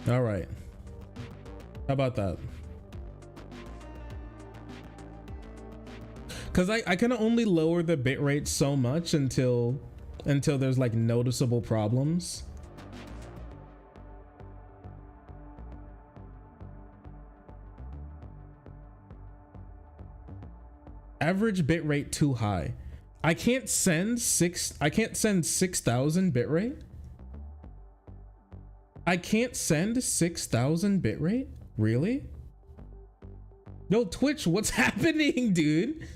All right. How about that? Because I can only lower the bitrate so much until there's like noticeable problems. Average bitrate too high. I can't send 6,000 bitrate. I can't send 6,000 bitrate? Really? Yo, Twitch, what's happening, dude?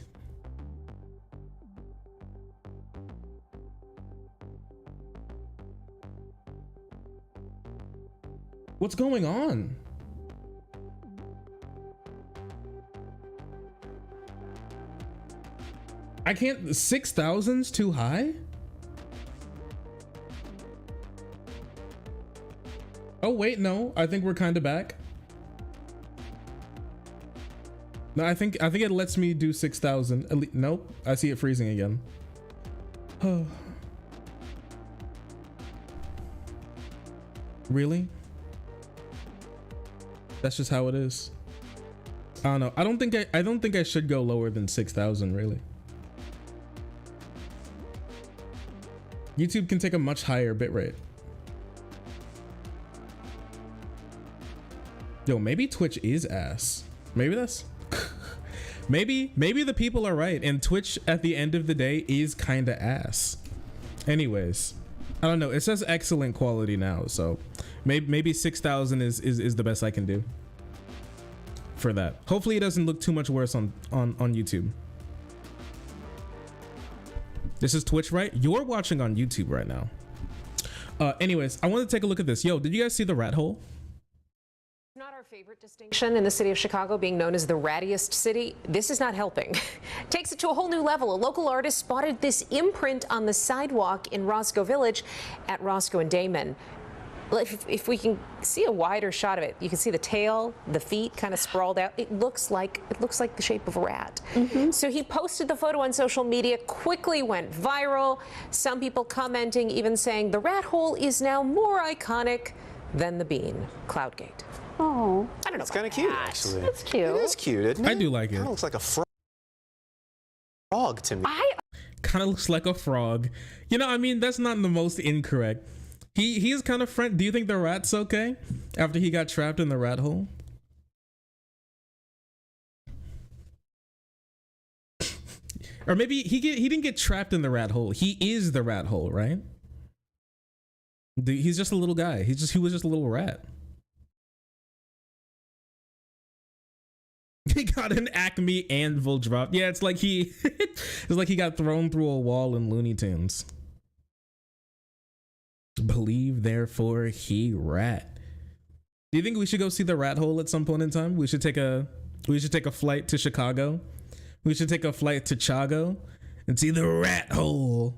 What's going on? I can't, 6,000's too high? Oh wait, no, I think we're kind of back. No, I think it lets me do 6,000. Nope, I see it freezing again. Oh. Really? That's just how it is. I don't know. I don't think I should go lower than 6,000 really. YouTube can take a much higher bitrate. Yo, maybe Twitch is ass. Maybe that's maybe the people are right and Twitch at the end of the day is kind of ass. Anyways, I don't know. It says excellent quality now, so maybe 6,000 is the best I can do for that. Hopefully it doesn't look too much worse on YouTube. This is Twitch, right? You're watching on YouTube right now. Anyways, I want to take a look at this. Yo, did you guys see the rat hole? Not our favorite distinction in the city of Chicago, being known as the rattiest city. This is not helping. Takes it to a whole new level. A local artist spotted this imprint on the sidewalk in Roscoe Village at Roscoe and Damon. If we can see a wider shot of it, you can see the tail, the feet kind of sprawled out. It looks like the shape of a rat. So he posted the photo on social media, quickly went viral. Some people commenting, even saying the rat hole is now more iconic than the bean. Cloudgate. Oh, I don't know. It's kind of cute, actually. that's cute. It is cute, isn't it? I do like it. Kind of looks like a frog to me. Kind of looks like a frog. You know, I mean, that's not the most incorrect. He is kind of friend. Do you think the rat's okay after he got trapped in the rat hole? Or maybe he didn't get trapped in the rat hole. He is the rat hole, right? He's just a little guy. He was just a little rat. He got an Acme anvil drop. Yeah, it's like he got thrown through a wall in Looney Tunes. Believe, therefore he rat. Do you think we should go see the rat hole at some point in time? We should take a flight to Chicago. We should take a flight to Chago and see the rat hole.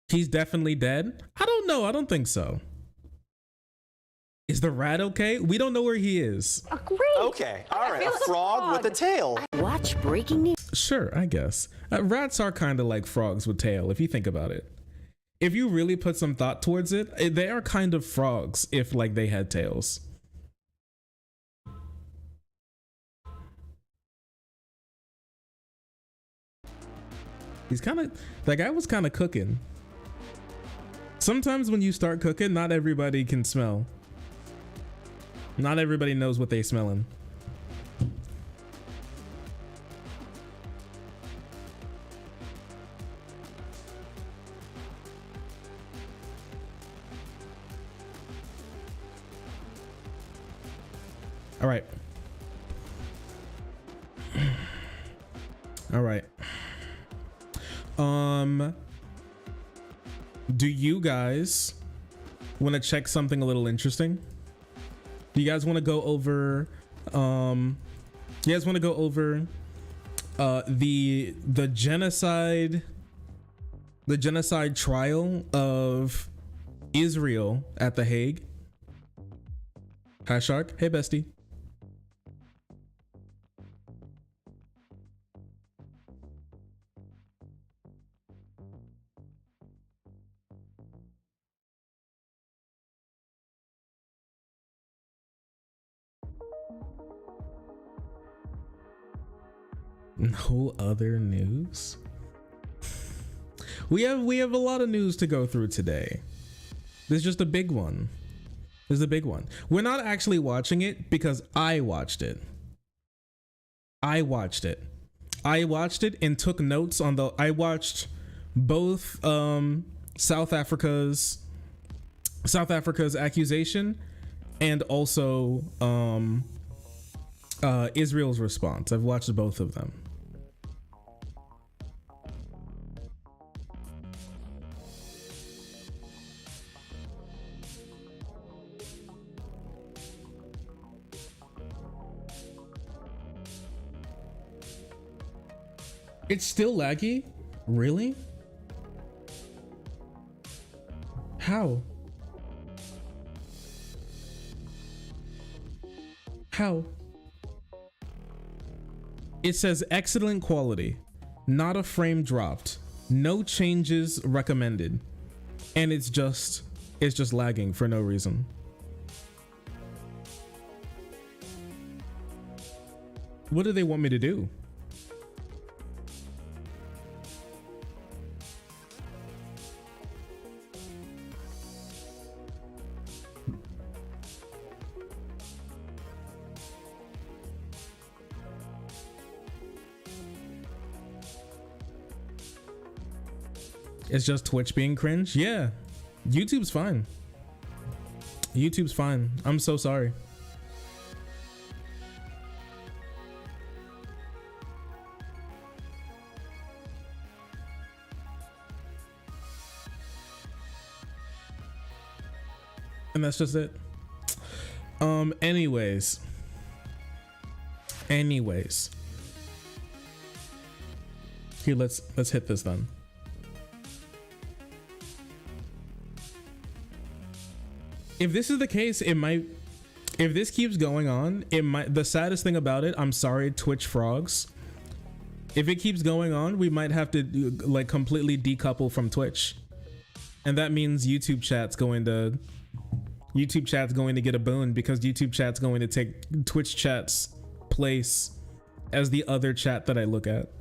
He's definitely dead. I don't know. I don't think so. Is the rat okay? We don't know where he is. Oh, great. Okay, all right, a frog with a tail. Watch breaking news. Sure, I guess. Rats are kind of like frogs with tail, if you think about it. If you really put some thought towards it, they are kind of frogs if like they had tails. That guy was kind of cooking. Sometimes when you start cooking, not everybody can smell. Not everybody knows what they smelling. All right. All right. Do you guys want to check something a little interesting? Do you guys want to go over the genocide trial of Israel at The Hague? Hi Shark. Hey bestie. No other news. We have a lot of news to go through today. There's just a big one. There's a big one. We're not actually watching it because I watched it. I watched it and took notes on the. I watched both South Africa's accusation and also Israel's response. I've watched both of them. It's still laggy? Really? How? How? It says excellent quality, not a frame dropped, no changes recommended, and it's just lagging for no reason. What do they want me to do? It's just Twitch being cringe? Yeah. YouTube's fine. YouTube's fine. I'm so sorry. And that's just it. Anyways. Here, let's hit this then. If this is the case, it might, if this keeps going on, it might, the saddest thing about it, I'm sorry, Twitch frogs. If it keeps going on, we might have to like completely decouple from Twitch. And that means YouTube chat's going to get a boon because YouTube chat's going to take Twitch chat's place as the other chat that I look at.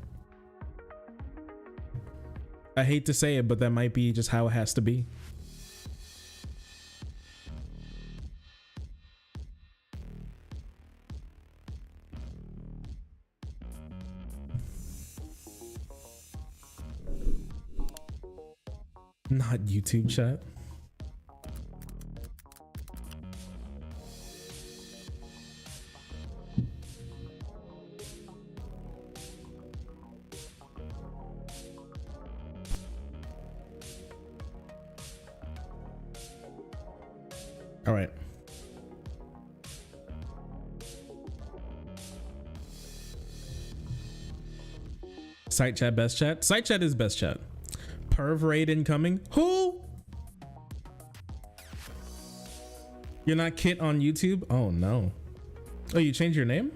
I hate to say it, but that might be just how it has to be. Not YouTube chat. All right. Site chat, best chat. Site chat is best chat. Perv raid incoming. Who? You're not Kit on YouTube? Oh no. Oh, you changed your name?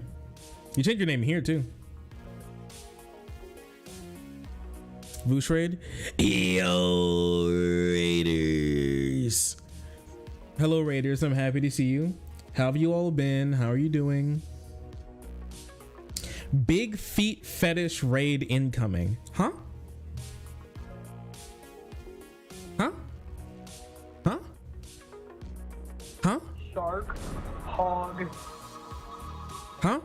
You changed your name here too. Voosh raid. Yo, Raiders. Hello, Raiders. I'm happy to see you. How have you all been? How are you doing? Big feet fetish raid incoming. Huh? Huh? Huh? Huh? Shark, hog. Huh?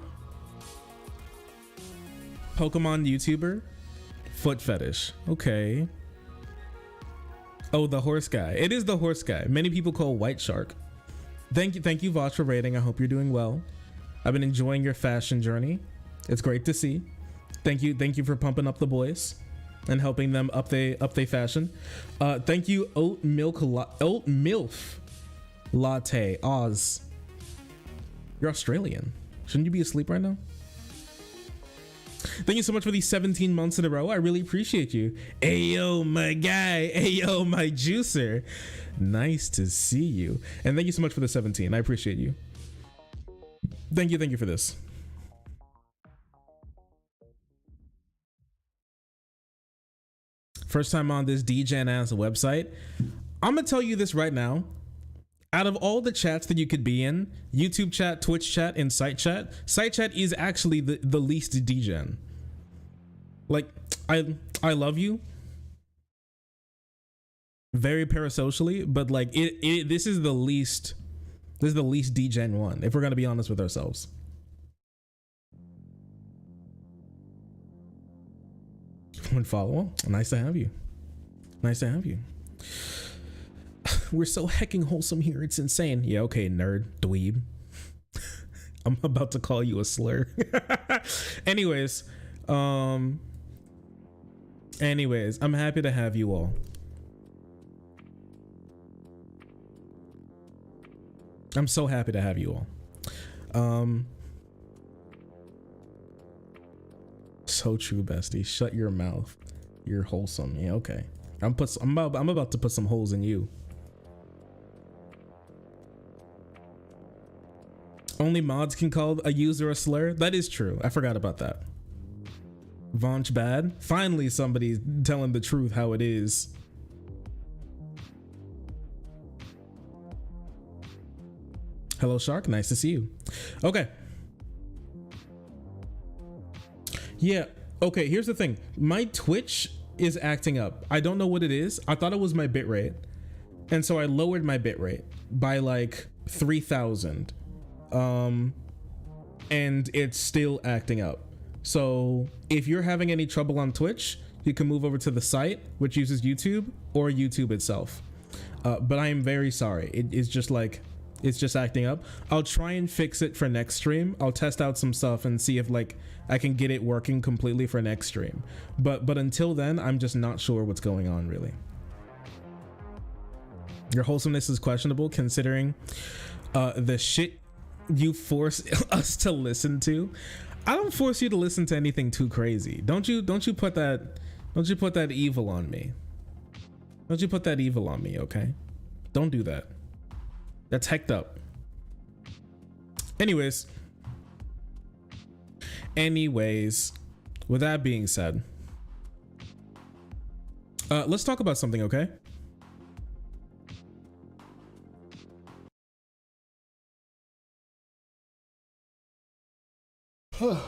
Pokemon YouTuber? Foot fetish. Okay. Oh, the horse guy. It is the horse guy. Many people call White Shark. Thank you, Vosh, for rating. I hope you're doing well. I've been enjoying your fashion journey. It's great to see. Thank you for pumping up the boys and helping them up they fashion. Thank you, Oat Milf Latte Oz. You're Australian. Shouldn't you be asleep right now? Thank you so much for these 17 months in a row. I really appreciate you. Ayo, my guy. Ayo, my juicer. Nice to see you. And thank you so much for the 17. I appreciate you. Thank you for this. First time on this DGen ass website. I'm gonna tell you this right now. Out of all the chats that you could be in, YouTube chat, Twitch chat, and site chat is actually the least DGen. Like, I love you very parasocially, but like this is the least degen one, if we're gonna be honest with ourselves. One follow. Nice to have you. Nice to have you. We're so hecking wholesome here, it's insane. Yeah, okay, nerd, dweeb. I'm about to call you a slur. Anyways, I'm happy to have you all. I'm so happy to have you all. So true, bestie. Shut your mouth. You're wholesome. Yeah, okay. I'm about to put some holes in you. Only mods can call a user a slur. That is true. I forgot about that. Vaunch bad. Finally, somebody's telling the truth how it is. Hello, Shark. Nice to see you. Okay. Yeah. Okay. Here's the thing. My Twitch is acting up. I don't know what it is. I thought it was my bitrate, and so I lowered my bitrate by like 3,000. And it's still acting up. So if you're having any trouble on Twitch, you can move over to the site, which uses YouTube or YouTube itself. But I am very sorry. It's just like, it's just acting up. I'll try and fix it for next stream. I'll test out some stuff and see if like I can get it working completely for next stream. But until then, I'm just not sure what's going on really. Your wholesomeness is questionable considering the shit you force us to listen to. I don't force you to listen to anything too crazy. Don't you put that evil on me. Don't you put that evil on me, okay? Don't do that. That's hecked up. Anyways, with that being said, let's talk about something, okay? Oh.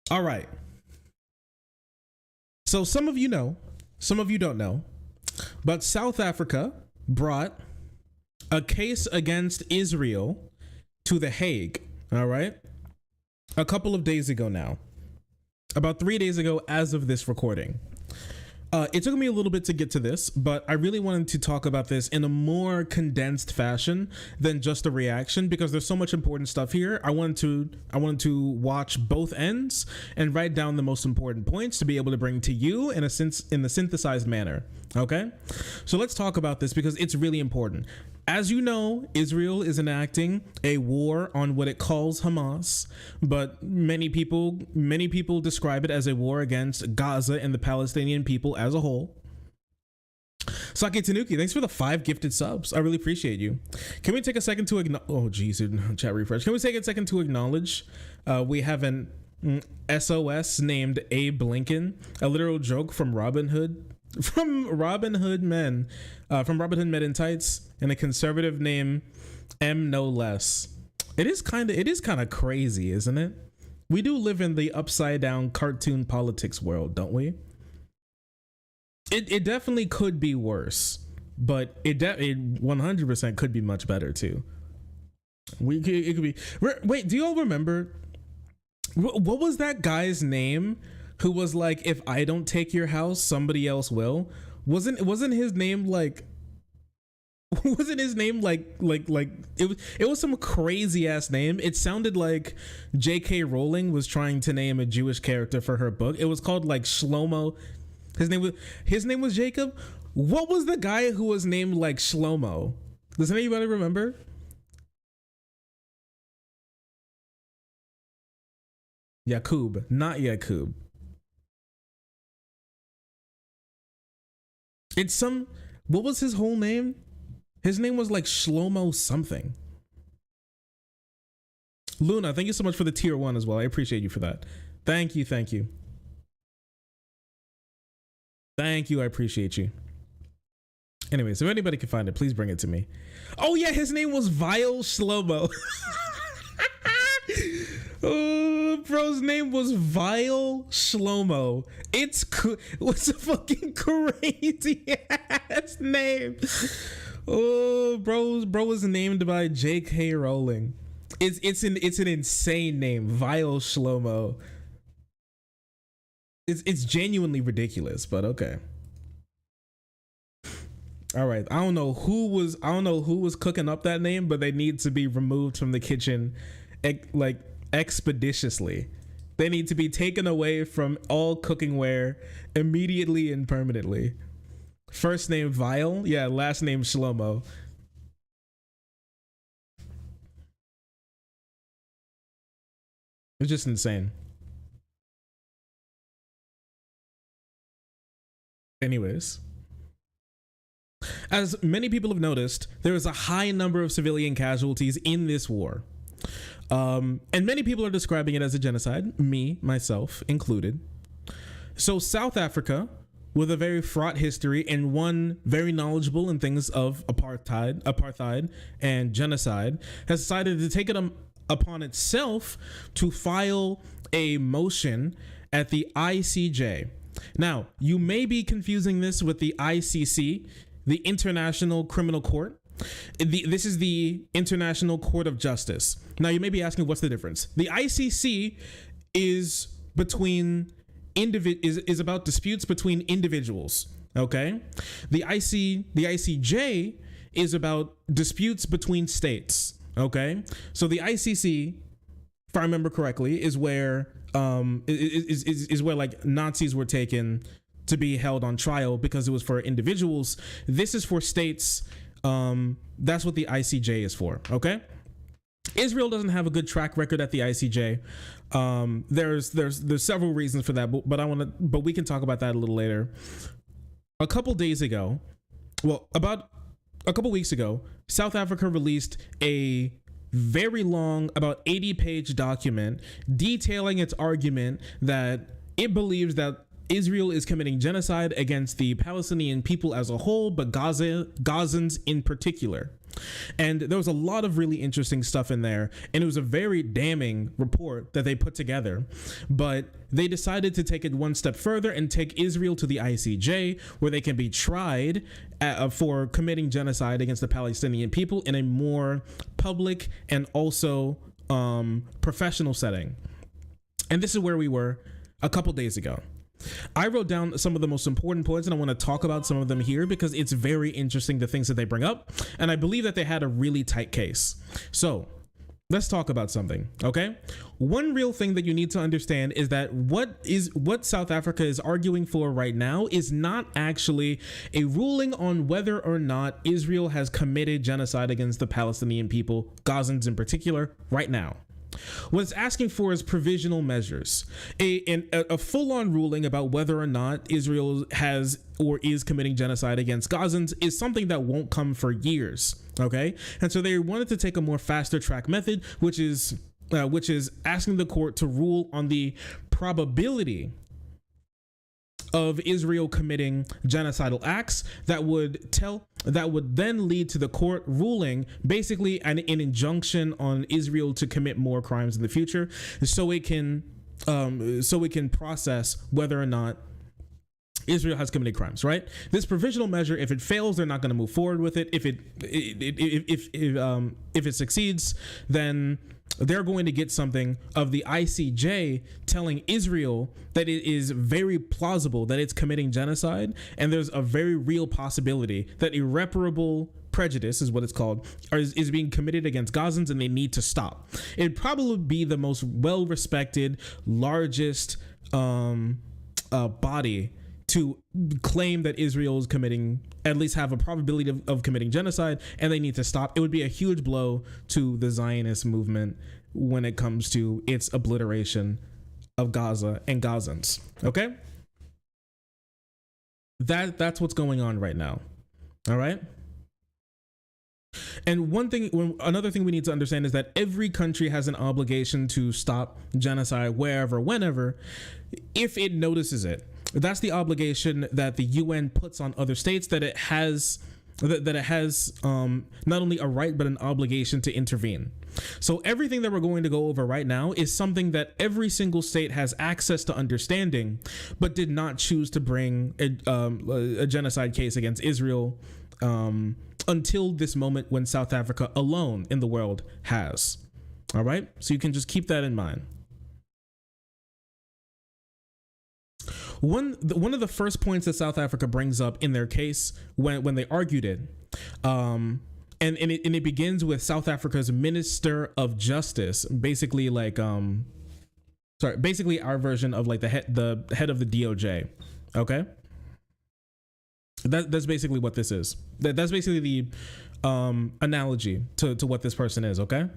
All right. So some of you know, some of you don't know, but South Africa brought a case against Israel to The Hague. All right. A couple of days ago now. About 3 days ago as of this recording. It took me a little bit to get to this, but I really wanted to talk about this in a more condensed fashion than just a reaction, because there's so much important stuff here. I wanted to watch both ends and write down the most important points to be able to bring to you in a synthesized manner. Okay, so let's talk about this because it's really important. As you know, Israel is enacting a war on what it calls Hamas, but many people describe it as a war against Gaza and the Palestinian people as a whole. Saki Tanuki, thanks for the 5 gifted subs. I really appreciate you. Can we take a second to acknowledge? Oh, geez, chat refresh. Can we take a second to acknowledge we have an SOS named Abe Lincoln, a literal joke from Robin Hood Men in Tights, and a conservative name M no less. It is kind of crazy, isn't it? We do live in the upside down cartoon politics world, don't we? It definitely could be worse, but it 100% could be much better too. It could be. Wait, do you all remember what was that guy's name who was like, if I don't take your house, somebody else will? Wasn't his name like it was some crazy ass name. It sounded like J.K. Rowling was trying to name a Jewish character for her book. It was called like Shlomo. His name was Jacob. What was the guy who was named like Shlomo? Does anybody remember? Yakub, not Yakub. What was his whole name? His name was like Shlomo something. Luna, thank you so much for the tier 1 as well. I appreciate you for that. Thank you. Thank you. I appreciate you. Anyways, if anybody can find it, please bring it to me. Oh yeah, his name was Vile Shlomo. Oh, bro's name was Vile Shlomo. What's a fucking crazy ass name? Oh, bro was named by J.K. Rowling. It's an insane name, Vile Shlomo. It's genuinely ridiculous, but okay. All right, I don't know who was cooking up that name, but they need to be removed from the kitchen, like expeditiously. They need to be taken away from all cookingware immediately and permanently. First name Vile, yeah. Last name Shlomo. It's just insane. Anyways. As many people have noticed, there is a high number of civilian casualties in this war. And many people are describing it as a genocide, myself included. So South Africa, with a very fraught history and one very knowledgeable in things of apartheid and genocide, has decided to take it upon itself to file a motion at the ICJ. Now, you may be confusing this with the ICC, the International Criminal Court. This is the International Court of Justice. Now, you may be asking, what's the difference? The ICC is is about disputes between individuals. Okay, the ICJ is about disputes between states. Okay, so the ICC, if I remember correctly, is where is where like Nazis were taken to be held on trial because it was for individuals. This is for states. That's what the ICJ is for. Okay. Israel doesn't have a good track record at the ICJ. There's several reasons for that, but we can talk about that a little later. A couple days ago, about a couple weeks ago, South Africa released a very long, about 80-page document detailing its argument that it believes that Israel is committing genocide against the Palestinian people as a whole, but Gazans in particular. And there was a lot of really interesting stuff in there, and it was a very damning report that they put together. But they decided to take it one step further and take Israel to the ICJ, where they can be tried for committing genocide against the Palestinian people in a more public and also professional setting. And this is where we were a couple days ago. I wrote down some of the most important points, and I want to talk about some of them here because it's very interesting, the things that they bring up, and I believe that they had a really tight case. So let's talk about something. Okay, one real thing that you need to understand is that what South Africa is arguing for right now is not actually a ruling on whether or not Israel has committed genocide against the Palestinian people, Gazans in particular, right now. What it's asking for is provisional measures. A full-on ruling about whether or not Israel has or is committing genocide against Gazans is something that won't come for years. Okay, and so they wanted to take a more faster track method, which is asking the court to rule on the probability of Israel committing genocidal acts that would then lead to the court ruling basically an injunction on Israel to commit more crimes in the future, so it can process whether or not Israel has committed crimes. Right? This provisional measure, if it fails, they're not going to move forward with it. If it succeeds, then they're going to get something of the ICJ telling Israel that it is very plausible that it's committing genocide, and there's a very real possibility that irreparable prejudice is what it's called is being committed against Gazans, and they need to stop. It'd probably be the most well-respected, largest body to claim that Israel is committing, at least have a probability of committing genocide, and they need to stop. It would be a huge blow to the Zionist movement when it comes to its obliteration of Gaza and Gazans. Okay? That's what's going on right now. All right? And another thing we need to understand is that every country has an obligation to stop genocide wherever, whenever, if it notices it. that's the obligation that the UN puts on other states, that it has not only a right but an obligation to intervene. So everything that we're going to go over right now is something that every single state has access to understanding, but did not choose to bring a genocide case against Israel until this moment, when South Africa alone in the world has. All right, so you can just keep that in mind. One of the first points that South Africa brings up in their case when they argued it, and it begins with South Africa's Minister of Justice, basically like basically our version of like the head of the DOJ. Okay, that's basically what this is. That's basically the analogy to what this person is. Okay,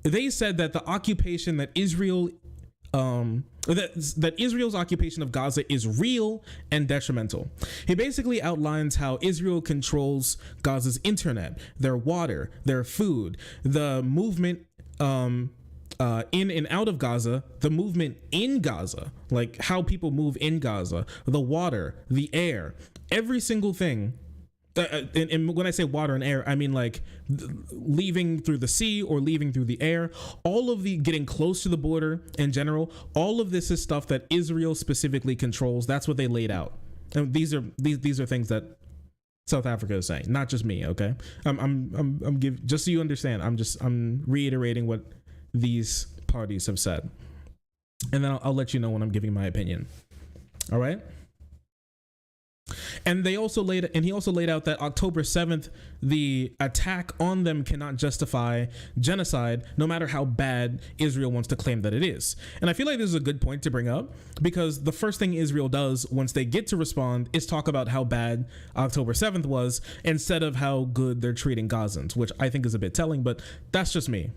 they said that the occupation that Israel that Israel's occupation of Gaza is real and detrimental. He basically outlines how Israel controls Gaza's internet, their water, their food, the movement in and out of Gaza, the movement in Gaza, like how people move in Gaza, the water, the air, every single thing. And when I say water and air, I mean like leaving through the sea or leaving through the air, all of the getting close to the border in general, all of this is stuff that Israel specifically controls. That's what they laid out. And these are things that South Africa is saying, not just me. Okay. I'm just so you understand, I'm reiterating what these parties have said. And then I'll let you know when I'm giving my opinion. All right. And he also laid out that October 7th, the attack on them cannot justify genocide, no matter how bad Israel wants to claim that it is. And I feel like this is a good point to bring up, because the first thing Israel does once they get to respond is talk about how bad October 7th was, instead of how good they're treating Gazans, which I think is a bit telling, but that's just me.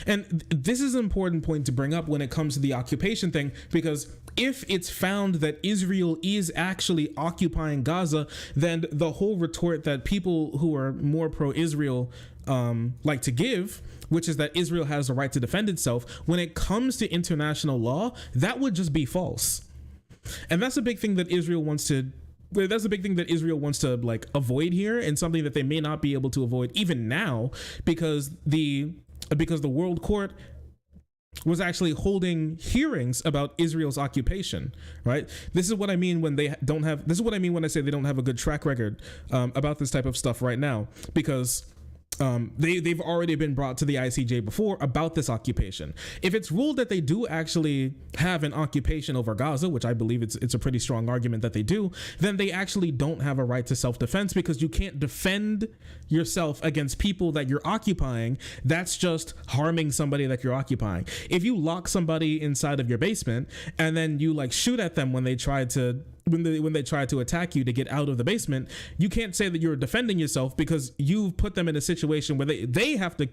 And this is an important point to bring up when it comes to the occupation thing, because if it's found that Israel is actually occupying Gaza, then the whole retort that people who are more pro-Israel like to give, which is that Israel has the right to defend itself, when it comes to international law, that would just be false. And that's a big thing that Israel wants to like avoid here, and something that they may not be able to avoid even now, because the World Court was actually holding hearings about Israel's occupation, right? This is what I mean when they don't have, this is what I mean when I say they don't have a good track record about this type of stuff right now, because they've already been brought to the ICJ before about this occupation. If it's ruled that they do actually have an occupation over Gaza, which I believe it's a pretty strong argument that they do, then they actually don't have a right to self-defense, because you can't defend yourself against people that you're occupying. That's just harming somebody that you're occupying. If you lock somebody inside of your basement and then you like shoot at them when they try to attack you to get out of the basement, you can't say that you're defending yourself, because you've put them in a situation where they have to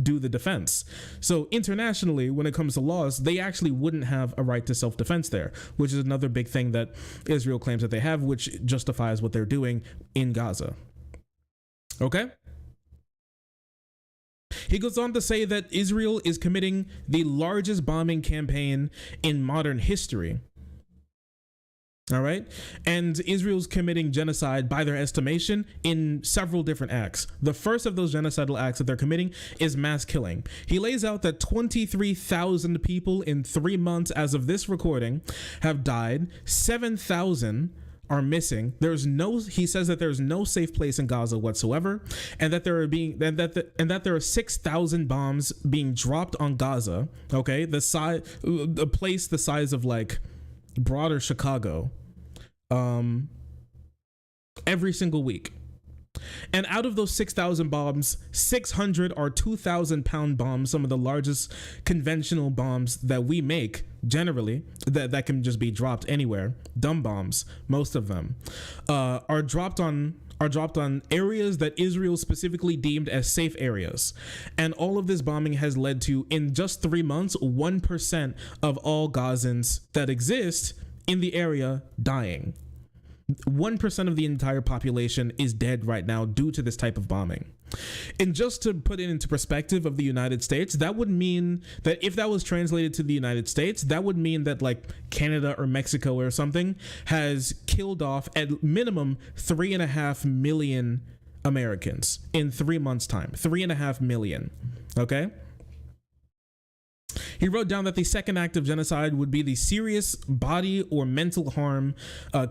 do the defense. So internationally, when it comes to laws, they actually wouldn't have a right to self-defense there, which is another big thing that Israel claims that they have, which justifies what they're doing in Gaza. Okay? He goes on to say that Israel is committing the largest bombing campaign in modern history. All right. And Israel's committing genocide by their estimation in several different acts. The first of those genocidal acts that they're committing is mass killing. He lays out that 23,000 people in 3 months as of this recording have died. 7,000 are missing. He says that there's no safe place in Gaza whatsoever, and that there are 6,000 bombs being dropped on Gaza. Okay. A place the size of like broader Chicago every single week. And out of those 6,000 bombs, 600 are 2,000-pound bombs, some of the largest conventional bombs that we make generally, that can just be dropped anywhere. Dumb bombs, most of them are dropped on areas that Israel specifically deemed as safe areas. And all of this bombing has led to, in just 3 months, 1% of all Gazans that exist in the area dying. 1% of the entire population is dead right now due to this type of bombing. And just to put it into perspective of the United States, that would mean that if that was translated to the United States, that would mean that like Canada or Mexico or something has killed off at minimum 3.5 million Americans in 3 months' time. 3.5 million. Okay. He wrote down that the second act of genocide would be the serious body or mental harm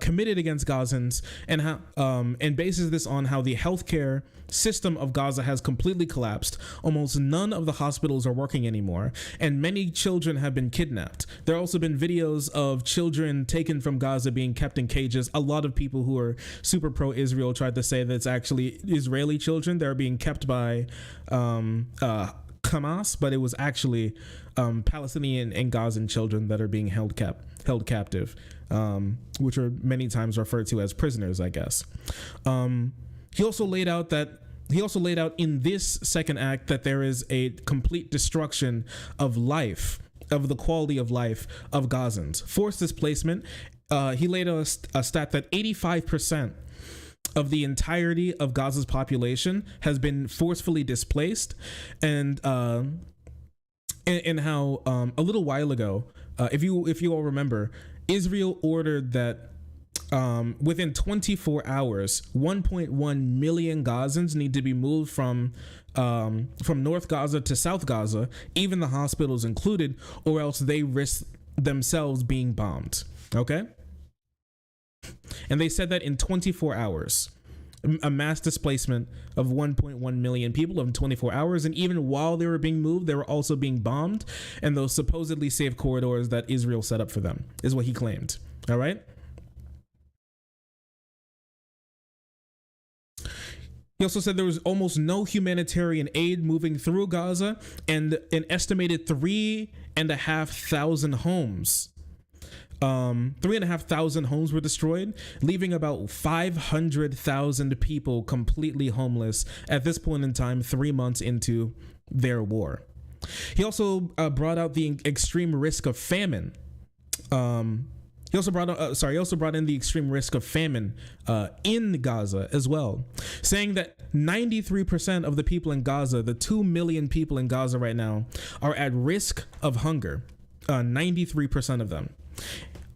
committed against Gazans, and bases this on how the healthcare system of Gaza has completely collapsed. Almost none of the hospitals are working anymore, and many children have been kidnapped. There have also been videos of children taken from Gaza being kept in cages. A lot of people who are super pro-Israel tried to say that it's actually Israeli children that are being kept by Hamas, but it was actually Palestinian and Gazan children that are being held captive, which are many times referred to as prisoners, I guess. He also laid out in this second act that there is a complete destruction of life, of the quality of life of Gazans. Forced displacement. He laid out a stat that 85% of the entirety of Gaza's population has been forcefully displaced, and how a little while ago, if you all remember, Israel ordered that within 24 hours, 1.1 million Gazans need to be moved from North Gaza to South Gaza, even the hospitals included, or else they risk themselves being bombed. Okay. And they said that in 24 hours, a mass displacement of 1.1 million people in 24 hours. And even while they were being moved, they were also being bombed. And those supposedly safe corridors that Israel set up for them is what he claimed. All right. He also said there was almost no humanitarian aid moving through Gaza, and an estimated 3,500 homes. 3,500 homes were destroyed, leaving about 500,000 people completely homeless at this point in time, 3 months into their war. He also brought out the extreme risk of famine. He also brought in the extreme risk of famine in Gaza as well, saying that 93% of the people in Gaza, the 2 million people in Gaza right now, are at risk of hunger. 93% of them.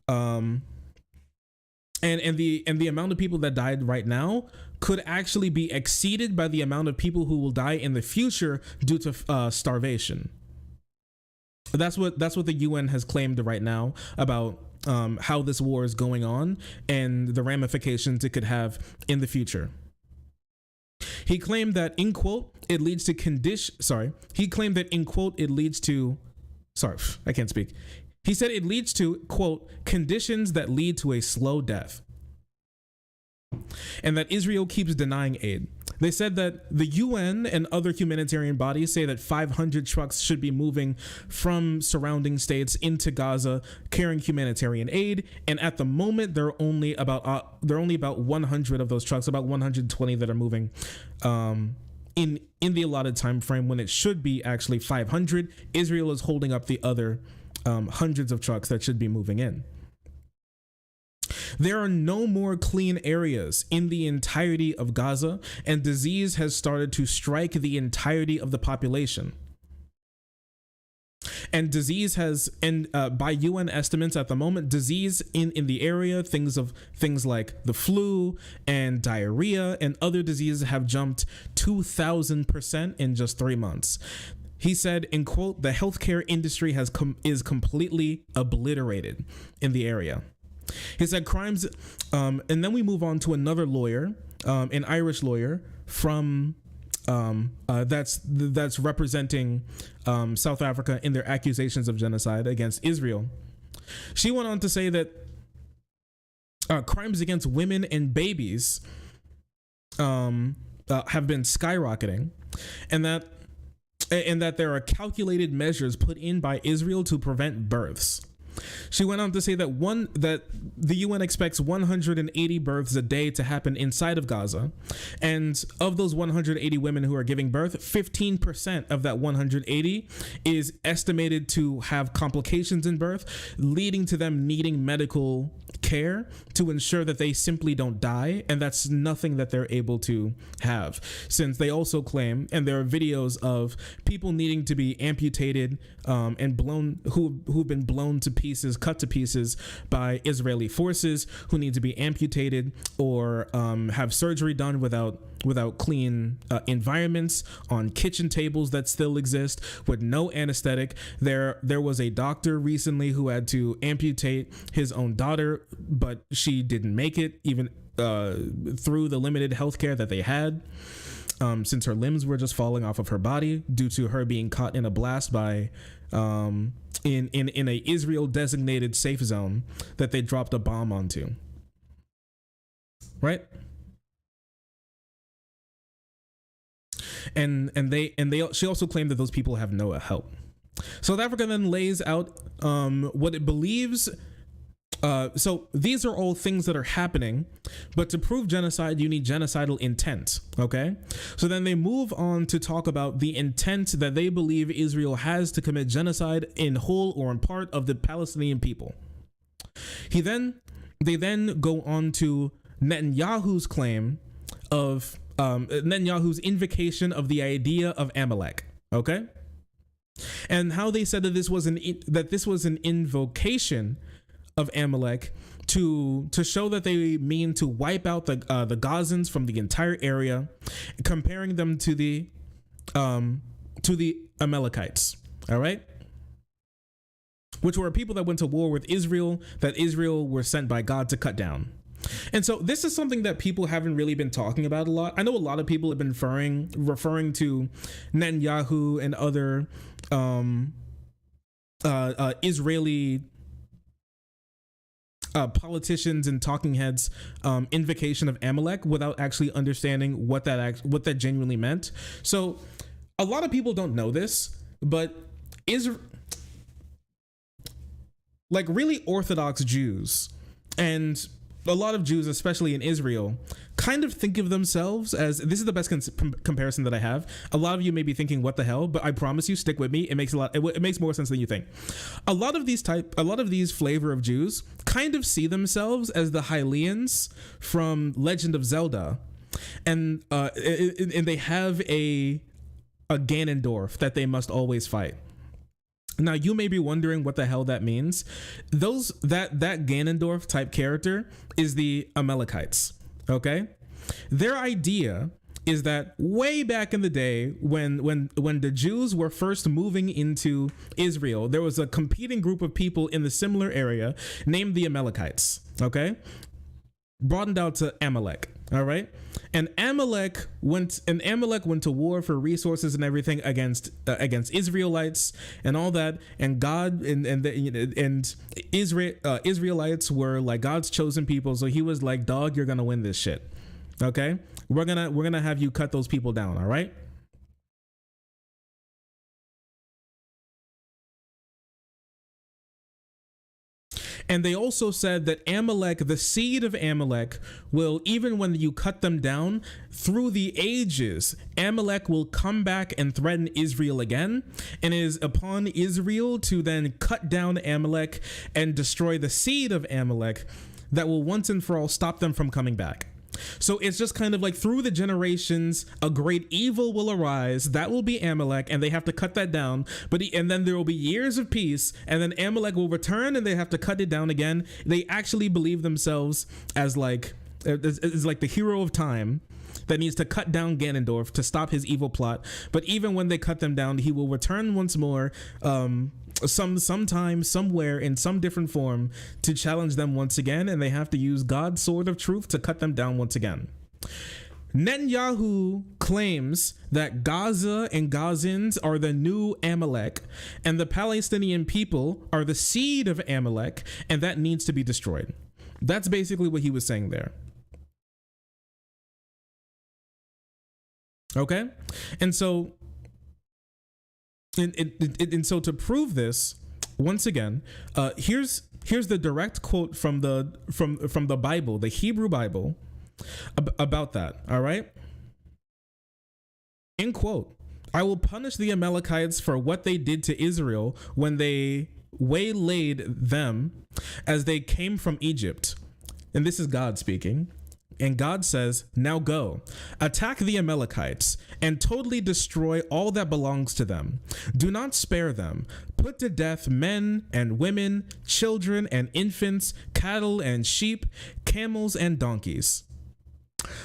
And the amount of people that died right now could actually be exceeded by the amount of people who will die in the future due to starvation. That's what the UN has claimed right now about how this war is going on and the ramifications it could have in the future. He claimed that, in quote, it leads to I can't speak. He said it leads to, quote, conditions that lead to a slow death, and that Israel keeps denying aid. They said that the UN and other humanitarian bodies say that 500 trucks should be moving from surrounding states into Gaza carrying humanitarian aid, and at the moment there are only about 100 of those trucks, about 120 that are moving in the allotted time frame, when it should be actually 500. Israel is holding up the other hundreds of trucks that should be moving in. There are no more clean areas in the entirety of Gaza, and disease has started to strike the entirety of the population. And by UN estimates at the moment, disease in the area, things like the flu and diarrhea and other diseases have jumped 2,000% in just 3 months. He said, in quote, the healthcare industry is completely obliterated in the area. He said crimes, and then we move on to another lawyer, an Irish lawyer from that's representing South Africa in their accusations of genocide against Israel. She went on to say that crimes against women and babies have been skyrocketing, and that there are calculated measures put in by Israel to prevent births. She went on to say that the UN expects 180 births a day to happen inside of Gaza, and of those 180 women who are giving birth, 15% of that 180 is estimated to have complications in birth, leading to them needing medical care to ensure that they simply don't die, and that's nothing that they're able to have, since they also claim, and there are videos of people needing to be amputated and blown, who've been blown to pieces, cut to pieces by Israeli forces, who need to be amputated or have surgery done without clean environments, on kitchen tables that still exist with no anesthetic. There was a doctor recently who had to amputate his own daughter, but she didn't make it, even through the limited healthcare that they had, since her limbs were just falling off of her body due to her being caught in a blast by in a Israel designated safe zone that they dropped a bomb onto. Right? And she also claimed that those people have no help. South Africa then lays out what it believes. So these are all things that are happening, but to prove genocide, you need genocidal intent. Okay. So then they move on to talk about the intent that they believe Israel has to commit genocide in whole or in part of the Palestinian people. They then go on to Netanyahu's claim of Netanyahu's invocation of the idea of Amalek. Okay. And how they said that this was an invocation of Amalek to show that they mean to wipe out the Gazans from the entire area, comparing them to the Amalekites. All right, which were people that went to war with Israel, that Israel were sent by God to cut down. And so this is something that people haven't really been talking about a lot. I know a lot of people have been referring to Netanyahu and other Israeli politicians and talking heads invocation of Amalek without actually understanding what that genuinely meant. So a lot of people don't know this, but like really Orthodox Jews and a lot of Jews, especially in Israel, kind of think of themselves as, this is the best comparison that I have. A lot of you may be thinking, what the hell? But I promise you, stick with me. It makes more sense than you think. A lot of these flavor of Jews kind of see themselves as the Hylians from Legend of Zelda. And they have a Ganondorf that they must always fight. Now you may be wondering what the hell that means. That Ganondorf type character is the Amalekites. Okay, their idea is that way back in the day when the Jews were first moving into Israel, there was a competing group of people in the similar area named the Amalekites. Okay, broadened out to Amalek. All right. And Amalek went to war for resources and everything against Israelites and all that. And God and Israelites were like God's chosen people. So he was like, dog, you're going to win this shit. Okay. We're going to have you cut those people down. All right. And they also said that Amalek, the seed of Amalek, will, even when you cut them down through the ages, Amalek will come back and threaten Israel again. And it is upon Israel to then cut down Amalek and destroy the seed of Amalek that will once and for all stop them from coming back. So it's just kind of like through the generations, a great evil will arise. That will be Amalek, and they have to cut that down. And then there will be years of peace, and then Amalek will return, and they have to cut it down again. They actually believe themselves as like the hero of time that needs to cut down Ganondorf to stop his evil plot. But even when they cut them down, he will return once more, sometime, somewhere, in some different form, to challenge them once again, and they have to use God's sword of truth to cut them down once again. Netanyahu claims that Gaza and Gazans are the new Amalek, and the Palestinian people are the seed of Amalek, and that needs to be destroyed. That's basically what he was saying there. Okay, and so to prove this, once again, here's the direct quote from the Bible, the Hebrew Bible, about that. All right, in quote, "I will punish the Amalekites for what they did to Israel when they waylaid them as they came from Egypt. and this is God speaking. And God says, now go, attack the Amalekites and totally destroy all that belongs to them. Do not spare them. Put to death men and women, children and infants, cattle and sheep, camels and donkeys.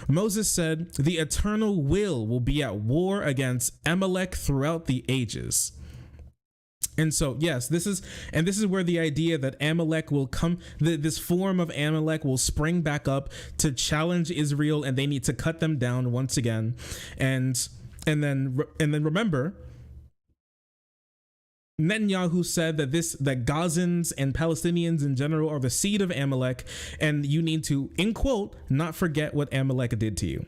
Moses said, the eternal will be at war against Amalek throughout the ages. And so, yes, this is where the idea that Amalek will come, this form of Amalek will spring back up to challenge Israel, and they need to cut them down once again. And then remember, Netanyahu said that that Gazans and Palestinians in general are the seed of Amalek, and you need to, in quote, not forget what Amalek did to you.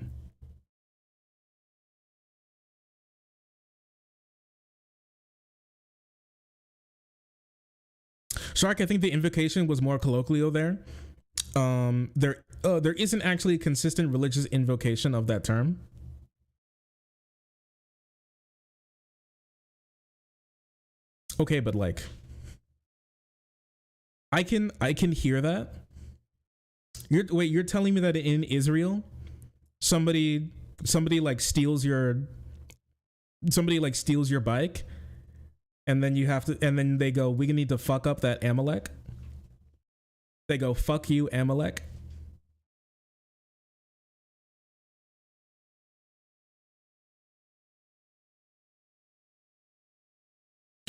Shark, I think the invocation was more colloquial there. There isn't actually a consistent religious invocation of that term. Okay, but like, I can hear that. You're telling me that in Israel, somebody like steals your bike, and then then they go, we need to fuck up that Amalek. They go, fuck you, Amalek.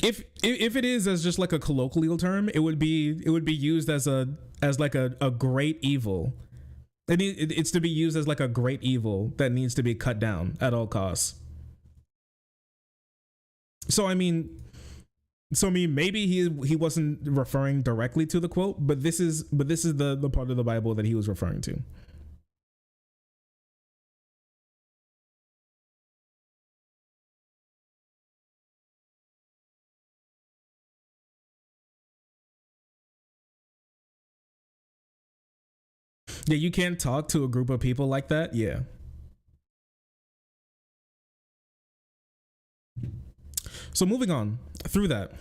If it is as just like a colloquial term, it would be used as like a great evil. It's to be used as like a great evil that needs to be cut down at all costs. So I mean, maybe he wasn't referring directly to the quote, but this is the part of the Bible that he was referring to. Yeah, you can't talk to a group of people like that. Yeah. So moving on through that.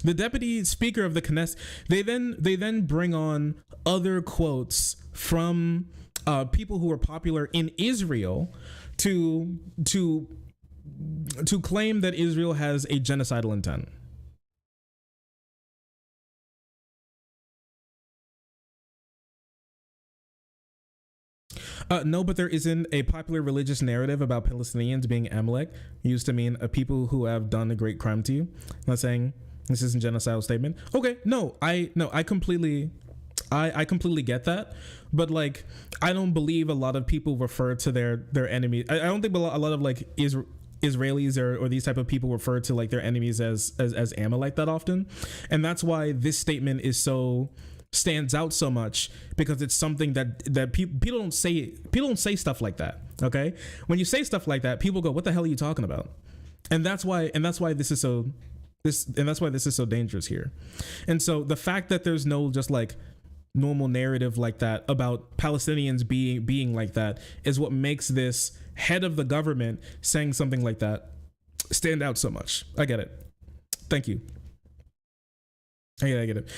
The deputy speaker of the Knesset, they then bring on other quotes from people who are popular in Israel to claim that Israel has a genocidal intent. No, but there isn't a popular religious narrative about Palestinians being Amalek used to mean a people who have done a great crime to you. I'm not saying this isn't a genocidal statement. Okay, I completely get that, but like, I don't believe a lot of people refer to their enemies. I don't think a lot of like Israelis or these type of people refer to like their enemies as Amalek that often, and that's why this statement stands out so much, because it's something that people don't say stuff like that. Okay, when you say stuff like that, people go, what the hell are you talking about? And that's why this is so dangerous here. And so the fact that there's no just like normal narrative like that about Palestinians being like that is what makes this head of the government saying something like that stand out so much. I get it. Thank you. I get it.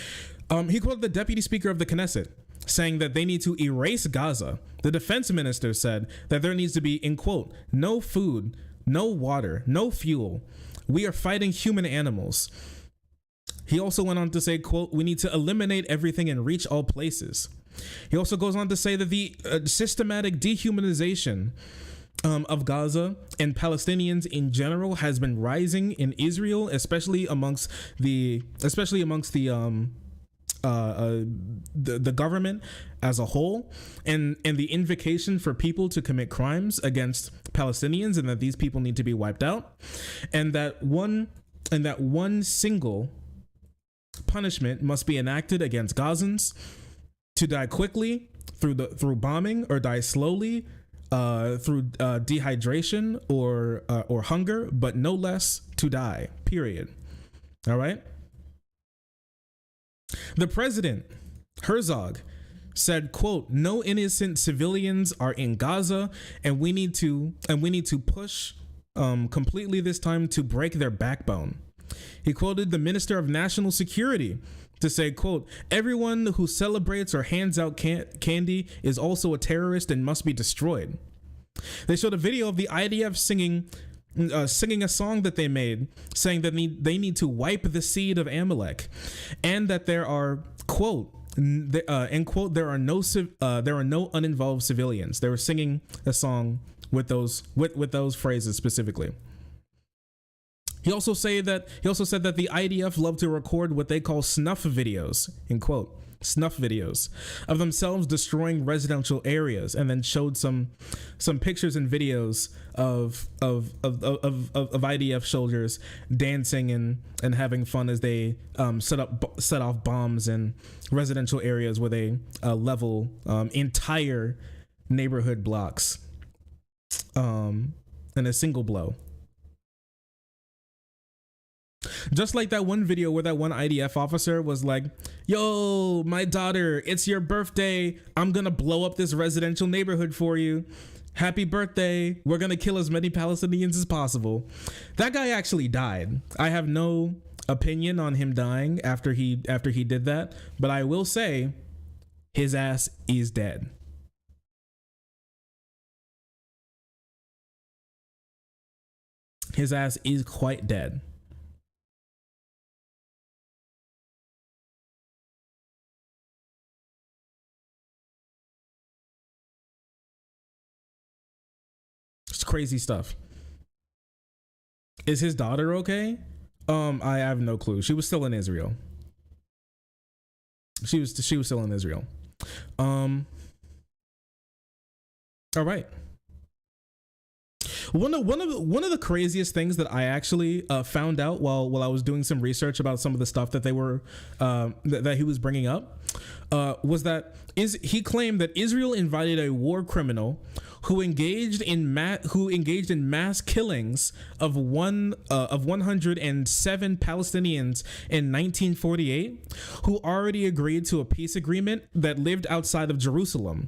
He quoted the deputy speaker of the Knesset saying that they need to erase Gaza. The defense minister said that there needs to be, in quote, no food, no water, no fuel. We are fighting human animals. He also went on to say, quote, we need to eliminate everything and reach all places. He also goes on to say that the systematic dehumanization of Gaza and Palestinians in general has been rising in Israel, especially amongst the government as a whole, and the invocation for people to commit crimes against Palestinians, and that these people need to be wiped out, and that one single punishment must be enacted against Gazans: to die quickly through bombing, or die slowly through dehydration or hunger, but no less to die. Period. All right. The president, Herzog, said, quote, no innocent civilians are in Gaza, and we need to push completely this time to break their backbone. He quoted the Minister of National Security to say, quote, "Everyone who celebrates or hands out candy is also a terrorist and must be destroyed." They showed a video of the IDF singing a song that they made, saying that they need to wipe the seed of Amalek, and that there are, quote, end quote, there are no uninvolved civilians. They were singing a song with those phrases specifically. He also said that the IDF love to record what they call snuff videos, end quote, snuff videos of themselves destroying residential areas, and then showed some pictures and videos of IDF soldiers dancing and having fun as they set off bombs in residential areas where they level entire neighborhood blocks in a single blow. Just like that one video where that one IDF officer was like, "Yo, my daughter, it's your birthday. I'm gonna blow up this residential neighborhood for you. Happy birthday. We're gonna kill as many Palestinians as possible." That guy actually died. I have no opinion on him dying after he did that, but I will say his ass is dead. His ass is quite dead. It's crazy stuff. Is his daughter okay? I have no clue. She was still in Israel. She was still in Israel. All right. One of the craziest things that I actually found out while I was doing some research about some of the stuff that they were that he was bringing up was that he claimed that Israel invited a war criminal who engaged in mass killings of 107 Palestinians in 1948, who already agreed to a peace agreement that lived outside of Jerusalem.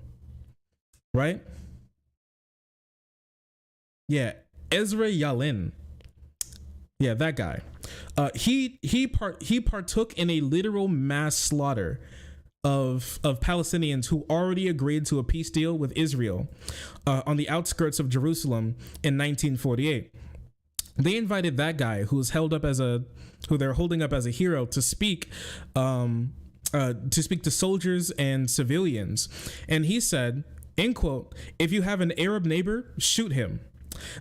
Right? Yeah, Ezra Yalin. Yeah, that guy. He partook in a literal mass slaughter of Palestinians who already agreed to a peace deal with Israel on the outskirts of Jerusalem in 1948. They invited that guy who they're holding up as a hero to speak to soldiers and civilians, and he said, end quote, "If you have an Arab neighbor, shoot him.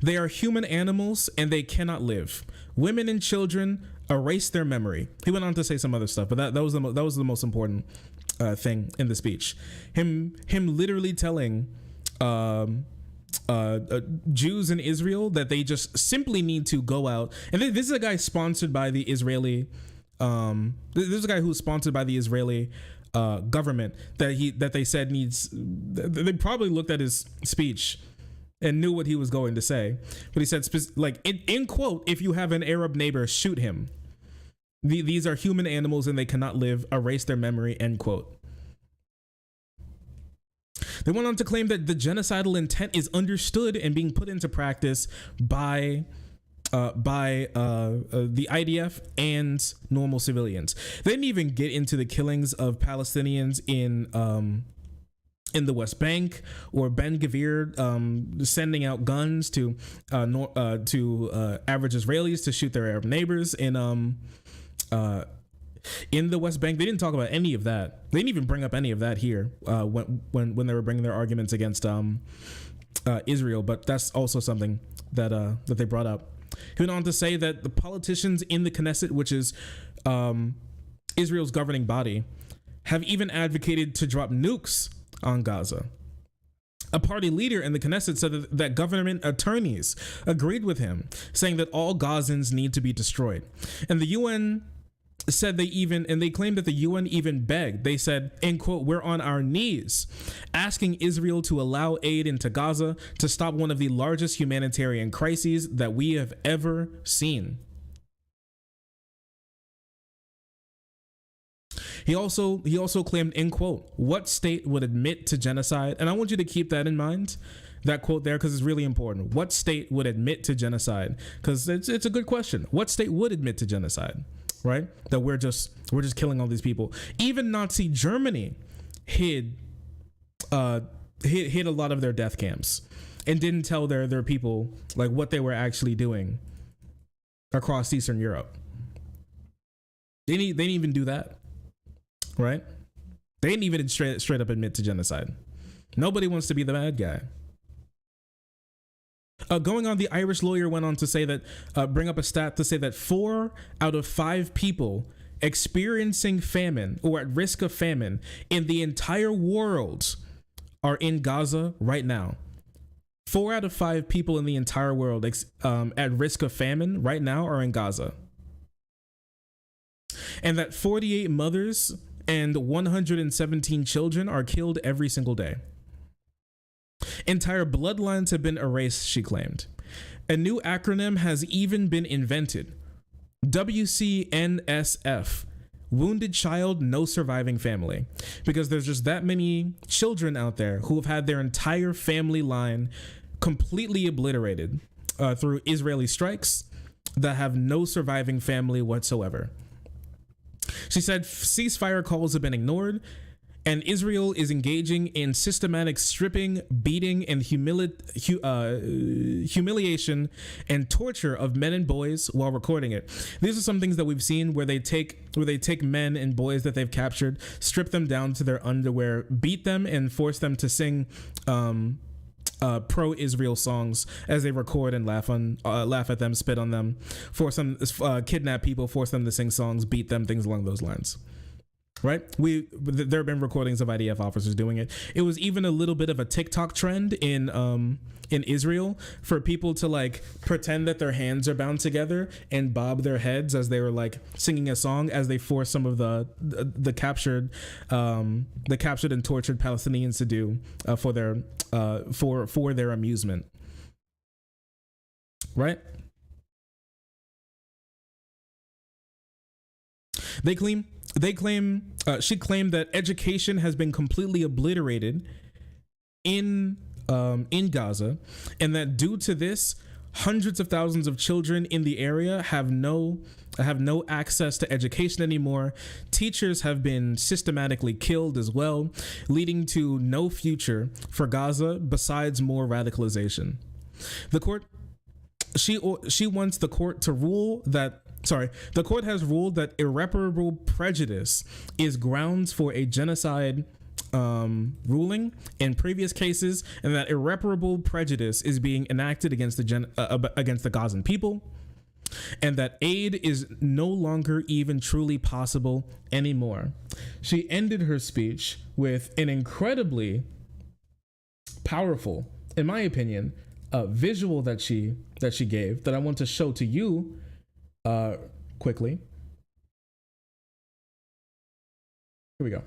They are human animals and they cannot live. Women and children, erase their memory." He went on to say some other stuff, but that was the most important thing in the speech. Him literally telling Jews in Israel that they just simply need to go out. And this is a guy sponsored by the Israeli. This is a guy who's sponsored by the Israeli government that they said needs. They probably looked at his speech and knew what he was going to say, but he said, like, in quote, "If you have an Arab neighbor, shoot him. These are human animals and they cannot live. Erase their memory," end quote. They went on to claim that the genocidal intent is understood and being put into practice by the IDF and normal civilians. They didn't even get into the killings of Palestinians in the West Bank, or Ben Gvir sending out guns to average Israelis to shoot their Arab neighbors in the West Bank. They didn't talk about any of that. They didn't even bring up any of that here when they were bringing their arguments against Israel. But that's also something that they brought up. He went on to say that the politicians in the Knesset, which is Israel's governing body, have even advocated to drop nukes on Gaza. A party leader in the Knesset said that government attorneys agreed with him, saying that all Gazans need to be destroyed. And the UN said they claimed that the UN even begged. They said, end quote, "We're on our knees asking Israel to allow aid into Gaza to stop one of the largest humanitarian crises that we have ever seen." He also claimed, end quote, "What state would admit to genocide?" And I want you to keep that in mind. that quote there because it's really important. What state would admit to genocide? Because it's a good question. What state would admit to genocide, right? That we're just killing all these people. Even Nazi Germany hid a lot of their death camps and didn't tell their people like what they were actually doing across Eastern Europe. They didn't even do that, right? They didn't even straight up admit to genocide. Nobody wants to be the bad guy. Going on, the Irish lawyer went on to say that, bring up a stat to say that 4 out of 5 people experiencing famine or at risk of famine in the entire world are in Gaza right now. 4 out of 5 people in the entire world at risk of famine right now are in Gaza. And that 48 mothers and 117 children are killed every single day. Entire bloodlines have been erased, she claimed. A new acronym has even been invented. WCNSF. Wounded Child, No Surviving Family. Because there's just that many children out there who have had their entire family line completely obliterated through Israeli strikes that have no surviving family whatsoever. She said ceasefire calls have been ignored, and Israel is engaging in systematic stripping, beating, and humiliation and torture of men and boys while recording it. These are some things that we've seen where they take men and boys that they've captured, strip them down to their underwear, beat them, and force them to sing pro-Israel songs as they record and laugh at them, spit on them, force them, kidnap people, force them to sing songs, beat them, things along those lines. Right? There have been recordings of IDF officers doing it. It was even a little bit of a TikTok trend in Israel for people to like pretend that their hands are bound together and bob their heads as they were like singing a song as they force some of the captured and tortured Palestinians to do for their amusement. Right? She claimed that education has been completely obliterated in Gaza, and that due to this, hundreds of thousands of children in the area have no access to education anymore. Teachers have been systematically killed as well, leading to no future for Gaza besides more radicalization. The court has ruled that irreparable prejudice is grounds for a genocide ruling in previous cases, and that irreparable prejudice is being enacted against the Gazan people, and that aid is no longer even truly possible anymore. She ended her speech with an incredibly powerful, in my opinion, visual that she gave that I want to show to you quickly. Here we go.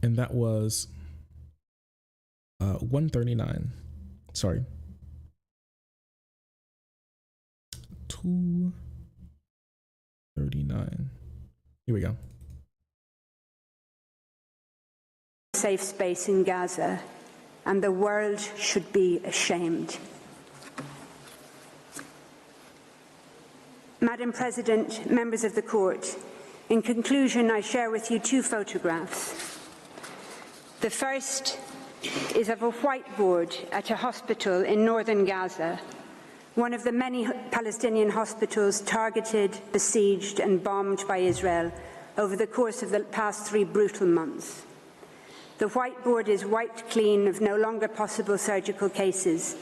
And that was 139. Sorry. 239. Here we go. Safe space in Gaza, and the world should be ashamed. Madam President, members of the court, in conclusion, I share with you 2 photographs. The first is of a whiteboard at a hospital in northern Gaza, one of the many Palestinian hospitals targeted, besieged and bombed by Israel over the course of the past 3 brutal months. The whiteboard is wiped clean of no longer possible surgical cases,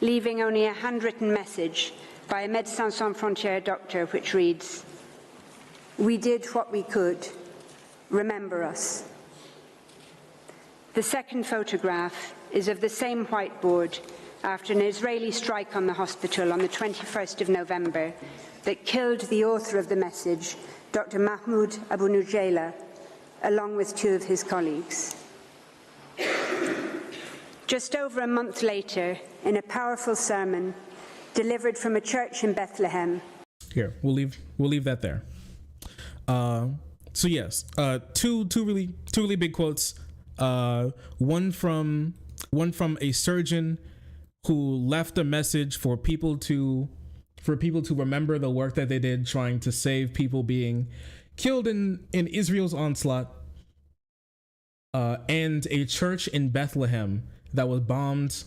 leaving only a handwritten message by a Médecins Sans Frontières doctor, which reads, "We did what we could. Remember us." The second photograph is of the same whiteboard after an Israeli strike on the hospital on the 21st of November that killed the author of the message, Dr. Mahmoud Abu Nujayla, along with 2 of his colleagues. Just over a month later, in a powerful sermon delivered from a church in Bethlehem. Here, we'll leave that there. So yes, two really big quotes. one from a surgeon who left a message for people to remember the work that they did trying to save people being killed in Israel's onslaught, and a church in Bethlehem that was bombed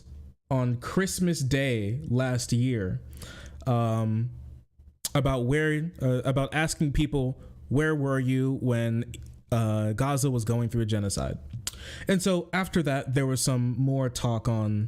on Christmas Day last year, about asking people, where were you when Gaza was going through a genocide? And so after that, there was some more talk on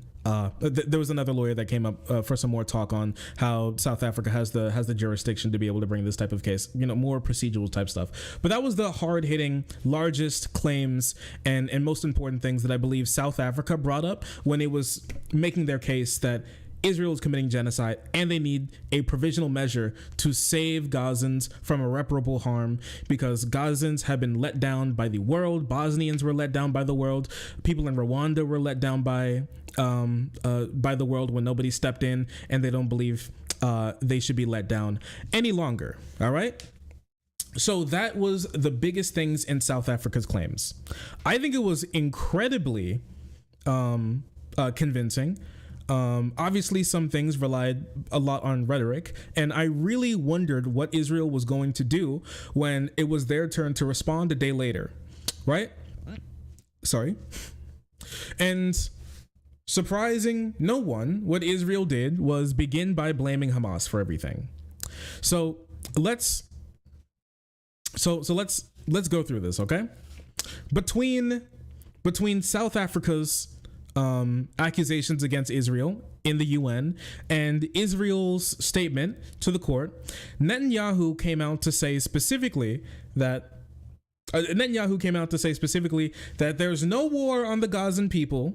there was another lawyer that came up for some more talk on how South Africa has the jurisdiction to be able to bring this type of case, more procedural type stuff. But that was the hard-hitting, largest claims and most important things that I believe South Africa brought up when it was making their case that Israel is committing genocide and they need a provisional measure to save Gazans from irreparable harm, because Gazans have been let down by the world. Bosnians were let down by the world. People in Rwanda were let down by the world when nobody stepped in, and they don't believe they should be let down any longer. All right. So that was the biggest things in South Africa's claims. I think it was incredibly convincing. Obviously some things relied a lot on rhetoric, and I really wondered what Israel was going to do when it was their turn to respond a day later, right? Sorry. And surprising no one, what Israel did was begin by blaming Hamas for everything. So let's go through this, okay? Between South Africa's accusations against Israel in the UN and Israel's statement to the court, Netanyahu came out to say specifically that there's no war on the Gazan people.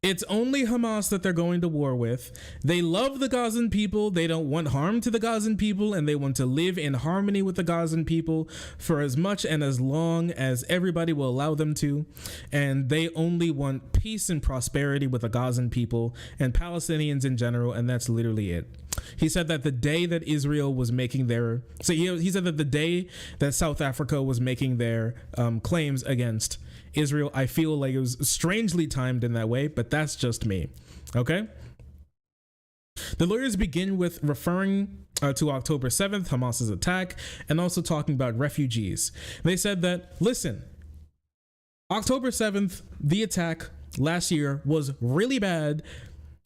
It's only Hamas that they're going to war with. They love the Gazan people. They don't want harm to the Gazan people, and they want to live in harmony with the Gazan people for as much and as long as everybody will allow them to. And they only want peace and prosperity with the Gazan people and Palestinians in general, and that's literally it. He said that the day that Israel was making their, he said that the day that South Africa was making their claims against Israel, I feel like it was strangely timed in that way, but that's just me. Okay. The lawyers begin with referring to October 7th, Hamas's attack, and also talking about refugees. They said that, listen, October 7th, the attack last year was really bad.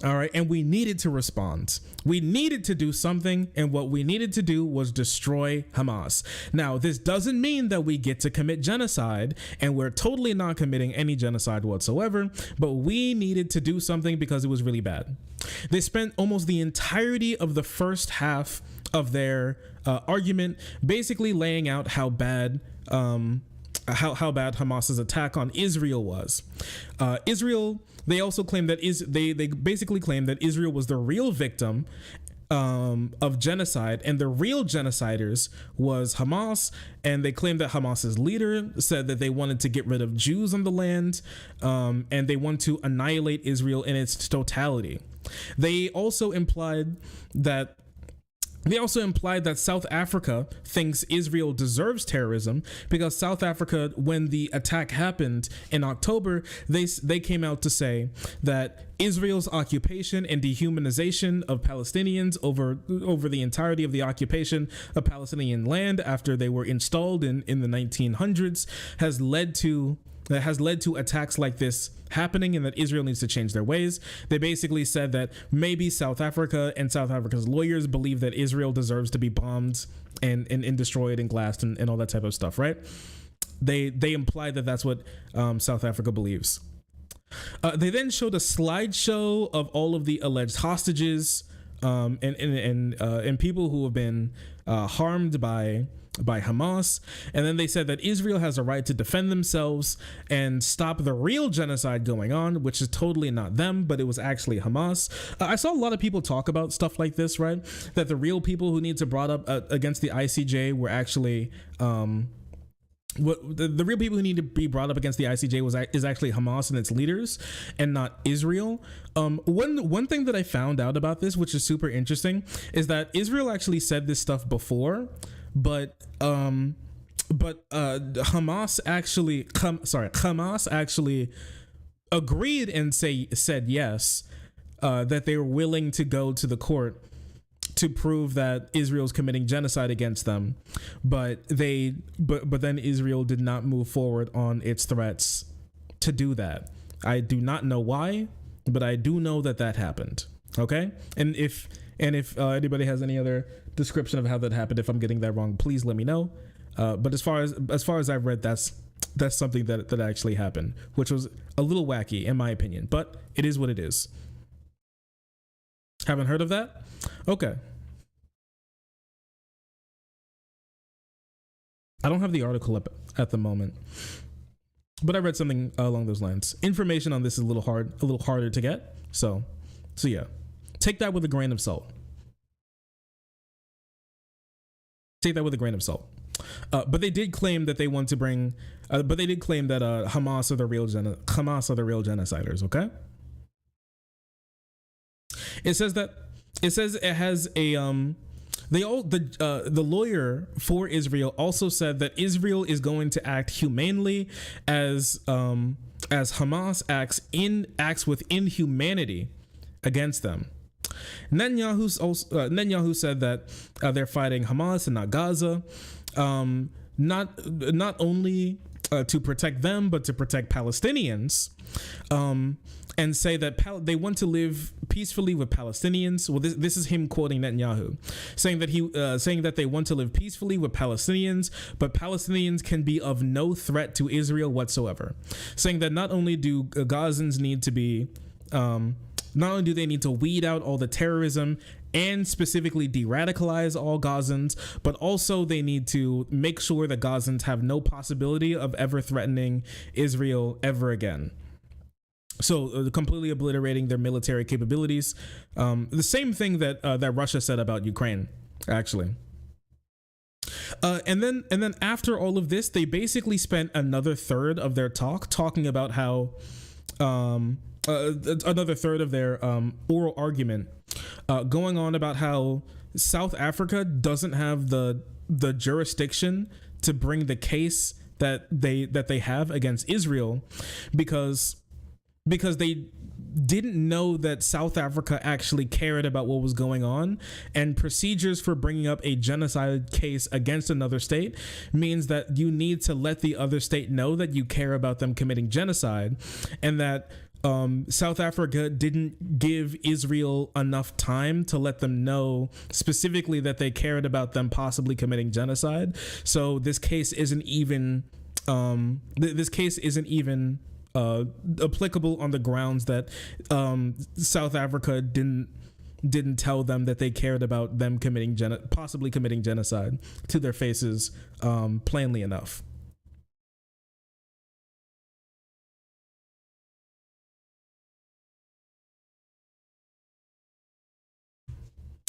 All right. And we needed to respond. We needed to do something. And what we needed to do was destroy Hamas. Now, this doesn't mean that we get to commit genocide, and we're totally not committing any genocide whatsoever. But we needed to do something because it was really bad. They spent almost the entirety of the first half of their argument basically laying out how bad Hamas's attack on Israel was. They also claim that they basically claim that Israel was the real victim of genocide, and the real genociders was Hamas. And they claim that Hamas's leader said that they wanted to get rid of Jews on the land, and they want to annihilate Israel in its totality. They also implied that South Africa thinks Israel deserves terrorism because South Africa, when the attack happened in October, they came out to say that Israel's occupation and dehumanization of Palestinians over the entirety of the occupation of Palestinian land after they were installed in the 1900s has led to attacks like this happening, and that Israel needs to change their ways. They basically said that maybe South Africa and South Africa's lawyers believe that Israel deserves to be bombed and destroyed and glassed and all that type of stuff, right? They implied that that's what South Africa believes. They then showed a slideshow of all of the alleged hostages and people who have been harmed by Hamas. And then they said that Israel has a right to defend themselves and stop the real genocide going on, which is totally not them, but it was actually Hamas. I saw a lot of people talk about stuff like this, right? That the real people who need to brought up against the ICJ were actually the real people who need to be brought up against the ICJ is actually Hamas and its leaders, and not Israel. One thing that I found out about this, which is super interesting, is that Israel actually said this stuff before, but Hamas actually agreed and said yes, that they were willing to go to the court to prove that Israel's committing genocide against them, but then Israel did not move forward on its threats to do that. I do not know why, but I do know that happened. Okay, and if anybody has any other description of how that happened, if I'm getting that wrong, please let me know. But as far as I've read, that's something that actually happened, which was a little wacky in my opinion, but it is what it is. Haven't heard of that? Okay. I don't have the article up at the moment, but I read something along those lines. Information on this is a little harder to get. So yeah, take that with a grain of salt. But they did claim that they want to bring, but they did claim that Hamas are the real genociders. Okay. It says it has a the lawyer for Israel also said that Israel is going to act humanely as Hamas acts with inhumanity against them. Netanyahu said that they're fighting Hamas and not Gaza, not only to protect them but to protect Palestinians. And say that they want to live peacefully with Palestinians. Well, this is him quoting Netanyahu, saying that they want to live peacefully with Palestinians, but Palestinians can be of no threat to Israel whatsoever. Saying that not only do Gazans need to be, not only do they need to weed out all the terrorism and specifically de-radicalize all Gazans, but also they need to make sure that Gazans have no possibility of ever threatening Israel ever again. So completely obliterating their military capabilities. The same thing that Russia said about Ukraine, actually. And then after all of this, they basically spent another third of their talk talking about how another third of their oral argument going on about how South Africa doesn't have the jurisdiction to bring the case that they have against Israel because they didn't know that South Africa actually cared about what was going on, and procedures for bringing up a genocide case against another state means that you need to let the other state know that you care about them committing genocide, and that South Africa didn't give Israel enough time to let them know specifically that they cared about them possibly committing genocide. So this case isn't even applicable on the grounds that South Africa didn't tell them that they cared about them possibly committing genocide to their faces plainly enough.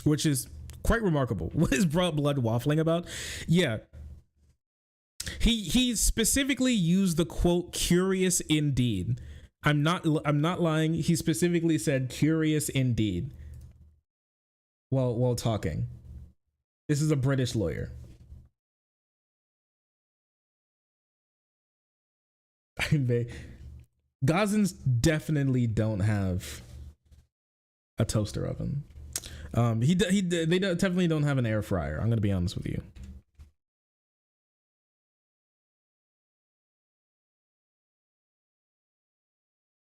Which is quite remarkable. What is Blood waffling about? Yeah. He specifically used the quote "curious indeed." I'm not lying. He specifically said "curious indeed" while talking. This is a British lawyer. Gazans definitely don't have a toaster oven. They definitely don't have an air fryer. I'm gonna be honest with you.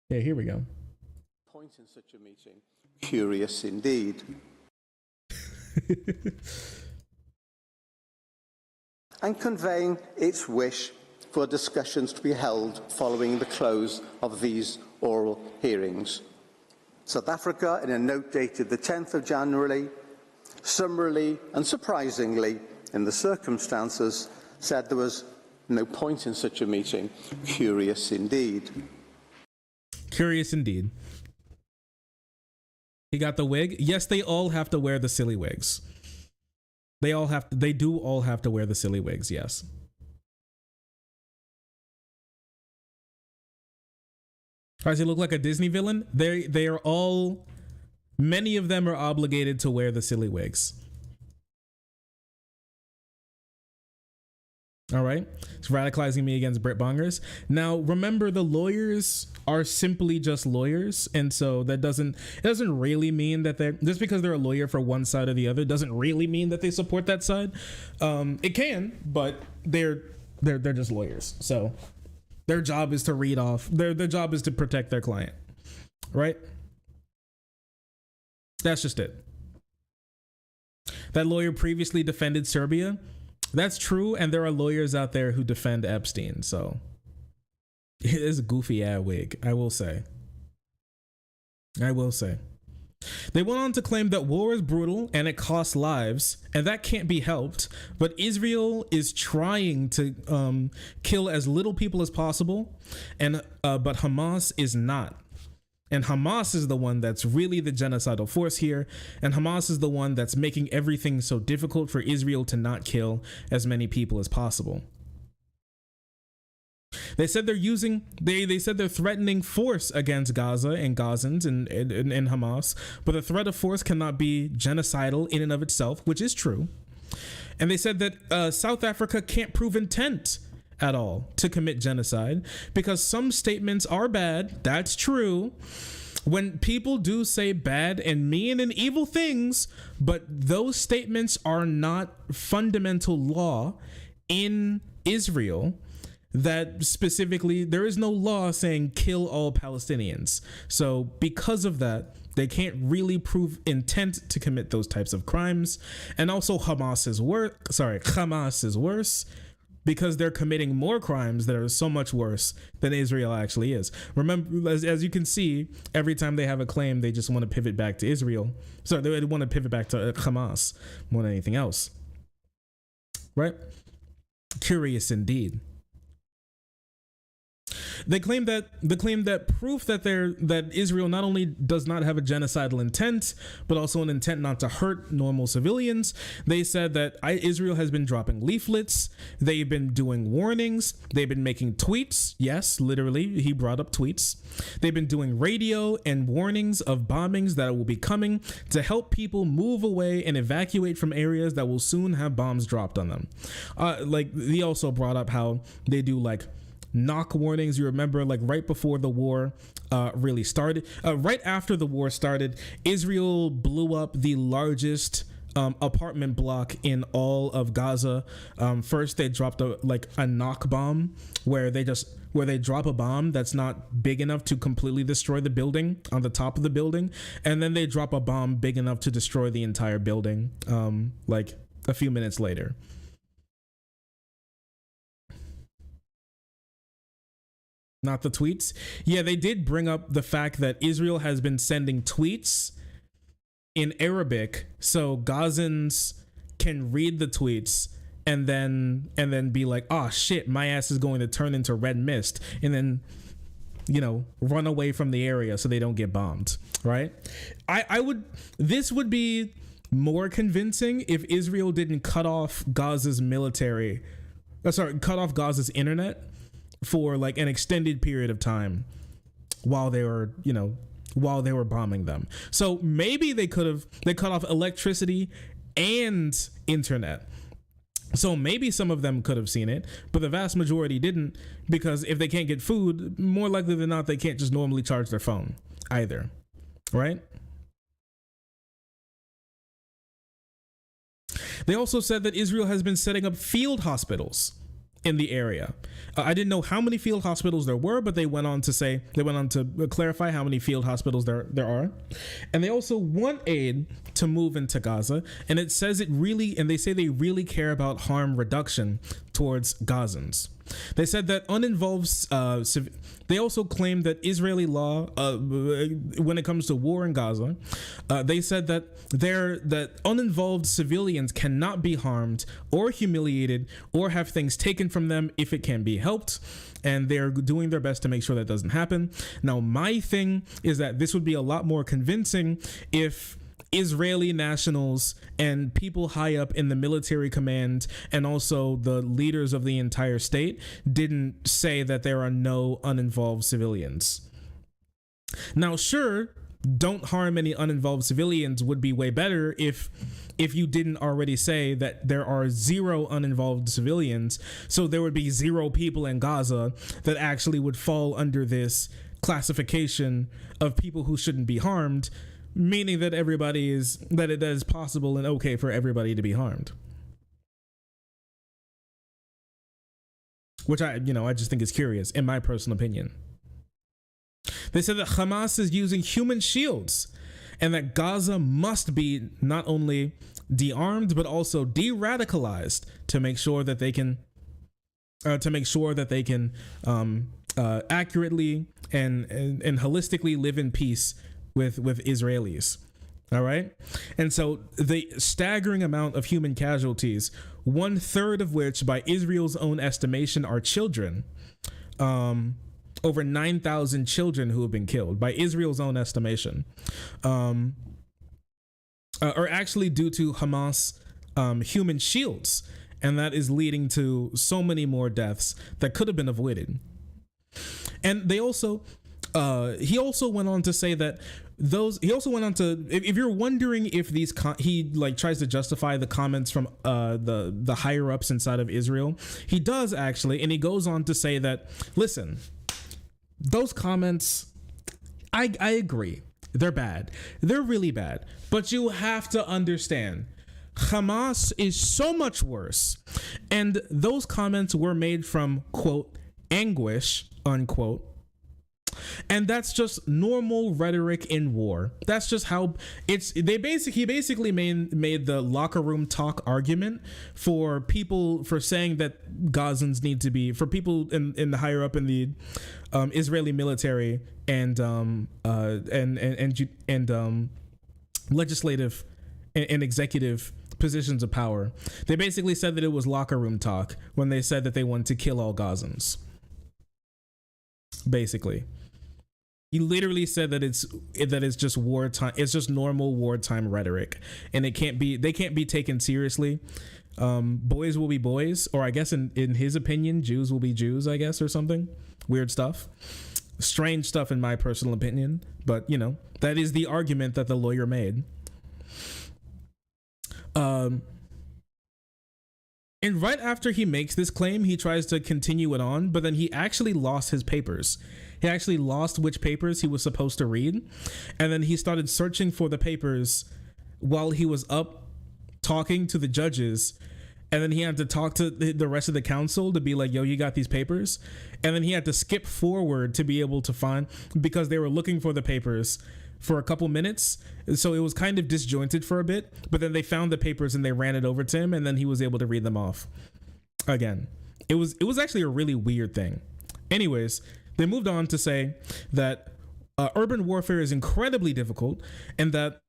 Yeah, here we go. Point in such a meeting. Curious indeed. And conveying its wish for discussions to be held following the close of these oral hearings. South Africa, in a note dated the 10th of January, summarily and surprisingly, in the circumstances, said there was no point in such a meeting. Curious indeed. Curious indeed. He got the wig. Yes, they all have to wear the silly wigs. They do all have to wear the silly wigs, yes. Does he look like a Disney villain? They are all, many of them are obligated to wear the silly wigs. All right, it's radicalizing me against Brit bongers. Now, remember, the lawyers are simply just lawyers, and so it doesn't really mean that they're, just because they're a lawyer for one side or the other doesn't really mean that they support that side. It can, but they're just lawyers. So their job is to read off. Their job is to protect their client, right? That's just it. That lawyer previously defended Serbia. That's true, and there are lawyers out there who defend Epstein, so it is a goofy ad wig, I will say. They went on to claim that war is brutal and it costs lives, and that can't be helped, but Israel is trying to kill as little people as possible, and but Hamas is not. And Hamas is the one that's really the genocidal force here. And Hamas is the one that's making everything so difficult for Israel to not kill as many people as possible. They said they said they're threatening force against Gaza and Gazans and Hamas, but the threat of force cannot be genocidal in and of itself, which is true. And they said that South Africa can't prove intent at all to commit genocide because some statements are bad. That's true. When people do say bad and mean and evil things, but those statements are not fundamental law in Israel, that specifically there is no law saying kill all Palestinians. So because of that, they can't really prove intent to commit those types of crimes. And also Hamas is worse because they're committing more crimes that are so much worse than Israel actually is. Remember, as you can see, every time they have a claim, they just want to pivot back to Israel. So they want to pivot back to Hamas more than anything else. Right? Curious indeed. They claim that proof that Israel not only does not have a genocidal intent, but also an intent not to hurt normal civilians. They said that Israel has been dropping leaflets. They've been doing warnings. They've been making tweets. Yes, literally, he brought up tweets. They've been doing radio and warnings of bombings that will be coming to help people move away and evacuate from areas that will soon have bombs dropped on them. Like, he also brought up how they do like knock warnings. You remember, like, right before the war really started, right after the war started, Israel blew up the largest apartment block in all of Gaza. First, they dropped a knock bomb where they drop a bomb that's not big enough to completely destroy the building on the top of the building, and then they drop a bomb big enough to destroy the entire building like a few minutes later. Not the tweets. Yeah, they did bring up the fact that Israel has been sending tweets in Arabic so Gazans can read the tweets and then be like, oh shit, my ass is going to turn into red mist, and then, you know, run away from the area so they don't get bombed, right? This would be more convincing if Israel didn't cut off Gaza's internet for like an extended period of time while they were bombing them. So maybe they cut off electricity and internet. So maybe some of them could have seen it, but the vast majority didn't, because if they can't get food, more likely than not, they can't just normally charge their phone either, right? They also said that Israel has been setting up field hospitals in the area. I didn't know how many field hospitals there were, but they went on to clarify how many field hospitals there are. And they also want aid to move into Gaza. And they say they really care about harm reduction towards Gazans. They said that they also claimed that Israeli law, when it comes to war in Gaza, they said that uninvolved civilians cannot be harmed or humiliated or have things taken from them if it can be helped. And they're doing their best to make sure that doesn't happen. Now, my thing is that this would be a lot more convincing if Israeli nationals and people high up in the military command and also the leaders of the entire state didn't say that there are no uninvolved civilians. Now, sure, don't harm any uninvolved civilians would be way better if you didn't already say that there are 0 uninvolved civilians, so there would be 0 people in Gaza that actually would fall under this classification of people who shouldn't be harmed, meaning that it is possible and okay for everybody to be harmed. Which I just think is curious, in my personal opinion. They said that Hamas is using human shields and that Gaza must be not only de-armed but also de-radicalized to make sure that they can accurately and holistically live in peace with Israelis. All right. And so the staggering amount of human casualties, 1/3 of which by Israel's own estimation are children, over 9,000 children who have been killed by Israel's own estimation, are actually due to Hamas human shields. And that is leading to so many more deaths that could have been avoided. And they also, he also went on to say that if you're wondering if he tries to justify the comments from the higher ups inside of Israel, he does actually. And he goes on to say that, listen, those comments, I agree. They're bad. They're really bad. But you have to understand, Hamas is so much worse. And those comments were made from, quote, anguish, unquote. And that's just normal rhetoric in war. That's just how he basically made the locker room talk argument for saying that Gazans need to be, for people in the higher up in the Israeli military and legislative and executive positions of power. They basically said that it was locker room talk when they said that they wanted to kill all Gazans. Basically. He literally said that it's just wartime. It's just normal wartime rhetoric, and they can't be taken seriously. Boys will be boys, or I guess in his opinion, Jews will be Jews, I guess, or something. Weird stuff, strange stuff in my personal opinion, but that is the argument that the lawyer made. And right after he makes this claim, he tries to continue it on, but then he actually lost his papers. He actually lost which papers he was supposed to read. And then he started searching for the papers while he was up talking to the judges. And then he had to talk to the rest of the council to be like, yo, you got these papers? And then he had to skip forward to be able to find, because they were looking for the papers for a couple minutes. So it was kind of disjointed for a bit, but then they found the papers and they ran it over to him, and then he was able to read them off again. It was actually a really weird thing. Anyways, they moved on to say that urban warfare is incredibly difficult, and that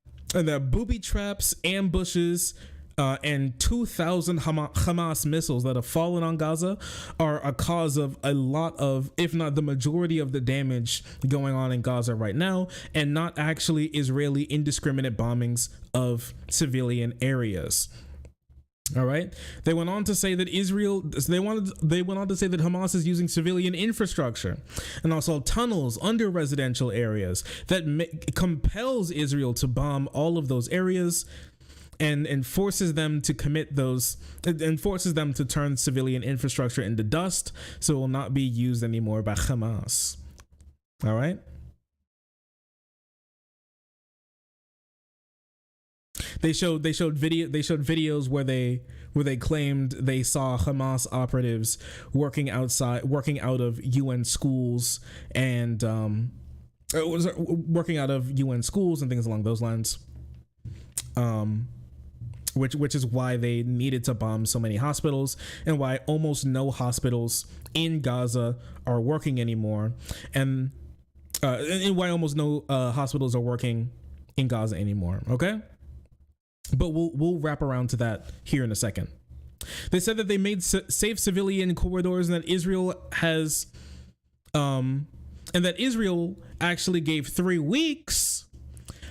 booby traps, ambushes, and 2,000 Hamas missiles that have fallen on Gaza are a cause of a lot of, if not the majority of the damage going on in Gaza right now, and not actually Israeli indiscriminate bombings of civilian areas. All right. They went on to say that they went on to say that Hamas is using civilian infrastructure and also tunnels under residential areas that compels Israel to bomb all of those areas and forces them to commit those, and forces them to turn civilian infrastructure into dust, so it will not be used anymore by Hamas. All right. They showed videos where they claimed they saw Hamas operatives working out of UN schools and working out of UN schools and things along those lines. Which is why they needed to bomb so many hospitals, and why almost no hospitals in Gaza are working anymore, and why almost no hospitals are working in Gaza anymore. Okay. But we'll wrap around to that here in a second. They said that they made safe civilian corridors, and that Israel has, and that Israel actually gave 3 weeks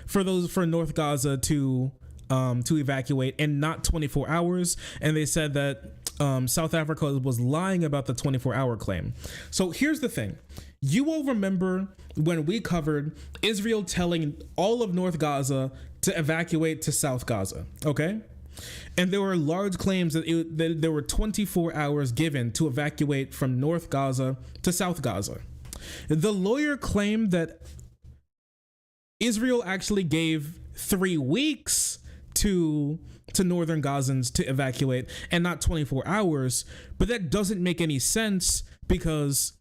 for North Gaza to evacuate, and not 24 hours. And they said that South Africa was lying about the 24-hour claim. So here's the thing. You will remember when we covered Israel telling all of North Gaza to evacuate to South Gaza, okay? And there were large claims that there were 24 hours given to evacuate from North Gaza to South Gaza. The lawyer claimed that Israel actually gave 3 weeks to northern Gazans to evacuate and not 24 hours, but that doesn't make any sense because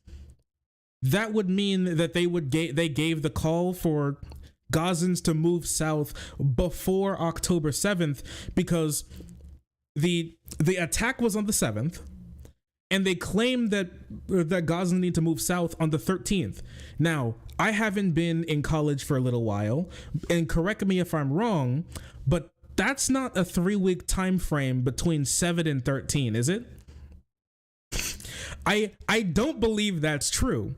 that would mean that they gave the call for Gazans to move south before October 7th, because the attack was on the 7th and they claimed that Gazans need to move south on the 13th. Now, I haven't been in college for a little while, and correct me if I'm wrong, but that's not a 3-week time frame between 7 and 13, is it? I don't believe that's true.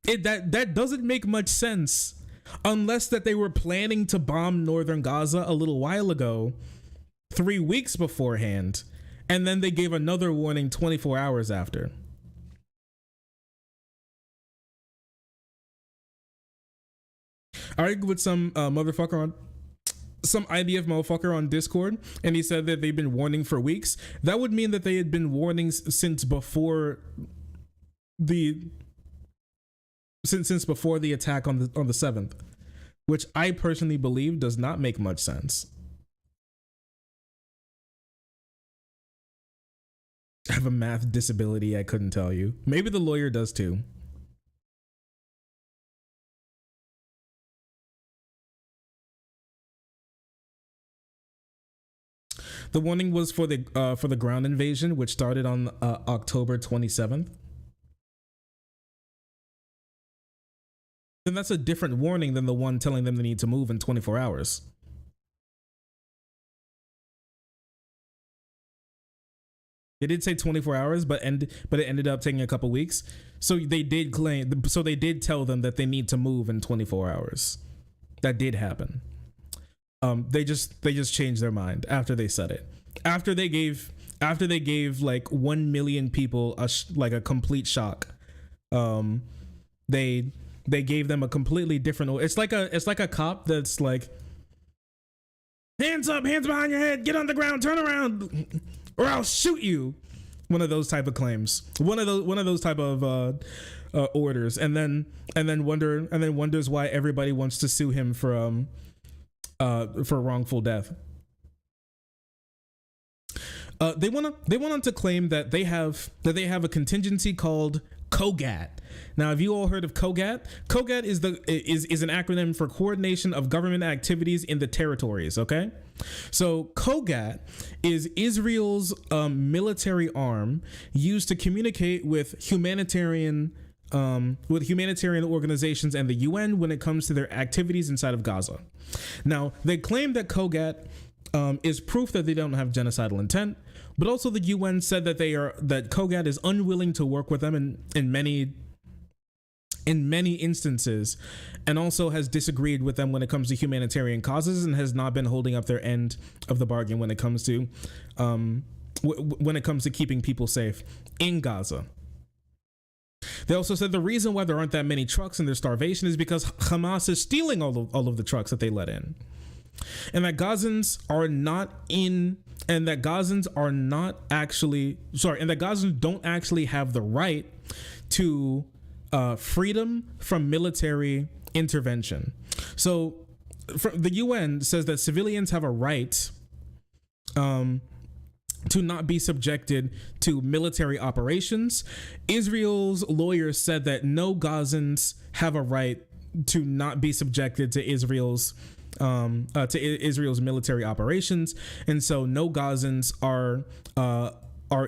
That doesn't make much sense unless that they were planning to bomb northern Gaza a little while ago, 3 weeks beforehand, and then they gave another warning 24 hours after. I argued with some IDF motherfucker on Discord, and he said that they've been warning for weeks. That would mean that they had been warning since before the attack on the 7th, which I personally believe does not make much sense. I have a math disability, I couldn't tell you. Maybe the lawyer does too. The warning was for the ground invasion, which started on October 27th. Then that's a different warning than the one telling them they need to move in 24 hours. They did say 24 hours, but it ended up taking a couple weeks. So they did tell them that they need to move in 24 hours. That did happen. They just changed their mind after they said it. After they gave like 1 million people a complete shock. They gave them a completely different. It's like a cop that's like, hands up, hands behind your head, get on the ground, turn around, or I'll shoot you. One of those type of claims. One of those type of orders, and then wonders why everybody wants to sue him for wrongful death. They want to claim that they have a contingency called COGAT. Now, have you all heard of COGAT? COGAT is an acronym for Coordination of Government Activities in the Territories. Okay, so COGAT is Israel's military arm used to communicate with humanitarian organizations and the UN when it comes to their activities inside of Gaza. Now, they claim that COGAT is proof that they don't have genocidal intent, but also the UN said that that COGAT is unwilling to work with them in many instances, and also has disagreed with them when it comes to humanitarian causes and has not been holding up their end of the bargain when it comes to keeping people safe in Gaza. They also said the reason why there aren't that many trucks in their starvation is because Hamas is stealing all of the trucks that they let in, and that Gazans don't actually have the right to freedom from military intervention. So the UN says that civilians have a right to not be subjected to military operations. Israel's lawyers said that no Gazans have a right to not be subjected to Israel's military operations, and so no Gazans are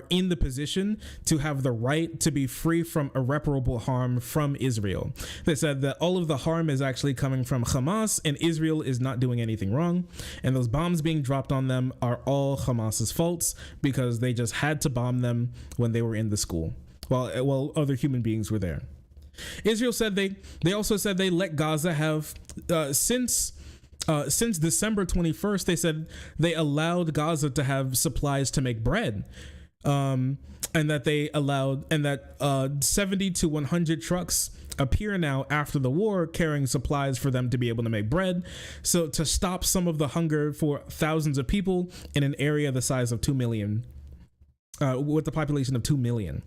in the position to have the right to be free from irreparable harm from Israel. They said that all of the harm is actually coming from Hamas, and Israel is not doing anything wrong, and those bombs being dropped on them are all Hamas's faults because they just had to bomb them when they were in the school while other human beings were there. Israel said they also said they let Gaza have since December 21st, they said they allowed Gaza to have supplies to make bread. and that they allowed, and that 70 to 100 trucks appear now after the war carrying supplies for them to be able to make bread, so to stop some of the hunger for thousands of people in an area the size of 2 million, with the population of 2 million.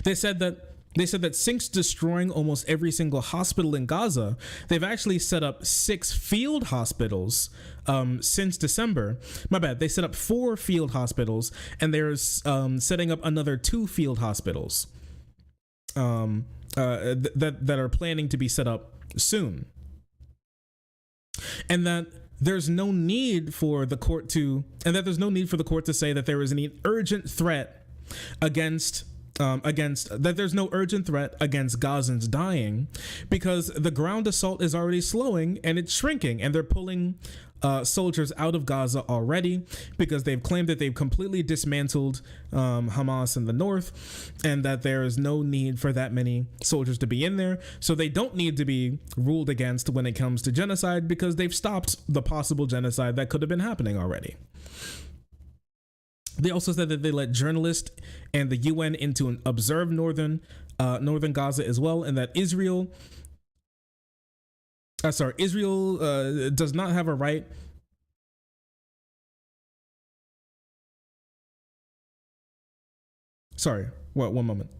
They said that since destroying almost every single hospital in Gaza, they've actually set up 6 field hospitals since December. My bad. They set up 4 field hospitals, and they're setting up another 2 field hospitals that are planning to be set up soon. And that there's no need for the court to say that there is any urgent threat against there's no urgent threat against Gazans dying, because the ground assault is already slowing and it's shrinking, and they're pulling soldiers out of Gaza already, because they've claimed that they've completely dismantled Hamas in the north, and that there is no need for that many soldiers to be in there. So they don't need to be ruled against when it comes to genocide, because they've stopped the possible genocide that could have been happening already. They also said that they let journalists and the UN into an observe northern Gaza as well, and that Israel does not have a right. Sorry, what? One moment.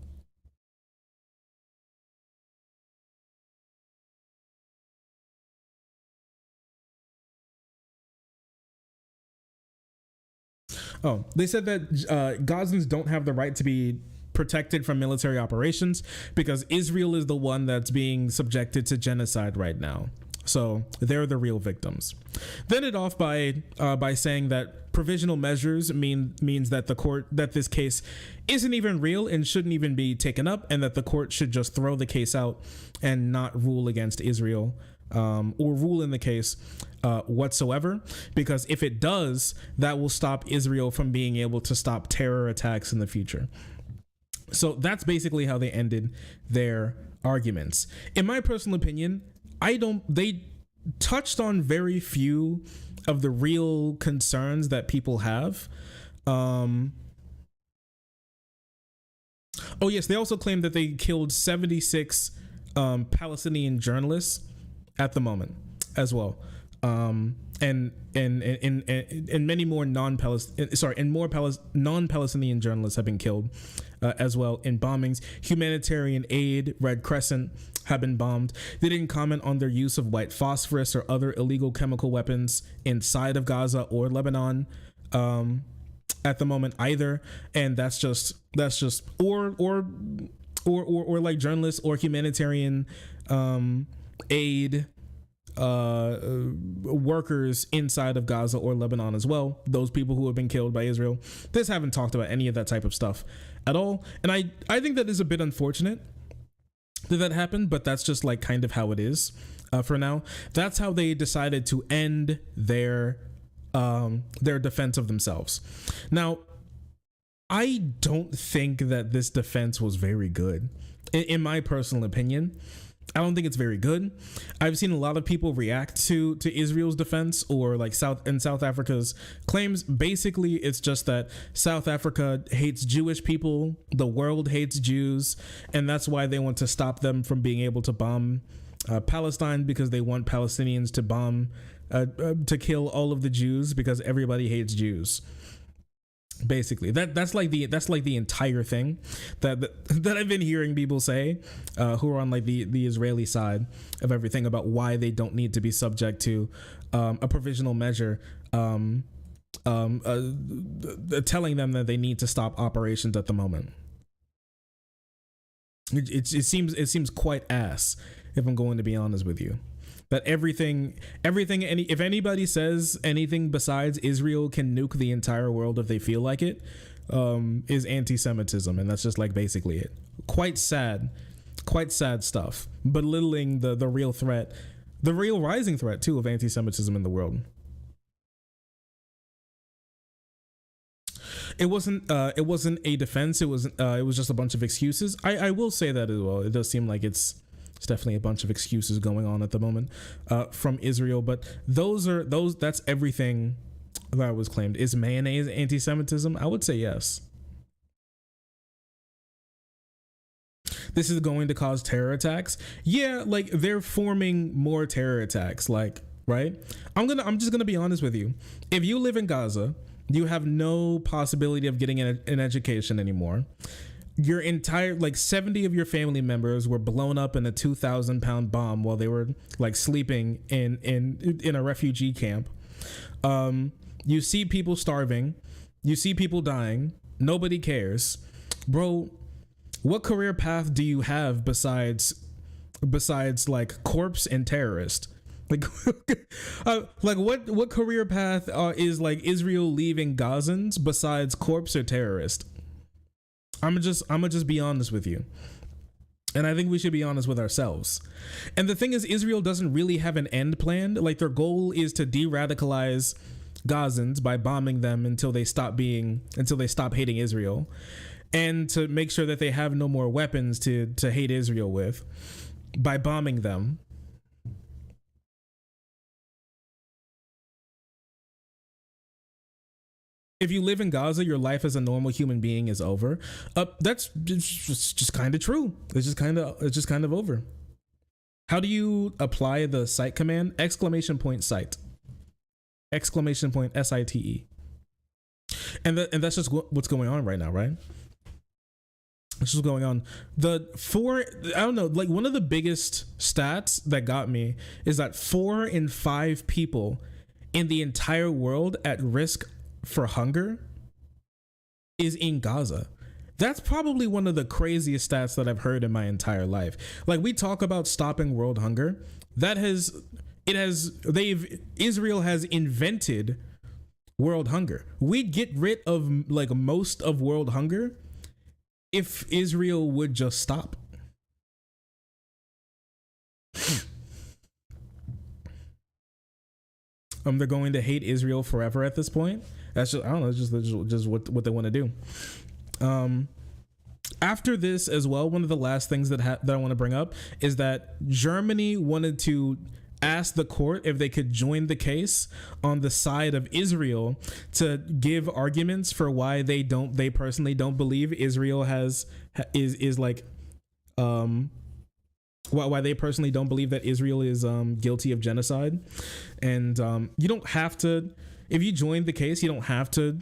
Oh, they said that Gazans don't have the right to be protected from military operations, because Israel is the one that's being subjected to genocide right now. So they're the real victims. Then it off by saying that provisional measures means that that this case isn't even real and shouldn't even be taken up, and that the court should just throw the case out and not rule against Israel, or rule in the case whatsoever, because if it does, that will stop Israel from being able to stop terror attacks in the future. So that's basically how they ended their arguments. In my personal opinion, they touched on very few of the real concerns that people have. Oh yes, they also claimed that they killed 76 Palestinian journalists at the moment as well. And many more non-Palestinian journalists have been killed as well in bombings. Humanitarian aid, Red Crescent, have been bombed. They didn't comment on their use of white phosphorus or other illegal chemical weapons inside of Gaza or Lebanon at the moment either. And that's just or like journalists or humanitarian aid workers inside of Gaza or Lebanon as well, those people who have been killed by Israel. This haven't talked about any of that type of stuff at all, and I think that is a bit unfortunate that happened, but that's just like kind of how it is for now. That's how they decided to end their defense of themselves. Now, I don't think that this defense was very good, in my personal opinion. I don't think it's very good. I've seen a lot of people react to Israel's defense, or like South Africa's claims. Basically, it's just that South Africa hates Jewish people, the world hates Jews, and that's why they want to stop them from being able to bomb Palestine, because they want Palestinians to bomb to kill all of the Jews, because everybody hates Jews. Basically, that's like the entire thing that I've been hearing people say who are on like the Israeli side of everything, about why they don't need to be subject to a provisional measure telling them that they need to stop operations at the moment. It seems quite ass, if I'm going to be honest with you. That if anybody says anything besides Israel can nuke the entire world if they feel like it, is anti-Semitism, and that's just like basically it. Quite sad stuff. Belittling the real threat, the real rising threat too of anti-Semitism in the world. It wasn't a defense. It was just a bunch of excuses. I will say that as well. It does seem like it's definitely a bunch of excuses going on at the moment from Israel, but that's everything that was claimed. Is mayonnaise anti-Semitism? I would say yes. This is going to cause terror attacks. Yeah, like they're forming more terror attacks, like, right? I'm just gonna be honest with you. If you live in Gaza, you have no possibility of getting an education anymore. Your entire, like 70 of your family members were blown up in a 2,000-pound bomb while they were like sleeping in a refugee camp. You see people starving, you see people dying, nobody cares. Bro, what career path do you have besides like corpse and terrorist? Like, like what career path is like Israel leaving Gazans besides corpse or terrorist? I'm gonna just be honest with you. And I think we should be honest with ourselves. And the thing is, Israel doesn't really have an end planned. Like their goal is to de-radicalize Gazans by bombing them until they stop hating Israel, and to make sure that they have no more weapons to hate Israel with by bombing them. If you live in Gaza, your life as a normal human being is over. That's just kind of true. It's just kind of over. How do you apply the site command? !site. !site. And that's just what's going on right now, right? That's just going on. I don't know, like one of the biggest stats that got me is that 4 in 5 people in the entire world at risk for hunger is in Gaza. That's probably one of the craziest stats that I've heard in my entire life. Like, we talk about stopping world hunger. Israel has invented world hunger. We'd get rid of like most of world hunger if Israel would just stop. They're going to hate Israel forever at this point. That's just, I don't know, it's just what they want to do. After this as well, one of the last things that I want to bring up is that Germany wanted to ask the court if they could join the case on the side of Israel to give arguments for why they personally don't believe Israel why they personally don't believe that Israel is guilty of genocide. And you don't have to, if you join the case, you don't have to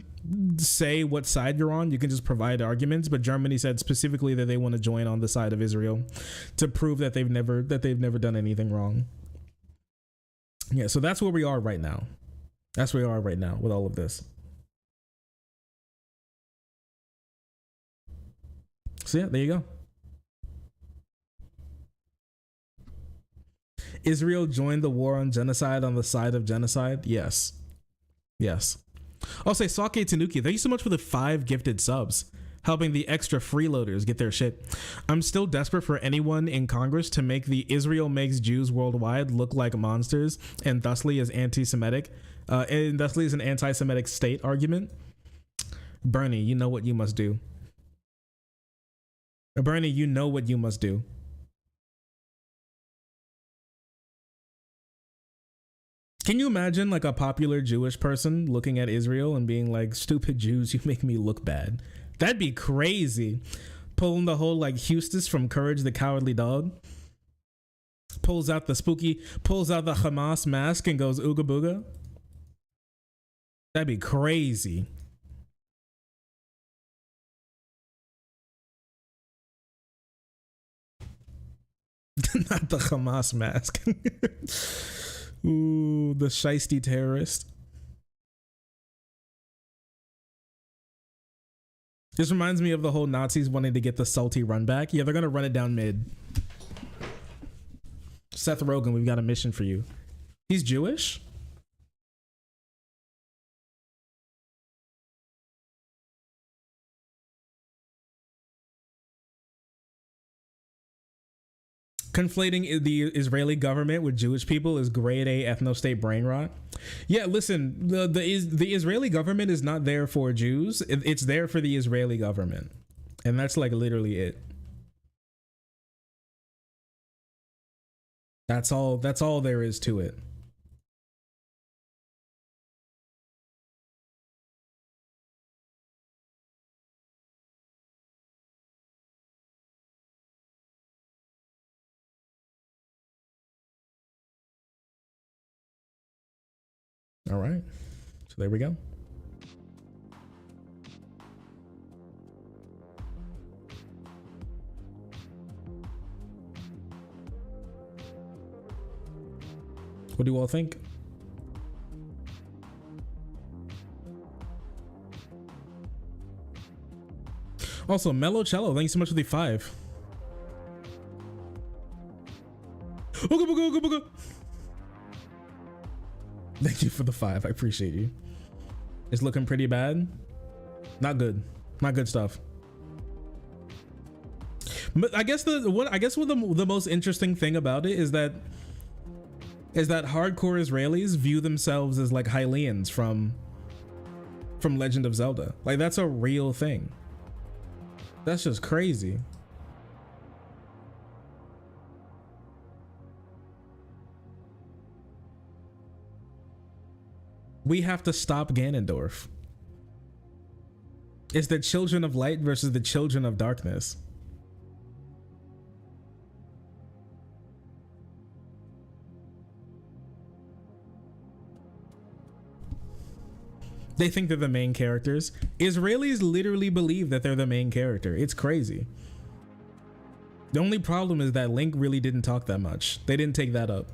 say what side you're on. You can just provide arguments. But Germany said specifically that they want to join on the side of Israel to prove that they've never done anything wrong. Yeah, so that's where we are right now. That's where we are right now with all of this. So yeah, there you go. Israel joined the war on genocide on the side of genocide. Yes. I'll say Sake Tanuki, thank you so much for the 5 gifted subs, helping the extra freeloaders get their shit. I'm still desperate for anyone in Congress to make the Israel makes Jews worldwide look like monsters and thusly is anti-Semitic, and thusly is an anti-Semitic state argument. Bernie, you know what you must do. Bernie, you know what you must do. Can you imagine like a popular Jewish person looking at Israel and being like, stupid Jews, you make me look bad? That'd be crazy. Pulling the whole like Eustace from Courage the Cowardly Dog. Pulls out the Hamas mask and goes ooga booga. That'd be crazy. Not the Hamas mask. Ooh, the shiesty terrorist. This reminds me of the whole Nazis wanting to get the salty run back. Yeah, they're gonna run it down mid. Seth Rogen, we've got a mission for you. He's Jewish? Conflating the Israeli government with Jewish people is grade A ethno-state brain rot. Yeah, listen, the Israeli government is not there for Jews. It's there for the Israeli government. And that's like literally it. That's all there is to it. All right. So there we go. What do you all think? Also, Mellow Cello, thanks so much for the 5. Thank you for the 5. I appreciate you. It's looking pretty bad. Not good. Not good stuff. But I guess the most interesting thing about it is that hardcore Israelis view themselves as like Hylians from Legend of Zelda. Like, that's a real thing. That's just crazy. We have to stop Ganondorf. It's the children of light versus the children of darkness. They think they're the main characters. Israelis literally believe that they're the main character. It's crazy. The only problem is that Link really didn't talk that much. They didn't take that up.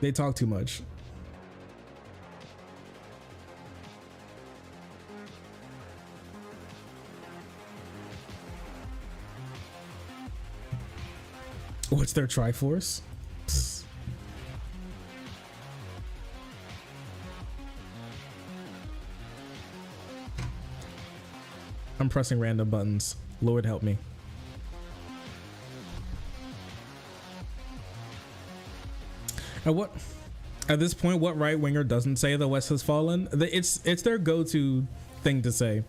They talk too much. What's their Triforce? I'm pressing random buttons. Lord help me. At this point, what right winger doesn't say the West has fallen? It's their go-to thing to say.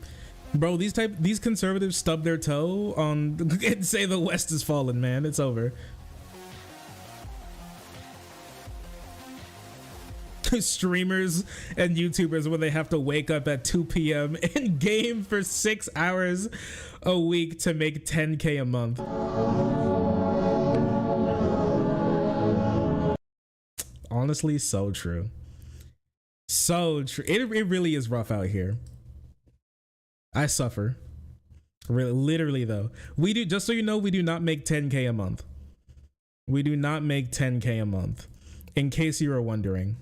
Bro, these conservatives stub their toe on and say the West has fallen, man. It's over. Streamers and YouTubers when they have to wake up at 2 p.m. and game for 6 hours a week to make 10K a month. Honestly, so true. So true. It really is rough out here. I suffer. Really, literally though. We do, just so you know, we do not make 10K a month. We do not make 10K a month. In case you were wondering.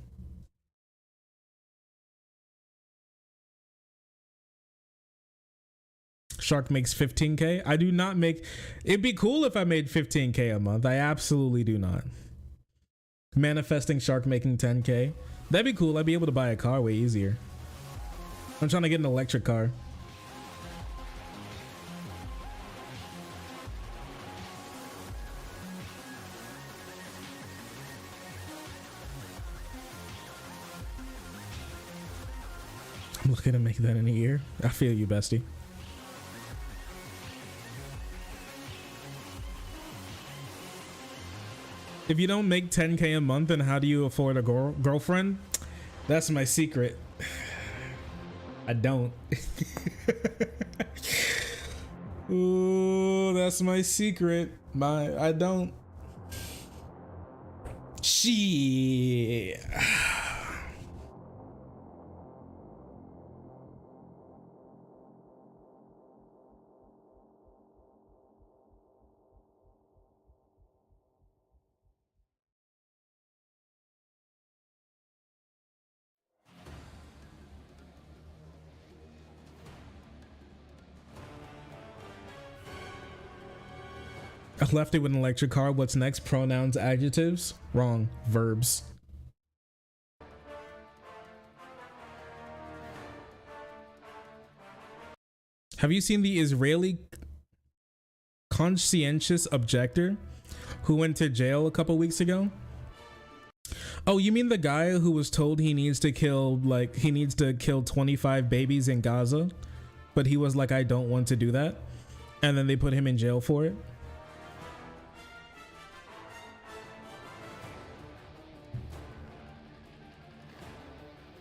Shark makes 15K. I do not make. It'd be cool if I made 15K a month. I absolutely do not. Manifesting Shark making 10K. That'd be cool. I'd be able to buy a car way easier. I'm trying to get an electric car. I'm looking to make that in a year. I feel you, bestie. If you don't make 10K a month, then how do you afford a girlfriend? That's my secret. I don't. Ooh, that's my secret. I don't. Shit. I left it with an electric car. What's next? Pronouns, adjectives? Wrong. Verbs. Have you seen the Israeli conscientious objector who went to jail a couple weeks ago? Oh, you mean the guy who was told he needs to kill 25 babies in Gaza, but he was like, I don't want to do that, and then they put him in jail for it?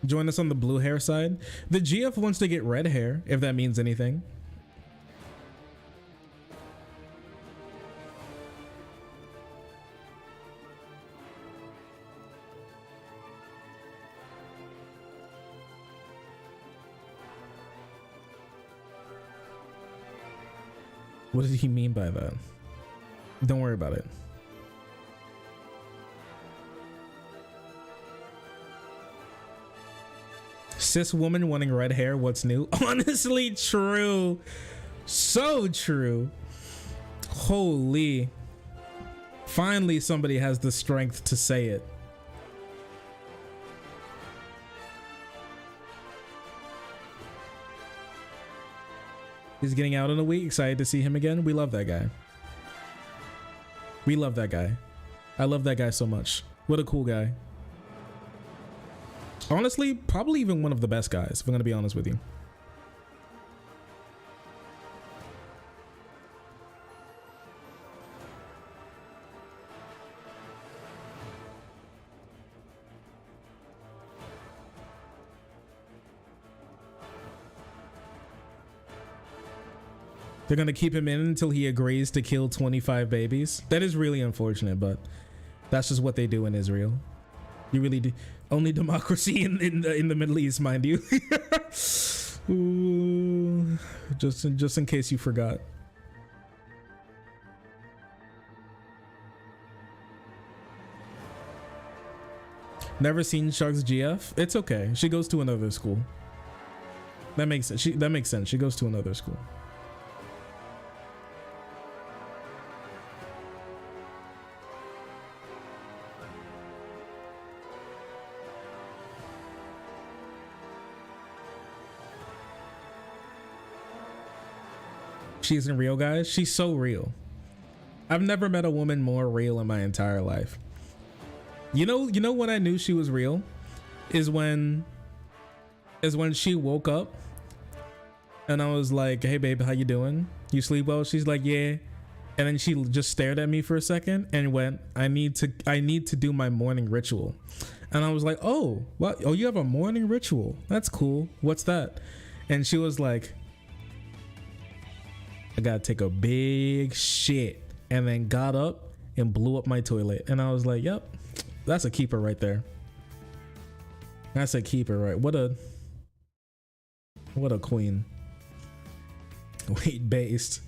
Join us on the blue hair side. The GF wants to get red hair, if that means anything. What did he mean by that? Don't worry about it. Cis woman wanting red hair, what's new? Honestly, true. So true. Holy. Finally, somebody has the strength to say it. He's getting out in a week. Excited to see him again. We love that guy. We love that guy. I love that guy so much. What a cool guy. Honestly, probably even one of the best guys, if I'm gonna be honest with you. They're gonna keep him in until he agrees to kill 25 babies. That is really unfortunate, but that's just what they do in Israel. You really do. Only democracy in the Middle East, mind you. Ooh, just in case you forgot. Never seen Shark's GF. It's okay. She goes to another school. That makes sense. That makes sense. She goes to another school. She isn't real, guys. She's so real. I've never met a woman more real in my entire life. You know when I knew she was real is when she woke up and I was like, "Hey babe, how you doing? You sleep well?" She's like, "Yeah." And then she just stared at me for a second and went, I need to do my morning ritual." And I was like, "Oh, what? Oh, you have a morning ritual? That's cool. What's that?" And she was like, "I gotta take a big shit," and then got up and blew up my toilet. And I was like, "Yep, that's a keeper right there. That's a keeper, right? What a queen." Weight based.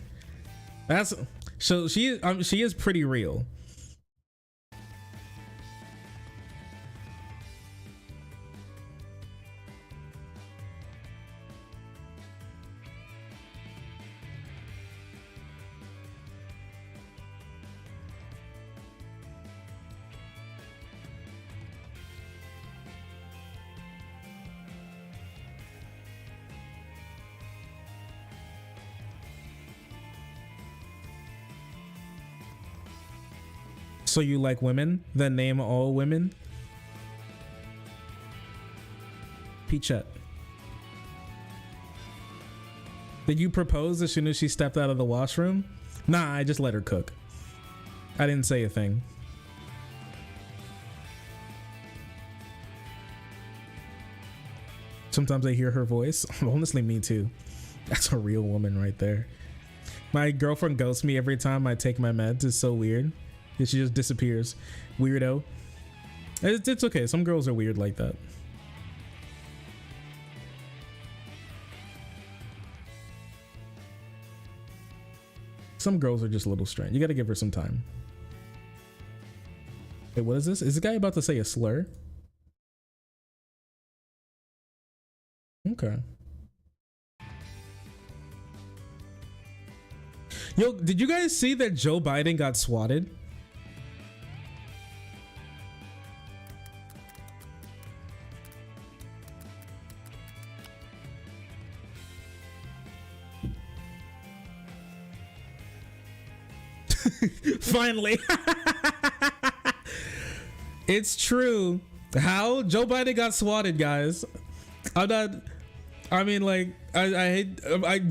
That's so she is pretty real. So you like women? Then name all women. Peachette. Did you propose as soon as she stepped out of the washroom? Nah, I just let her cook. I didn't say a thing. Sometimes I hear her voice. Honestly, me too. That's a real woman right there. My girlfriend ghosts me every time I take my meds. It's so weird. She just disappears. Weirdo. It's okay. Some girls are weird like that. Some girls are just a little strange. You gotta give her some time. Wait, what is this? Is this guy about to say a slur? Okay. Yo, did you guys see that Joe Biden got swatted? Finally. It's true. How Joe Biden got swatted, guys. I mean, like, I hate.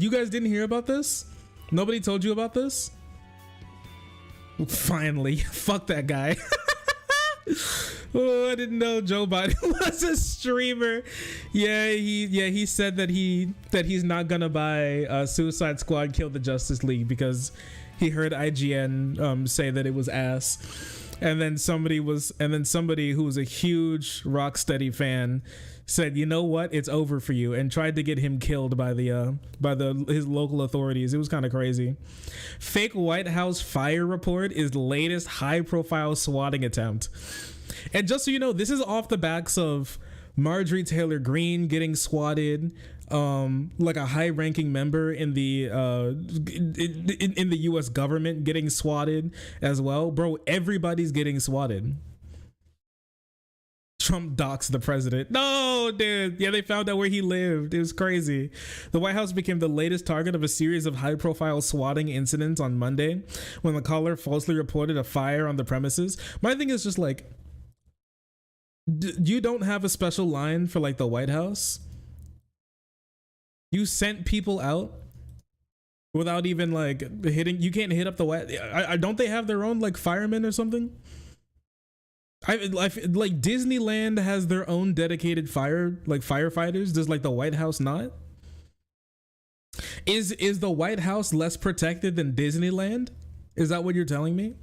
You guys didn't hear about this? Nobody told you about this? Finally. Fuck that guy. Oh, I didn't know Joe Biden was a streamer. Yeah, he said that he's not gonna buy Suicide Squad Kill the Justice League because he heard IGN say that it was ass. And then somebody who was a huge Rocksteady fan said, "You know what? It's over for you," and tried to get him killed by his local authorities. It was kind of crazy. Fake White House fire report is the latest high-profile swatting attempt. And just so you know, this is off the backs of Marjorie Taylor Greene getting swatted, like a high-ranking member in the in the U.S. government getting swatted as well. Bro, everybody's getting swatted. Trump doxed the president. No, dude. Yeah, they found out where he lived. It was crazy. The White House became the latest target of a series of high-profile swatting incidents on Monday when the caller falsely reported a fire on the premises. My thing is just like, you don't have a special line for like the White House? You sent people out without even like hitting. You can't hit up the White. Don't they have their own like firemen or something? Like Disneyland has their own dedicated firefighters. Does like the White House not? Is the White House less protected than Disneyland? Is that what you're telling me?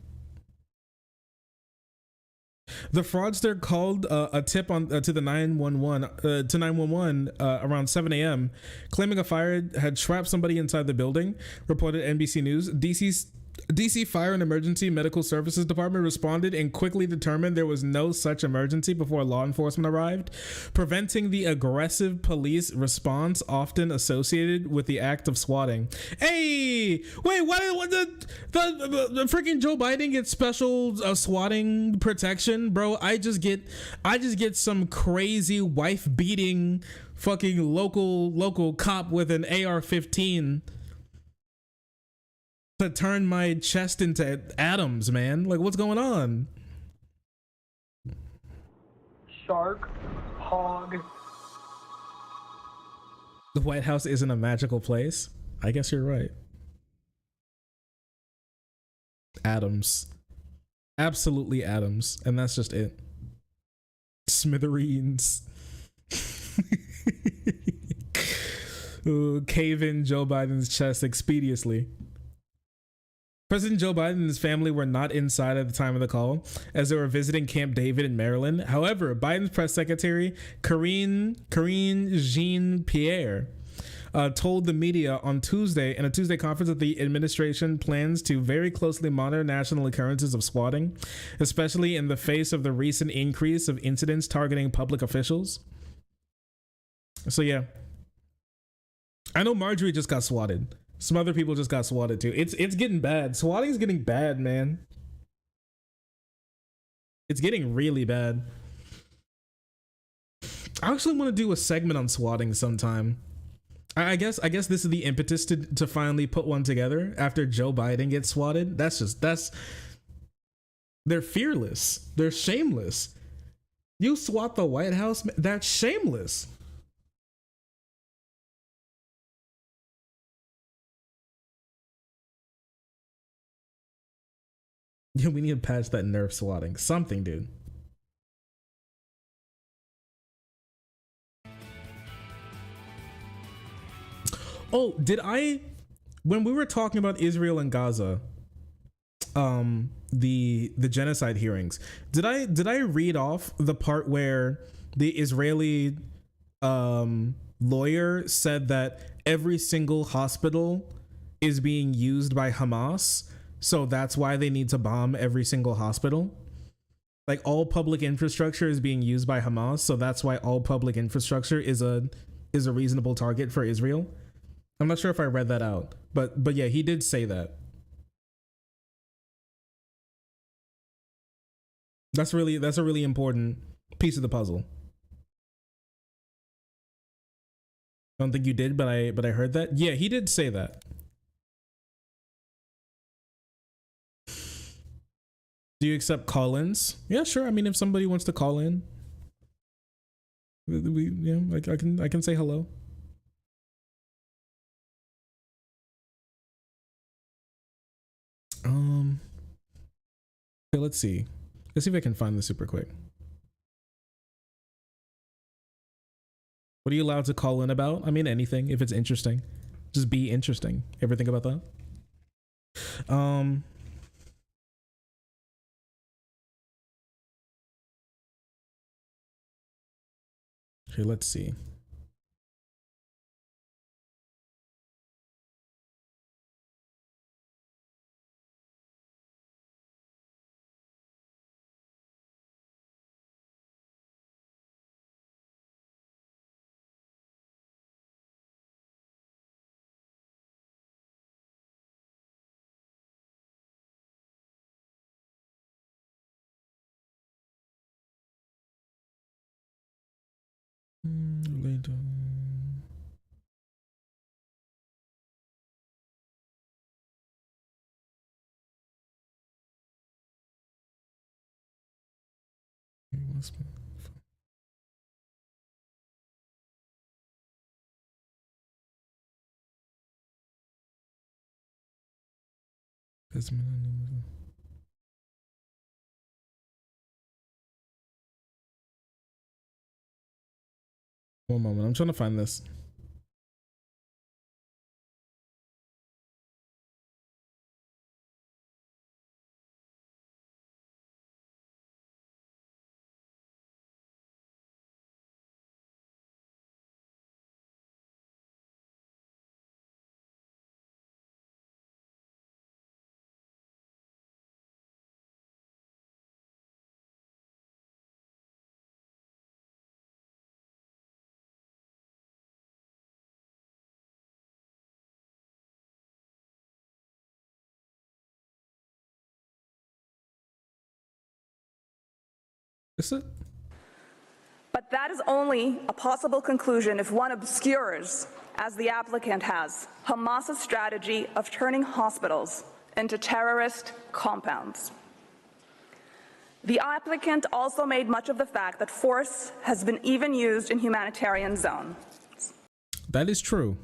The fraudster called a tip on to the 911 around 7 a.m. claiming a fire had trapped somebody inside the building, reported NBC News. DC Fire and Emergency Medical Services Department responded and quickly determined there was no such emergency before law enforcement arrived, preventing the aggressive police response often associated with the act of swatting. Hey, wait, what the freaking Joe Biden gets special swatting protection, bro? I just get some crazy wife beating fucking local cop with an AR-15 to turn my chest into atoms, man. Like, what's going on? Shark, hog. The White House isn't a magical place. I guess you're right. Atoms. Absolutely atoms. And that's just it. Smithereens. Ooh, cave in Joe Biden's chest expeditiously. President Joe Biden and his family were not inside at the time of the call, as they were visiting Camp David in Maryland. However, Biden's press secretary, Karine Jean-Pierre, told the media on Tuesday in a Tuesday conference that the administration plans to very closely monitor national occurrences of swatting, especially in the face of the recent increase of incidents targeting public officials. So yeah, I know Marjorie just got swatted. Some other people just got swatted too. It's getting bad. Swatting is getting bad, man. It's getting really bad. I actually want to do a segment on swatting sometime. I guess this is the impetus to finally put one together after Joe Biden gets swatted. They're fearless. They're shameless. You swat the White House, that's shameless. Yeah, we need to patch that nerf swatting. Something, dude. Oh, when we were talking about Israel and Gaza, the genocide hearings, did I read off the part where the Israeli lawyer said that every single hospital is being used by Hamas? So that's why they need to bomb every single hospital. Like, all public infrastructure is being used by Hamas, so that's why all public infrastructure is a reasonable target for Israel. I'm not sure if I read that out, but yeah, he did say that. That's a really important piece of the puzzle. I don't think you did, but I heard that. Yeah, he did say that. Do you accept call-ins? Yeah, sure. I mean, if somebody wants to call in, I can say hello. Okay, let's see if I can find this super quick. What are you allowed to call in about? I mean, anything, if it's interesting. Just be interesting. Ever think about that? Here, let's see. Later. One moment, I'm trying to find this. Is it? But that is only a possible conclusion if one obscures, as the applicant has, Hamas's strategy of turning hospitals into terrorist compounds. The applicant also made much of the fact that force has been even used in humanitarian zones. That is true.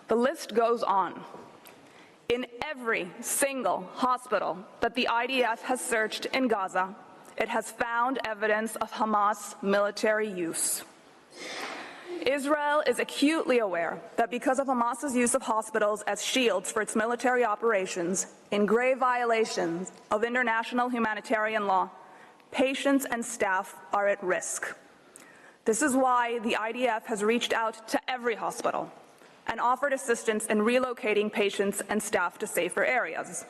The list goes on. In every single hospital that the IDF has searched in Gaza, it has found evidence of Hamas military use. Israel is acutely aware that because of Hamas's use of hospitals as shields for its military operations, in grave violations of international humanitarian law, patients and staff are at risk. This is why the IDF has reached out to every hospital and offered assistance in relocating patients and staff to safer areas.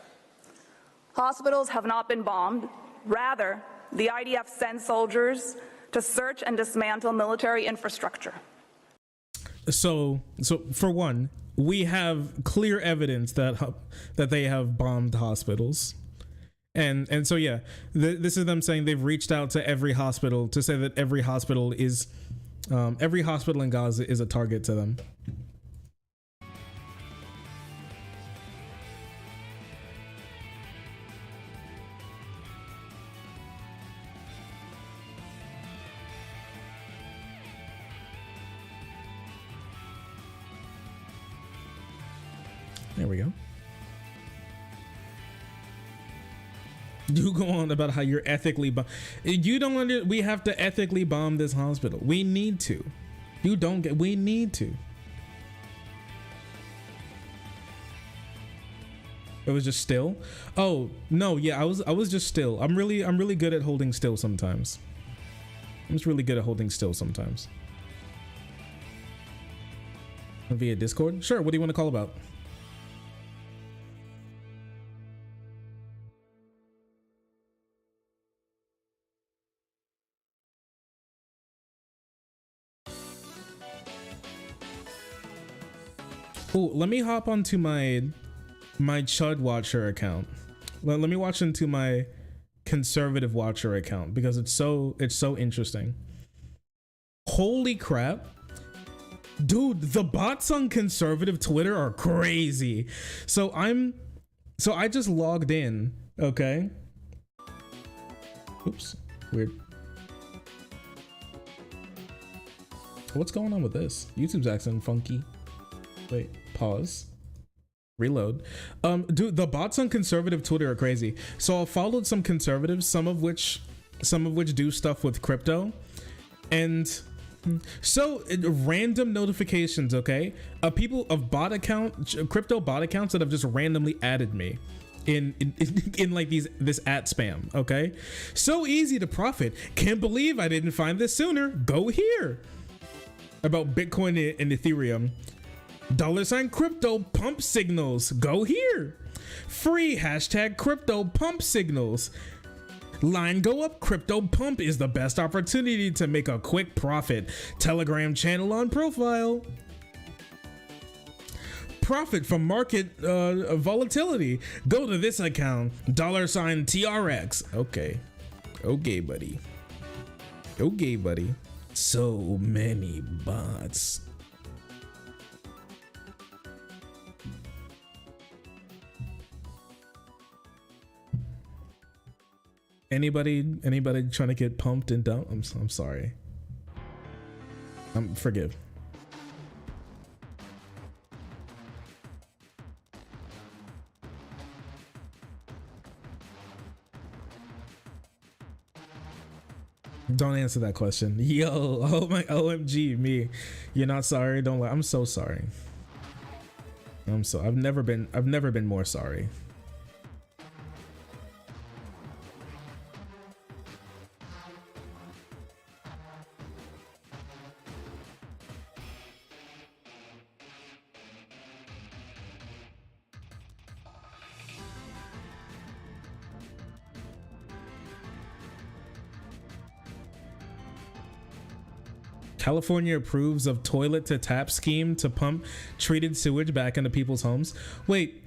Hospitals have not been bombed. Rather, the IDF sends soldiers to search and dismantle military infrastructure. So for one, we have clear evidence that they have bombed hospitals. And so yeah, this is them saying they've reached out to every hospital to say that every hospital in Gaza is a target to them. There we go. You go on about how you're ethically you don't we have to ethically bomb this hospital. We need to. We need to. It was just still. Oh no, yeah, I was just still. I'm really good at holding still sometimes. I'm just really good at holding still sometimes. Via Discord? Sure, what do you want to call about? Oh, let me hop onto my Chud Watcher account. Let me watch into my Conservative Watcher account because it's so interesting. Holy crap. Dude, the bots on conservative Twitter are crazy. So I just logged in, okay? Oops, weird. What's going on with this? YouTube's acting funky. Wait, pause. Reload. Dude, the bots on conservative Twitter are crazy. So I followed some conservatives, some of which do stuff with crypto, and so random notifications, okay, people of crypto bot accounts that have just randomly added me in like this at spam, okay? So easy to profit. Can't believe I didn't find this sooner. Go here. About Bitcoin and Ethereum. $ crypto pump signals. Go here. Free hashtag crypto pump signals. Line go up, crypto pump is the best opportunity to make a quick profit. Telegram channel on profile. Profit from market volatility. Go to this account. $TRX. Okay. Okay, buddy. Okay, buddy. So many bots. Anybody trying to get pumped and dumped? I'm sorry. Forgive. Don't answer that question. Yo, oh my OMG, me. You're not sorry? Don't lie. I'm so sorry. I've never been more sorry. California approves of toilet to tap scheme to pump treated sewage back into people's homes. Wait,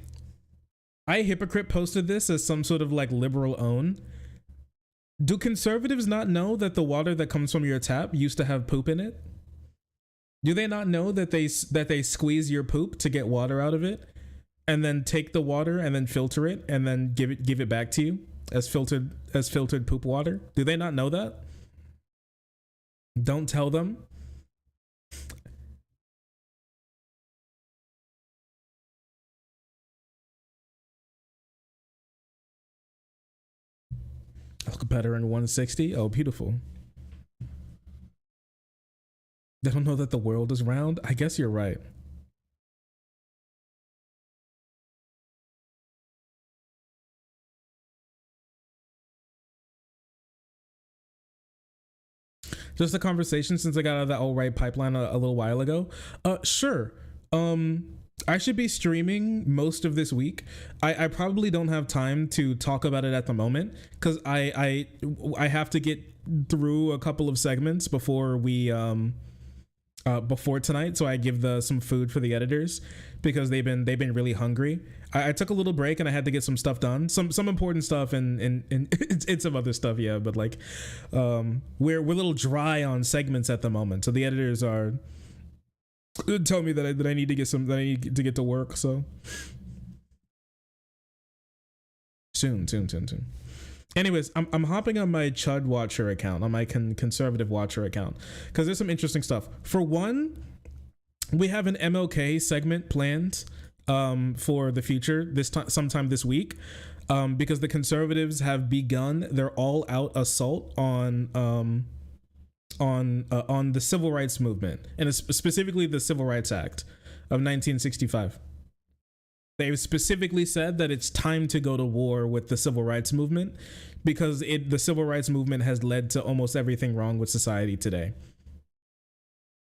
Hypocrite posted this as some sort of like liberal own. Do conservatives not know that the water that comes from your tap used to have poop in it? Do they not know that they squeeze your poop to get water out of it, and then take the water and then filter it and then give it back to you as filtered poop water? Do they not know that? Don't tell them. Look better in 160. Oh, beautiful. They don't know that the world is round. I guess you're right. Just a conversation since I got out of that alt-right pipeline a little while ago. Sure. I should be streaming most of this week. I probably don't have time to talk about it at the moment because I have to get through a couple of segments before we before tonight, so I give some food for the editors because they've been really hungry. I took a little break and I had to get some stuff done, some important stuff and some other stuff, yeah. But like, we're a little dry on segments at the moment, so the editors are tell me that I need to get to work. So soon. Anyways, I'm hopping on my Chud Watcher account, on my conservative Watcher account, because there's some interesting stuff. For one, we have an MLK segment planned for the future sometime this week, because the conservatives have begun their all-out assault on the civil rights movement, and specifically the Civil Rights Act of 1965. They specifically said that it's time to go to war with the civil rights movement because the civil rights movement has led to almost everything wrong with society today.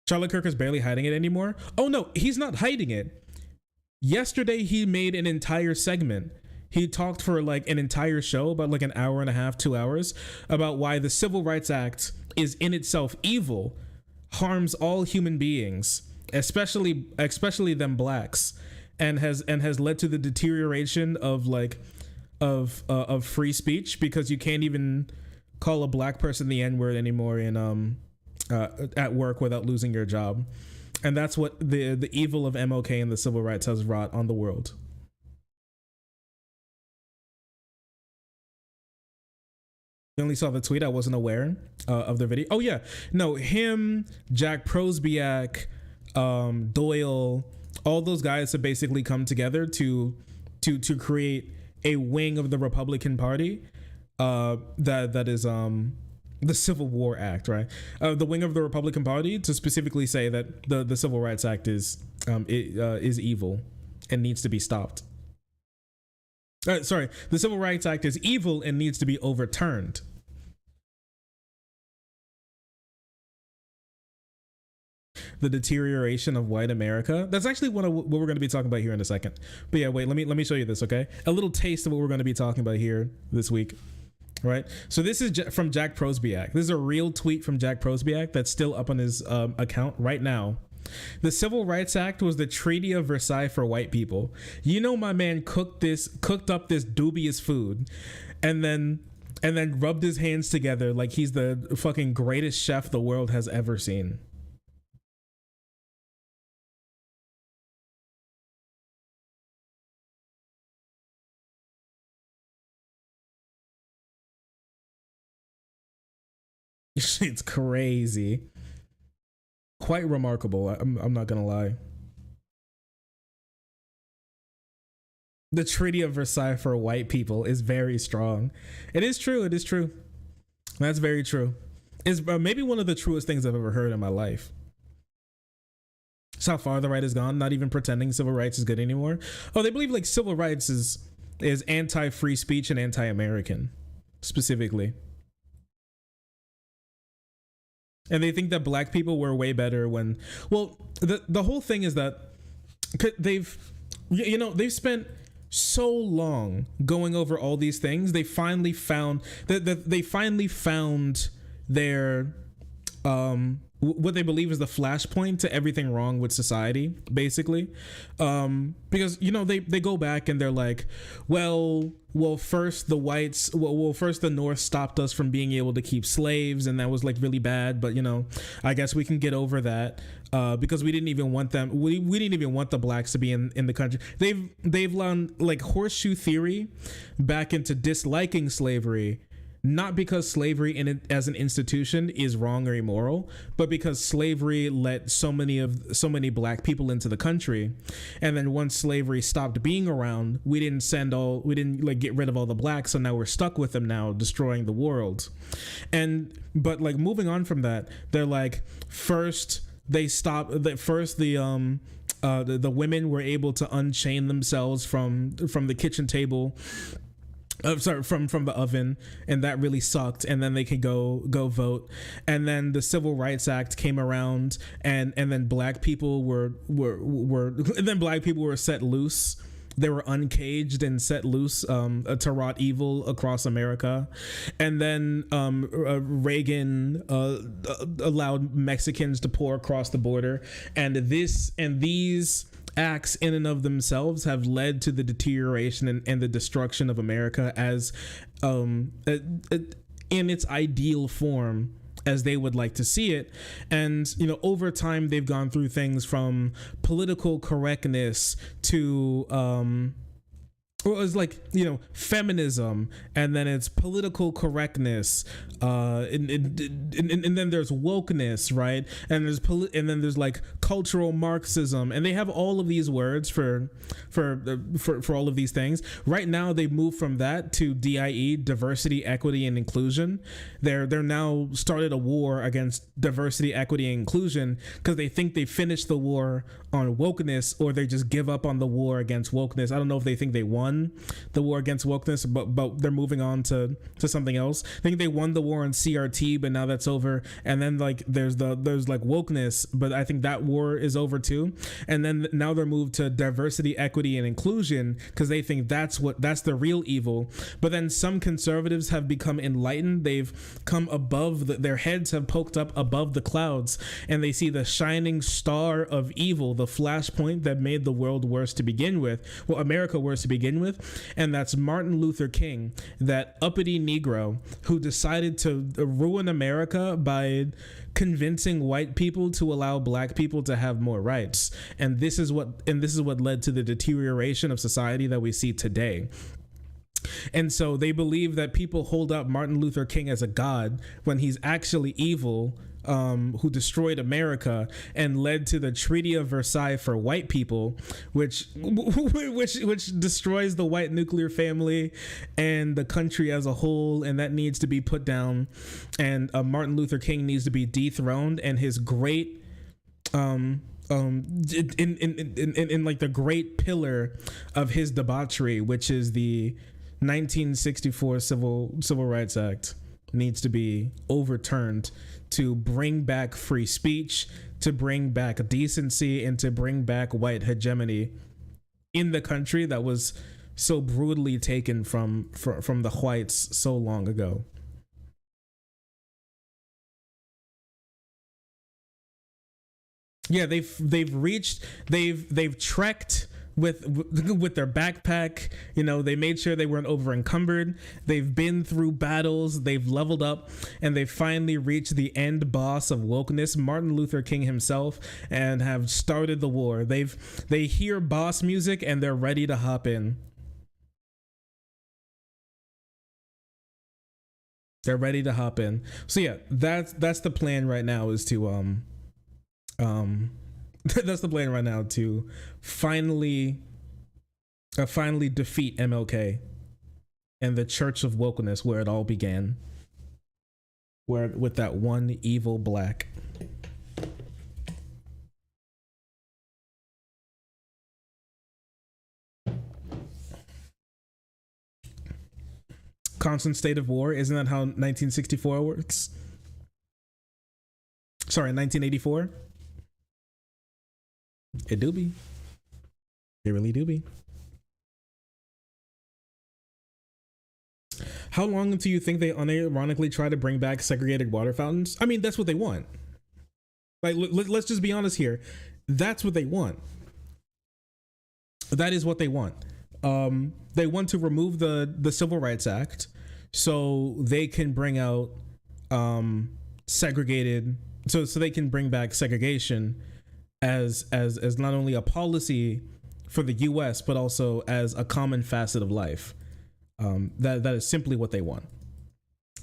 Charlie Kirk is barely hiding it anymore. Oh no, he's not hiding it. Yesterday he made an entire segment. He talked for like an entire show, about like an hour and a half, 2 hours, about why the Civil Rights Act is in itself evil, harms all human beings, especially them blacks, and has led to the deterioration of free speech, because you can't even call a black person the N-word anymore in at work without losing your job. And that's what the evil of MLK and the civil rights has wrought on the world. I only saw the tweet. I wasn't aware of the video. Oh yeah, no, him, Jack Prosbiak, Doyle, all those guys have basically come together to create a wing of the Republican Party that is the Civil War Act, right? The wing of the Republican Party to specifically say that the Civil Rights Act is evil and needs to be stopped. Sorry, the Civil Rights Act is evil and needs to be overturned. The deterioration of white America. That's actually what we're going to be talking about here in a second. But yeah, wait, let me show you this, okay? A little taste of what we're going to be talking about here this week. Right. So this is from Jack Prosbiak. This is a real tweet from Jack Prosbiak that's still up on his account right now. The Civil Rights Act was the Treaty of Versailles for white people. You know, my man cooked up this dubious food and then rubbed his hands together like he's the fucking greatest chef the world has ever seen. It's crazy. Quite remarkable. I'm not gonna lie. The Treaty of Versailles for white people is very strong. It is true. It is true. That's very true. It's maybe one of the truest things I've ever heard in my life. It's how far the right has gone. Not even pretending civil rights is good anymore. Oh, they believe like civil rights is anti-free speech and anti-American, specifically. And they think that black people were way better when, well, the whole thing is that they've spent so long going over all these things. They finally found their what they believe is the flashpoint to everything wrong with society, basically. Because they go back and they're like, well, first the North stopped us from being able to keep slaves, and that was like really bad, but I guess we can get over that because we didn't even want them. We didn't even want the blacks to be in the country. They've learned like horseshoe theory back into disliking slavery. Not because slavery as an institution is wrong or immoral, but because slavery let so many black people into the country, and then once slavery stopped being around, we didn't like get rid of all the blacks, so now we're stuck with them now, destroying the world. But like moving on from that, they're like the women were able to unchain themselves from the kitchen table. From the oven, and that really sucked, and then they could go vote, and then the Civil Rights Act came around, and then black people were set loose. They were uncaged and set loose to wrought evil across America. And then Reagan allowed Mexicans to pour across the border, and these acts in and of themselves have led to the deterioration and the destruction of America as in its ideal form as they would like to see it. And over time they've gone through things from political correctness to well, it's like feminism, and then it's political correctness, and then there's wokeness, right? And then there's like cultural Marxism, and they have all of these words for all of these things. Right now, they've moved from that to DIE, diversity, equity, and inclusion. They're now started a war against diversity, equity, and inclusion because they think they finished the war on wokeness, or they just give up on the war against wokeness. I don't know if they think they won the war against wokeness, but they're moving on to something else. I think they won the war on CRT, but now that's over. And then like there's like wokeness, but I think that war is over too. And then now they're moved to diversity, equity, and inclusion because they think that's the real evil. But then some conservatives have become enlightened. They've come above their heads have poked up above the clouds, and they see the shining star of evil, the flashpoint that made the world worse to begin with. Well, America worse to begin with. And that's Martin Luther King, that uppity Negro who decided to ruin America by convincing white people to allow black people to have more rights. And this is what led to the deterioration of society that we see today. And so they believe that people hold up Martin Luther King as a god when he's actually evil, who destroyed America and led to the Treaty of Versailles for white people, which destroys the white nuclear family and the country as a whole, and that needs to be put down. And Martin Luther King needs to be dethroned, and his great in like the great pillar of his debauchery, which is the 1964 Civil Rights Act, needs to be overturned to bring back free speech, to bring back decency, and to bring back white hegemony in the country that was so brutally taken from the whites so long ago. Yeah, they've trekked with their backpack. You know, they made sure they weren't over encumbered. They've been through battles, they've leveled up, and they finally reached the end boss of wokeness, Martin Luther King himself, and have started the war. They hear boss music and they're ready to hop in. They're ready to hop in. So yeah, that's the plan right now, is to that's the plan right now, to finally defeat MLK and the Church of Wokeness, where it all began, where with that one evil black. Constant state of war. Isn't that how 1964 works? Sorry, 1984. It do be. It really do be. How long until you think they unironically try to bring back segregated water fountains? I mean, that's what they want. Like, let's just be honest here. That's what they want. That is what they want. They want to remove the Civil Rights Act so they can bring out segregated, so they can bring back segregation as not only a policy for the US, but also as a common facet of life. That is simply what they want.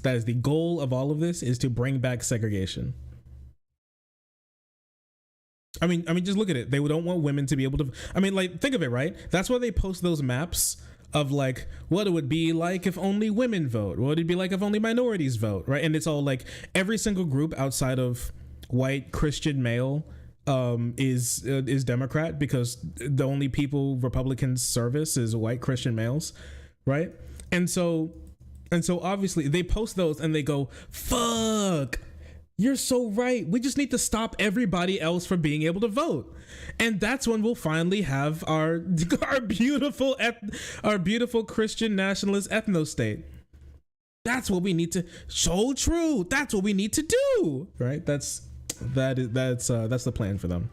That is the goal of all of this, is to bring back segregation. I mean, just look at it. They don't want women to be able to, I mean, like, think of it, right? That's why they post those maps of like what it would be like if only women vote, what it'd be like if only minorities vote, right? And it's all like every single group outside of white Christian male is Democrat, because the only people Republicans service is white Christian males, right? And so obviously they post those and they go, fuck, you're so right, we just need to stop everybody else from being able to vote. And that's when we'll finally have our beautiful Christian nationalist ethno state. That's what we need to, so true, that's what we need to do, right? That's the plan for them.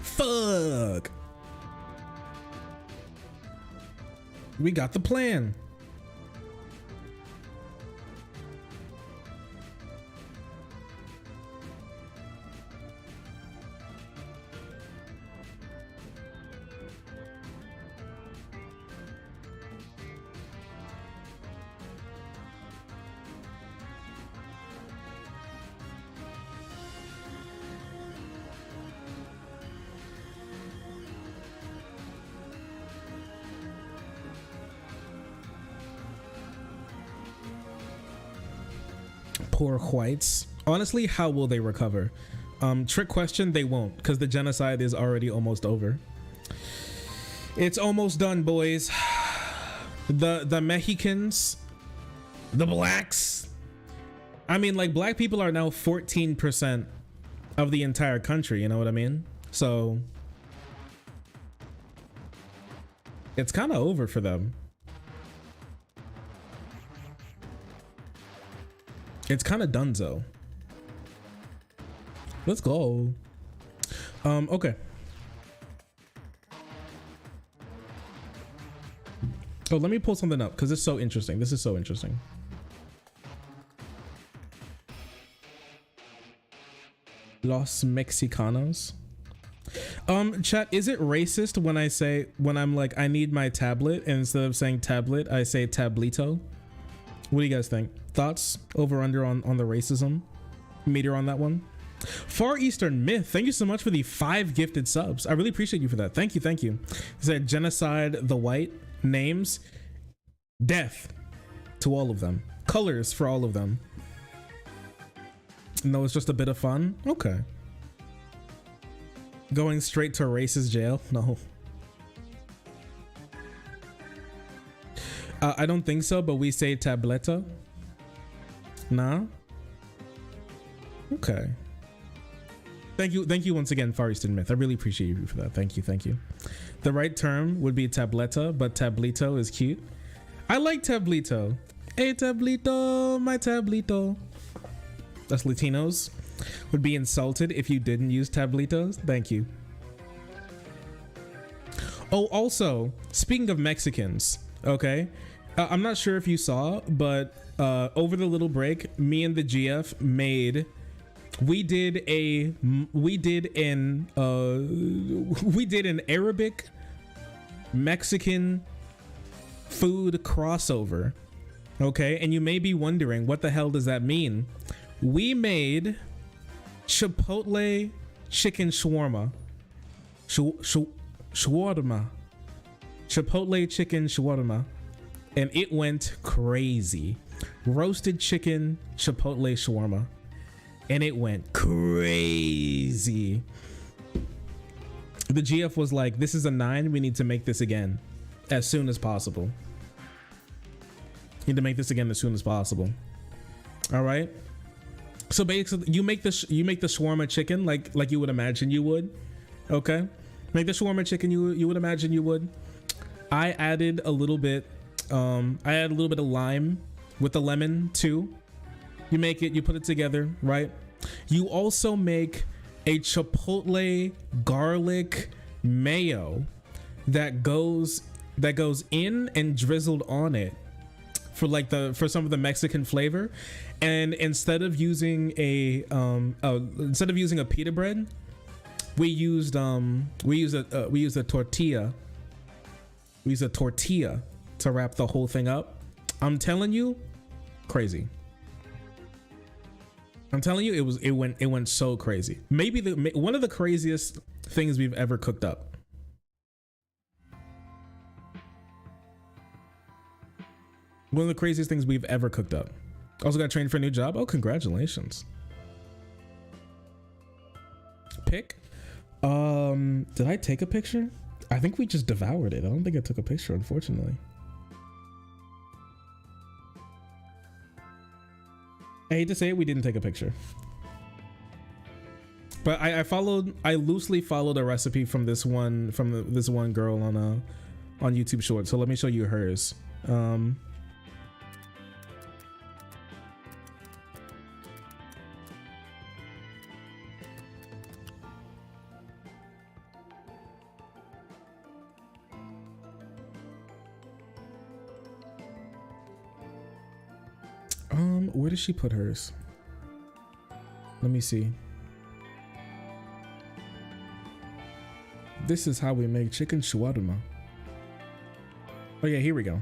Fuck. We got the plan. Poor whites. Honestly, how will they recover? Trick question, they won't, because the genocide is already almost over. It's almost done, boys. The Mexicans, the blacks. I mean, like, black people are now 14% of the entire country, you know what I mean? So it's kind of over for them. It's kind of donezo. Let's go. Okay. Oh, let me pull something up because it's so interesting. This is so interesting. Los Mexicanos. Chat, is it racist when I'm like, I need my tablet, and instead of saying tablet, I say tablito? What do you guys think? Thoughts over under on the racism meter on that one? Far Eastern Myth, thank you so much for the 5 gifted subs. I really appreciate you for that. Thank you, thank you. It said genocide the white, names, death to all of them, colors for all of them. No, it's just a bit of fun. Okay. Going straight to racist jail? No. I don't think so, but we say tableta. Nah. Okay. Thank you once again, Far Eastern Myth. I really appreciate you for that. Thank you. The right term would be tableta, but tablito is cute. I like tablito. Hey tablito, my tablito. Us Latinos would be insulted if you didn't use tablitos. Thank you. Oh, also, speaking of Mexicans, okay? I'm not sure if you saw, but over the little break, me and the GF we did an Arabic Mexican food crossover, okay? And you may be wondering, what the hell does that mean? We made Chipotle chicken shawarma. Shawarma. Chipotle chicken shawarma. And it went crazy. Roasted chicken Chipotle shawarma. And it went crazy. The GF was like, this is a 9. We need to make this again as soon as possible. Need to make this again as soon as possible. All right. So basically, you make the shawarma chicken like you would imagine you would. Okay. Make the shawarma chicken you would imagine you would. I added a little bit. I added a little bit of lime with the lemon too. You make it, you put it together, right? You also make a chipotle garlic mayo that goes in and drizzled on it for some of the Mexican flavor. And instead of using a pita bread, we used a tortilla. We used a tortilla to wrap the whole thing up. I'm telling you, crazy. I'm telling you, it went so crazy. Maybe one of the craziest things we've ever cooked up. One of the craziest things we've ever cooked up. Also got trained for a new job. Oh, congratulations. Pick. Did I take a picture? I think we just devoured it. I don't think I took a picture, unfortunately. I hate to say it, we didn't take a picture. But I loosely followed a recipe from this one girl on YouTube Shorts. So let me show you hers. Where did she put hers? Let me see. This is how we make chicken shawarma. Oh yeah, here we go.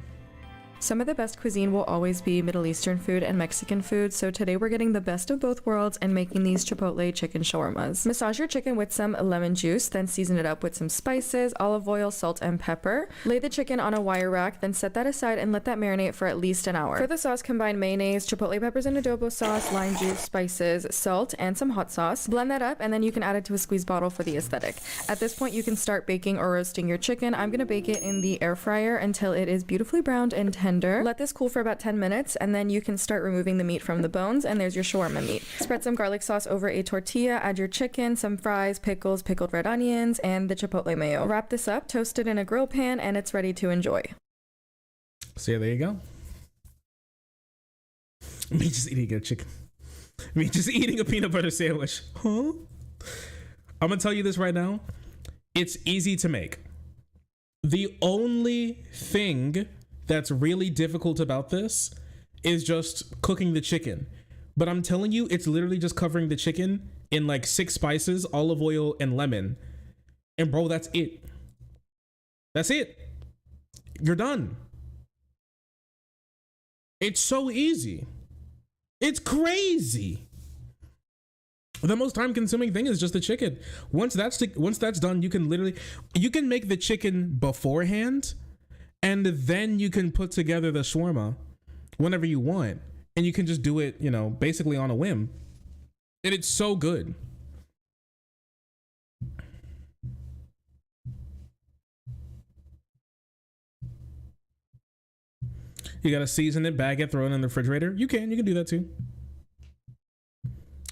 Some of the best cuisine will always be Middle Eastern food and Mexican food, so today we're getting the best of both worlds and making these chipotle chicken shawarmas. Massage your chicken with some lemon juice, then season it up with some spices, olive oil, salt, and pepper. Lay the chicken on a wire rack, then set that aside and let that marinate for at least an hour. For the sauce, combine mayonnaise, chipotle peppers and adobo sauce, lime juice, spices, salt, and some hot sauce. Blend that up, and then you can add it to a squeeze bottle for the aesthetic. At this point, you can start baking or roasting your chicken. I'm gonna bake it in the air fryer until it is beautifully browned and tender. Let this cool for about 10 minutes, and then you can start removing the meat from the bones, and there's your shawarma meat. Spread some garlic sauce over a tortilla, add your chicken, some fries, pickles, pickled red onions, and the chipotle mayo. Wrap this up, toast it in a grill pan, and it's ready to enjoy. So yeah, there you go. Me just eating a chicken. Me just eating a peanut butter sandwich. Huh? I'm gonna tell you this right now. It's easy to make. The only thing that's really difficult about this is just cooking the chicken. But I'm telling you, it's literally just covering the chicken in like 6 spices, olive oil, and lemon. And bro, that's it. That's it. You're done. It's so easy. It's crazy. The most time consuming thing is just the chicken. Once that's done, you can make the chicken beforehand, and then you can put together the shawarma whenever you want, and you can just do it, you know, basically on a whim. And it's so good. You gotta season it, bag it, throw it in the refrigerator. You can do that too.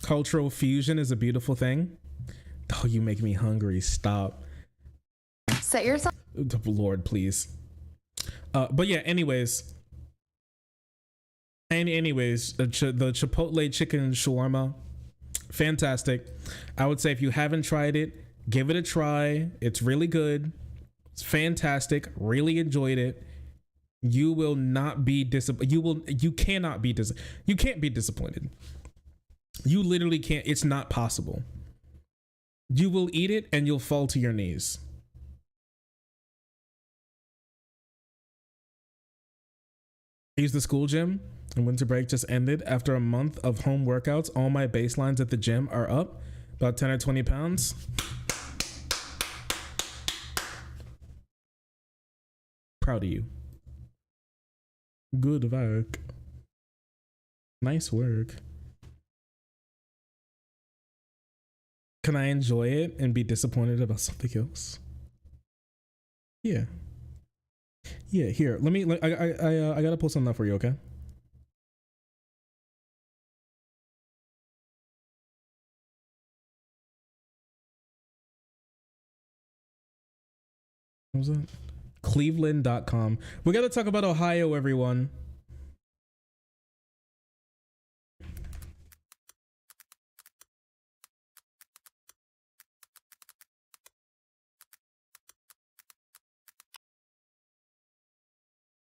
Cultural fusion is a beautiful thing. Oh, you make me hungry. Stop. Set yourself. Lord, please. But yeah, anyways. The Chipotle chicken shawarma, fantastic. I would say if you haven't tried it, give it a try. It's really good. It's fantastic. Really enjoyed it. You will not be disappointed. You can't be disappointed. You literally can't. It's not possible. You will eat it and you'll fall to your knees. I use the school gym, and winter break just ended. After a month of home workouts, all my baselines at the gym are up about 10 or 20 pounds. Proud of you. Good work. Nice work. Can I enjoy it and be disappointed about something else? Yeah. Yeah, here. I gotta pull something up for you, okay? What was that? Cleveland.com. We gotta talk about Ohio, everyone.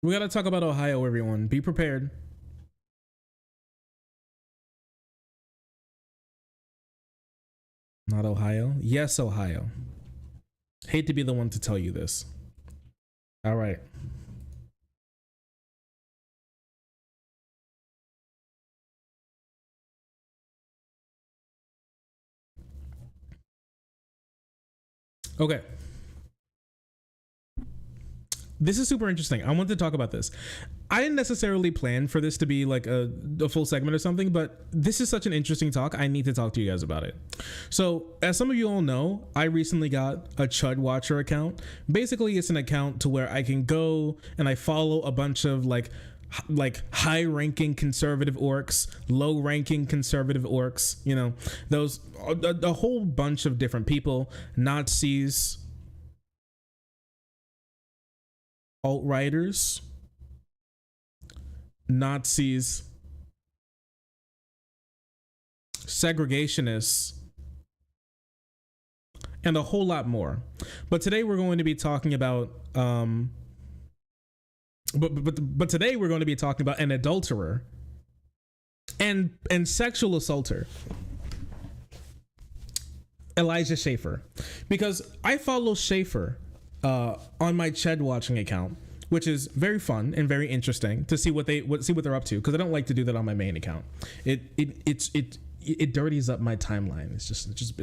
We gotta talk about Ohio, everyone. Be prepared. Not Ohio? Yes, Ohio. Hate to be the one to tell you this. All right. Okay. This is super interesting. I want to talk about this. I didn't necessarily plan for this to be like a full segment or something, but this is such an interesting talk. I need to talk to you guys about it. So, as some of you all know, I recently got a Chud Watcher account. Basically, it's an account to where I can go and I follow a bunch of like high-ranking conservative orcs, low-ranking conservative orcs, you know, those a whole bunch of different people, Nazis, alt-righters, Nazis, segregationists, and a whole lot more. But today we're going to be talking about but today we're going to be talking about an adulterer and sexual assaulter, Elijah Schaffer, because I follow Schaffer on my Ched watching account, which is very fun and very interesting to see what they're up to, because I don't like to do that on my main account. It dirties up my timeline. It's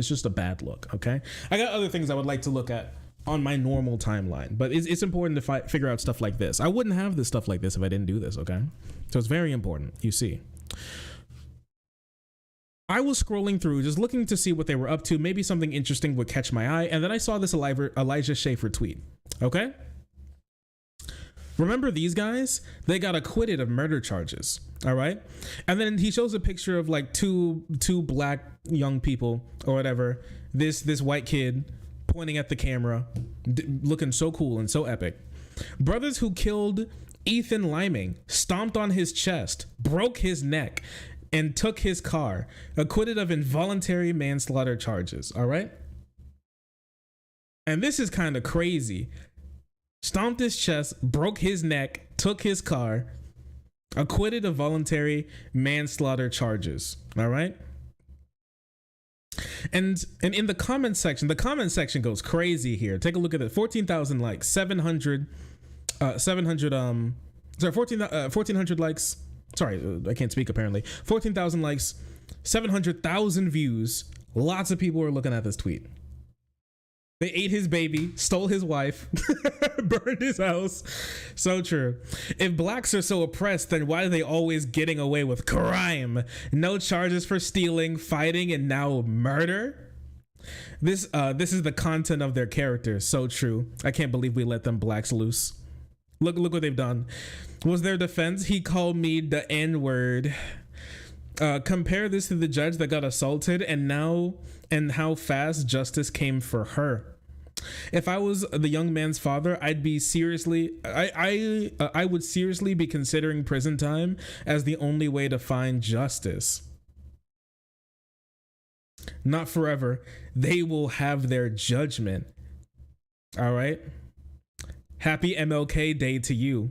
just a bad look. Okay, I got other things I would like to look at on my normal timeline, but it's important to figure out stuff like this. I wouldn't have this stuff like this if I didn't do this. Okay, so it's very important. You see, I was scrolling through just looking to see what they were up to. Maybe something interesting would catch my eye, and then I saw this Elijah Schaffer tweet. Okay, remember these guys? They got acquitted of murder charges. All right, and then he shows a picture of like two black young people or whatever. This white kid pointing at the camera, looking so cool and so epic. Brothers who killed Ethan Liming stomped on his chest, broke his neck, and took his car, acquitted of involuntary manslaughter charges. All right, and this is kind of crazy. Stomped his chest, broke his neck, took his car, acquitted of voluntary manslaughter charges. All right. And in the comment section goes crazy here. Take a look at it. 14,000 likes, 700 1400 likes. Sorry, I can't speak apparently. 14,000 likes, 700,000 views. Lots of people are looking at this tweet. They ate his baby, stole his wife, burned his house. So true. If blacks are so oppressed, then why are they always getting away with crime? No charges for stealing, fighting, and now murder? This is the content of their characters. So true. I can't believe we let them blacks loose. Look what they've done. Was their defense? He called me the N-word. Compare this to the judge that got assaulted and how fast justice came for her. If I was the young man's father, I would seriously be considering prison time as the only way to find justice. Not forever. They will have their judgment. All right. Happy MLK Day to you.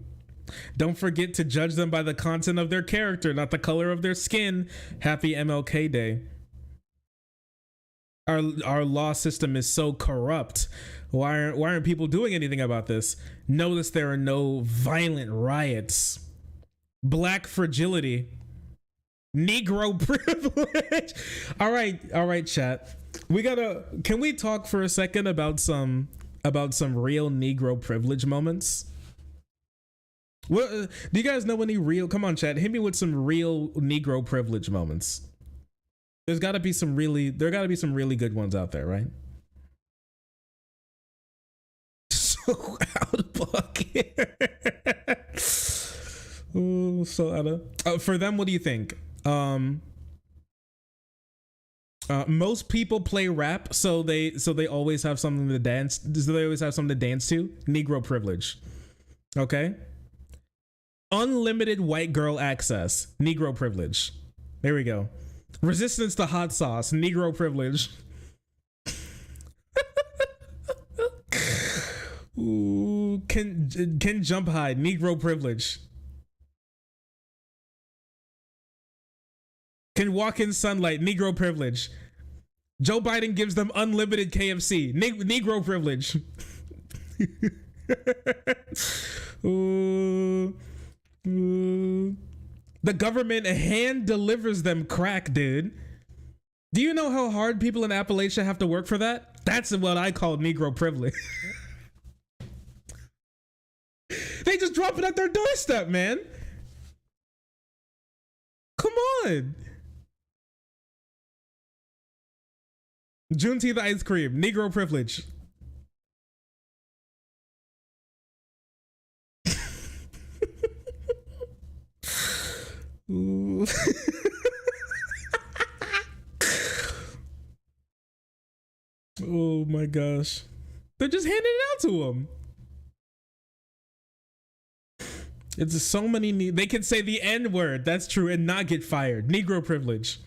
Don't forget to judge them by the content of their character, not the color of their skin. Happy MLK Day. Our law system is so corrupt. Why aren't people doing anything about this? Notice there are no violent riots. Black fragility. Negro privilege. All right, chat. Can we talk for a second about some real Negro privilege moments? What do you guys know any real? Come on, chat. Hit me with some real Negro privilege moments. There gotta be some really good ones out there, right? So out of pocket. Ooh, so out of. For them, what do you think? Most people play rap, so they always have something to dance. So they always have something to dance to. Negro privilege. Okay. Unlimited white girl access. Negro privilege. There we go. Resistance to hot sauce. Negro privilege. Ooh, can jump high. Negro privilege. Can walk in sunlight. Negro privilege. Joe Biden gives them unlimited KFC. Negro privilege. Ooh. The government hand delivers them crack, dude. Do you know how hard people in Appalachia have to work for that? That's what I call Negro privilege. They just drop it at their doorstep, man. Come on. Juneteenth ice cream, Negro privilege. Ooh. Oh my gosh. They're just handing it out to them. It's so many. They can say the N-word. That's true. And not get fired. Negro privilege.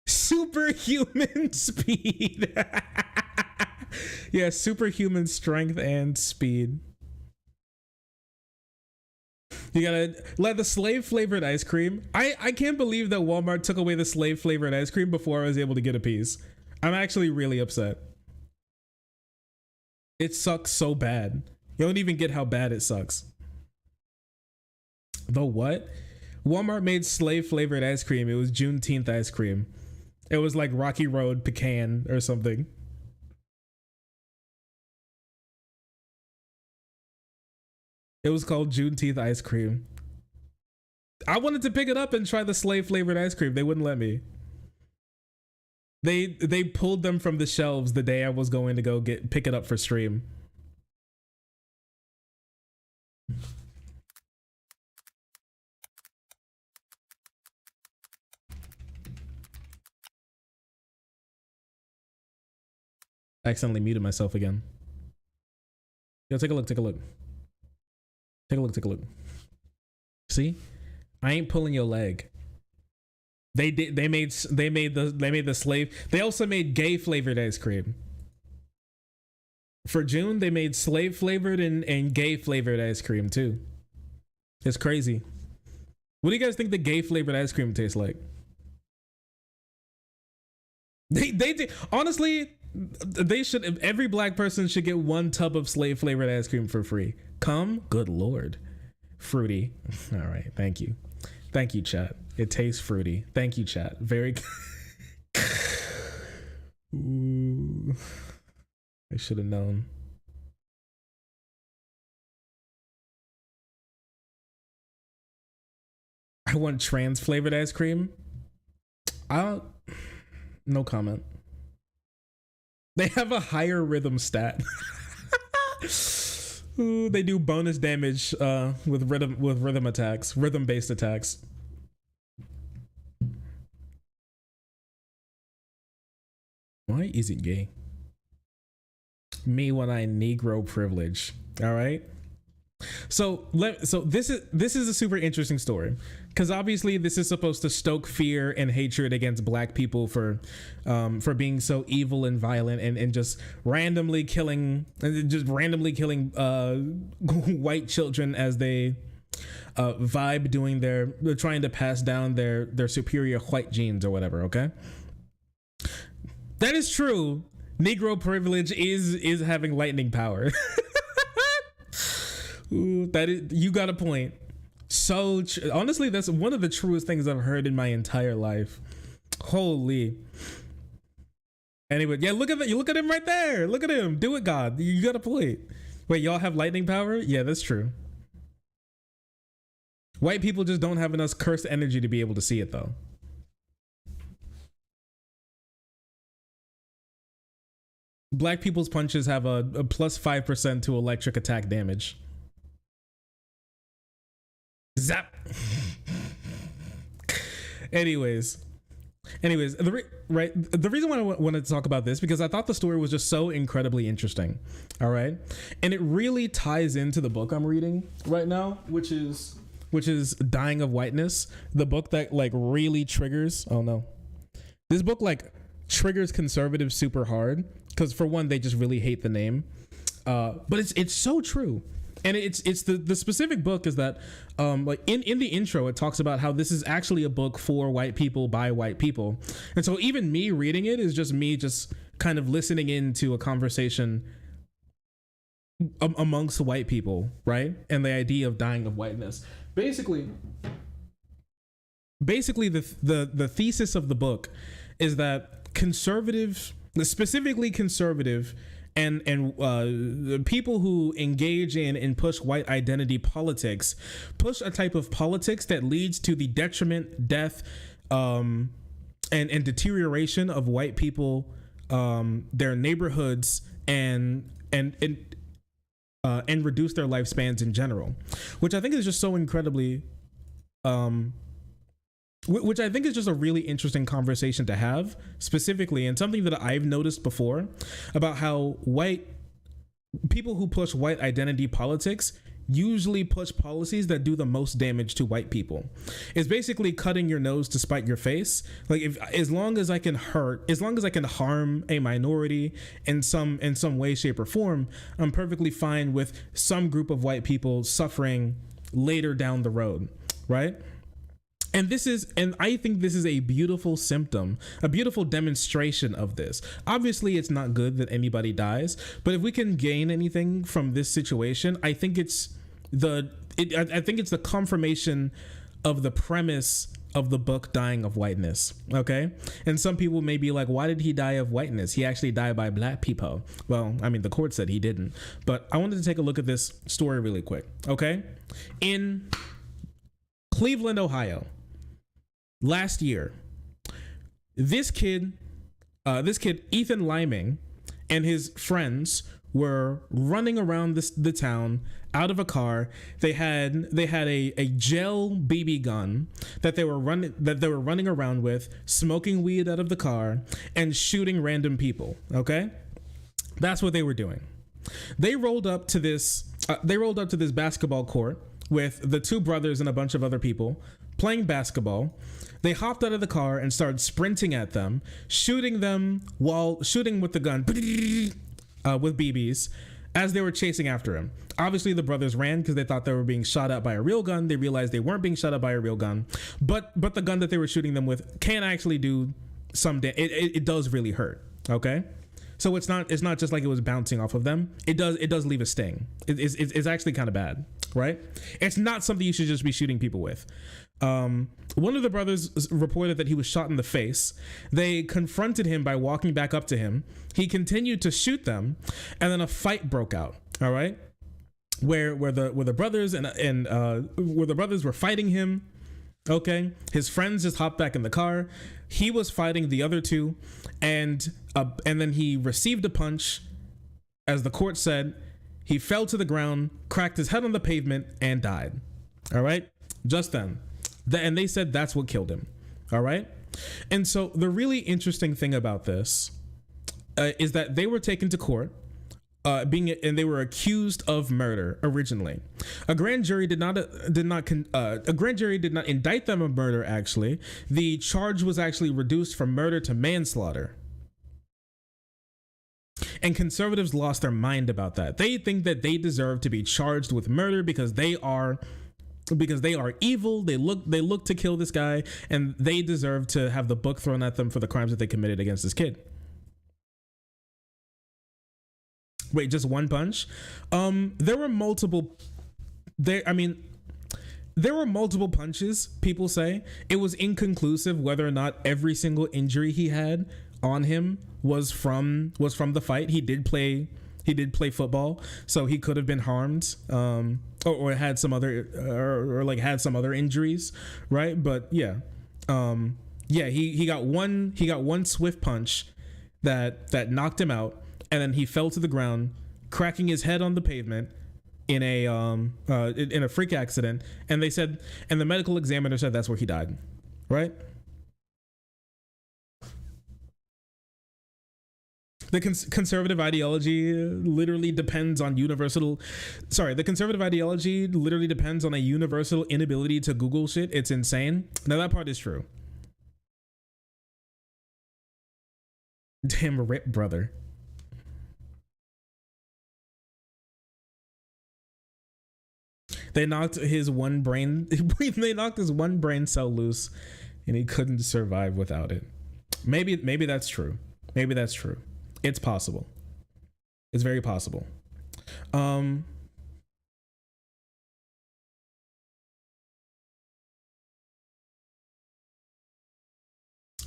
Superhuman speed. Yeah, superhuman strength and speed. You gotta let the slave flavored ice cream. I can't believe that Walmart took away the slave flavored ice cream before I was able to get a piece. I'm actually really upset. It sucks so bad. You don't even get how bad it sucks. The what? Walmart made slave flavored ice cream. It was Juneteenth ice cream. It was like Rocky Road pecan or something. It was called Juneteenth ice cream. I wanted to pick it up and try the slave flavored ice cream. They wouldn't let me. They pulled them from the shelves the day I was going to go pick it up for stream. I accidentally muted myself again. Yo, take a look. Take a look. Take a look. Take a look. See, I ain't pulling your leg. They did. They made the slave. They also made gay flavored ice cream. For June, they made slave flavored and gay flavored ice cream too. It's crazy. What do you guys think the gay flavored ice cream tastes like? They did. Honestly, they should. Every black person should get 1 tub of slave flavored ice cream for free. Come, good Lord. Fruity. All right. Thank you. Thank you, chat. It tastes fruity. Thank you, chat. Very. Ooh. I should have known. I want trans flavored ice cream. No comment. They have a higher rhythm stat. Ooh, they do bonus damage with rhythm attacks, rhythm based attacks. Why is it gay? Me when I Negro privilege. All right. So this is a super interesting story, because obviously this is supposed to stoke fear and hatred against black people for being so evil and violent and just randomly killing white children as they vibe doing they're trying to pass down their superior white genes or whatever. Okay, that is true. Negro privilege is having lightning power. Ooh, that is, you got a point. So honestly, that's one of the truest things I've heard in my entire life. Holy. Anyway, yeah, look at that. You look at him right there. Look at him. Do it, God. You got a point. Wait, y'all have lightning power? Yeah, that's true. White people just don't have enough cursed energy to be able to see it, though. Black people's punches have a plus 5% to electric attack damage. Zap. Anyways, the reason why I wanted to talk about this, because I thought the story was just so incredibly interesting. All right, and it really ties into the book I'm reading right now, which is Dying of Whiteness, the book that like really triggers. Oh no, this book like triggers conservatives super hard, because for one, they just really hate the name, but it's so true. And it's the specific book is that like in the intro, it talks about how this is actually a book for white people by white people. And so even me reading it is just me just kind of listening into a conversation amongst white people, right? And the idea of dying of whiteness. Basically the thesis of the book is that conservative, specifically conservative, and people who engage in and push white identity politics push a type of politics that leads to the detriment, death, and deterioration of white people, their neighborhoods, and reduce their lifespans in general, which I think is just so incredibly which I think is just a really interesting conversation to have, specifically, and something that I've noticed before about how white people who push white identity politics usually push policies that do the most damage to white people. It's basically cutting your nose to spite your face. Like, as long as I can harm a minority in some way, shape, or form, I'm perfectly fine with some group of white people suffering later down the road, right? And I think this is a beautiful symptom, a beautiful demonstration of this. Obviously, it's not good that anybody dies, but if we can gain anything from this situation, I think it's the confirmation of the premise of the book Dying of Whiteness. Okay. And some people may be like, why did he die of whiteness? He actually died by black people. Well, I mean, the court said he didn't, but I wanted to take a look at this story really quick. Okay. In Cleveland, Ohio, last year, this kid Ethan Liming and his friends were running around the town out of a car. They had a gel BB gun that they were running around with, smoking weed out of the car and shooting random people. Okay, that's what they were doing. They rolled up to this basketball court with the two brothers and a bunch of other people playing basketball. They hopped out of the car and started sprinting at them, shooting them while shooting with the gun with BBs as they were chasing after him. Obviously, the brothers ran because they thought they were being shot at by a real gun. They realized they weren't being shot at by a real gun, but the gun that they were shooting them with can actually do it does really hurt. Okay, so it's not just like it was bouncing off of them. It does leave a sting. It's actually kind of bad, right? It's not something you should just be shooting people with. One of the brothers reported that he was shot in the face. They confronted him by walking back up to him. He continued to shoot them, and then a fight broke out. All right, where the brothers where the brothers were fighting him. Okay, his friends just hopped back in the car. He was fighting the other two, and then he received a punch. As the court said, he fell to the ground, cracked his head on the pavement, and died. All right, just then. And they said that's what killed him. All right. And so the really interesting thing about this is that they were taken to court and they were accused of murder originally. A grand jury did not indict them of murder. Actually, the charge was actually reduced from murder to manslaughter. And conservatives lost their mind about that. They think that they deserve to be charged with murder because they are evil. They look to kill this guy, and they deserve to have the book thrown at them for the crimes that they committed against this kid. Wait, just one punch? There were multiple punches. People say it was inconclusive whether or not every single injury he had on him was from the fight. He did play football, so he could have been harmed, or had some other had some other injuries, right? But he got one swift punch that knocked him out, and then he fell to the ground, cracking his head on the pavement in a freak accident. And the medical examiner said that's where he died, right? The conservative ideology literally depends on the conservative ideology literally depends on a universal inability to Google shit. It's insane. Now that part is true. Damn rip, brother. They knocked his one brain cell loose, and he couldn't survive without it. Maybe that's true. Maybe that's true. It's possible. It's very possible.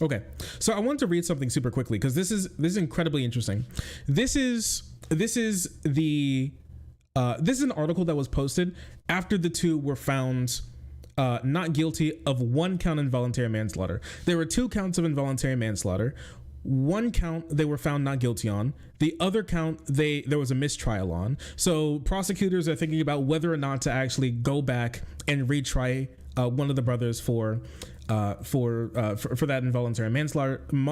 Okay, so I want to read something super quickly because this is incredibly interesting. This is an article that was posted after the two were found not guilty of one count of involuntary manslaughter. There were two counts of involuntary manslaughter. One count they were found not guilty on. The other count there was a mistrial on. So prosecutors are thinking about whether or not to actually go back and retry one of the brothers for that involuntary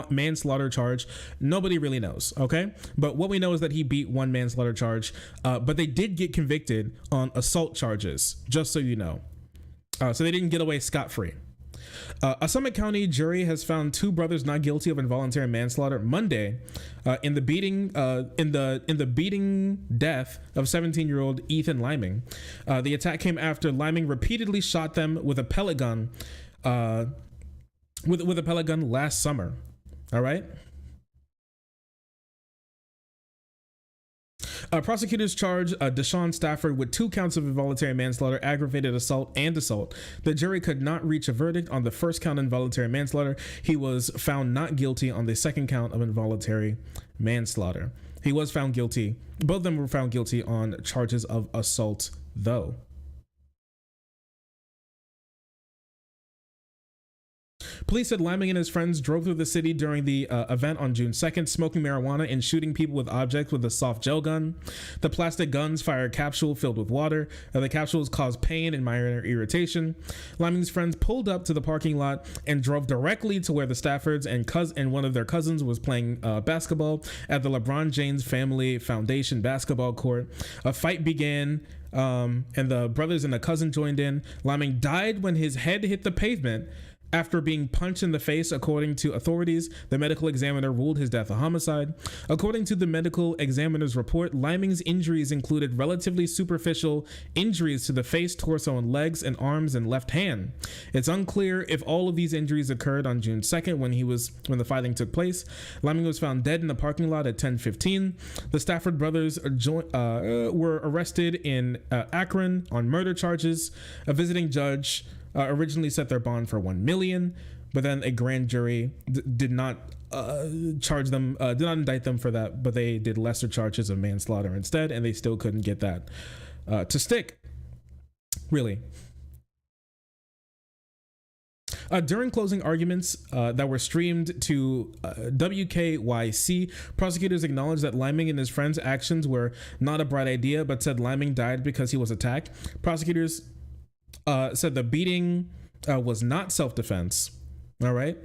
manslaughter charge. Nobody really knows, okay? But what we know is that he beat one manslaughter charge, but they did get convicted on assault charges, just so you know. So they didn't get away scot-free. A Summit County jury has found two brothers not guilty of involuntary manslaughter Monday in the beating death of 17-year-old Ethan Liming. The attack came after Liming repeatedly shot them with a pellet gun with a pellet gun last summer. All right. Prosecutors charged Deshaun Stafford with 2 counts of involuntary manslaughter, aggravated assault, and assault. The jury could not reach a verdict on the first count of involuntary manslaughter. He was found not guilty on the second count of involuntary manslaughter. He was found guilty. Both of them were found guilty on charges of assault, though. Police said Liming and his friends drove through the city during the event on June 2nd, smoking marijuana and shooting people with objects with a soft gel gun. The plastic guns fire a capsule filled with water. The capsules caused pain and minor irritation. Liming's friends pulled up to the parking lot and drove directly to where the Staffords and one of their cousins was playing basketball at the LeBron James Family Foundation basketball court. A fight began, and the brothers and the cousin joined in. Liming died when his head hit the pavement After being punched in the face, according to authorities, the medical examiner ruled his death a homicide. According to the medical examiner's report, Liming's injuries included relatively superficial injuries to the face, torso, and legs, and arms and left hand. It's unclear if all of these injuries occurred on June 2nd when the fighting took place. Liming was found dead in the parking lot at 10:15. The Stafford brothers were arrested in Akron on murder charges. A visiting judge originally set their bond for $1 million, but then a grand jury did not indict them for that, but they did lesser charges of manslaughter instead, and they still couldn't get that to stick, really. During closing arguments that were streamed to WKYC, prosecutors acknowledged that Liming and his friends' actions were not a bright idea, but said Liming died because he was attacked. Prosecutors said the beating was not self-defense. All right.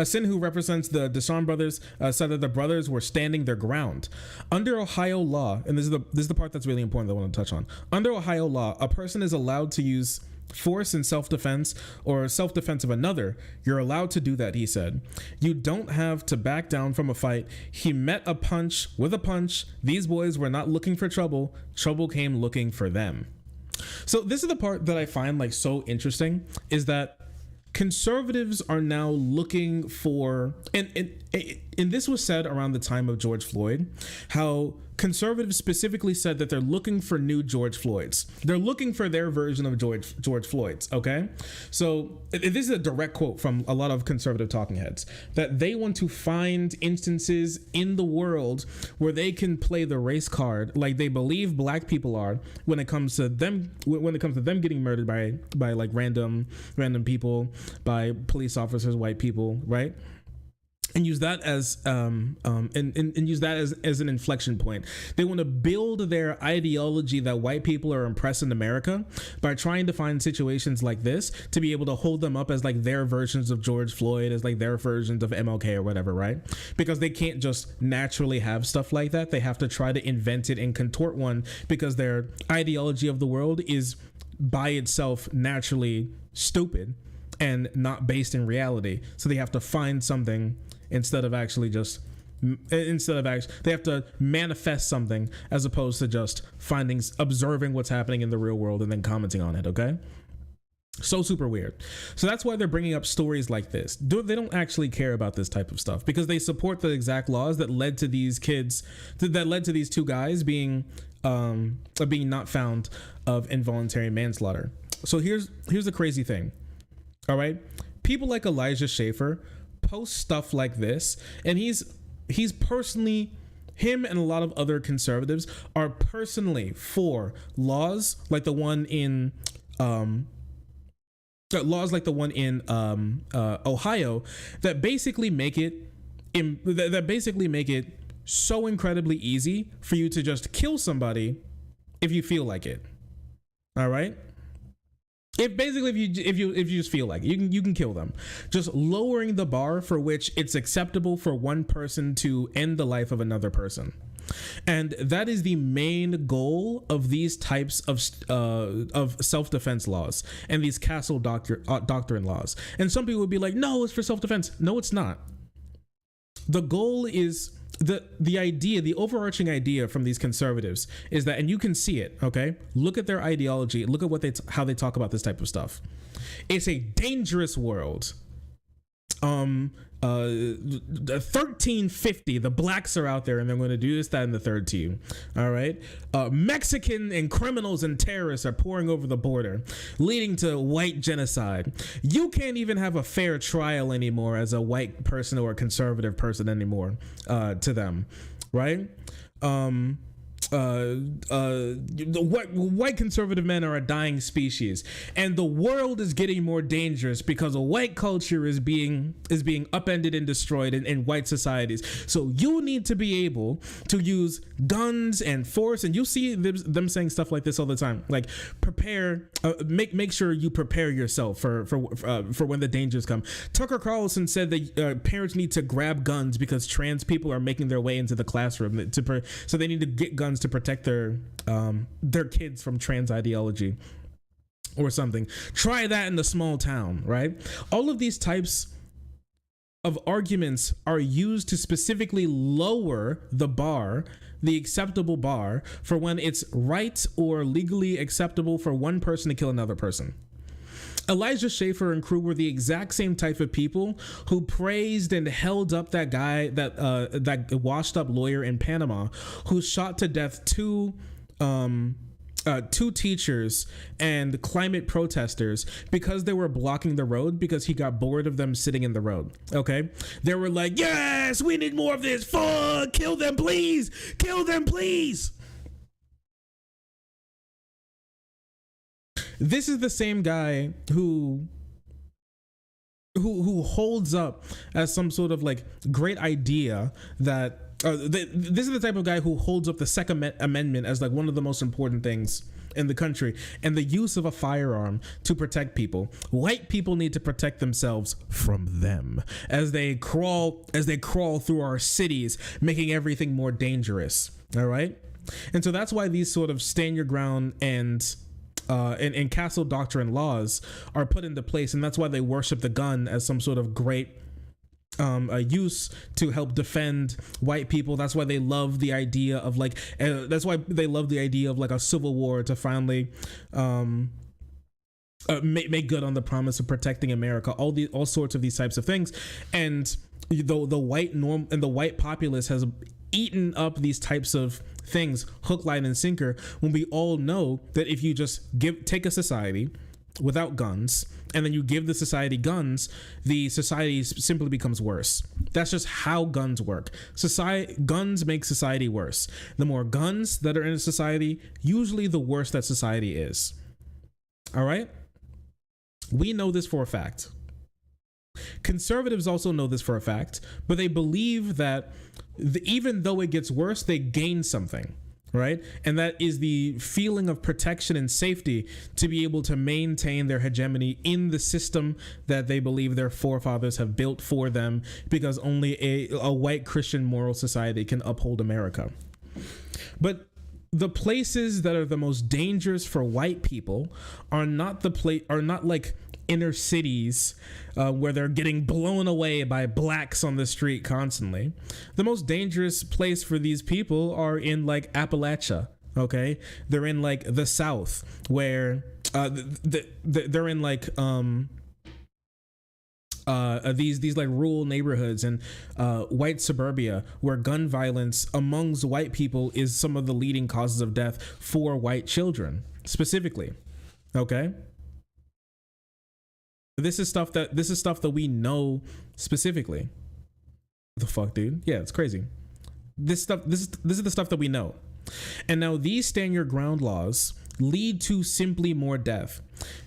Sin, who represents the Deshaun brothers, said that the brothers were standing their ground. Under Ohio law, and this is the part that's really important that I want to touch on. Under Ohio law, a person is allowed to use force in self-defense or self-defense of another. You're allowed to do that, he said. You don't have to back down from a fight. He met a punch with a punch. These boys were not looking for trouble. Trouble came looking for them. So this is the part that I find like so interesting, is that conservatives are now looking for, and this was said around the time of George Floyd, how conservatives specifically said that they're looking for new George Floyds. They're looking for their version of George Floyd's, okay? So this is a direct quote from a lot of conservative talking heads, that they want to find instances in the world where they can play the race card like they believe black people are when it comes to them getting murdered by like random people, by police officers, white people, right? And use that as use that as an inflection point. They want to build their ideology that white people are oppressing America by trying to find situations like this to be able to hold them up as like their versions of George Floyd, as like their versions of MLK or whatever, right? Because they can't just naturally have stuff like that. They have to try to invent it and contort one, because their ideology of the world is by itself naturally stupid and not based in reality. So they have to find something they have to manifest something as opposed to just observing what's happening in the real world and then commenting on it. Okay. So super weird. So that's why they're bringing up stories like this. They don't actually care about this type of stuff, because they support the exact laws that led to these two guys being not found of involuntary manslaughter. So here's the crazy thing. All right. People like Elijah Schaffer post stuff like this, and he's personally, him and a lot of other conservatives are personally for laws like the one in Ohio that basically make it so incredibly easy for you to just kill somebody if you feel like it. All right. If you just feel like it, you can kill them. Just lowering the bar for which it's acceptable for one person to end the life of another person. And that is the main goal of these types of self-defense laws and these castle doctrine laws. And some people would be like, no, it's for self-defense. No, it's not. The goal is the overarching idea from these conservatives is that, and you can see it, okay? Look at their ideology. Look at how they talk about this type of stuff. It's a dangerous world. 1350, the blacks are out there and they're going to do this, that, and the third to you. All right. Mexican and criminals and terrorists are pouring over the border, leading to white genocide. You can't even have a fair trial anymore as a white person or a conservative person anymore to them. Right. The white conservative men are a dying species, and the world is getting more dangerous because a white culture is being upended and destroyed in white societies. So you need to be able to use guns and force, and you see them saying stuff like this all the time, like prepare, make sure you prepare yourself for when the dangers come. Tucker Carlson said that parents need to grab guns because trans people are making their way into the classroom so they need to get guns to protect their kids from trans ideology. or something. Try that in the small town, right? All of these types of arguments are used to specifically lower the bar, the acceptable bar, for when it's right or legally acceptable for one person to kill another person. Elijah Schaffer and crew were the exact same type of people who praised and held up that guy, that washed up lawyer in Panama who shot to death two teachers and climate protesters because they were blocking the road because he got bored of them sitting in the road. Okay, they were like, yes, we need more of this. Fuck, kill them please, kill them please. This is the same guy who holds up as some sort of like great idea that this is the type of guy who holds up the Second Amendment as like one of the most important things in the country, and the use of a firearm to protect people. White people need to protect themselves from them as they crawl through our cities, making everything more dangerous. All right, and so that's why these sort of stand your ground and castle doctrine laws are put into place, and that's why they worship the gun as some sort of great use to help defend white people. That's why they love the idea of like a civil war to finally make good on the promise of protecting America. All sorts of these types of things, and the white populace has eaten up these types of things hook, line, and sinker, when we all know that if you just take a society without guns and then you give the society guns, the society simply becomes worse. That's just how guns work. Guns make society worse. The more guns that are in a society, usually the worse that society is. All right, we know this for a fact. Conservatives also know this for a fact, but they believe that even though it gets worse, they gain something, right? And that is the feeling of protection and safety to be able to maintain their hegemony in the system that they believe their forefathers have built for them, because only a white Christian moral society can uphold America. But the places that are the most dangerous for white people are not like inner cities where they're getting blown away by blacks on the street constantly. The most dangerous place for these people are in like Appalachia. Okay, they're in like the South, where they're in like these like rural neighborhoods and white suburbia, where gun violence amongst white people is some of the leading causes of death for white children specifically. Okay, this is stuff that we know specifically. What the fuck, dude? Yeah, it's crazy. This is the stuff that we know. And now these stand your ground laws lead to simply more death.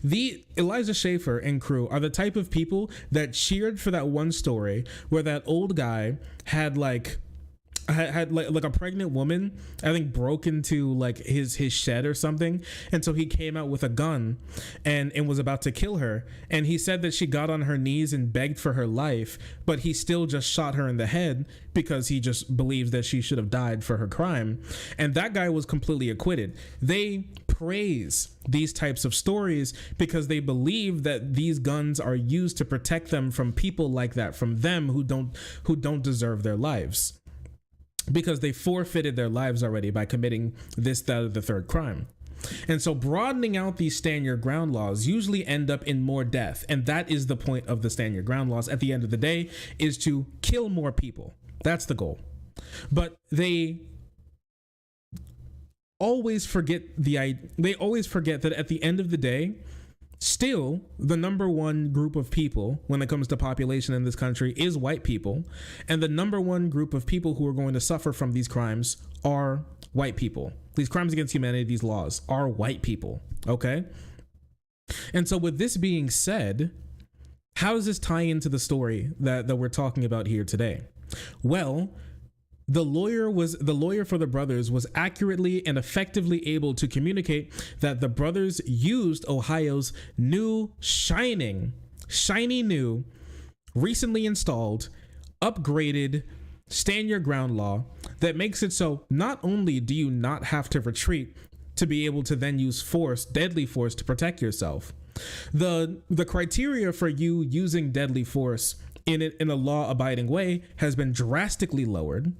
The Elijah Schaffer and crew are the type of people that cheered for that one story where that old guy had a pregnant woman, I think, broke into like his shed or something, and so he came out with a gun and was about to kill her, and he said that she got on her knees and begged for her life, but he still just shot her in the head because he just believes that she should have died for her crime. And that guy was completely acquitted. They praise these types of stories because they believe that these guns are used to protect them from people like that, from them who don't deserve their lives, because they forfeited their lives already by committing this, that, or the third crime. And so broadening out these stand your ground laws usually end up in more death. And that is the point of the stand your ground laws at the end of the day, is to kill more people. That's the goal. But they always forget that at the end of the day, still, the number one group of people when it comes to population in this country is white people. And the number one group of people who are going to suffer from these crimes are white people. These crimes against humanity, these laws, are white people. Okay? And so with this being said, how does this tie into the story that we're talking about here today? Well, the lawyer for the brothers was accurately and effectively able to communicate that the brothers used Ohio's new shiny new, recently installed, upgraded stand your ground law that makes it so not only do you not have to retreat to be able to then use force, deadly force, to protect yourself. The criteria for you using deadly force in a law-abiding way has been drastically lowered.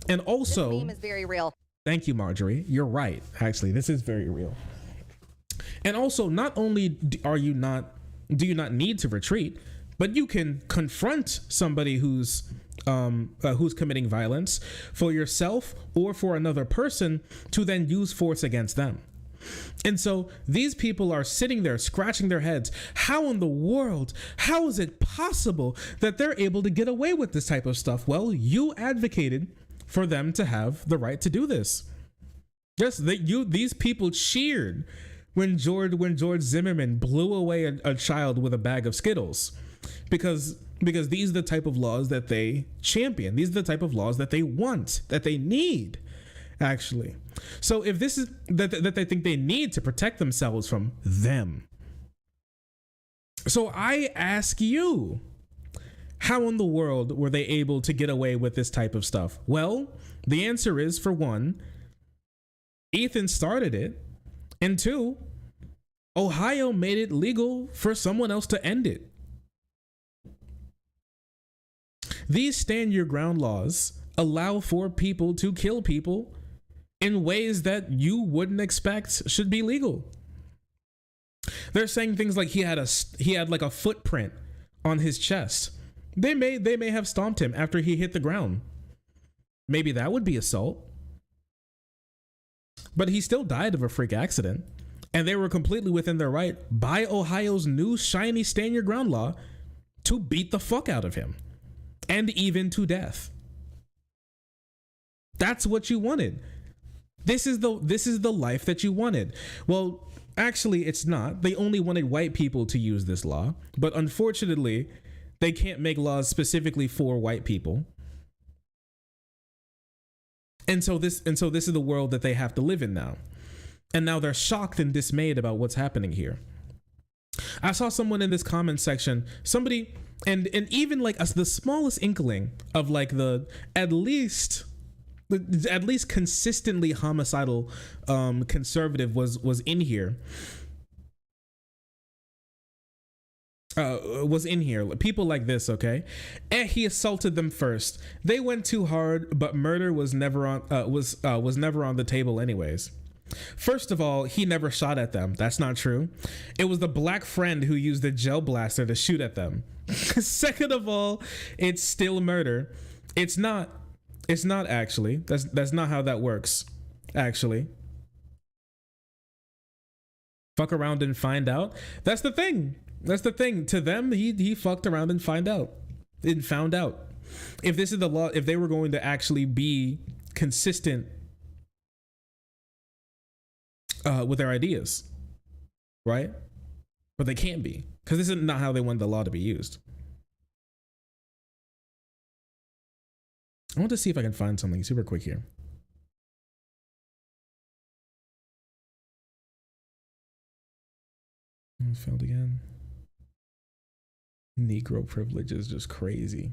And also, this meme is very real. Thank you, Marjorie. You're right. Actually, this is very real. And also, not only do you not need to retreat, but you can confront somebody who's committing violence for yourself or for another person to then use force against them. And so these people are sitting there scratching their heads. How in the world, how is it possible that they're able to get away with this type of stuff? Well, you advocated for them to have the right to do this. Yes, these people cheered when George Zimmerman blew away a child with a bag of Skittles, because these are the type of laws that they champion. These are the type of laws that they want, that they need, actually. So if this is that they think they need to protect themselves from them. So I ask you, how in the world were they able to get away with this type of stuff? Well, the answer is, for one, Ethan started it, and two, Ohio made it legal for someone else to end it. These stand your ground laws allow for people to kill people in ways that you wouldn't expect should be legal. They're saying things like he had like a footprint on his chest. They may have stomped him after he hit the ground. Maybe that would be assault. But he still died of a freak accident, and they were completely within their right by Ohio's new shiny stand your ground law to beat the fuck out of him, and even to death. That's what you wanted. This is the life that you wanted. Well, actually, it's not. They only wanted white people to use this law, but unfortunately, they can't make laws specifically for white people. And so this is the world that they have to live in now. And now they're shocked and dismayed about what's happening here. I saw someone in this comment section, somebody, and even like the smallest inkling of like the at least consistently homicidal conservative was in here. Was in here. People like this, okay? And he assaulted them first. They went too hard, but murder was never on was never on the table anyways. First of all, he never shot at them. That's not true. It was the black friend who used the gel blaster to shoot at them. Second of all, it's still murder. It's not actually. That's not how that works, actually. Fuck around and find out. That's the thing. To them, he fucked around and found out. If this is the law, if they were going to actually be consistent with their ideas, right? But they can't be, because this is not how they want the law to be used. I want to see if I can find something super quick here. Failed again. Negro privilege is just crazy.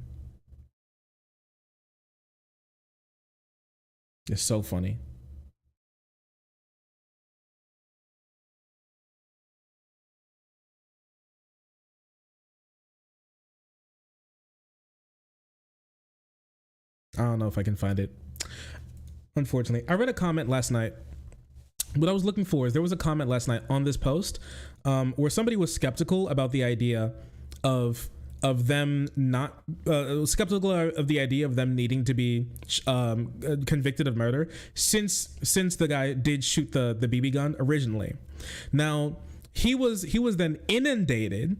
It's so funny. I don't know if I can find it, unfortunately. I read a comment last night. What I was looking for is there was a comment last night on this post where somebody was skeptical about the idea of them not skeptical of the idea of them needing to be convicted of murder since the guy did shoot the BB gun originally. Now he was then inundated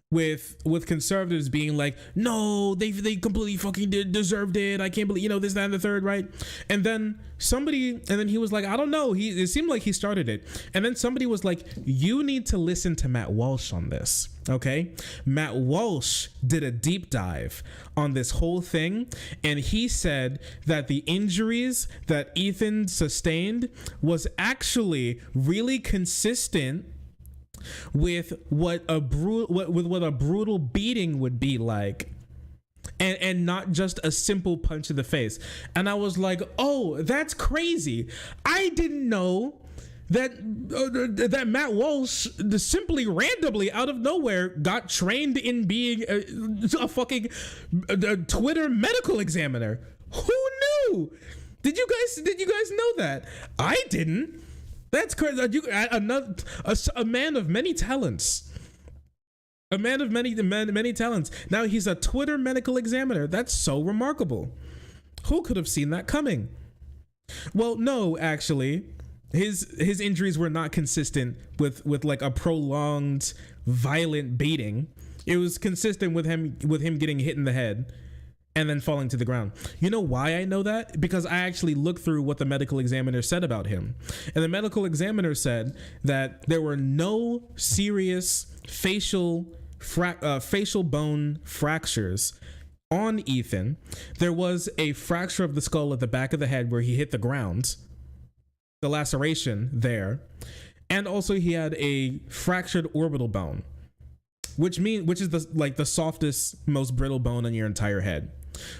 with conservatives being like, no, they completely fucking deserved it. I can't believe, this, that, and the third, right? And then he was like, I don't know. It seemed like he started it. And then somebody was like, you need to listen to Matt Walsh on this, okay? Matt Walsh did a deep dive on this whole thing, and he said that the injuries that Ethan sustained was actually really consistent with what a brutal beating would be like, and not just a simple punch to the face. And I was like, oh, that's crazy. I didn't know that Matt Walsh simply randomly out of nowhere got trained in being a fucking Twitter medical examiner. Who knew? Did you guys know that? I didn't. That's crazy. A man of many talents. A man of many talents. Now he's a Twitter medical examiner. That's so remarkable. Who could have seen that coming? Well, no, actually. His injuries were not consistent with like a prolonged violent beating. It was consistent with him getting hit in the head and then falling to the ground. You know why I know that? Because I actually looked through what the medical examiner said about him. And the medical examiner said that there were no serious facial bone fractures on Ethan. There was a fracture of the skull at the back of the head where he hit the ground, the laceration there, and also he had a fractured orbital bone, which is the softest, most brittle bone on your entire head,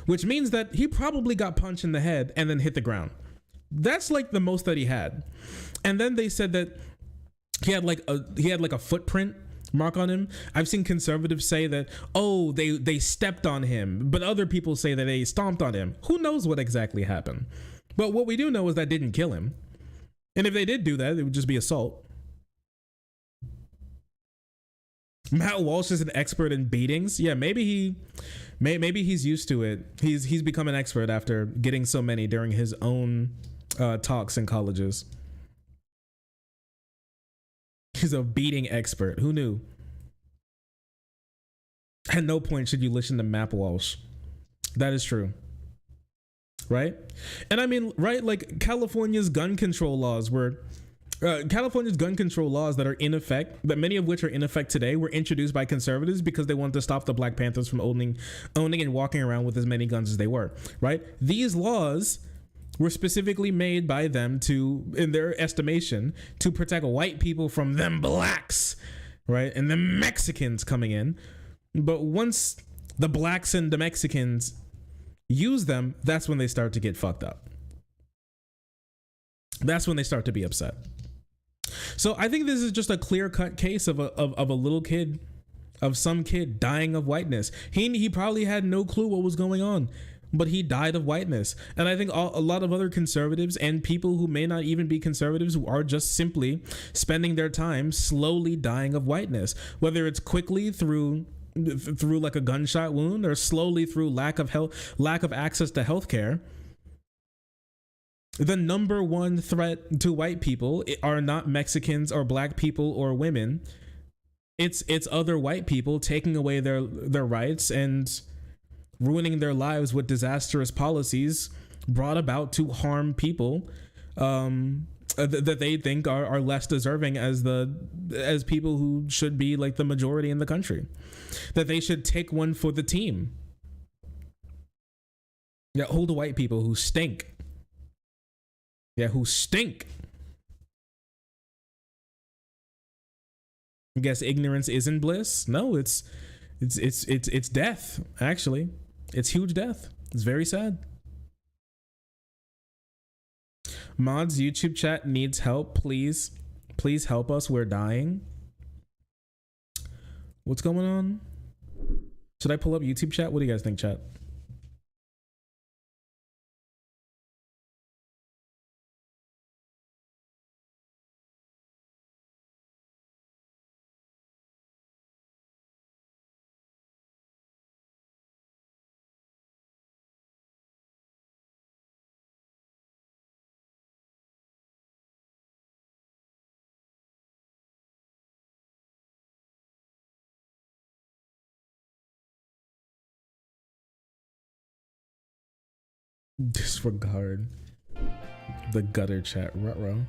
which means that he probably got punched in the head and then hit the ground. That's like the most that he had. And then they said that he had like a footprint mark on him. I've seen conservatives say that, oh, they stepped on him, but other people say that they stomped on him. Who knows what exactly happened? But what we do know is that didn't kill him. And if they did do that, it would just be assault. Matt Walsh is an expert in beatings. Yeah, maybe he's used to it. He's become an expert after getting so many during his own talks in colleges. He's a beating expert. Who knew? At no point should you listen to Matt Walsh. That is true. Right? And I mean, right, like California's gun control laws that are in effect, that many of which are in effect today, were introduced by conservatives because they wanted to stop the Black Panthers from owning and walking around with as many guns as they were, right? These laws were specifically made by them to, in their estimation, to protect white people from them blacks, right? And the Mexicans coming in. But once the blacks and the Mexicans use them, that's when they start to get fucked up. That's when they start to be upset. So I think this is just a clear-cut case of a little kid, of some kid dying of whiteness. He probably had no clue what was going on, but he died of whiteness. And I think a lot of other conservatives and people who may not even be conservatives who are just simply spending their time slowly dying of whiteness, whether it's quickly through like a gunshot wound or slowly through lack of access to healthcare. The number one threat to white people are not Mexicans or black people or women. It's other white people taking away their rights and ruining their lives with disastrous policies brought about to harm people that they think are less deserving as people who should be like the majority in the country. That they should take one for the team. Yeah, all the white people who stink. Yeah, who stink. I guess ignorance isn't bliss. No, it's death. Actually, it's huge death. It's very sad. Mods, YouTube chat needs help. Please help us. We're dying. What's going on? Should I pull up YouTube chat? What do you guys think, chat? Disregard the gutter chat, ruh-roh.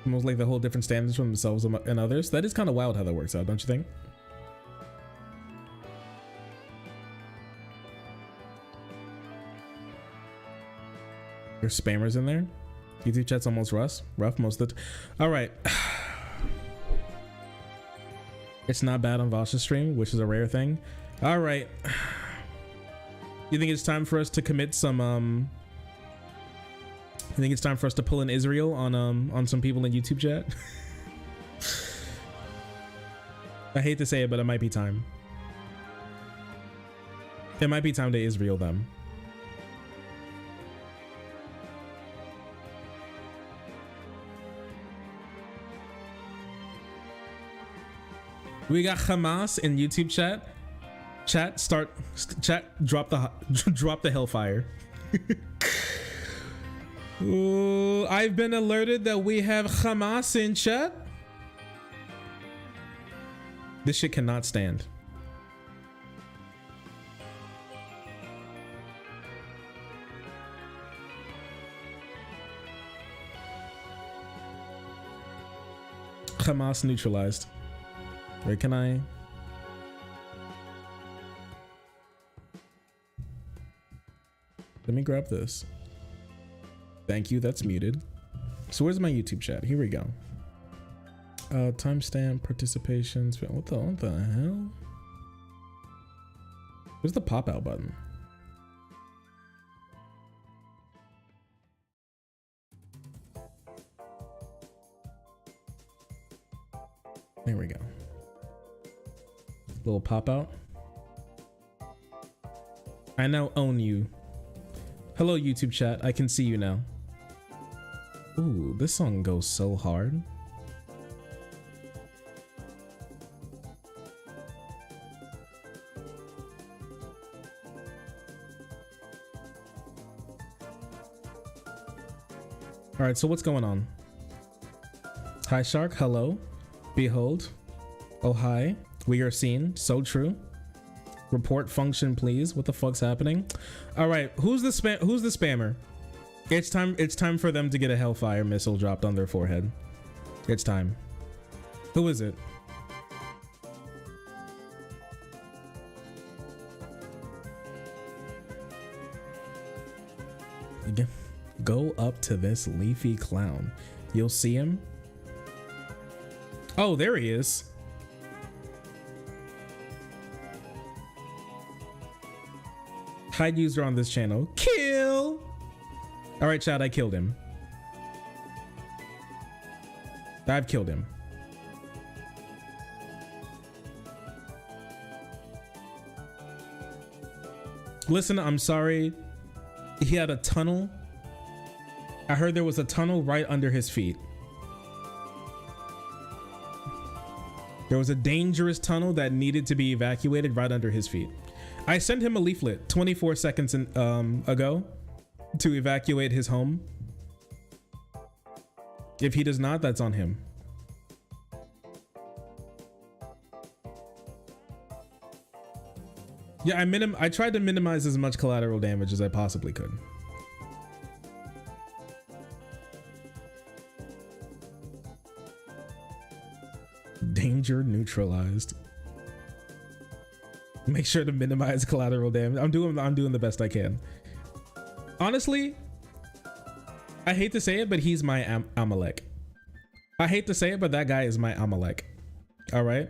Almost like the whole different standards from themselves and others. That is kind of wild how that works out, don't you think? There's spammers in there. YouTube chat's almost rough most of the all right. It's not bad on Vosh's stream, which is a rare thing. All right. You think it's time for us to commit some I think it's time for us to pull in Israel on some people in YouTube chat. I hate to say it, but it might be time. It might be time to Israel them. We got Hamas in YouTube chat. Chat, drop the hellfire. Ooh, I've been alerted that we have Hamas in chat. This shit cannot stand. Hamas neutralized. Where can I? Let me grab this. Thank you, that's muted. So where's my YouTube chat? Here we go. Timestamp, participations. What the hell? Where's the pop out button? There we go. Little pop out. I now own you. Hello, YouTube chat. I can see you now. Ooh, this song goes so hard. All right, so what's going on? Hi, Shark. Hello. Behold. Oh, hi. We are seen. So true. Report function, please. What the fuck's happening? All right, who's the spammer? It's time for them to get a hellfire missile dropped on their forehead. It's time. Who is it? Go up to this leafy clown. You'll see him. Oh, there he is. Hide user on this channel. Kill. All right, chat, I killed him. I've killed him. Listen, I'm sorry. He had a tunnel. I heard there was a tunnel right under his feet. There was a dangerous tunnel that needed to be evacuated right under his feet. I sent him a leaflet 24 seconds ago to evacuate his home. If he does not, that's on him. Yeah, I tried to minimize as much collateral damage as I possibly could. Danger neutralized. Make sure to minimize collateral damage. I'm doing the best I can. Honestly, I hate to say it, but he's my Amalek. I hate to say it, but that guy is my Amalek. All right.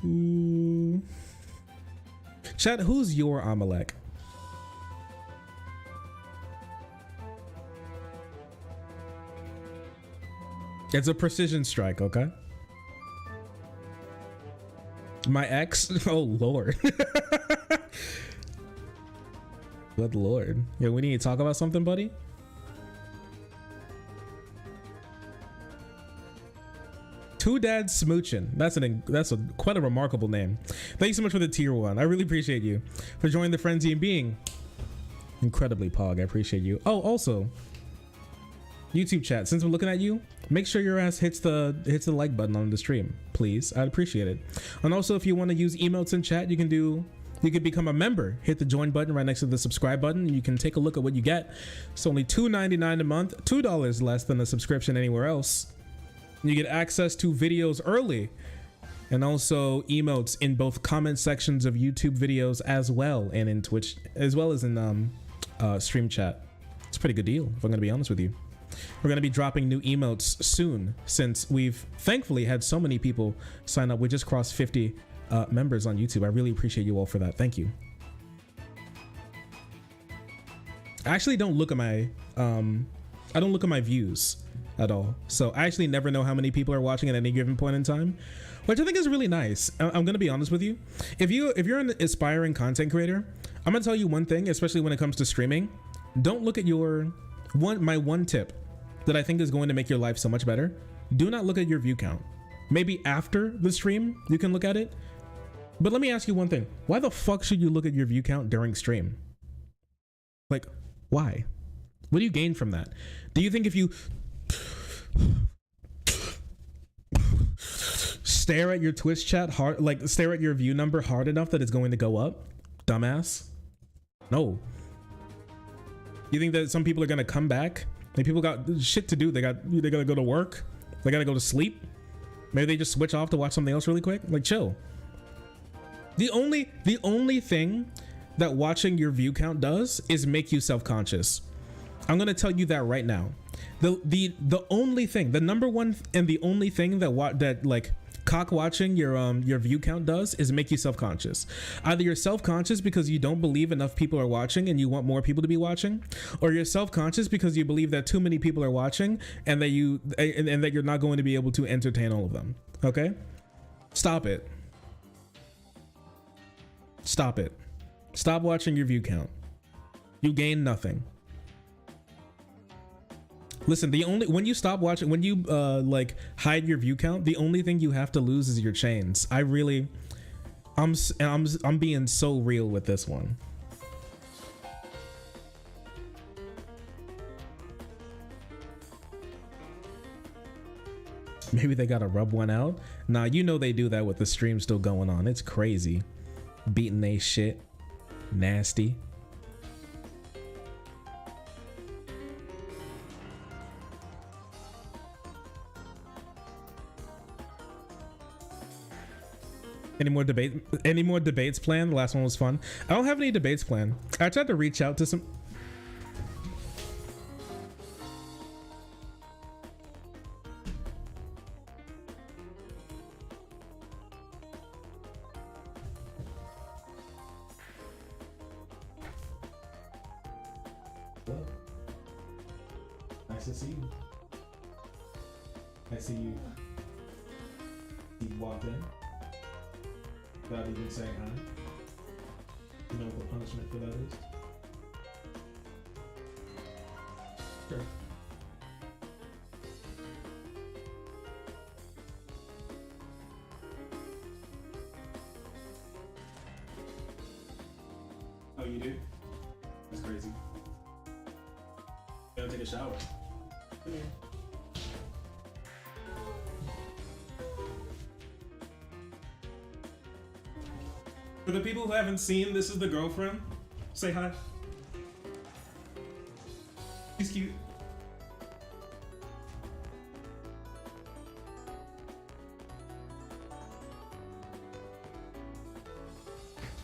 Ooh. Chat, who's your Amalek? It's a precision strike, okay? My ex? Oh, Lord. Good Lord. Yeah, we need to talk about something, buddy. Two Dads Smoochin'. That's quite a remarkable name. Thank you so much for the tier 1. I really appreciate you for joining the frenzy and being incredibly pog. I appreciate you. Oh, also, YouTube chat, since I'm looking at you, make sure your ass hits the like button on the stream, please. I'd appreciate it. And also, if you want to use emotes in chat, you can become a member. Hit the join button right next to the subscribe button. You can take a look at what you get. It's only $2.99 a month, $2 less than a subscription anywhere else. You get access to videos early and also emotes in both comment sections of YouTube videos as well, and in Twitch, as well as in stream chat. It's a pretty good deal, if I'm gonna be honest with you. We're going to be dropping new emotes soon, since we've thankfully had so many people sign up. We just crossed 50 members on YouTube. I really appreciate you all for that. Thank you. I actually don't look at my I don't look at my views at all. So I actually never know how many people are watching at any given point in time, which I think is really nice. I'm gonna be honest with you. If you're an aspiring content creator, I'm gonna tell you one thing, especially when it comes to streaming. Don't look at your my one tip that I think is going to make your life so much better. Do not look at your view count. Maybe after the stream you can look at it. But let me ask you one thing. Why the fuck should you look at your view count during stream? Like, why? What do you gain from that? Do you think if you stare at your Twitch chat hard, like stare at your view number hard enough that it's going to go up? Dumbass. No. You think that some people are gonna come back? Like, people got shit to do. They gotta go to work. They gotta go to sleep. Maybe they just switch off to watch something else really quick. Like, chill. The only thing that watching your view count does is make you self-conscious. I'm gonna tell you that right now. The only thing, the number one and the only thing that like cock watching your view count does is make you self-conscious. Either you're self-conscious because you don't believe enough people are watching and you want more people to be watching, or you're self-conscious because you believe that too many people are watching and that you're not going to be able to entertain all of them. Okay? Stop it. Stop it. Stop watching your view count. You gain nothing. Listen, when you stop watching, when you like hide your view count, the only thing you have to lose is your chains. I'm being so real with this one. Maybe they gotta rub one out. Nah, you know they do that with the stream still going on. It's crazy. Beating they shit. Nasty. Any more debates planned? The last one was fun. I don't have any debates planned. I tried to reach out to some. Nice to see you. I see you. You walked in without even saying hi. You know what the punishment for that is? Sure. Oh, you do? That's crazy. Gotta take a shower. Come here. For the people who haven't seen, this is the girlfriend. Say hi. She's cute.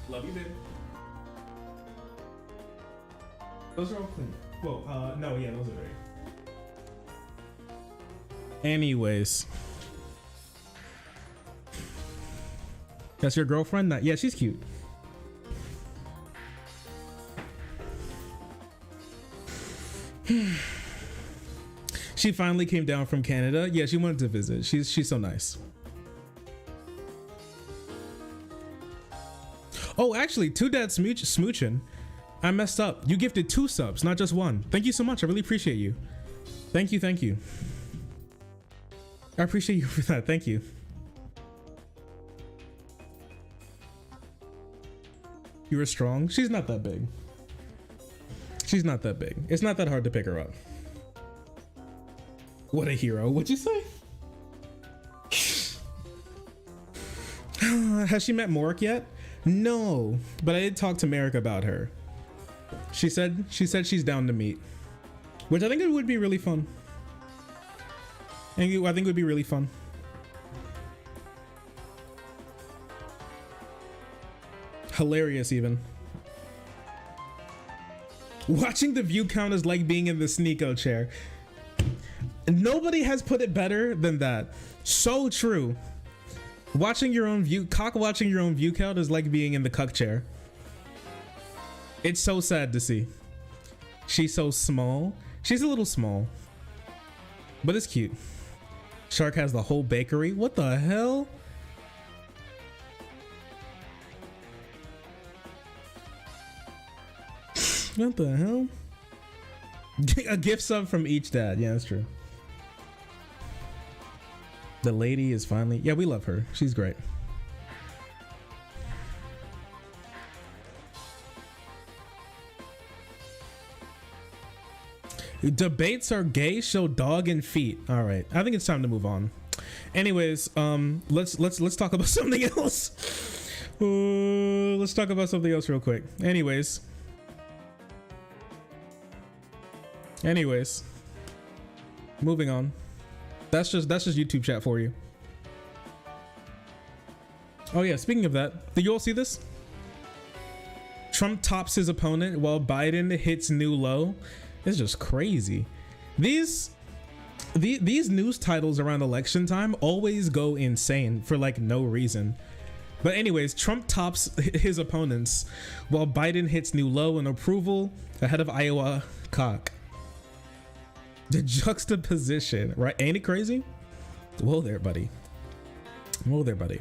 Love you, baby. Those are all clean. Well, no, yeah, those are dirty. Anyways. That's your girlfriend? Not, yeah, she's cute. She finally came down from Canada. Yeah, she wanted to visit. She's so nice. Oh, actually, Two Dad Smooching. I messed up. You gifted 2 subs, not just 1. Thank you so much. I really appreciate you. Thank you, thank you. I appreciate you for that. Thank you. You were strong. She's not that big. She's not that big. It's not that hard to pick her up. What a hero. What'd you say? Has she met Morik yet? No, but I did talk to Merrick about her. She said she's down to meet, which I think it would be really fun. And I think it would be really fun. Hilarious even. Watching the view count is like being in the Sneeko chair. Nobody has put it better than that. So true. Watching your own view, watching your own view count is like being in the cuck chair. It's so sad to see. She's so small. She's a little small, but it's cute. Shark has the whole bakery. What the hell? What the hell? A gift sub from each dad. Yeah, that's true. The lady is finally, yeah, we love her. She's great. Debates are gay, show dog and feet. All right, I think it's time to move on. Anyways, let's talk about something else. Let's talk about something else real quick. Anyways, moving on. That's just YouTube chat for you. Oh yeah, speaking of that, did you all see this? Trump tops his opponent while Biden hits new low. It's just crazy. These news titles around election time always go insane for like no reason. But anyways, Trump tops his opponents while Biden hits new low in approval ahead of Iowa cock. The juxtaposition, right? Ain't it crazy? Whoa there, buddy. Whoa there, buddy.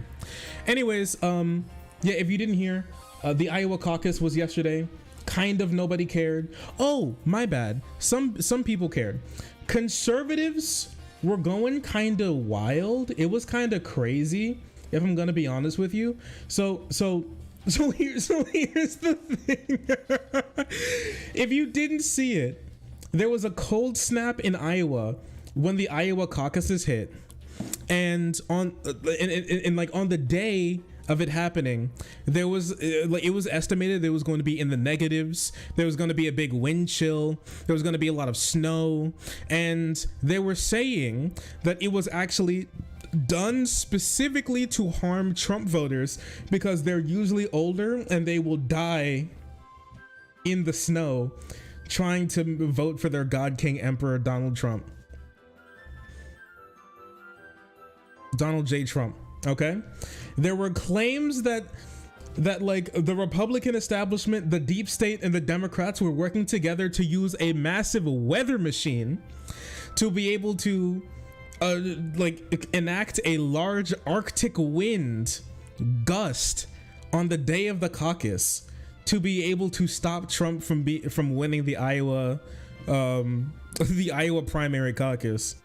Anyways, yeah, if you didn't hear, the Iowa caucus was yesterday. Kind of nobody cared. Oh, my bad. Some people cared. Conservatives were going kind of wild. It was kind of crazy, if I'm gonna be honest with you. So here's the thing. If you didn't see it, there was a cold snap in Iowa when the Iowa caucuses hit, and on the day of it happening, there was it was estimated there was going to be in the negatives. There was going to be a big wind chill. There was going to be a lot of snow, and they were saying that it was actually done specifically to harm Trump voters because they're usually older and they will die in the snow trying to vote for their God King Emperor Donald Trump. Donald J. Trump. Okay, there were claims that like the Republican establishment, the deep state, and the Democrats were working together to use a massive weather machine to be able to like enact a large Arctic wind gust on the day of the caucus to be able to stop Trump from winning the Iowa primary caucus.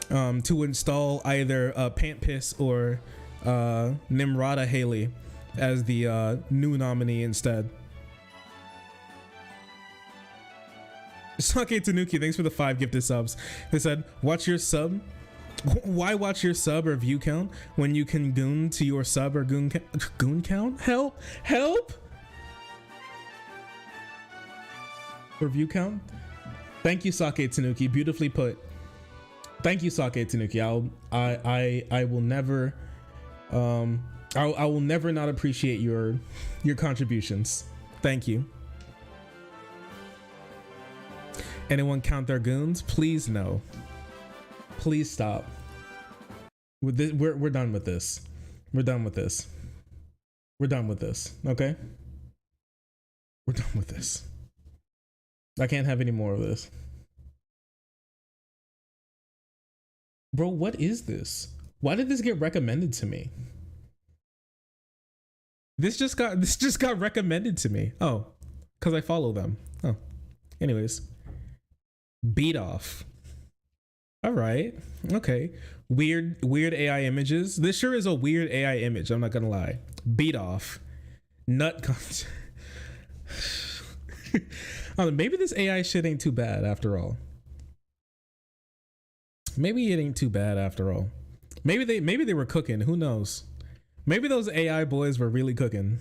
To install either Pant Piss or Nimrata Haley as the new nominee instead. Sake Tanuki, thanks for the 5 gifted subs. They said, watch your sub. Why watch your sub or view count when you can goon to your sub or goon count? Help! Or view count? Thank you, Sake Tanuki. Beautifully put. Thank you, Sake Tanuki. I will never I will never not appreciate your contributions. Thank you. Anyone count their goons? Please no. Please stop. With this, we're done with this. We're done with this. We're done with this. Okay? We're done with this. I can't have any more of this. Bro, what is this? Why did this get recommended to me? This just got recommended to me. Oh, because I follow them. Oh. Anyways. Beat off. All right. Okay. Weird AI images. This sure is a weird AI image. I'm not gonna lie. Beat off. Nut content. Oh, maybe this AI shit ain't too bad after all. Maybe it ain't too bad after all. Maybe they were cooking. Who knows? Maybe those AI boys were really cooking.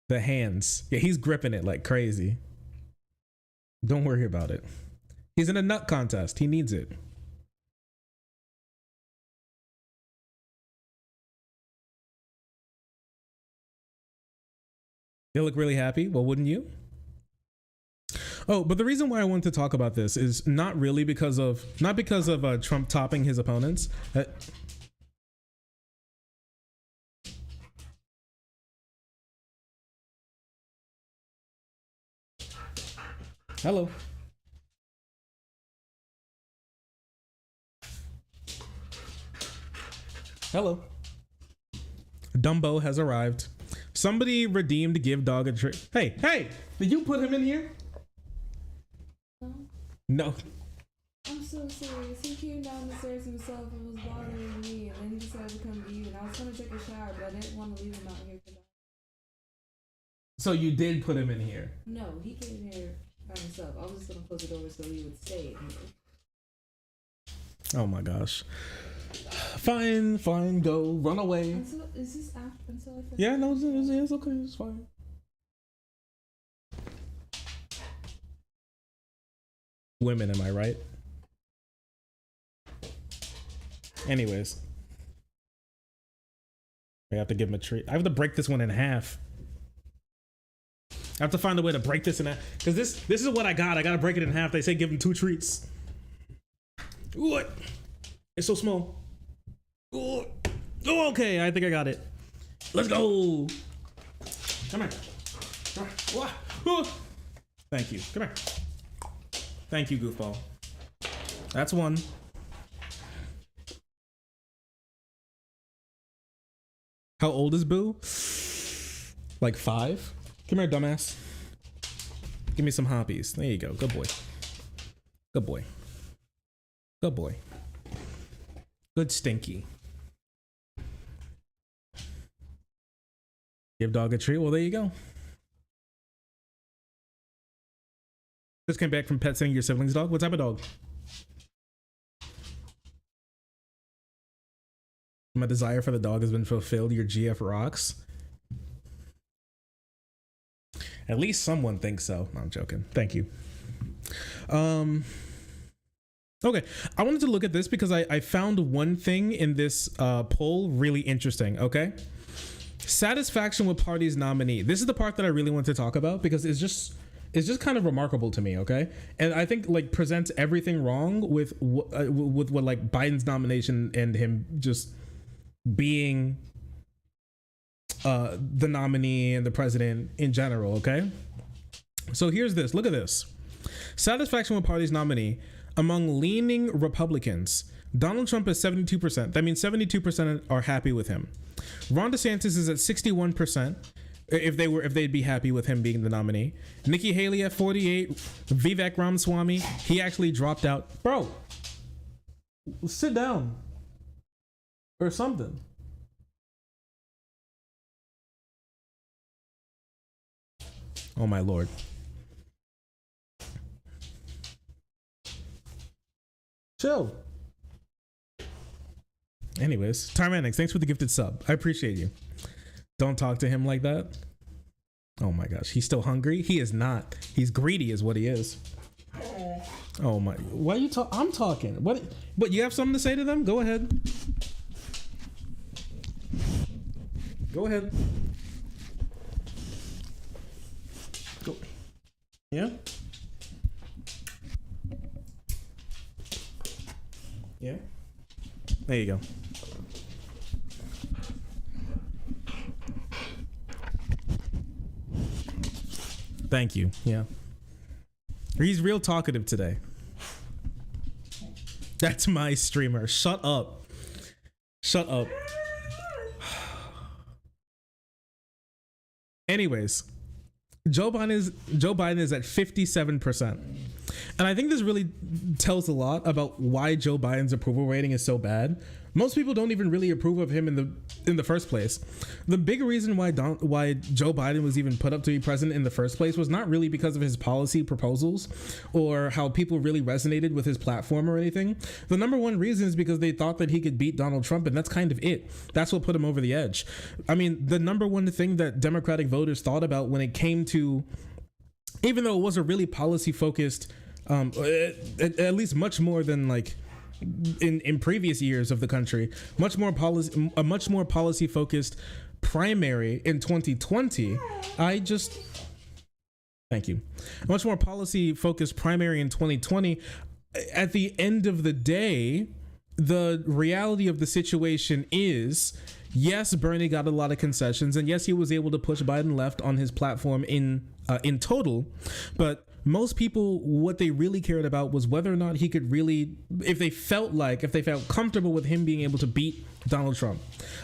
The hands. Yeah, he's gripping it like crazy. Don't worry about it. He's in a nut contest. He needs it. They look really happy. Well, wouldn't you? Oh, but the reason why I want to talk about this is not because of Trump topping his opponents. Hello. Hello. Dumbo has arrived. Somebody redeemed give dog a treat. Hey, hey, did you put him in here? No. I'm so serious. He came down the stairs himself and was bothering me, and then he decided to come to you. And I was gonna take a shower, but I didn't want to leave him out here for that. So you did put him in here? No, he came here by himself. I was just gonna close the door so he would stay in here. Oh my gosh. Fine, fine, go, run away. Until, is this after? Until I finish? Yeah, no, it's okay, it's fine. Women, am I right? Anyways. I have to give him a treat. I have to break this one in half. I have to find a way to break this in half. Because this is what I got. I gotta break it in half. They say give him 2 treats. What? It's so small. Oh, okay, I think I got it. Let's go. Come here. Come here. Oh. Thank you. Come here. Thank you, goofball. That's one. How old is Boo? Like 5? Come here, dumbass. Give me some hobbies. There you go. Good boy. Good boy. Good boy. Good stinky. Give dog a treat. Well, there you go. Just came back from pet sitting your sibling's dog. What type of dog? My desire for the dog has been fulfilled. Your GF rocks. At least someone thinks so. No, I'm joking. Thank you. Okay, I wanted to look at this because I found one thing in this poll really interesting. Okay, satisfaction with party's nominee. This is the part that I really want to talk about because it's just kind of remarkable to me. Okay, and I think like presents everything wrong with what like Biden's nomination and him just being the nominee and the president in general. Okay, so here's this. Look at this. Satisfaction with party's nominee among leaning Republicans. Donald Trump is 72%. That means 72% are happy with him. Ron DeSantis is at 61%. If they'd be happy with him being the nominee. Nikki Haley at 48. Vivek Ramaswamy, he actually dropped out. Bro, sit down or something. Oh my Lord. Chill. Anyways, Tyrannix, thanks for the gifted sub. I appreciate you. Don't talk to him like that. Oh my gosh, he's still hungry? He is not. He's greedy is what he is. Oh my, why you talk? I'm talking. What you have something to say to them? Go ahead. Go ahead. Go. Yeah? Yeah. There you go. Thank you. Yeah. He's real talkative today. That's my streamer. Shut up. Shut up. Anyways, Joe Biden is at 57%. And I think this really tells a lot about why Joe Biden's approval rating is so bad. Most people don't even really approve of him in the first place. The big reason why Joe Biden was even put up to be president in the first place was not really because of his policy proposals or how people really resonated with his platform or anything. The number one reason is because they thought that he could beat Donald Trump, and that's kind of it. That's what put him over the edge. I mean, the number one thing that Democratic voters thought about when it came to, even though it was a really policy focused, at least much more than like in previous years of the country, a much more policy focused primary in 2020. Thank you. A much more policy focused primary in 2020. At the end of the day, the reality of the situation is, yes, Bernie got a lot of concessions, and yes, he was able to push Biden left on his platform in total, but most people, what they really cared about was whether or not he could really, if they felt comfortable with him being able to beat Donald Trump.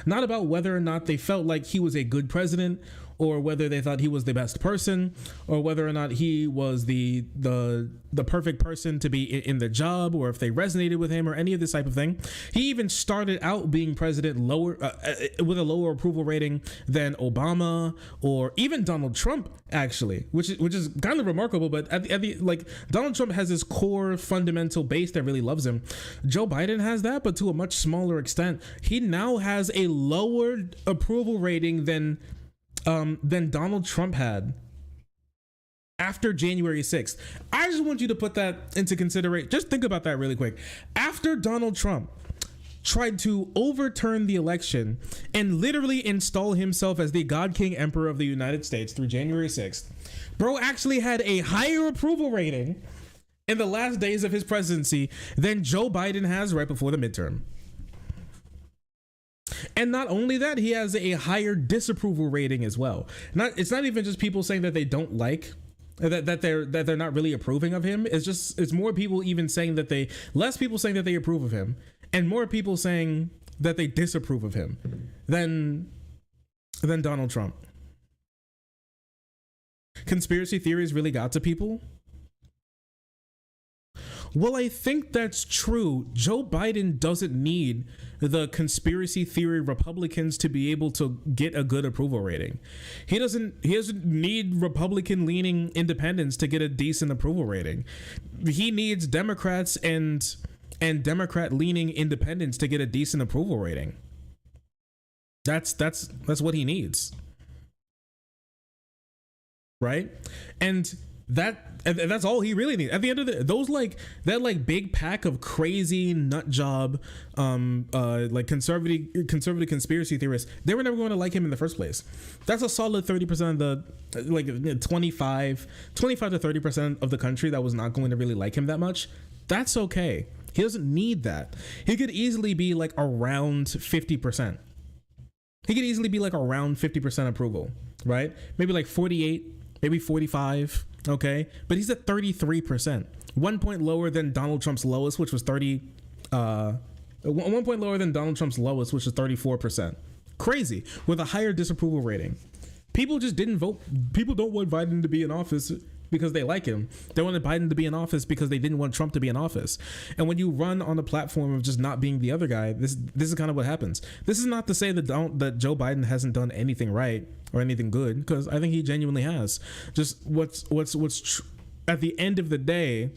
Not about whether or not they felt like he was a good president, or whether they thought he was the best person, or whether or not he was the perfect person to be in the job, or if they resonated with him, or any of this type of thing. He even started out being president lower with a lower approval rating than Obama or even Donald Trump, actually, which is kind of remarkable. But at the like, Donald Trump has this core fundamental base that really loves him. Joe Biden has that, but to a much smaller extent. He now has a lower approval rating than Donald Trump had after January 6th. I just want you to put that into consideration. Just think about that really quick. After Donald Trump tried to overturn the election and literally install himself as the God King Emperor of the United States through January 6th, bro actually had a higher approval rating in the last days of his presidency than Joe Biden has right before the midterm. And not only that, he has a higher disapproval rating as well. It's not even just people saying that they don't like, that they're not really approving of him. It's more people even saying that less people saying that they approve of him, and more people saying that they disapprove of him than Donald Trump. Conspiracy theories really got to people. Well, I think that's true. Joe Biden doesn't need the conspiracy theory Republicans to be able to get a good approval rating. He doesn't need Republican leaning independents to get a decent approval rating. He needs Democrats and Democrat leaning independents to get a decent approval rating. That's what he needs. Right? And that's all he really needs. At the end of that big pack of crazy nut job, like conservative conspiracy theorists, they were never going to like him in the first place. That's a solid 30% of the, like 25 to 30% of the country that was not going to really like him that much. That's okay. He doesn't need that. He could easily be like around 50%. He could easily be like around 50% approval, right? Maybe like 48, maybe 45. Okay, but he's at 33%, 1 point lower than Donald Trump's lowest, which was 1 point lower than Donald Trump's lowest, which was 34%. Crazy, with a higher disapproval rating. People just didn't vote. People don't want Biden to be in office because they like him. They wanted Biden to be in office because they didn't want Trump to be in office. And when you run on the platform of just not being the other guy, this is kind of what happens. This is not to say that Joe Biden hasn't done anything right or anything good, because I think he genuinely has. Just what's at the end of the day,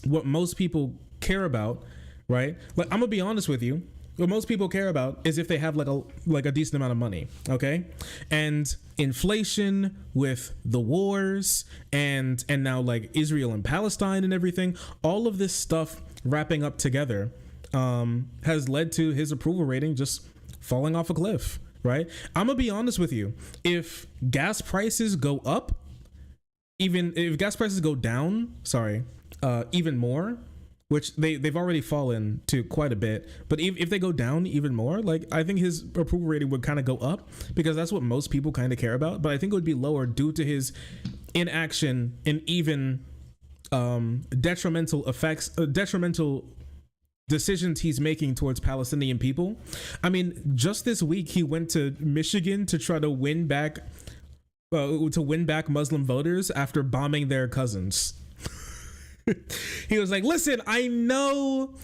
what most people care about, right? Like, I'm gonna be honest with you. What most people care about is if they have like a decent amount of money, okay? And inflation with the wars and now like Israel and Palestine and everything, all of this stuff wrapping up together has led to his approval rating just falling off a cliff, right? I'm gonna be honest with you. If gas prices go up, even if gas prices go down, even more, which they've already fallen to quite a bit, but if they go down even more, like, I think his approval rating would kind of go up, because that's what most people kind of care about. But I think it would be lower due to his inaction and even detrimental decisions he's making towards Palestinian people. I mean, just this week he went to Michigan to try to win back Muslim voters after bombing their cousins. He was like, listen, I know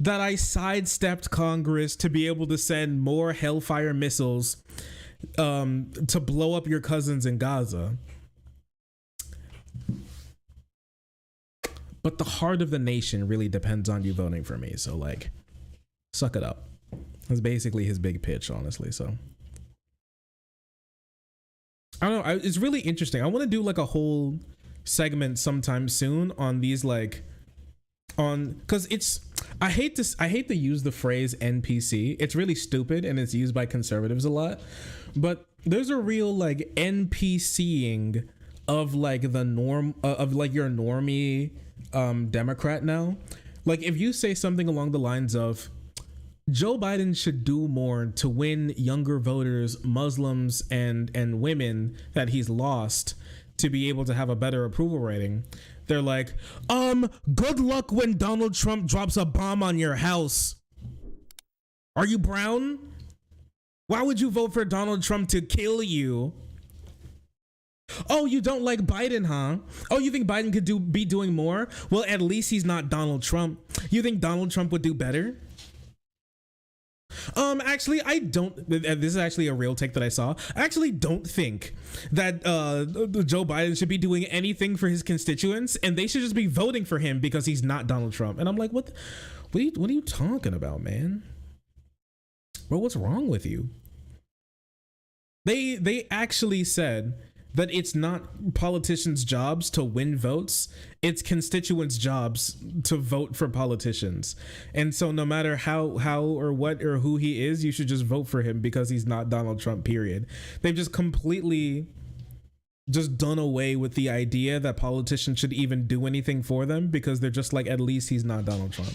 that I sidestepped Congress to be able to send more Hellfire missiles to blow up your cousins in Gaza, but the heart of the nation really depends on you voting for me. So, like, suck it up. That's basically his big pitch, honestly. So I don't know. It's really interesting. I want to do like a whole segment sometime soon on these, like, because I hate to use the phrase NPC. It's really stupid and it's used by conservatives a lot, but there's a real like NPCing of like the norm of like your normie Democrat now. Like, if you say something along the lines of Joe Biden should do more to win younger voters, Muslims and women that he's lost to be able to have a better approval rating, they're like, good luck when Donald Trump drops a bomb on your house. Are you brown? Why would you vote for Donald Trump to kill you? Oh, you don't like Biden, huh? Oh, you think Biden could be doing more? Well, at least he's not Donald Trump. You think Donald Trump would do better? Actually, I don't. This is actually a real take that I saw. I actually don't think that Joe Biden should be doing anything for his constituents, and they should just be voting for him because he's not Donald Trump. And I'm like, what are you talking about, man? Bro, what's wrong with you? They actually said that it's not politicians' jobs to win votes, it's constituents' jobs to vote for politicians. And so no matter how or what or who he is, you should just vote for him because he's not Donald Trump, period. They've just completely just done away with the idea that politicians should even do anything for them because they're just like, at least he's not Donald Trump.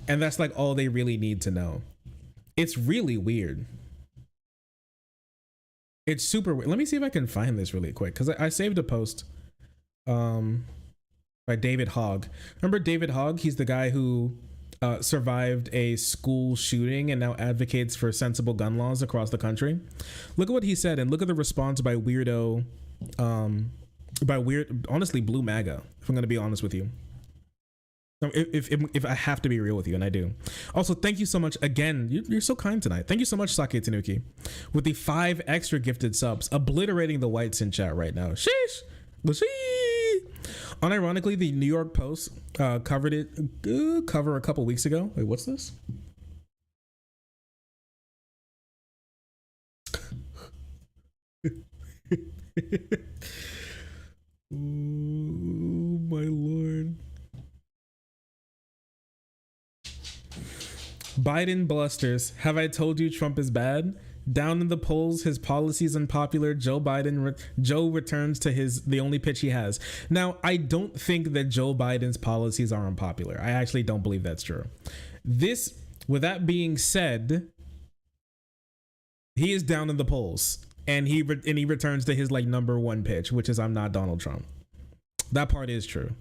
And that's like all they really need to know. It's really weird. It's super weird. Let me see if I can find this really quick because I saved a post by David Hogg. Remember David Hogg? He's the guy who survived a school shooting and now advocates for sensible gun laws across the country. Look at what he said and look at the response by honestly, Blue MAGA, if I'm going to be honest with you. If I have to be real with you, and I do. Also, thank you so much again. You're so kind tonight. Thank you so much, Sake Tanuki, with the 5 extra gifted subs, obliterating the whites in chat right now. Sheesh. Unironically, the New York Post covered it a couple weeks ago. Wait, what's this? Oh my lord. Biden blusters. Have I told you Trump is bad? Down in the polls, his policies unpopular. Joe returns to the only pitch he has. Now, I don't think that Joe Biden's policies are unpopular. I actually don't believe that's true. With that being said, he is down in the polls, and he returns to his like number one pitch, which is I'm not Donald Trump. That part is true.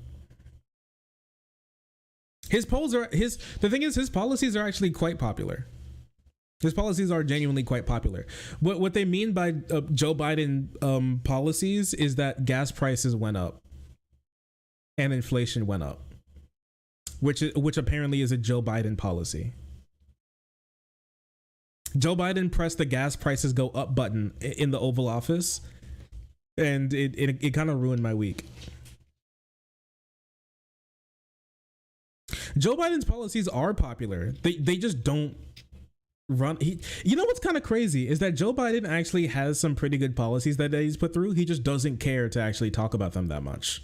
The thing is, his policies are actually quite popular. His policies are genuinely quite popular. What they mean by Joe Biden policies is that gas prices went up and inflation went up, which apparently is a Joe Biden policy. Joe Biden pressed the gas prices go up button in the Oval Office, and it kind of ruined my week. Joe Biden's policies are popular. They just don't run. You know what's kind of crazy is that Joe Biden actually has some pretty good policies that he's put through. He just doesn't care to actually talk about them that much.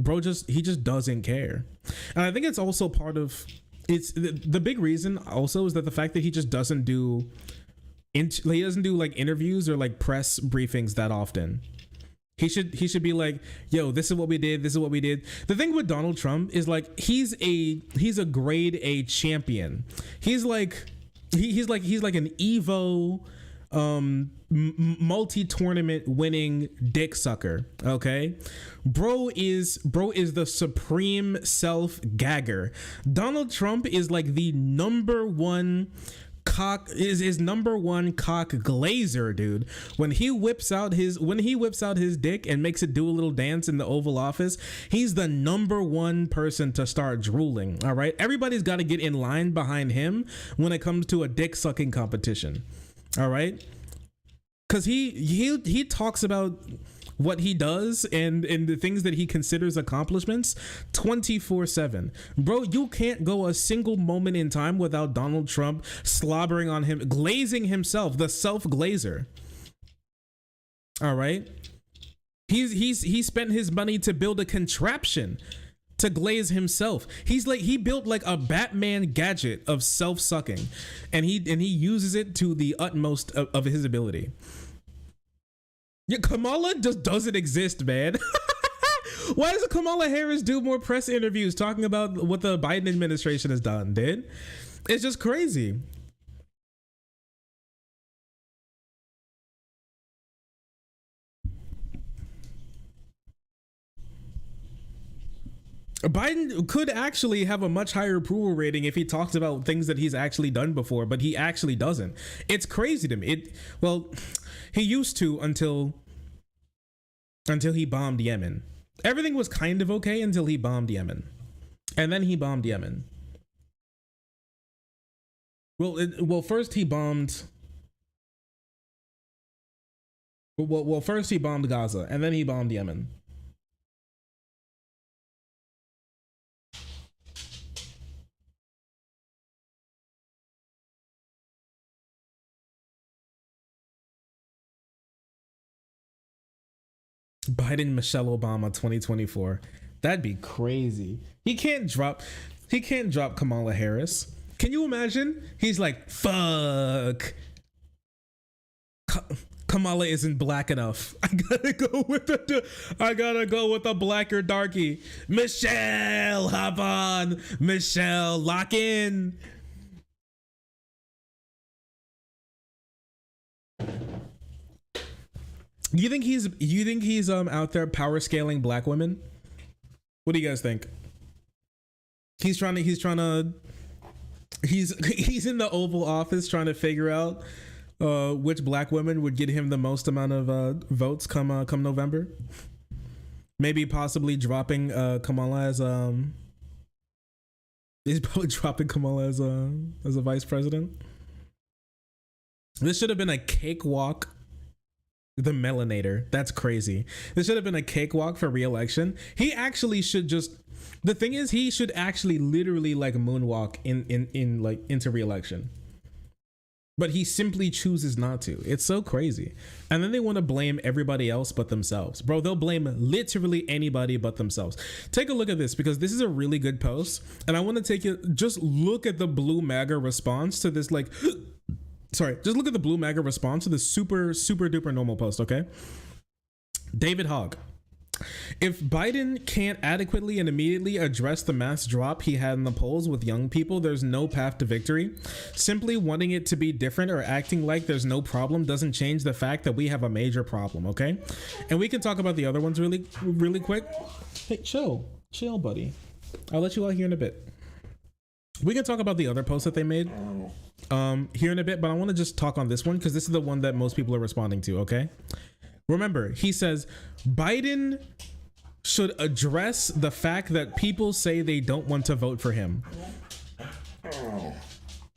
He just doesn't care. And I think it's also part of the big reason also is that the fact that he just doesn't do like interviews or like press briefings that often. He should be like, yo, this is what we did. This is what we did. The thing with Donald Trump is like, he's a grade A champion. He's like an Evo, multi-tournament winning dick sucker. Okay. Bro is the supreme self gagger. Donald Trump is like the number one cock glazer, dude. When he whips out his dick and makes it do a little dance in the Oval Office, he's the number one person to start drooling. All right, everybody's got to get in line behind him when it comes to a dick sucking competition. All right, because he talks about what he does and the things that he considers accomplishments 24/7. Bro, you can't go a single moment in time without Donald Trump slobbering on him, glazing himself, the self glazer. All right, he spent his money to build a contraption to glaze himself. He built like a Batman gadget of self sucking, and he uses it to the utmost of his ability. Yeah, Kamala just doesn't exist, man. Why doesn't Kamala Harris do more press interviews talking about what the Biden administration has done, dude? It's just crazy. Biden could actually have a much higher approval rating if he talks about things that he's actually done before, but he actually doesn't. It's crazy to me. Well, he used to until he bombed Yemen. Everything was kind of okay until he bombed Yemen. And then he bombed Yemen. Well, first he bombed first he bombed Gaza, and then he bombed Yemen. Biden, Michelle Obama 2024. That'd be crazy. He can't drop Kamala Harris. Can you imagine? He's like, fuck. Kamala isn't black enough. I gotta go with a blacker darky. Michelle, hop on. Michelle, lock in. You think he's out there power scaling black women? What do you guys think? He's in the Oval Office trying to figure out which black women would get him the most amount of votes come November. Maybe possibly dropping Kamala as he's probably dropping Kamala as a vice president. This should have been a cakewalk. The melanator. That's crazy. This should have been a cakewalk for re-election. He actually should just. The thing is, he should actually literally like moonwalk in like into re-election. But he simply chooses not to. It's so crazy. And then they want to blame everybody else but themselves. Bro, they'll blame literally anybody but themselves. Take a look at this because this is a really good post. And I want to take it. Just look at the blue MAGA response to this like. Sorry, just look at the blue MAGA response to the super duper normal post, okay? David Hogg. If Biden can't adequately and immediately address the mass drop he had in the polls with young people, there's no path to victory. Simply wanting it to be different or acting like there's no problem doesn't change the fact that we have a major problem, okay? And we can talk about the other ones really quick. Hey, chill, buddy. I'll let you out here in a bit. We can talk about the other posts that they made here in a bit, but I want to just talk on this one because this is the one that most people are responding to, okay? Remember, he says Biden should address the fact that people say they don't want to vote for him.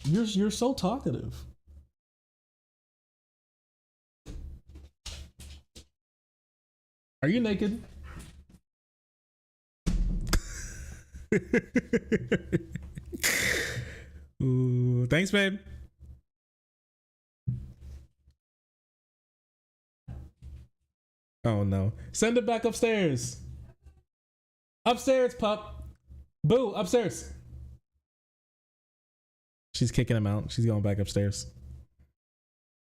You're so talkative. Are you naked? Ooh, thanks, babe. Oh no. Send it back upstairs. Upstairs, pup. Boo, upstairs. She's kicking him out. She's going back upstairs.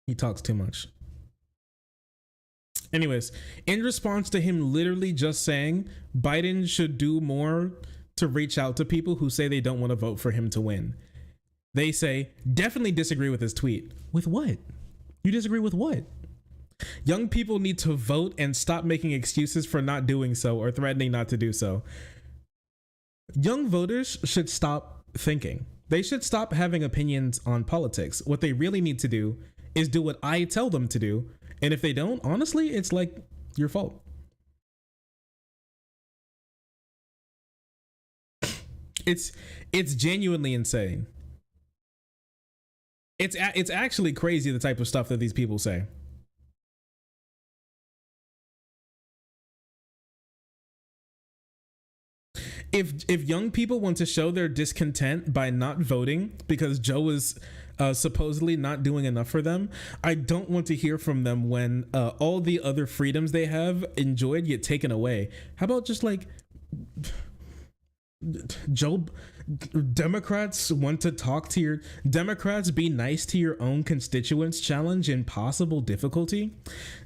He talks too much. Anyways, in response to him literally just saying Biden should do more to reach out to people who say they don't want to vote for him to win, they say, definitely disagree with his tweet. With what? You disagree with what? Young people need to vote and stop making excuses for not doing so or threatening not to do so. Young voters should stop thinking. They should stop having opinions on politics. What they really need to do is do what I tell them to do. And if they don't, honestly, it's like your fault. It's genuinely insane. It's actually crazy the type of stuff that these people say. If young people want to show their discontent by not voting because Joe is supposedly not doing enough for them, I don't want to hear from them when all the other freedoms they have enjoyed get taken away. How about just like Joe? Democrats want to talk to your Democrats be nice to your own constituents challenge impossible difficulty.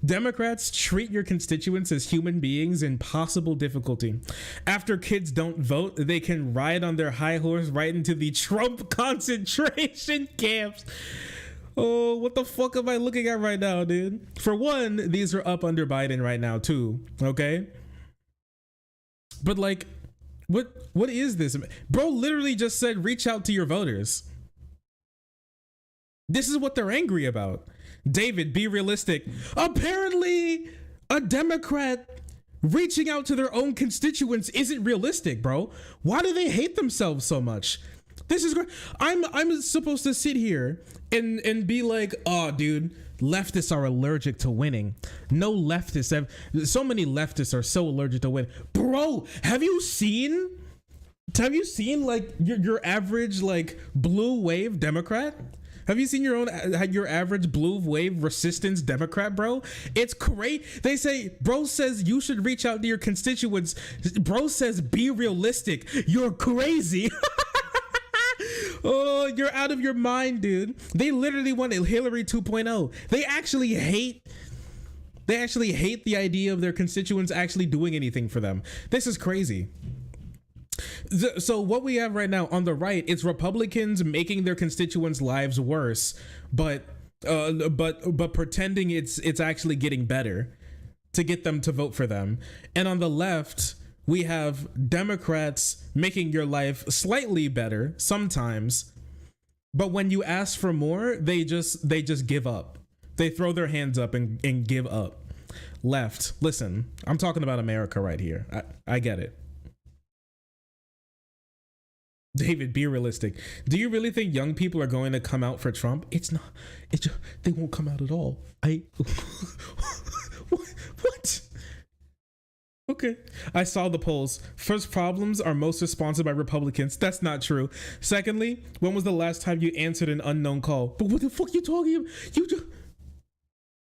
Democrats treat your constituents as human beings in possible difficulty. After kids don't vote, they can ride on their high horse right into the Trump concentration camps. Oh, what the fuck am I looking at right now, dude? For one, these are up under Biden right now too, okay? But like, What is this? Bro literally just said reach out to your voters. This is what they're angry about. David, be realistic. Apparently, a Democrat reaching out to their own constituents isn't realistic, bro. Why do they hate themselves so much? This is great. I'm supposed to sit here and be like, oh, dude, leftists are allergic to winning. No leftists have. So many leftists are so allergic to win, bro. Have you seen like your average like blue wave Democrat? Have you seen your average blue wave resistance Democrat, bro? It's great. They say, bro says you should reach out to your constituents. Bro says be realistic. You're crazy. Oh, you're out of your mind, dude. They literally want Hillary 2.0. They actually hate the idea of their constituents actually doing anything for them. This is crazy. So what we have right now on the right, it's Republicans making their constituents' lives worse, but pretending it's actually getting better to get them to vote for them. And on the left, we have Democrats making your life slightly better sometimes, but when you ask for more, they just give up. They throw their hands up and give up. Left, listen, I'm talking about America right here. I get it. David, be realistic. Do you really think young people are going to come out for Trump? It's not. It's just, they won't come out at all. What? Okay. I saw the polls. First, problems are most responsive by Republicans. That's not true. Secondly, when was the last time you answered an unknown call? But what the fuck are you talking about? You just,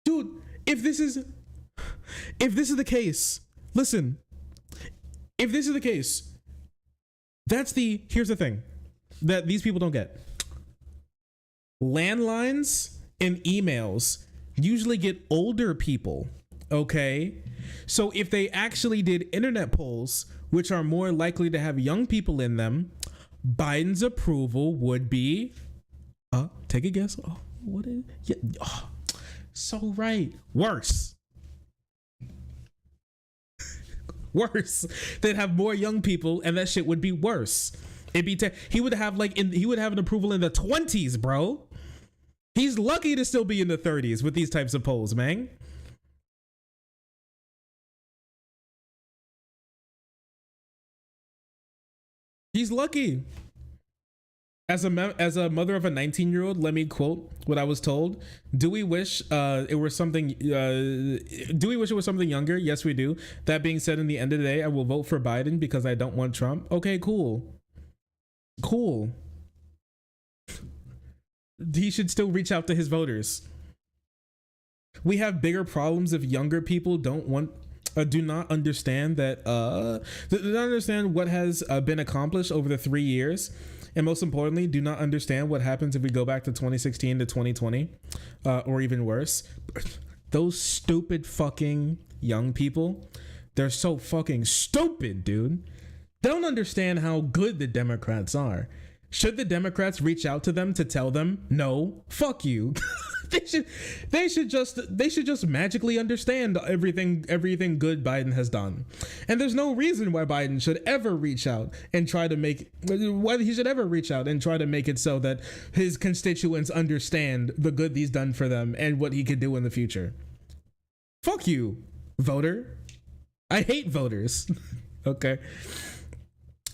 dude. If this is the case, listen. If this is the case. Here's the thing that these people don't get. Landlines and emails usually get older people, okay? So if they actually did internet polls, which are more likely to have young people in them, Biden's approval would be, take a guess. Oh, what is, yeah, oh, so right, worse. Worse. They'd have more young people and that shit would be worse. It'd be he would have an approval in the 20s, bro. He's lucky to still be in the 30s with these types of polls, man. He's lucky. As a mother of a 19-year-old, let me quote what I was told. Do we wish it was something younger? Yes, we do. That being said, in the end of the day, I will vote for Biden because I don't want Trump. Okay, cool. He should still reach out to his voters. We have bigger problems if younger people do not understand what has been accomplished over the 3 years. And most importantly, do not understand what happens if we go back to 2016 to 2020, or even worse. Those stupid fucking young people, they're so fucking stupid, dude. They don't understand how good the Democrats are. Should the Democrats reach out to them to tell them, no, fuck you? They should just magically understand everything good Biden has done. And there's no reason why Biden should ever reach out and try to make it so that his constituents understand the good he's done for them and what he could do in the future. Fuck you, voter. I hate voters. Okay.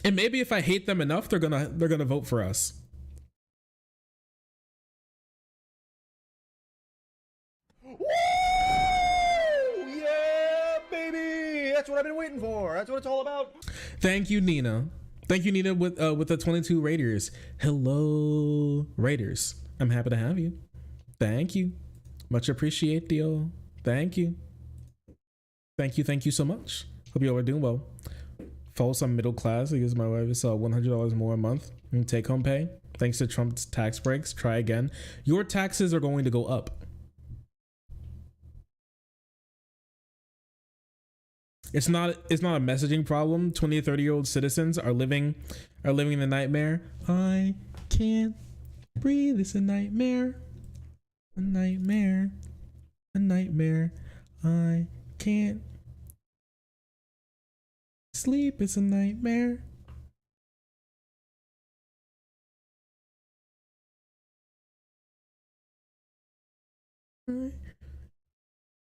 And maybe if I hate them enough, they're gonna vote for us. Yeah, baby! That's what I've been waiting for. That's what it's all about. Thank you, Nina. Thank you, Nina, with the 22 Raiders. Hello, Raiders. I'm happy to have you. Thank you. Much appreciate you. Thank you. Thank you so much. Hope you all are doing well. False, I'm middle class because my wife is $100 more a month in take-home pay. Thanks to Trump's tax breaks. Try again. Your taxes are going to go up. It's not a messaging problem. 20 to 30-year-old citizens are living in the nightmare. I can't breathe. It's a nightmare. A nightmare. A nightmare. I can't Sleep is a nightmare. Can't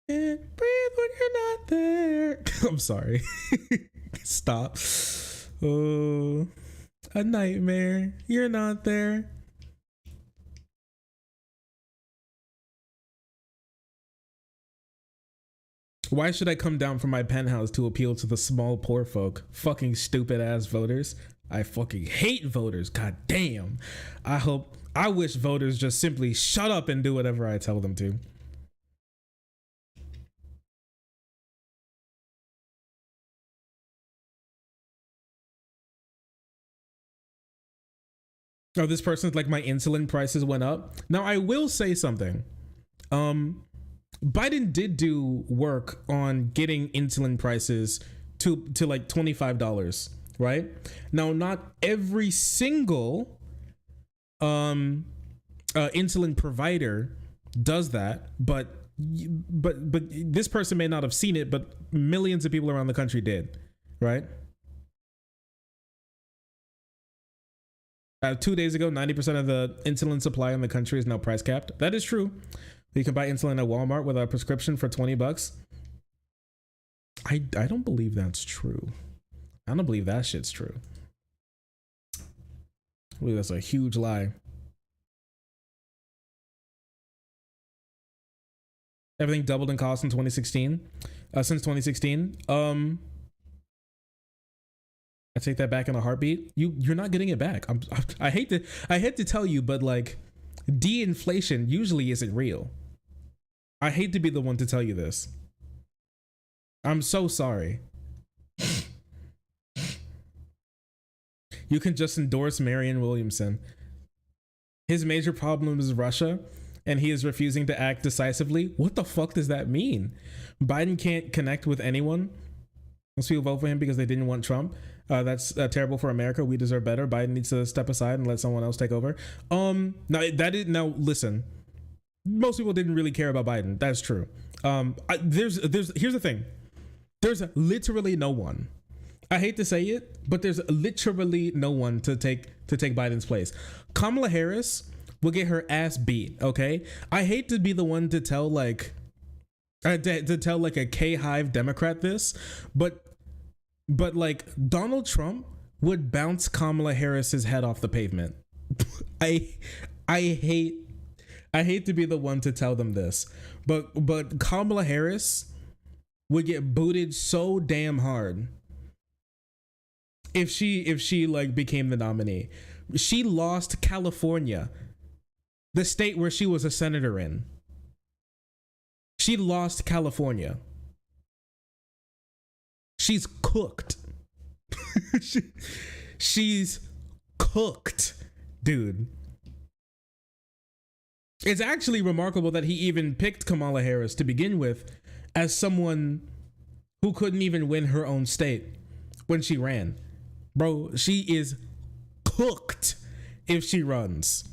breathe when you're not there. I'm sorry. Stop. Oh, a nightmare. You're not there. Why should I come down from my penthouse to appeal to the small poor folk? Fucking stupid ass voters. I fucking hate voters. God damn. I wish voters just simply shut up and do whatever I tell them to. Oh, this person's like, my insulin prices went up. Now I will say something. Biden did do work on getting insulin prices to like $25, right? Now, not every single insulin provider does that, but this person may not have seen it, but millions of people around the country did, right? 2 days ago, 90% of the insulin supply in the country is now price capped. That is true. You can buy insulin at Walmart with a prescription for $20. I don't believe that's true. I don't believe that shit's true. I believe that's a huge lie. Everything doubled in cost in 2016. Since 2016. I take that back in a heartbeat. You're not getting it back. I hate to tell you, but like, de-inflation usually isn't real. I hate to be the one to tell you this. I'm so sorry. You can just endorse Marianne Williamson. His major problem is Russia, and he is refusing to act decisively. What the fuck does that mean? Biden can't connect with anyone. Most people vote for him because they didn't want Trump. That's terrible for America. We deserve better. Biden needs to step aside and let someone else take over. Now listen. Most people didn't really care about Biden. That's true. Here's the thing. There's literally no one. I hate to say it, but there's literally no one to take Biden's place. Kamala Harris will get her ass beat. Okay. I hate to be the one to tell like a K-Hive Democrat this, but like, Donald Trump would bounce Kamala Harris's head off the pavement. I hate to be the one to tell them this, but Kamala Harris would get booted so damn hard if she like became the nominee. She lost California, the state where she was a senator in. She lost California. She's cooked. She's cooked, dude. It's actually remarkable that he even picked Kamala Harris to begin with as someone who couldn't even win her own state when she ran. Bro, she is cooked if she runs.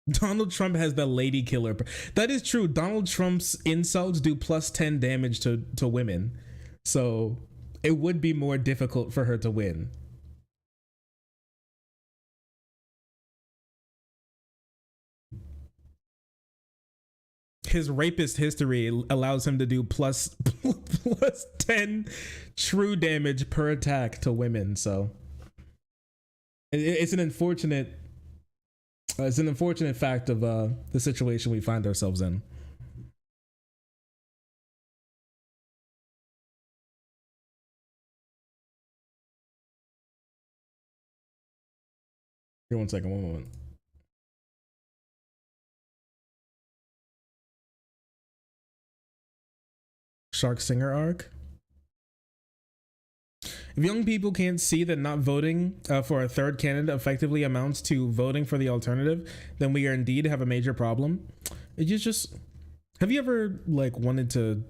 Donald Trump has the lady killer. That is true. Donald Trump's insults do +10 damage to women. So it would be more difficult for her to win. His rapist history allows him to do plus 10 true damage per attack to women. So it's an unfortunate fact of the situation we find ourselves in. Here, one second, one moment. Shark Singer arc. If young people can't see that not voting for a third candidate effectively amounts to voting for the alternative, then we are indeed have a major problem. Have you ever like wanted to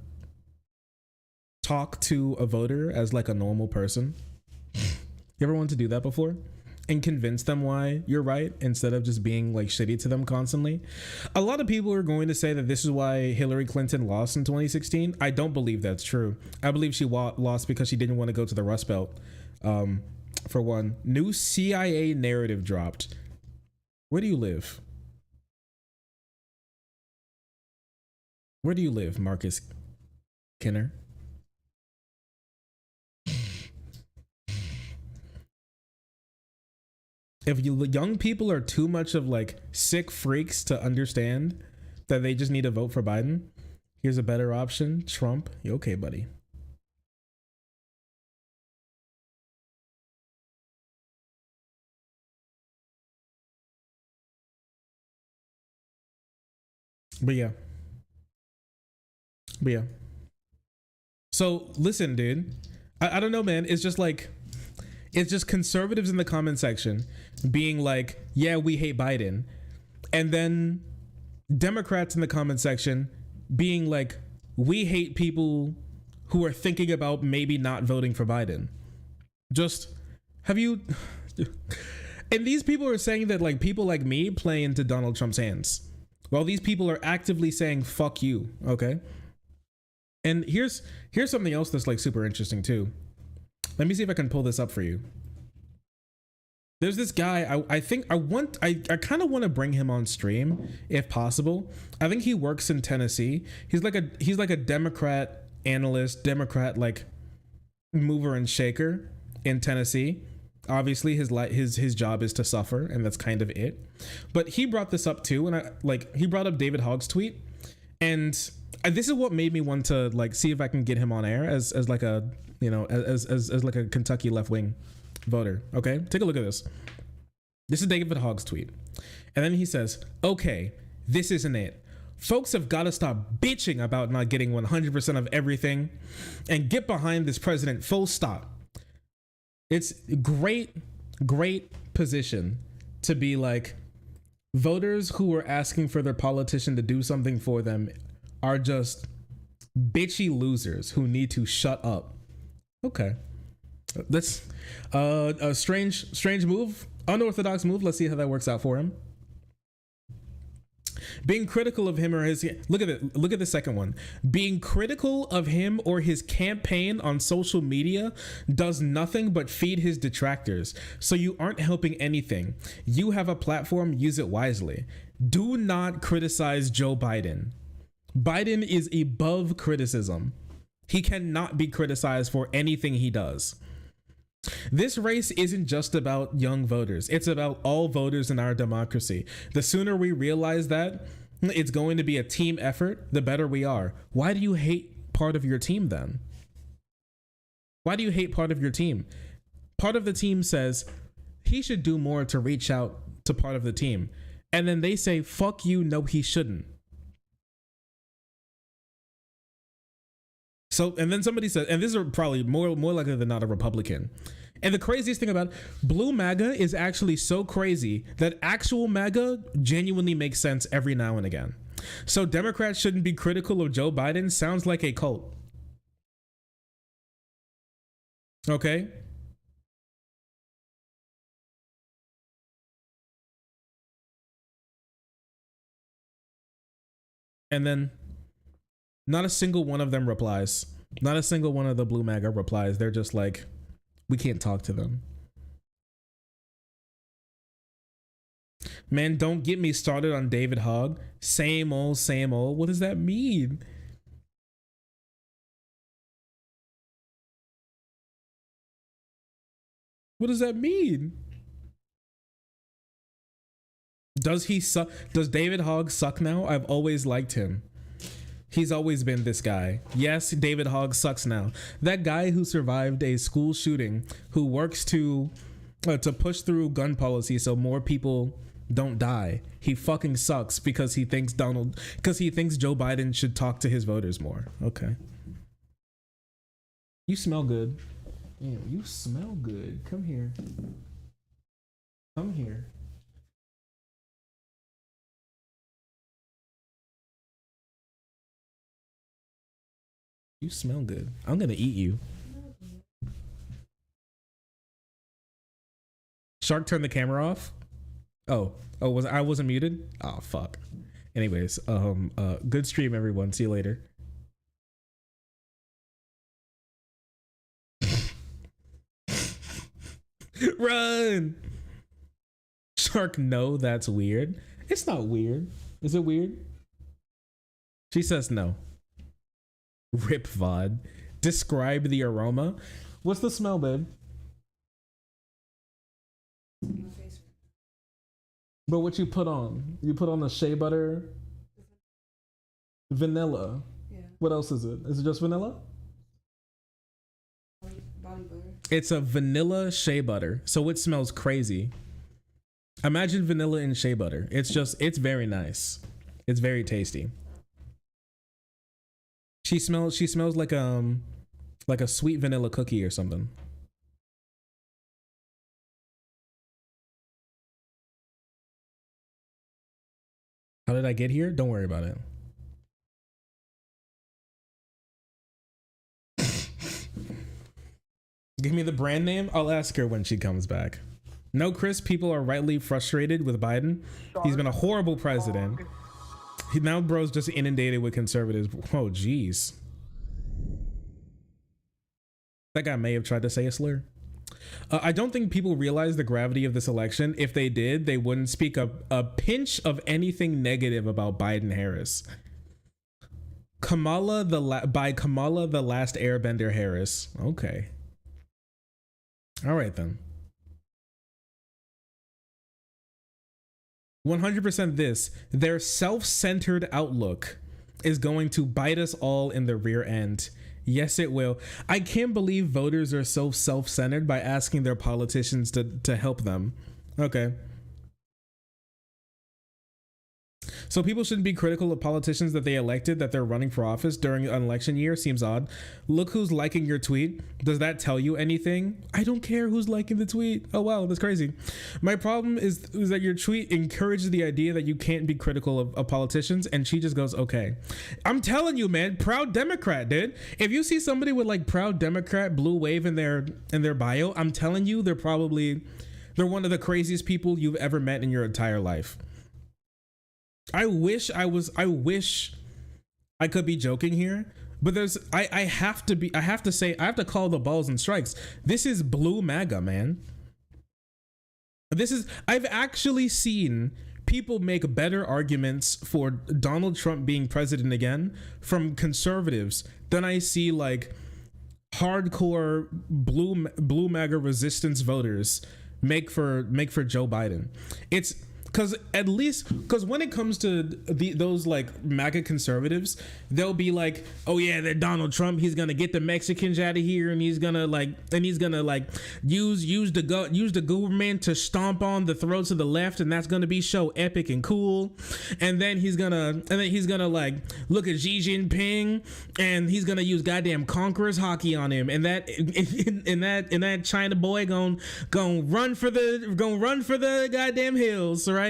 talk to a voter as like a normal person? You ever wanted to do that before? and convince them why you're right instead of just being like shitty to them constantly. A lot of people are going to say that this is why Hillary Clinton lost in 2016. I don't believe that's true. I believe she lost because she didn't want to go to the Rust Belt. For one, new CIA narrative dropped. Where do you live? Where do you live, Marcus Kinner? If young people are too much of like sick freaks to understand that they just need to vote for Biden, here's a better option, Trump. You okay, buddy? But yeah. So listen, dude. I don't know, man. It's just conservatives in the comment section being like, yeah, we hate Biden. And then Democrats in the comment section being like, we hate people who are thinking about maybe not voting for Biden. Just, have you... And these people are saying that like people like me play into Donald Trump's hands. While these people are actively saying, fuck you, okay? And here's something else that's like super interesting too. Let me see if I can pull this up for you. There's this guy, I kind of want to bring him on stream if possible. I think he works in Tennessee. He's like a Democrat analyst, Democrat like mover and shaker in Tennessee. Obviously his job is to suffer, and that's kind of it. But he brought this up too, and he brought up David Hogg's tweet, and this is what made me want to like see if I can get him on air as like a, you know, as like a Kentucky left wing voter. Okay, take a look at this. This is David Hogg's tweet, and then he says, "Okay, this isn't it. Folks have got to stop bitching about not getting 100% of everything, and get behind this president. Full stop." It's great position to be like, voters who are asking for their politician to do something for them are just bitchy losers who need to shut up. Okay, that's a strange move, unorthodox move. Let's see how that works out for him. Being critical of him or his, look at the second one. Being critical of him or his campaign on social media does nothing but feed his detractors. So you aren't helping anything. You have a platform, use it wisely. Do not criticize Joe Biden. Biden is above criticism. He cannot be criticized for anything he does. This race isn't just about young voters. It's about all voters in our democracy. The sooner we realize that it's going to be a team effort, the better we are. Why do you hate part of your team then? Why do you hate part of your team? Part of the team says he should do more to reach out to part of the team. And then they say, fuck you, no, he shouldn't. So, and then somebody said, and this is probably more likely than not a Republican. And the craziest thing about blue MAGA is actually so crazy that actual MAGA genuinely makes sense every now and again. So Democrats shouldn't be critical of Joe Biden sounds like a cult. Okay. And then not a single one of them replies. Not a single one of the blue MAGA replies. They're just like, we can't talk to them. Man, don't get me started on David Hogg. Same old, same old. What does that mean? What does that mean? Does he suck? Does David Hogg suck now? I've always liked him. He's always been this guy. Yes, David Hogg sucks now. That guy who survived a school shooting, who works to push through gun policy so more people don't die. He fucking sucks because he thinks Joe Biden should talk to his voters more. Okay. You smell good. Damn, you smell good. Come here. Come here. You smell good. I'm gonna eat you. Shark, turn the camera off. Oh, I wasn't muted? Oh, fuck. Anyways, good stream, everyone. See you later. Run! Shark, no, that's weird. It's not weird. Is it weird? She says no. Rip VOD. Describe the aroma. What's the smell, babe? But what you put on? You put on the shea butter? Vanilla. Yeah. What else is it? Is it just vanilla? Body butter. It's a vanilla shea butter. So it smells crazy. Imagine vanilla and shea butter. It's very nice. It's very tasty. She smells like a sweet vanilla cookie or something. How did I get here? Don't worry about it. Give me the brand name. I'll ask her when she comes back. No, Chris, people are rightly frustrated with Biden. He's been a horrible president. Now bro's just inundated with conservatives. Oh, geez. That guy may have tried to say a slur. I don't think people realize the gravity of this election. If they did, they wouldn't speak a pinch of anything negative about Biden-Harris. Kamala the Last Airbender Harris. Okay. All right then. 100% this. Their self-centered outlook is going to bite us all in the rear end. Yes, it will. I can't believe voters are so self-centered by asking their politicians to help them. Okay. So people shouldn't be critical of politicians that they elected, that they're running for office during an election year. Seems odd. Look who's liking your tweet. Does that tell you anything? I don't care who's liking the tweet. Oh wow, that's crazy. My problem is that your tweet encourages the idea that you can't be critical of politicians, and she just goes, okay. I'm telling you, man, proud Democrat, dude. If you see somebody with like proud Democrat blue wave in their bio, I'm telling you, they're one of the craziest people you've ever met in your entire life. I wish I could be joking here, but I have to call the balls and strikes. This is blue MAGA, man. I've actually seen people make better arguments for Donald Trump being president again from conservatives than I see like hardcore blue MAGA resistance voters make for Joe Biden. It's because when it comes to those like MAGA conservatives, they'll be like, oh yeah, that Donald Trump, he's gonna get the Mexicans out of here, and he's gonna use the government to stomp on the throats of the left, and that's gonna be so epic and cool. And then he's gonna like look at Xi Jinping, and he's gonna use goddamn conqueror's hockey on him, and that China boy gonna run for the goddamn hills, right?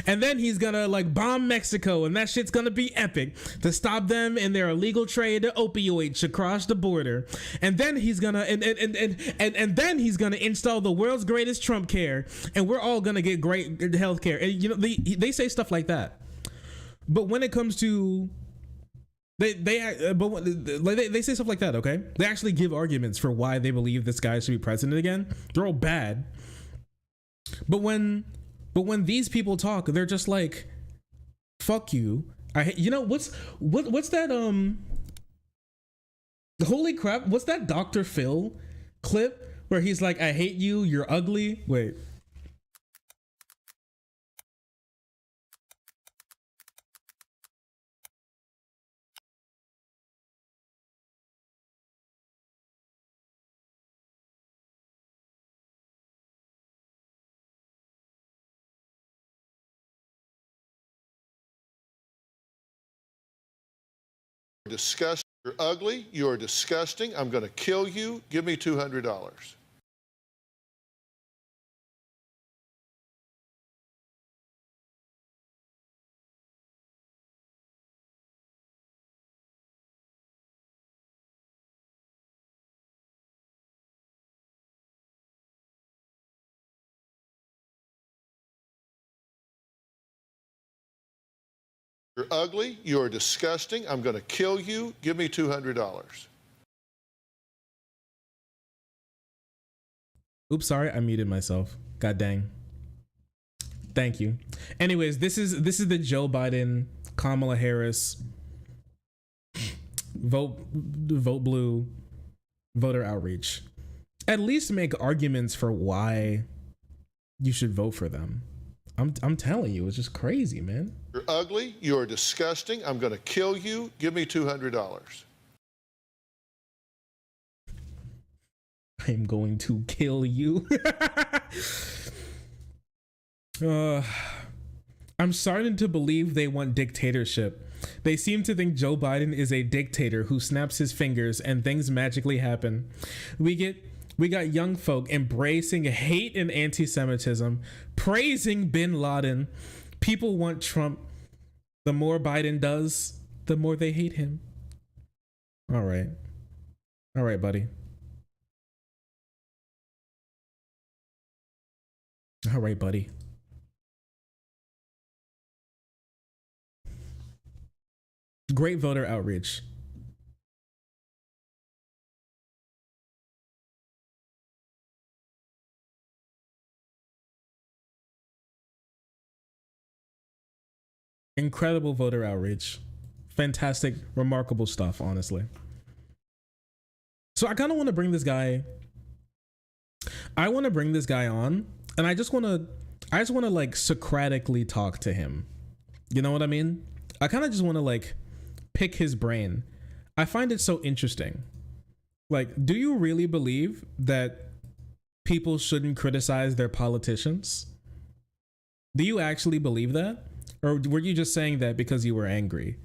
And then he's gonna like bomb Mexico, and that shit's gonna be epic to stop them in their illegal trade of opioids across the border. And then he's gonna and then he's gonna install the world's greatest Trump care, and we're all gonna get great health care. And you know, they say stuff like that, but when it comes to they say stuff like that, okay? They actually give arguments for why they believe this guy should be president again. They're all bad, but when these people talk, they're just like, fuck you. What's that, holy crap, what's that Dr. Phil clip where he's like, I hate you, you're ugly? Wait. Disgusting. You're ugly. You're disgusting. I'm going to kill you. Give me $200. You're ugly. You're disgusting. I'm going to kill you. Give me $200. Oops, sorry, I muted myself. God dang. Thank you. Anyways, this is the Joe Biden, Kamala Harris vote blue voter outreach. At least make arguments for why you should vote for them. I'm telling you, it's just crazy, man. You're ugly. You're disgusting. I'm going to kill you. Give me $200. I'm going to kill you. I'm starting to believe they want dictatorship. They seem to think Joe Biden is a dictator who snaps his fingers and things magically happen. We got young folk embracing hate and anti-Semitism, praising bin Laden. People want Trump. The more Biden does, the more they hate him. All right, buddy. All right, buddy. Great voter outreach. Incredible voter outreach. Fantastic, remarkable stuff, honestly. So I kind of want to bring this guy. I want to bring this guy on, and I just want to like Socratically talk to him. You know what I mean? I kind of just want to like pick his brain. I find it so interesting. Like, do you really believe that people shouldn't criticize their politicians? Do you actually believe that? Or were you just saying that because you were angry?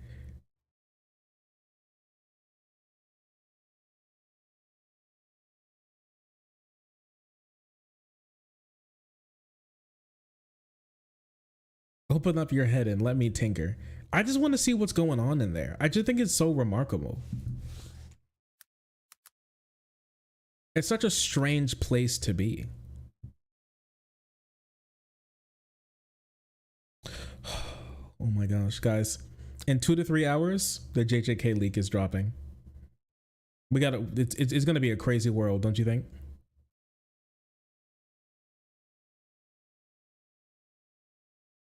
Open up your head and let me tinker. I just want to see what's going on in there. I just think it's so remarkable. It's such a strange place to be. Oh my gosh, guys. In 2 to 3 hours, the JJK leak is dropping. We gotta, it's gonna be a crazy world, don't you think?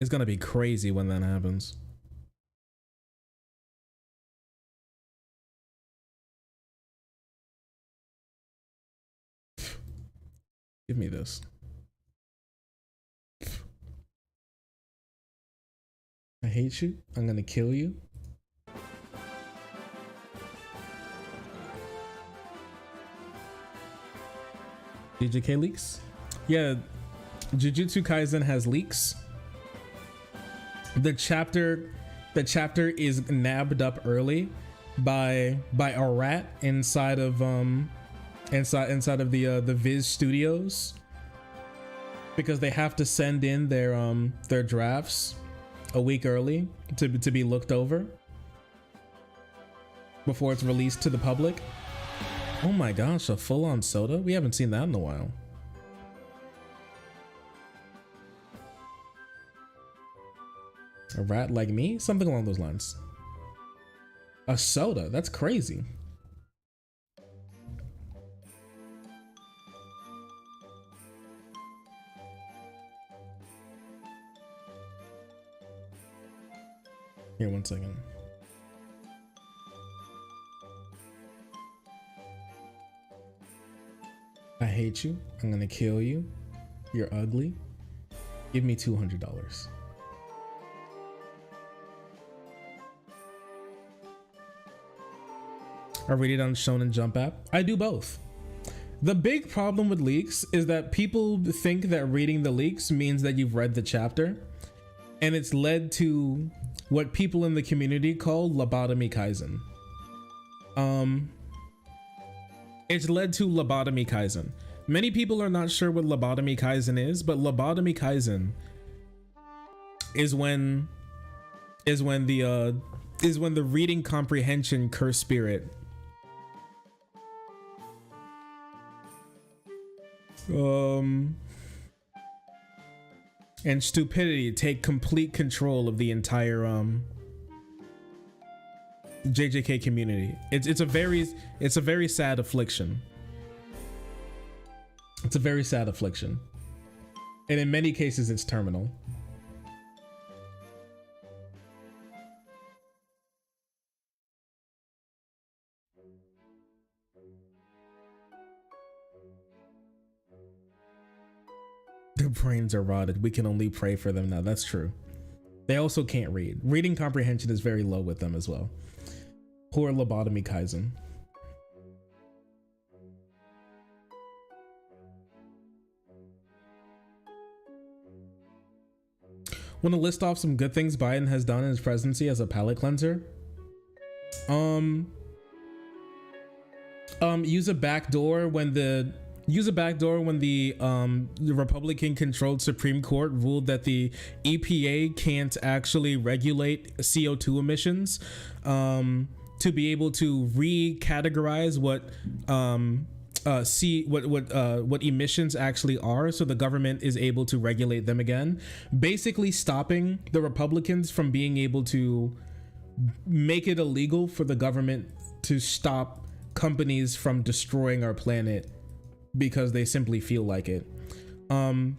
It's gonna be crazy when that happens. Give me this. I hate you. I'm gonna kill you. JJK leaks? Yeah, Jujutsu Kaisen has leaks. The chapter is nabbed up early by a rat inside of the Viz Studios, because they have to send in their drafts a week early to be looked over before it's released to the public. Oh my gosh, a full-on soda? We haven't seen that in a while. A rat like me? Something along those lines. A soda? That's crazy. Here, 1 second. I hate you. I'm gonna kill you. You're ugly. Give me $200. I read it on Shonen Jump app. I do both. The big problem with leaks is that people think that reading the leaks means that you've read the chapter, and it's led to what people in the community call lobotomy Kaizen. It's led to lobotomy Kaizen. Many people are not sure what lobotomy Kaizen is, but lobotomy Kaizen is when the reading comprehension curse spirit and stupidity take complete control of the entire JJK community. It's a very sad affliction. It's a very sad affliction. And in many cases it's terminal. Their brains are rotted. We can only pray for them now. That's true. They also can't read. Reading comprehension is very low with them as well. Poor lobotomy Kaizen. Want to list off some good things Biden has done in his presidency as a palate cleanser? Use a backdoor when the Republican controlled Supreme Court ruled that the EPA can't actually regulate CO2 emissions, to be able to recategorize what emissions actually are, so the government is able to regulate them again, basically stopping the Republicans from being able to make it illegal for the government to stop companies from destroying our planet because they simply feel like it. The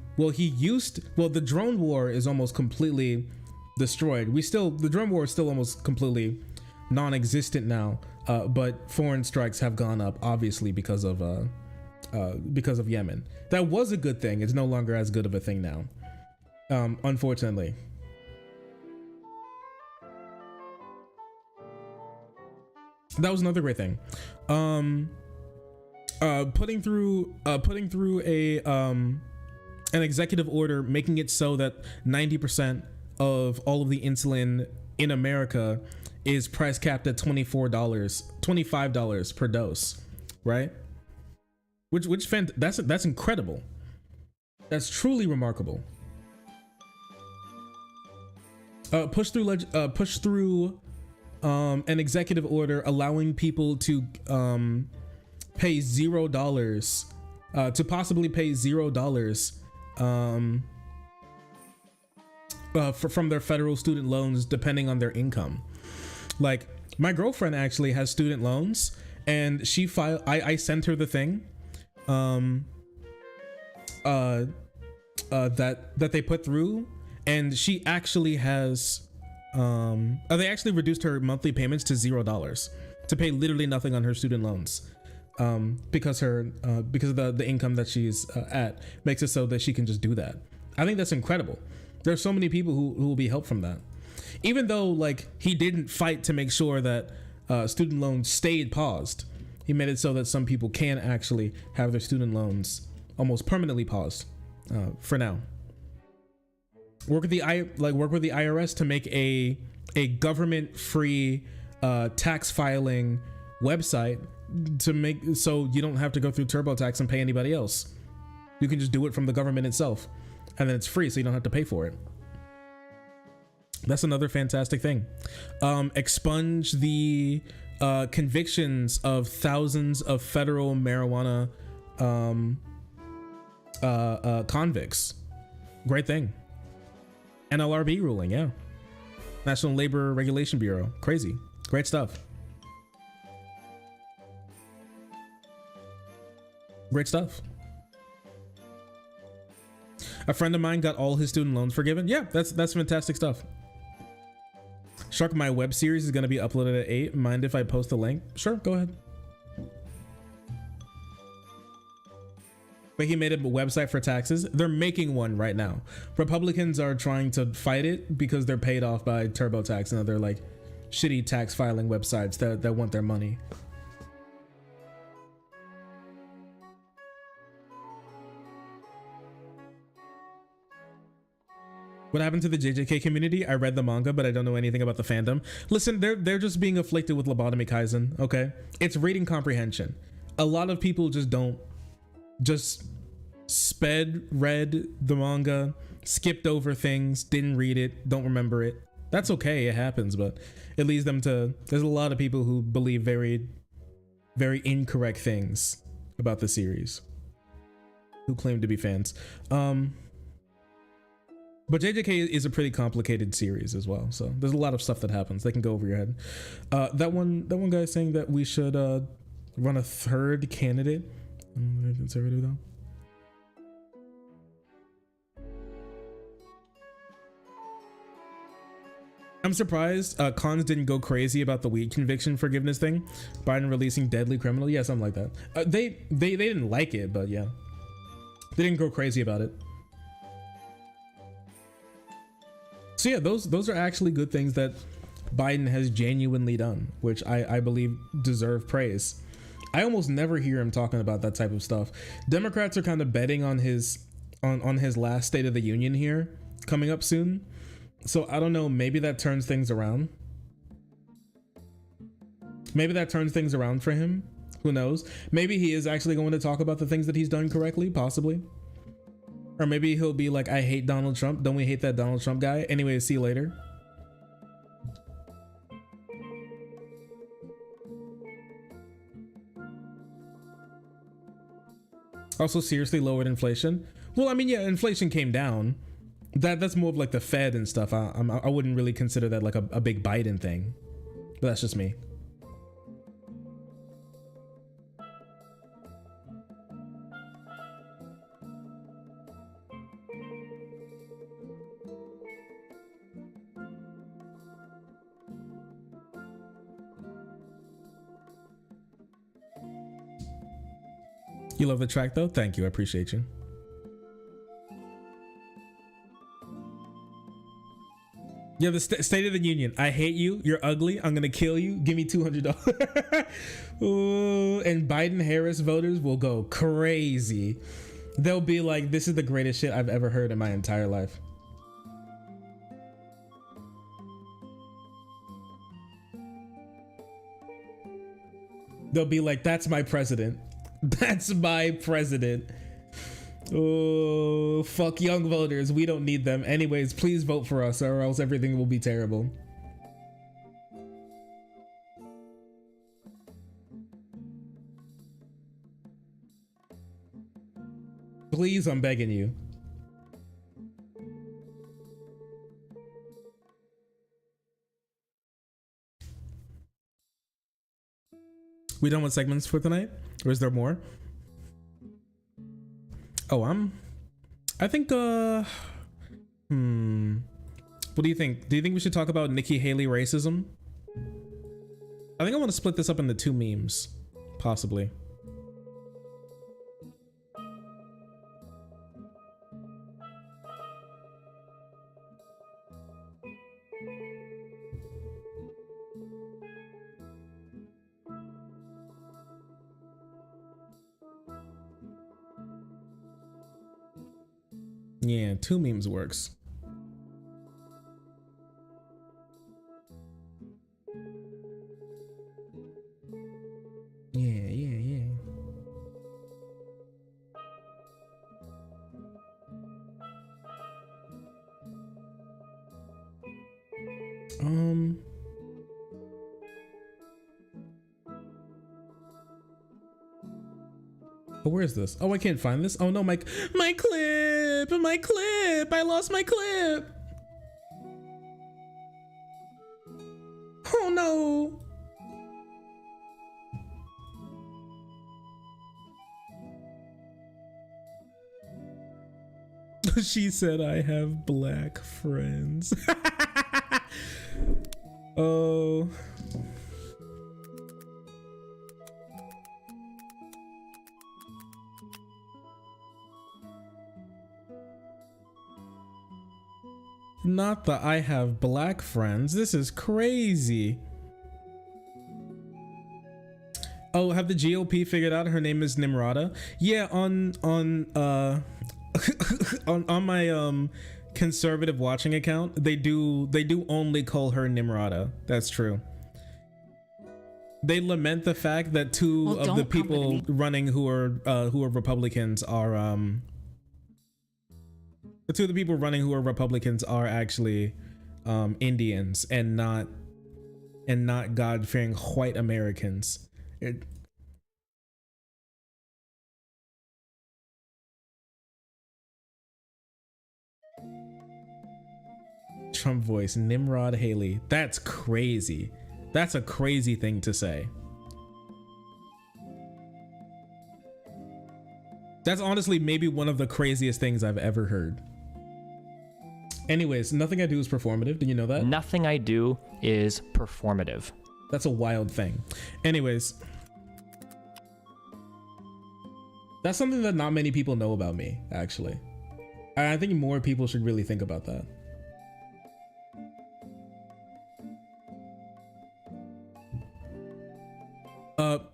drone war is almost completely destroyed. The drone war is still almost completely non-existent now, but foreign strikes have gone up, obviously because of Yemen. That was a good thing. It's no longer as good of a thing now, unfortunately. That was another great thing. Putting through an executive order making it so that 90% of all of the insulin in America is price capped at $25 per dose, right? That's incredible. That's truly remarkable. Push through an executive order allowing people to pay $0, to possibly pay $0 from their federal student loans depending on their income. Like, my girlfriend actually has student loans, and I sent her the thing that they put through, and she actually has they actually reduced her monthly payments to $0 to pay literally nothing on her student loans, because of the income that she's at makes it so that she can just do that. I think that's incredible. There's so many people who will be helped from that, even though, like, he didn't fight to make sure that student loans stayed paused. He made it so that some people can actually have their student loans almost permanently paused for now. Work with the IRS to make a government-free tax filing website to make so you don't have to go through TurboTax and pay anybody else. You can just do it from the government itself, and then it's free, so you don't have to pay for it. That's another fantastic thing. Expunge the convictions of thousands of federal marijuana convicts. Great thing. NLRB ruling, yeah. National Labor Regulation Bureau. Crazy. Great stuff. Great stuff. A friend of mine got all his student loans forgiven. Yeah, that's fantastic stuff. Shark, my web series is going to be uploaded at 8. Mind if I post the link? Sure, go ahead. But he made a website for taxes. They're making one right now. Republicans are trying to fight it because they're paid off by TurboTax and other, like, shitty tax filing websites that want their money. What happened to the JJK community? I read the manga, but I don't know anything about the fandom. Listen, they're just being afflicted with lobotomy Kaizen, okay? It's reading comprehension. A lot of people just read the manga, skipped over things, didn't read it, don't remember it. That's okay, it happens, but it leads them to, there's a lot of people who believe very, very incorrect things about the series, who claim to be fans. But JJK is a pretty complicated series as well, so there's a lot of stuff that happens that can go over your head. That one guy is saying that we should run a third candidate. Conservative though. I'm surprised cons didn't go crazy about the weed conviction forgiveness thing. Biden releasing deadly criminal, yeah, something like that. They didn't like it, but yeah, they didn't go crazy about it. So yeah, those are actually good things that Biden has genuinely done, which I believe deserve praise. I almost never hear him talking about that type of stuff. Democrats are kind of betting on his last State of the Union here coming up soon. So I don't know, maybe that turns things around. Maybe that turns things around for him. Who knows? Maybe he is actually going to talk about the things that he's done correctly, possibly. Or maybe he'll be like, I hate Donald Trump. Don't we hate that Donald Trump guy? Anyway, see you later. Also, seriously lowered inflation. Well, I mean, yeah, inflation came down. That's more of like the Fed and stuff. I wouldn't really consider that like a big Biden thing. But that's just me. You love the track though? Thank you. I appreciate you. Yeah, the State of the Union. I hate you. You're ugly. I'm gonna kill you. Give me $200. Ooh, and Biden-Harris voters will go crazy. They'll be like, this is the greatest shit I've ever heard in my entire life. They'll be like, that's my president. That's my president. Oh, fuck young voters. We don't need them. Anyways, please vote for us or else everything will be terrible. Please, I'm begging you. We done with segments for tonight? Or is there more? Oh, I think, what do you think? Do you think we should talk about Nikki Haley racism? I think I want to split this up into 2 memes, possibly. Yeah, 2 memes works. Yeah. Oh, where is this? Oh, I can't find this. Oh no, my clip, my clip. I lost my clip. Oh no. She said I have black friends. Oh. Not the I have black friends. This is crazy. Oh, have the GOP figured out her name is Nimrata? Yeah, on on my conservative watching account, they do only call her Nimrata. That's true. They lament the fact that two of the people running who are Republicans are the 2 of the people running who are Republicans are actually Indians and not God-fearing white Americans. Trump voice, Nimrod Haley. That's crazy. That's a crazy thing to say. That's honestly maybe one of the craziest things I've ever heard. Anyways, nothing I do is performative. Did you know that? Nothing I do is performative. That's a wild thing. Anyways, that's something that not many people know about me, actually. I think more people should really think about that.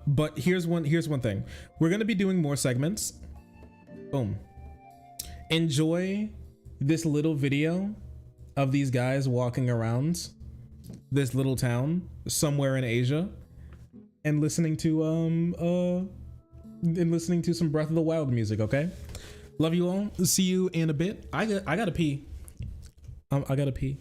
But here's one thing. We're gonna be doing more segments. Boom. Enjoy this little video of these guys walking around this little town somewhere in Asia and listening to some Breath of the Wild music, okay? Love you all. See you in a bit. I gotta pee. I gotta pee.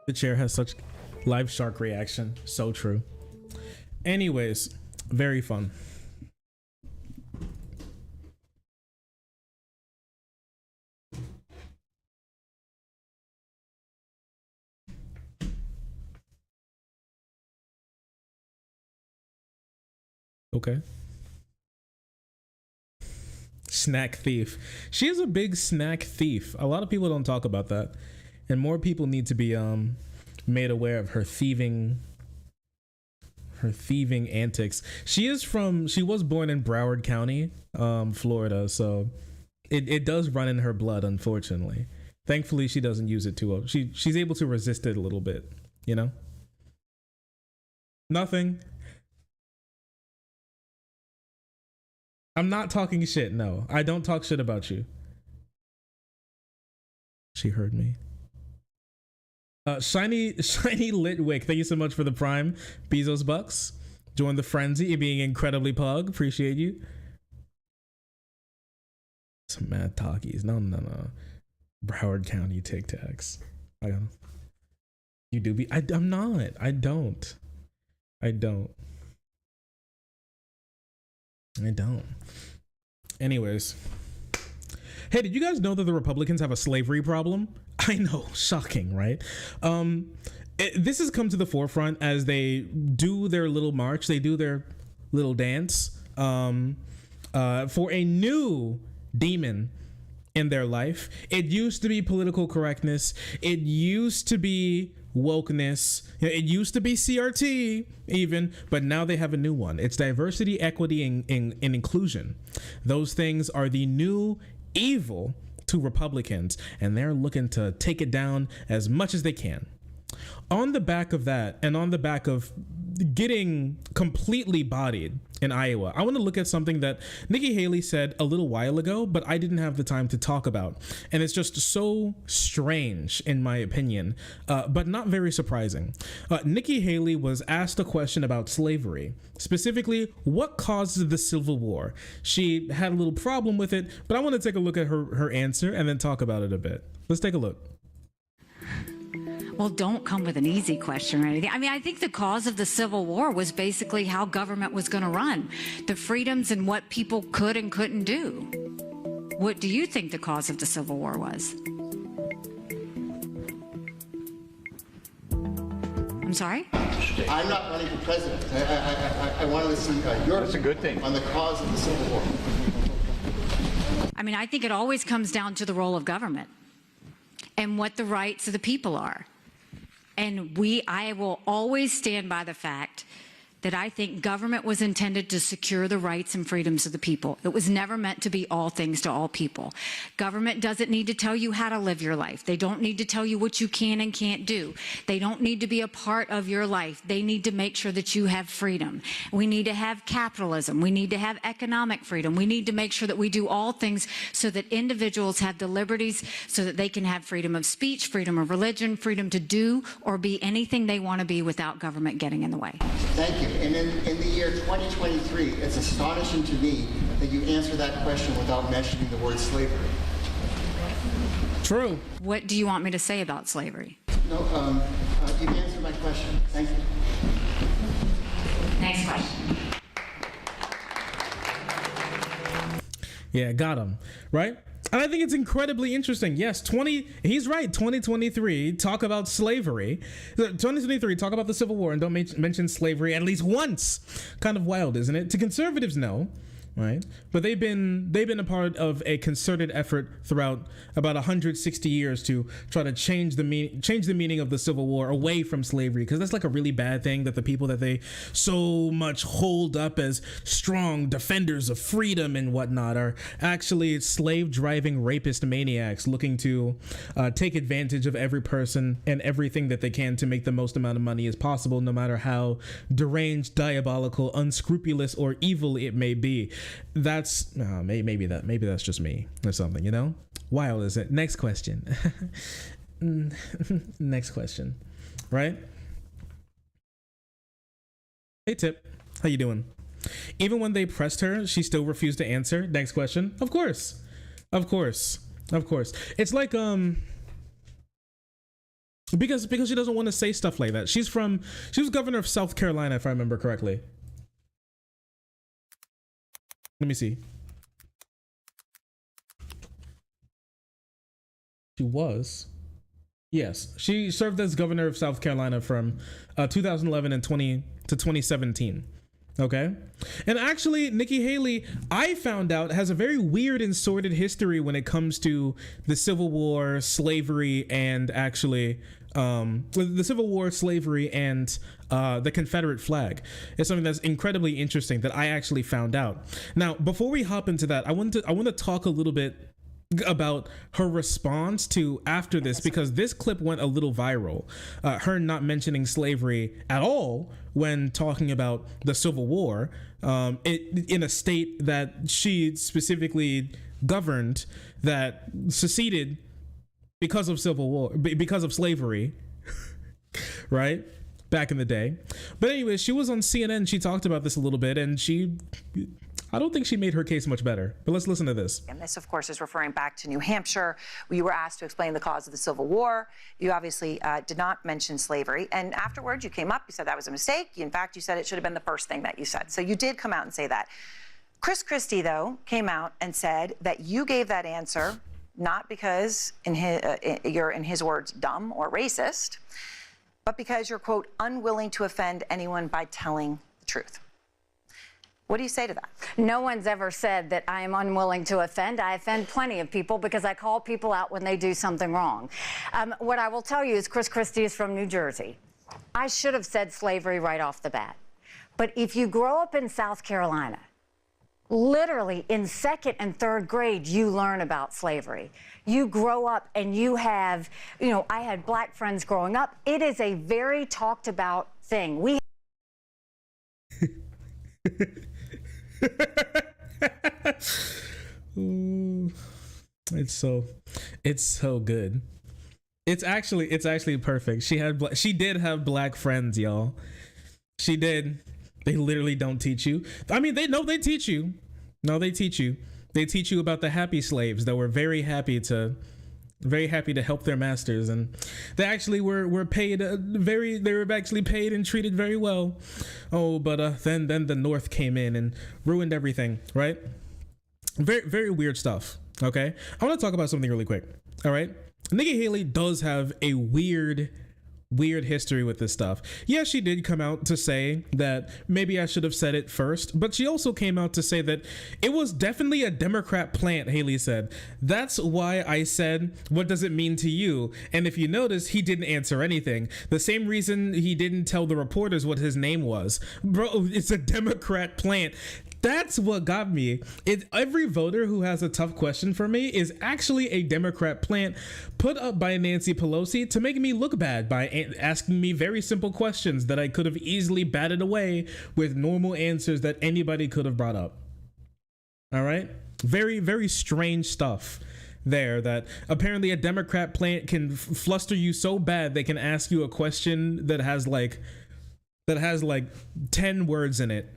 The chair has such live shark reaction. So true. Anyways, very fun. Okay. Snack thief. She is a big snack thief. A lot of people don't talk about that. And more people need to be made aware of her thieving antics. She was born in Broward County, Florida, so it does run in her blood, unfortunately. Thankfully she doesn't use it too well. She's able to resist it a little bit, you know? Nothing. I'm not talking shit, no. I don't talk shit about you. She heard me. Shiny Litwick, thank you so much for the Prime. Bezos Bucks, join the frenzy, being incredibly pug. Appreciate you. Some mad talkies. No. Broward County Tic Tacs. You do be. I'm not. I don't. Anyways. Hey, did you guys know that the Republicans have a slavery problem? I know, shocking, right? This has come to the forefront as they do their little march. They do their little dance for a new demon in their life. It used to be political correctness. It used to be wokeness. It used to be CRT even, but now they have a new one. It's diversity, equity, and inclusion. Those things are the new evil to Republicans, and they're looking to take it down as much as they can. On the back of that, and on the back of getting completely bodied in Iowa, I want to look at something that Nikki Haley said a little while ago, but I didn't have the time to talk about. And it's just so strange, in my opinion, but not very surprising. Nikki Haley was asked a question about slavery, specifically what caused the Civil War. She had a little problem with it, but I want to take a look at her answer and then talk about it a bit. Let's take a look. Well, don't come with an easy question or anything. I mean, I think the cause of the Civil War was basically how government was going to run, the freedoms and what people could and couldn't do. What do you think the cause of the Civil War was? I'm sorry? I'm not running for president. I want to see your That's a good thing. On the cause of the Civil War. I mean, I think it always comes down to the role of government and what the rights of the people are. And I will always stand by the fact that I think government was intended to secure the rights and freedoms of the people. It was never meant to be all things to all people. Government doesn't need to tell you how to live your life. They don't need to tell you what you can and can't do. They don't need to be a part of your life. They need to make sure that you have freedom. We need to have capitalism. We need to have economic freedom. We need to make sure that we do all things so that individuals have the liberties so that they can have freedom of speech, freedom of religion, freedom to do or be anything they want to be without government getting in the way. Thank you. And in the year 2023, it's astonishing to me that you answer that question without mentioning the word slavery. True. What do you want me to say about slavery? No, you've answered my question. Thank you. Next question. Yeah, got him. Right? And I think it's incredibly interesting. Yes, he's right. 2023, talk about slavery. 2023, talk about the Civil War and don't mention slavery at least once. Kind of wild, isn't it? To conservatives, no. Right, but they've been a part of a concerted effort throughout about 160 years to try to change the meaning of the Civil War away from slavery, because that's like a really bad thing that the people that they so much hold up as strong defenders of freedom and whatnot are actually slave driving rapist maniacs looking to take advantage of every person and everything that they can to make the most amount of money as possible, no matter how deranged, diabolical, unscrupulous, or evil it may be. That's maybe that's just me or something, you know. Wild, is it? Next question. Next question. Right? Hey Tip, how you doing? Even when they pressed her, she still refused to answer. Next question. Of course. It's like because she doesn't want to say stuff like that. She was governor of South Carolina, if I remember correctly. Let me see. She was. Yes, she served as governor of South Carolina from 2011 and 2017. Okay. And actually, Nikki Haley, I found out, has a very weird and sordid history when it comes to the Civil War, slavery, and actually the Civil War, slavery, and the Confederate flag. It's something that's incredibly interesting that I actually found out. Now, before we hop into that, I want to talk a little bit about her response to after this, because this clip went a little viral. Her not mentioning slavery at all when talking about the Civil War, in a state that she specifically governed that seceded because of Civil War, because of slavery, right? Back in the day. But anyway, she was on CNN. She talked about this a little bit, and I don't think she made her case much better, but let's listen to this. And this, of course, is referring back to New Hampshire, where you were asked to explain the cause of the Civil War. You obviously did not mention slavery. And afterwards, you came up, you said that was a mistake. In fact, you said it should have been the first thing that you said. So you did come out and say that. Chris Christie, though, came out and said that you gave that answer not because you're, in his words, dumb or racist, but because you're, quote, unwilling to offend anyone by telling the truth. What do you say to that? No one's ever said that I am unwilling to offend. I offend plenty of people because I call people out when they do something wrong. What I will tell you is Chris Christie is from New Jersey. I should have said slavery right off the bat. But if you grow up in South Carolina, literally in 2nd and 3rd grade, you learn about slavery. You grow up and you have, I had black friends growing up. It is a very talked about thing. Ooh, it's so good. It's actually perfect. She did have black friends, y'all. She did. They literally don't teach you. I mean, they teach you. No, they teach you. They teach you about the happy slaves that were very happy to help their masters, and they actually were paid they were actually paid and treated very well. Oh, but then the North came in and ruined everything, right? Very, very weird stuff. Okay, I want to talk about something really quick. All right, Nikki Haley does have a weird history with this stuff. Yeah, she did come out to say that maybe I should have said it first, but she also came out to say that it was definitely a Democrat plant, Haley said. That's why I said, what does it mean to you? And if you notice, he didn't answer anything. The same reason he didn't tell the reporters what his name was. Bro, it's a Democrat plant. That's what got me. Every voter who has a tough question for me is actually a Democrat plant put up by Nancy Pelosi to make me look bad by asking me very simple questions that I could have easily batted away with normal answers that anybody could have brought up. All right? Very, very strange stuff there, that apparently a Democrat plant can fluster you so bad they can ask you a question that has like 10 words in it.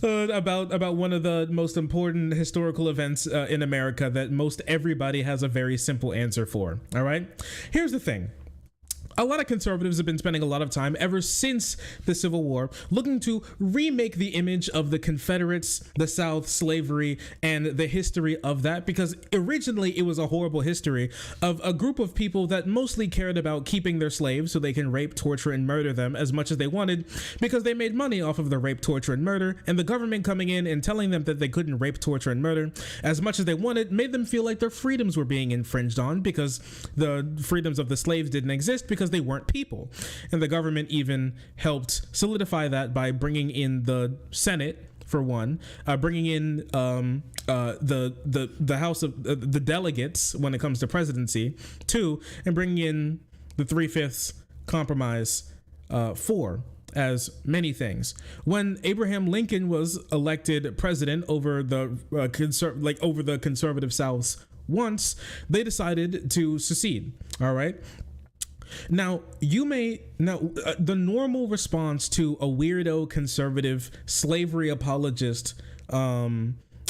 About one of the most important historical events in America that most everybody has a very simple answer for. All right, here's the thing. A lot of conservatives have been spending a lot of time ever since the Civil War looking to remake the image of the Confederates, the South, slavery, and the history of that, because originally it was a horrible history of a group of people that mostly cared about keeping their slaves so they can rape, torture, and murder them as much as they wanted because they made money off of the rape, torture, and murder, and the government coming in and telling them that they couldn't rape, torture, and murder as much as they wanted made them feel like their freedoms were being infringed on because the freedoms of the slaves didn't exist because they weren't people. And the government even helped solidify that by bringing in the Senate, for one, bringing in the House of the delegates when it comes to presidency, 2, and bringing in the 3/5 compromise, 4, as many things. When Abraham Lincoln was elected president over the over the conservative South once, they decided to secede. All right. Now, the normal response to a weirdo conservative slavery apologist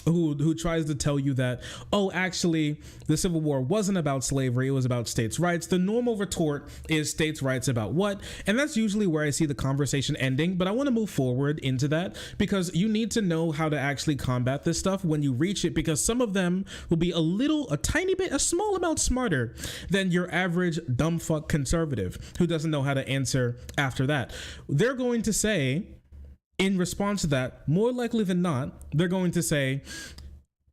who tries to tell you that, oh, actually, the Civil War wasn't about slavery, it was about states' rights. The normal retort is states' rights about what? And that's usually where I see the conversation ending, but I want to move forward into that because you need to know how to actually combat this stuff when you reach it, because some of them will be a small amount smarter than your average dumb fuck conservative who doesn't know how to answer after that. They're going to say, in response to that, more likely than not, they're going to say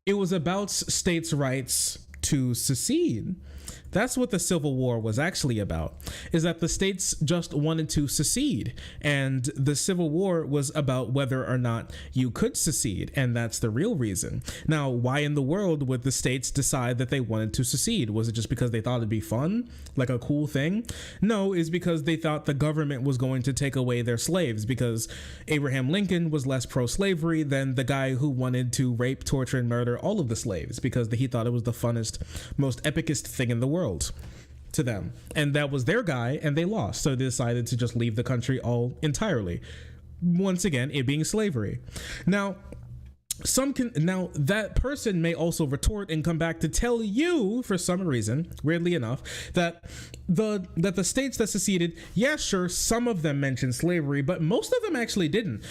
it was about states' rights to secede. That's what the Civil War was actually about, is that the states just wanted to secede, and the Civil War was about whether or not you could secede, and that's the real reason. Now, why in the world would the states decide that they wanted to secede? Was it just because they thought it'd be fun, like a cool thing? No, it's because they thought the government was going to take away their slaves, because Abraham Lincoln was less pro-slavery than the guy who wanted to rape, torture, and murder all of the slaves, because he thought it was the funnest, most epicest thing in the world to them, and that was their guy, and they lost, so they decided to just leave the country all entirely. once again, it being slavery. Now, now that person may also retort and come back to tell you, for some reason, weirdly enough, that the states that seceded, yeah, sure, some of them mentioned slavery, but most of them actually didn't.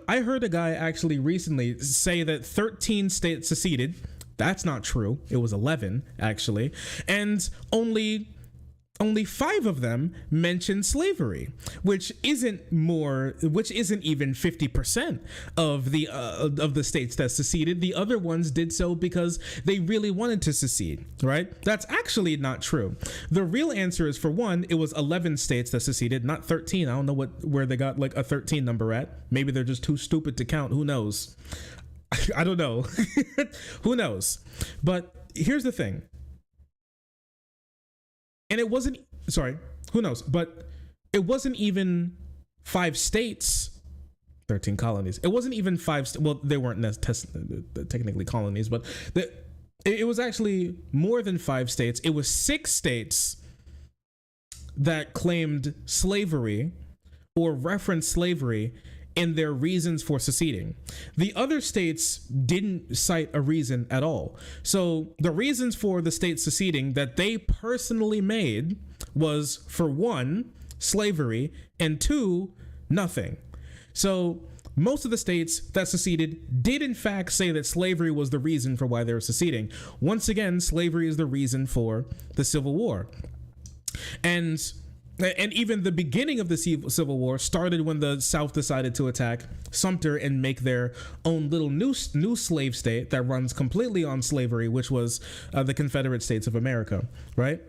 I heard a guy actually recently say that 13 states seceded. That's not true. It was 11 actually, and only 5 of them mentioned slavery, which isn't even 50% of the states that seceded. The other ones did so because they really wanted to secede, right? That's actually not true. The real answer is, for one, it was 11 states that seceded, not 13. I don't know where they got like a 13 number at. Maybe they're just too stupid to count. Who knows? I don't know. Who knows? But here's the thing. And it wasn't, who knows? But it wasn't even 5 states, 13 colonies. It wasn't even 5, well, they weren't technically colonies, but it was actually more than 5 states. It was 6 states that claimed slavery or referenced slavery in their reasons for seceding. The other states didn't cite a reason at all. So the reasons for the states seceding that they personally made was, for 1, slavery, and 2, nothing. So most of the states that seceded did in fact say that slavery was the reason for why they were seceding. Once again, slavery is the reason for the Civil War. And even the beginning of the Civil War started when the South decided to attack Sumter and make their own little new slave state that runs completely on slavery, which was the Confederate States of America, right?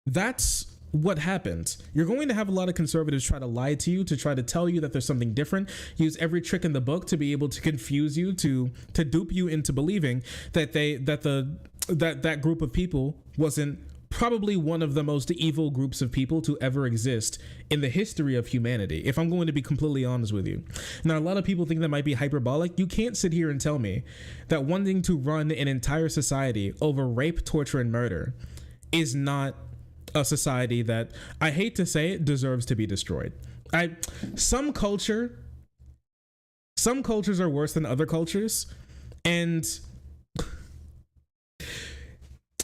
That's what happened. You're going to have a lot of conservatives try to lie to you, to try to tell you that there's something different, use every trick in the book to be able to confuse you, to dupe you into believing that that group of people wasn't probably one of the most evil groups of people to ever exist in the history of humanity, if I'm going to be completely honest with you. Now, a lot of people think that might be hyperbolic. You can't sit here and tell me that wanting to run an entire society over rape, torture, and murder is not a society that, I hate to say it, deserves to be destroyed. Some cultures are worse than other cultures, and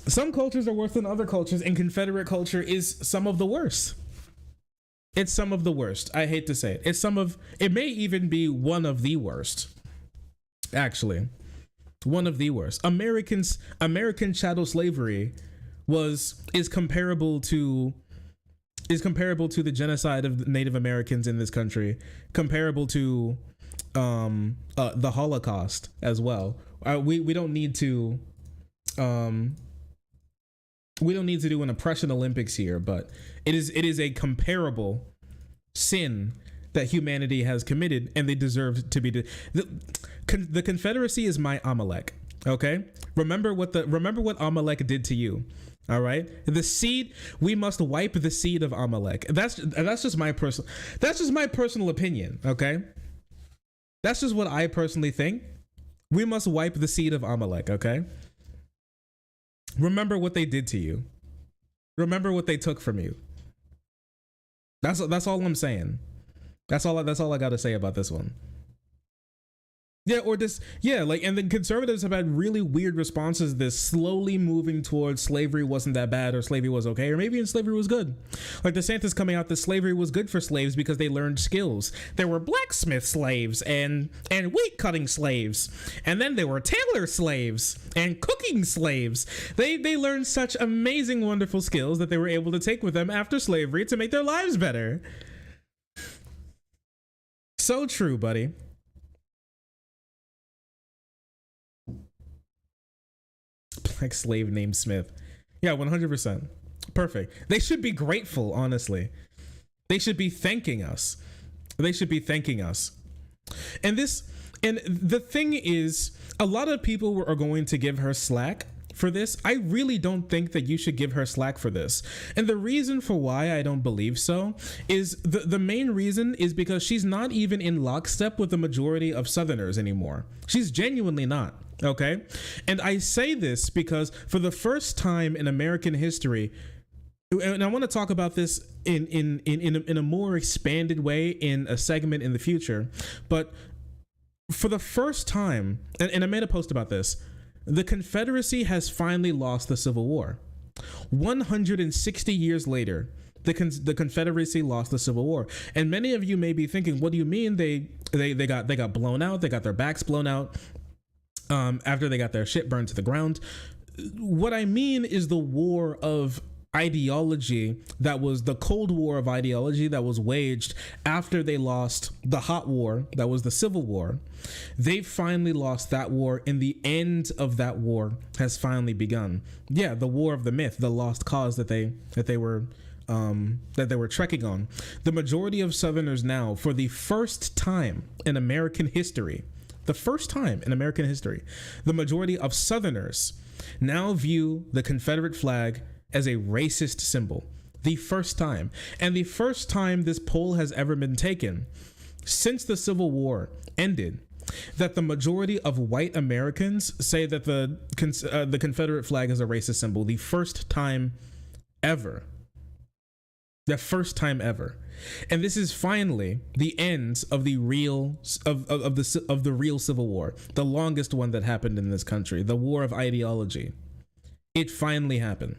some cultures are worse than other cultures, and Confederate culture is some of the worst. It's some of the worst. I hate to say it. It may even be one of the worst. Actually, one of the worst. American chattel slavery is comparable to the genocide of Native Americans in this country, comparable to the Holocaust as well. We don't need to do an oppression Olympics here, but it is a comparable sin that humanity has committed, and they deserve to be. The Confederacy is my Amalek. Okay, remember what Amalek did to you. All right, we must wipe the seed of Amalek. That's just my personal opinion. Okay, that's just what I personally think. We must wipe the seed of Amalek. Okay. Remember what they did to you. Remember what they took from you. That's all I'm saying. That's all I got to say about this one. And then conservatives have had really weird responses to this, slowly moving towards slavery wasn't that bad, or slavery was okay, or maybe even slavery was good. Like DeSantis coming out that slavery was good for slaves because they learned skills. There were blacksmith slaves and wheat cutting slaves, and then there were tailor slaves and cooking slaves. They learned such amazing, wonderful skills that they were able to take with them after slavery to make their lives better. So true, buddy. Black slave named Smith. Yeah, 100%. Perfect. They should be grateful, honestly. They should be thanking us. And the thing is, a lot of people are going to give her slack for this. I really don't think that you should give her slack for this. And the reason for why I don't believe so is the main reason is because she's not even in lockstep with the majority of Southerners anymore. She's genuinely not. Okay. And I say this because for the first time in American history, and I want to talk about this in a more expanded way in a segment in the future, but for the first time, and I made a post about this, the Confederacy has finally lost the Civil War. 160 years later, the Confederacy lost the Civil War, and many of you may be thinking, "What do you mean they got blown out? They got their backs blown out after they got their shit burned to the ground?" What I mean is the war of ideology, that was the Cold War of ideology that was waged after they lost the Hot War, that was the Civil War. They finally lost that war, and the end of that war has finally begun. Yeah, the war of the myth, the lost cause that they were trekking on. The majority of Southerners now, for the first time in American history, the majority of Southerners now view the Confederate flag as a racist symbol. The first time. And the first time this poll has ever been taken since the Civil War ended, that the majority of white Americans say that the Confederate flag is a racist symbol. The first time ever. The first time ever. And this is finally the end of the real of the real Civil War, the longest one that happened in this country, the war of ideology. It finally happened.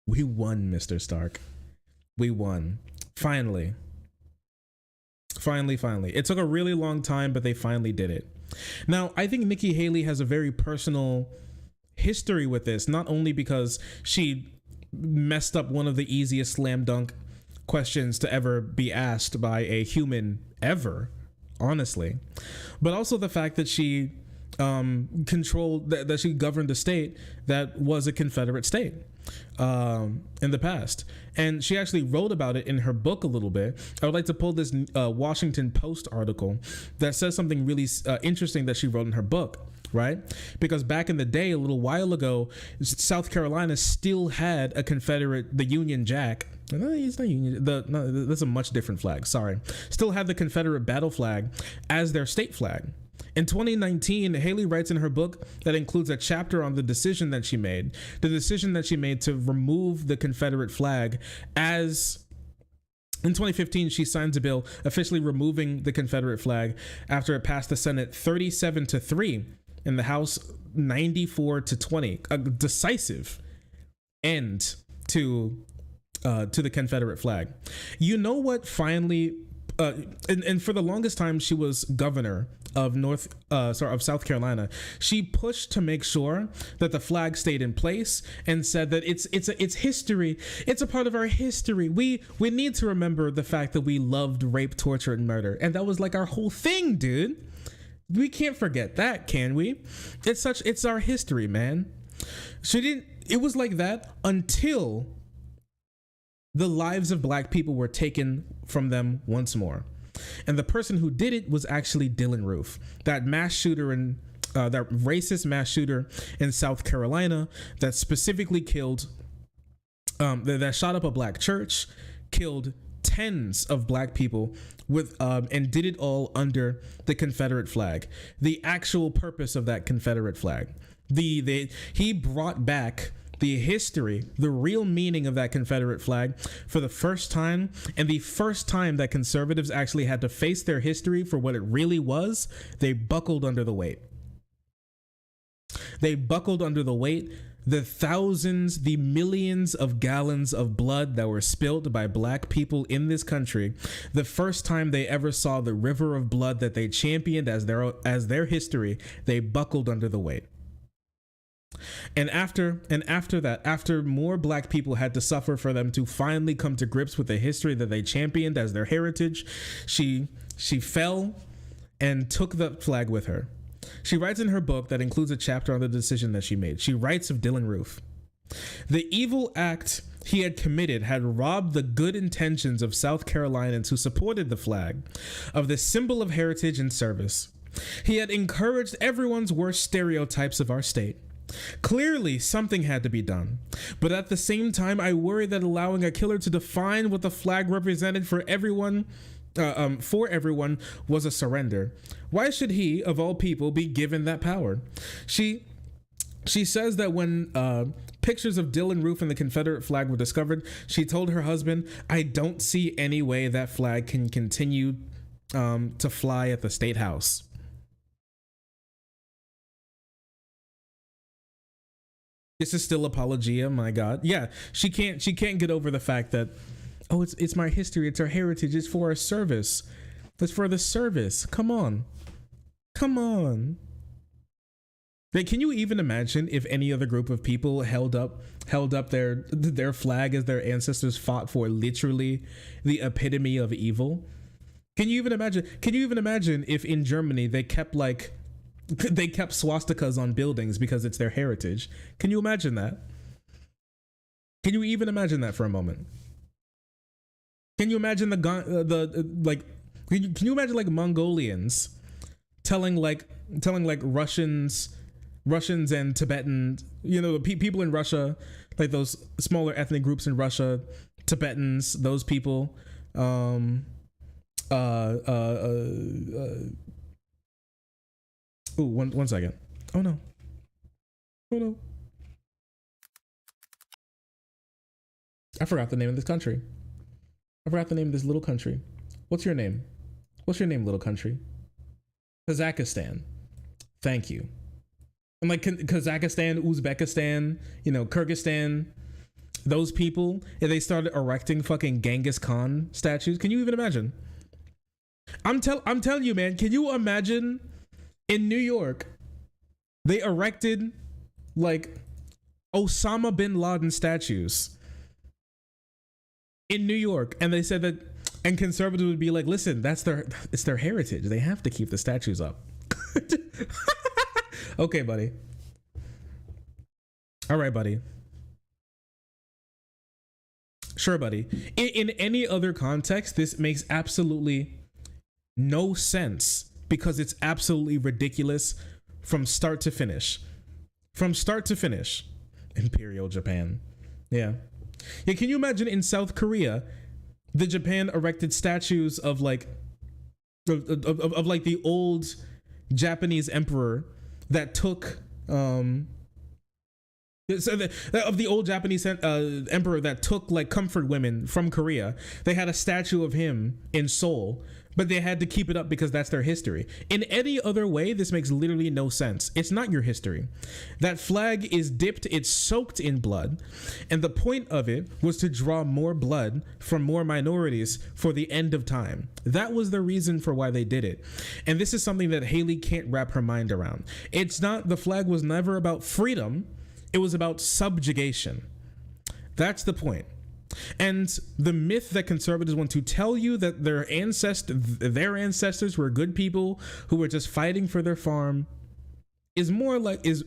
We won, Mr. Stark. We won. Finally. It took a really long time, but they finally did it. Now, I think Nikki Haley has a very personal history with this, not only because she messed up one of the easiest slam dunk questions to ever be asked by a human ever, honestly, but also the fact that she controlled, that she governed a state that was a Confederate state in the past. And she actually wrote about it in her book a little bit. I would like to pull this Washington Post article that says something really interesting that she wrote in her book, right? Because back in the day, a little while ago, South Carolina still had a Confederate, the Union Jack. No, it's not Union. That's a much different flag. Sorry. Still had the Confederate battle flag as their state flag. In 2019, Haley writes in her book that includes a chapter on the decision that she made. The decision that she made to remove the Confederate flag as... In 2015, she signs a bill officially removing the Confederate flag after it passed the Senate 37-3 in the House 94-20. A decisive end to the Confederate flag. You know what finally... and for the longest time, she was governor of South Carolina. She pushed to make sure that the flag stayed in place and said that it's history. It's a part of our history. We need to remember the fact that we loved rape, torture, and murder, and that was like our whole thing, dude. We can't forget that, can we? It's our history, man. It was like that until the lives of black people were taken from them once more. And the person who did it was actually Dylan Roof, that mass shooter that racist mass shooter in South Carolina that specifically killed, that shot up a black church, killed tens of black people and did it all under the Confederate flag. The actual purpose of that Confederate flag. He brought back the history, the real meaning of that Confederate flag for the first time, and the first time that conservatives actually had to face their history for what it really was. They buckled under the weight. They buckled under the weight. The thousands, the millions of gallons of blood that were spilled by black people in this country, the first time they ever saw the river of blood that they championed as their history, they buckled under the weight. And after that, after more black people had to suffer for them to finally come to grips with the history that they championed as their heritage, she fell and took the flag with her. She writes in her book that includes a chapter on the decision that she made. She writes of Dylan Roof. The evil act he had committed had robbed the good intentions of South Carolinians who supported the flag of the symbol of heritage and service. He had encouraged everyone's worst stereotypes of our state. Clearly, something had to be done, but at the same time, I worry that allowing a killer to define what the flag represented for everyone was a surrender. Why should he, of all people, be given that power? She She says that when pictures of Dylan Roof and the Confederate flag were discovered, she told her husband, "I don't see any way that flag can continue to fly at the State House." This is still apologia, my God. Yeah, she can't get over the fact that, oh, it's my history, it's our heritage, it's for our service. It's for the service. Come on. Come on. Like, can you even imagine if any other group of people held up their flag as their ancestors fought for literally the epitome of evil? Can you even imagine if in Germany they kept swastikas on buildings because it's their heritage? Can you imagine that? Can you even imagine that for a moment? Can you imagine can you imagine like Mongolians telling Russians and Tibetan, people in Russia, like those smaller ethnic groups in Russia, Tibetans, those people, one second. Oh no. I forgot the name of this country. I forgot the name of this little country. What's your name? What's your name, little country? Kazakhstan. Thank you. And like Kazakhstan, Uzbekistan, Kyrgyzstan, those people, if they started erecting fucking Genghis Khan statues, can you even imagine? I'm telling you, man, can you imagine in New York, they erected like Osama bin Laden statues in New York, and they said that, and conservatives would be like, listen, it's their heritage. They have to keep the statues up. Okay, buddy. All right, buddy. Sure, buddy. In any other context, this makes absolutely no sense because it's absolutely ridiculous from start to finish. From start to finish. Imperial Japan. Yeah. Yeah, can you imagine in South Korea, the Japan erected statues of like the old Japanese emperor that took of the old Japanese emperor that took like comfort women from Korea. They had a statue of him in Seoul, but they had to keep it up because that's their history. In any other way, this makes literally no sense. It's not your history. That flag is dipped, it's soaked in blood, and the point of it was to draw more blood from more minorities for the end of time. That was the reason for why they did it. And this is something that Haley can't wrap her mind around. The flag was never about freedom, it was about subjugation. That's the point. And the myth that conservatives want to tell you that their ancestors were good people who were just fighting for their farm is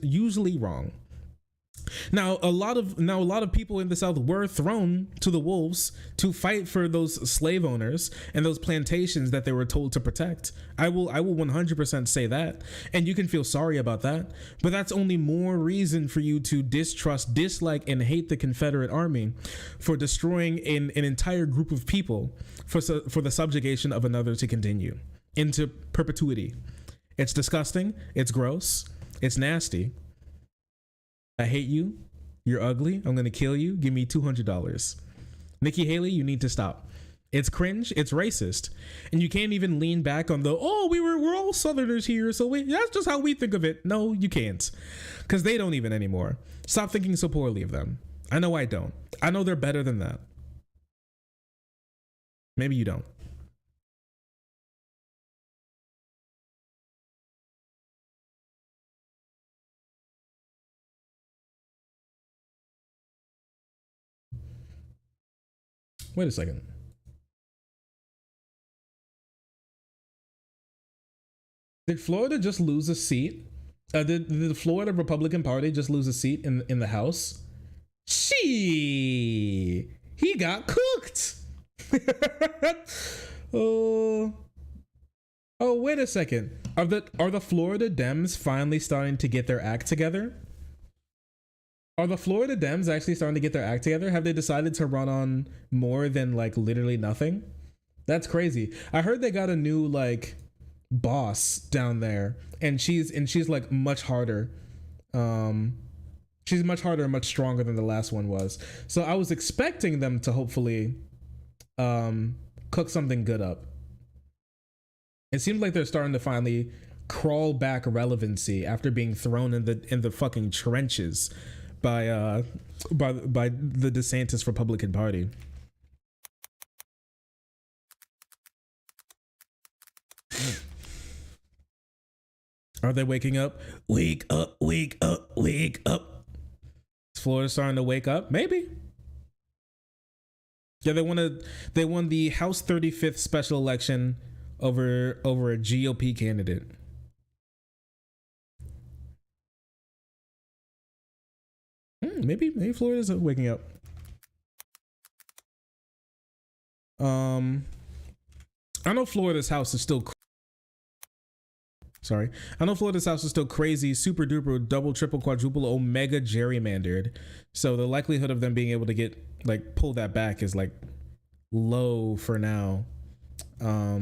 usually wrong. Now, a lot of people in the South were thrown to the wolves to fight for those slave owners and those plantations that they were told to protect. I will 100% say that, and you can feel sorry about that, but that's only more reason for you to distrust, dislike, and hate the Confederate Army for destroying an entire group of people for the subjugation of another to continue into perpetuity. It's disgusting. It's gross. It's nasty. I hate you. You're ugly. I'm going to kill you. Give me $200. Nikki Haley, you need to stop. It's cringe. It's racist. And you can't even lean back on we're all Southerners here. So that's just how we think of it. No, you can't. Because they don't even anymore. Stop thinking so poorly of them. I know I don't. I know they're better than that. Maybe you don't. Wait a second. Did Florida just lose a seat? Did the Florida Republican Party just lose a seat in the House? He got cooked. Oh, wait a second. Are the Florida Dems finally starting to get their act together? Are the Florida Dems actually starting to get their act together? Have they decided to run on more than like literally nothing? That's crazy. I heard they got a new like boss down there, and she's like much harder. She's much harder and much stronger than the last one was. So I was expecting them to hopefully cook something good up. It seems like they're starting to finally crawl back relevancy after being thrown in the fucking trenches by the DeSantis Republican Party. Are they waking up? Wake up, wake up, wake up. Is Florida starting to wake up? Maybe. Yeah, they won the House 35th special election over a GOP candidate. Maybe Florida's waking up. I know Florida's House is still I know Florida's House is still crazy, super duper, double, triple, quadruple, omega gerrymandered. So the likelihood of them being able to get pull that back is low for now. But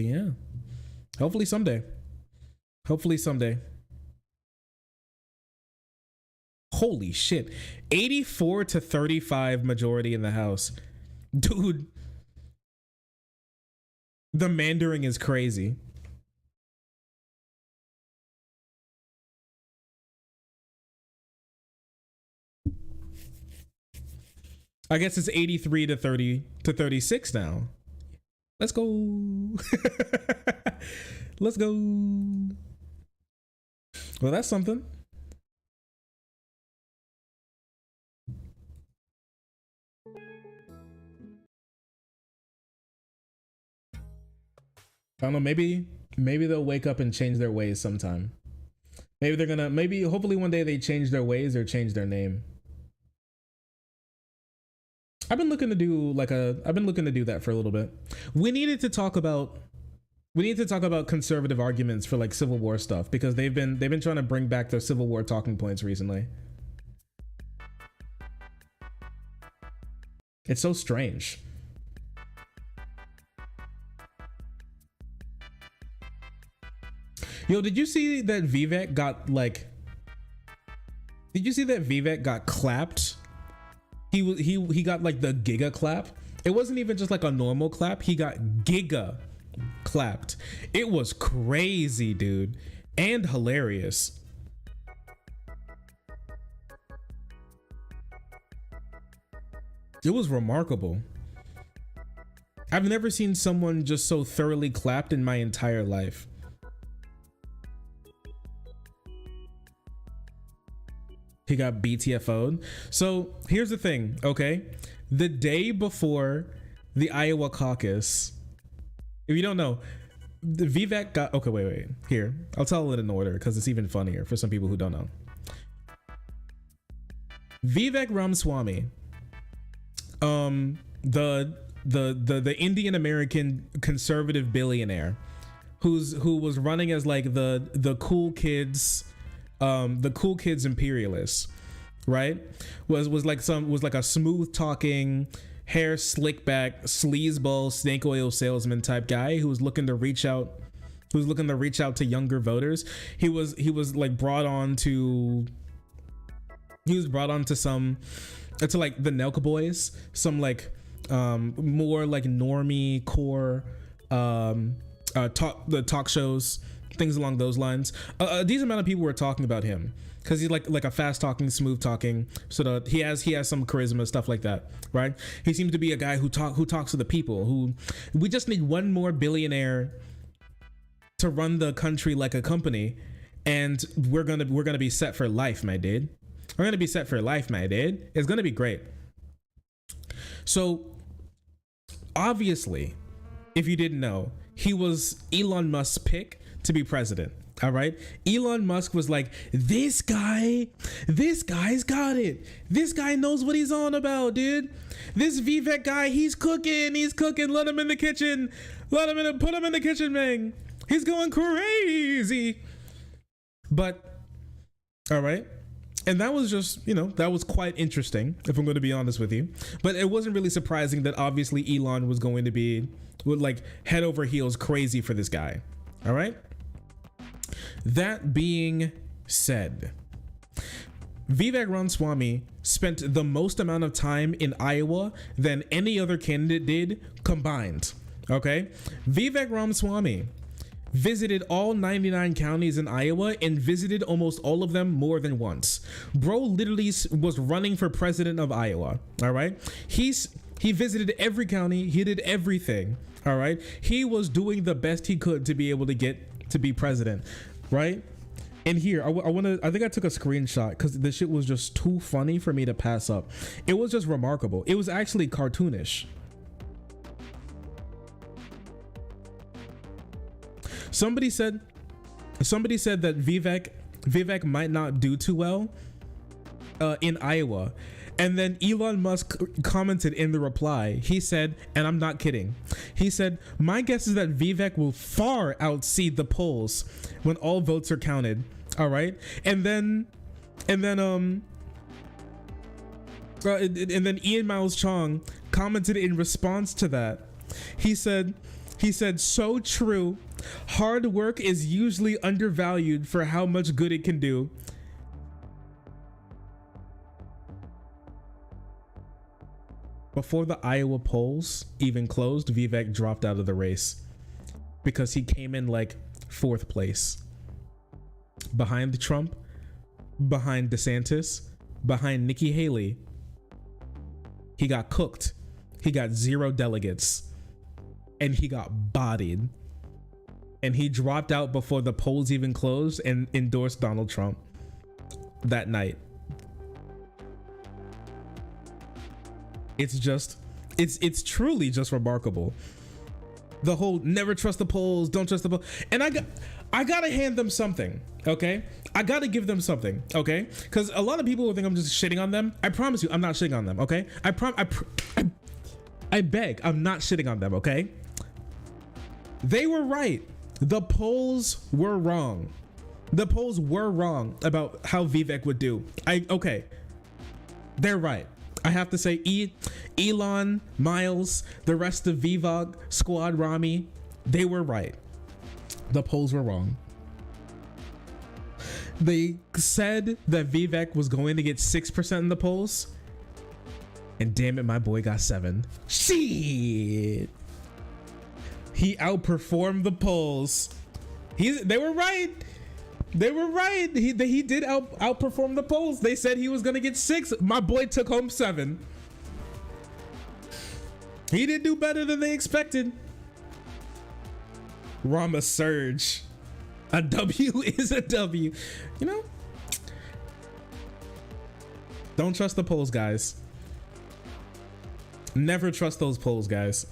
yeah, hopefully someday. Holy shit, 84-35 majority in the House, dude. The Mandarin is crazy. I guess it's 83-36 now. Let's go. Let's go. Well, that's something. I don't know, maybe they'll wake up and change their ways sometime. Hopefully one day they change their ways or change their name. I've been looking to do that for a little bit. We need to talk about conservative arguments for Civil War stuff, because they've been trying to bring back their Civil War talking points recently. It's so strange. Yo, did you see that Vivek got clapped? He got the giga clap. It wasn't even just a normal clap. He got giga clapped. It was crazy, dude, and hilarious. It was remarkable. I've never seen someone just so thoroughly clapped in my entire life. He got BTFO'd. So here's the thing, okay? The day before the Iowa caucus, if you don't know, the Vivek got, okay, wait. Here, I'll tell it in order because it's even funnier for some people who don't know. Vivek Ramaswamy, the Indian American conservative billionaire who was running as the cool kids imperialist, right? Was a smooth talking, hair slick back, sleazeball, snake oil salesman type guy who was looking to reach out to younger voters. He was brought on to the Nelka Boys, some more normie core talk shows, things along those lines. A decent amount of people were talking about him because he's like a fast talking, smooth talking, sort of, he has some charisma, stuff like that, right? He seems to be a guy who talks to the people. Who we just need one more billionaire to run the country like a company, and we're gonna be set for life, my dude. We're gonna be set for life, my dude. It's gonna be great. So obviously, if you didn't know, he was Elon Musk's pick to be president. All right. Elon Musk was like, this guy's got it. This guy knows what he's on about, dude. This Vivek guy, he's cooking. Let him in the kitchen. Put him in the kitchen, man. He's going crazy. But all right. And that was just, that was quite interesting, if I'm going to be honest with you. But it wasn't really surprising that obviously Elon was going to be head over heels crazy for this guy. All right. That being said, Vivek Ramaswamy spent the most amount of time in Iowa than any other candidate did combined. Okay, Vivek Ramaswamy visited all 99 counties in Iowa and visited almost all of them more than once. Bro literally was running for president of Iowa. All right, he visited every county. He did everything. All right, he was doing the best he could to be able to get to be president, right? And here, I think I took a screenshot because the shit was just too funny for me to pass up. It was just remarkable. It was actually cartoonish. Somebody said that Vivek might not do too well in Iowa. And then Elon Musk commented in the reply. He said, and I'm not kidding, he said, my guess is that Vivek will far outseed the polls when all votes are counted. All right. And then Ian Miles Chong commented in response to that. He said, so true. Hard work is usually undervalued for how much good it can do. Before the Iowa polls even closed, Vivek dropped out of the race because he came in like 4th place. Behind Trump, behind DeSantis, behind Nikki Haley. He got cooked. He got 0 delegates. And he got bodied. And he dropped out before the polls even closed and endorsed Donald Trump that night. It's truly just remarkable. The whole never trust the polls, don't trust the polls. And I gotta hand them something, okay? I gotta give them something, okay? Because a lot of people will think I'm just shitting on them. I promise you, I'm not shitting on them, okay? I beg, I'm not shitting on them, okay? They were right. The polls were wrong. The polls were wrong about how Vivek would do. Okay, they're right. I have to say, Elon, Miles, the rest of Vivek squad, Rami, they were right. The polls were wrong. They said that Vivek was going to get 6% in the polls, and damn it, my boy got 7. Shit. He outperformed the polls. They were right. They were right. He did outperform the polls. They said he was gonna get 6. My boy took home 7. He did do better than they expected. Rama surge. A W is a W. You know? Don't trust the polls, guys. Never trust those polls, guys.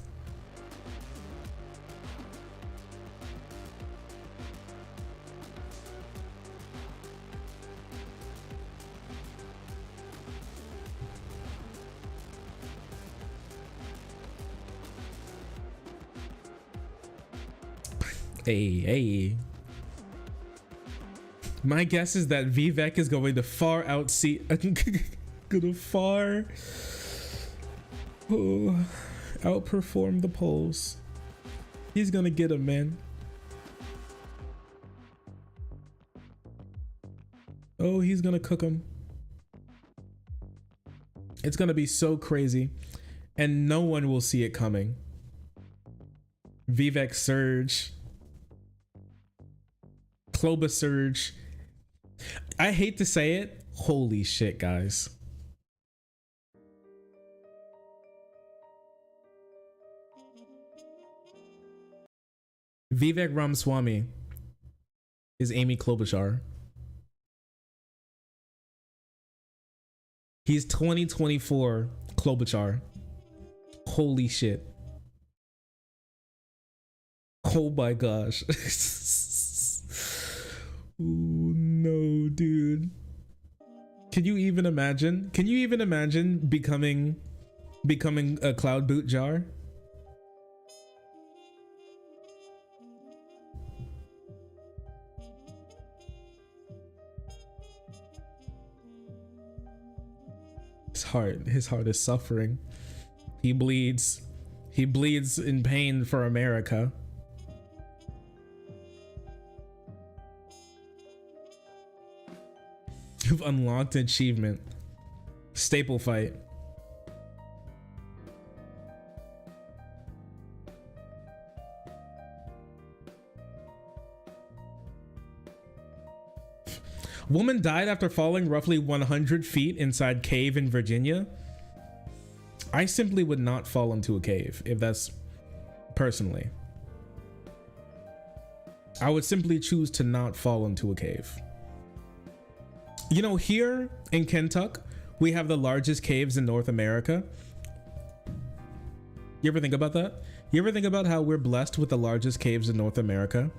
Hey. My guess is that Vivek is going to far outseed, outperform the polls. He's gonna get him, man. Oh, he's gonna cook him. It's gonna be so crazy, and no one will see it coming. Vivek surge. Kloba surge. I hate to say it. Holy shit, guys. Vivek Ramaswamy is Amy Klobuchar. He's 2024 Klobuchar. Holy shit. Oh my gosh. Ooh, no, dude. Can you even imagine? Can you even imagine becoming a cloud boot jar? His heart is suffering. He bleeds in pain for America. unlocked achievement. Staple fight. Woman died after falling roughly 100 feet inside cave in Virginia. I simply would not fall into a cave if that's personally. I would simply choose to not fall into a cave. You know, here in Kentucky, we have the largest caves in North America. You ever think about that? You ever think about how we're blessed with the largest caves in North America?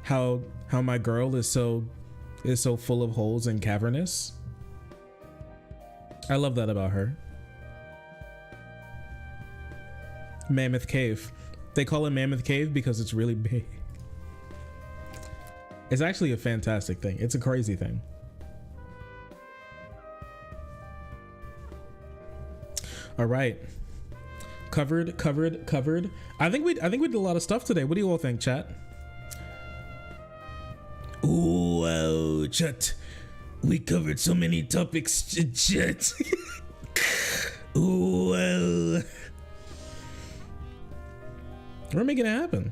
How my girl is so full of holes and cavernous? I love that about her. Mammoth Cave. They call it Mammoth Cave because it's really big. It's actually a fantastic thing. It's a crazy thing. All right. Covered. I think we did a lot of stuff today. What do you all think, chat? Ooh, wow, chat. We covered so many topics, chat. Ooh, wow. We're making it happen.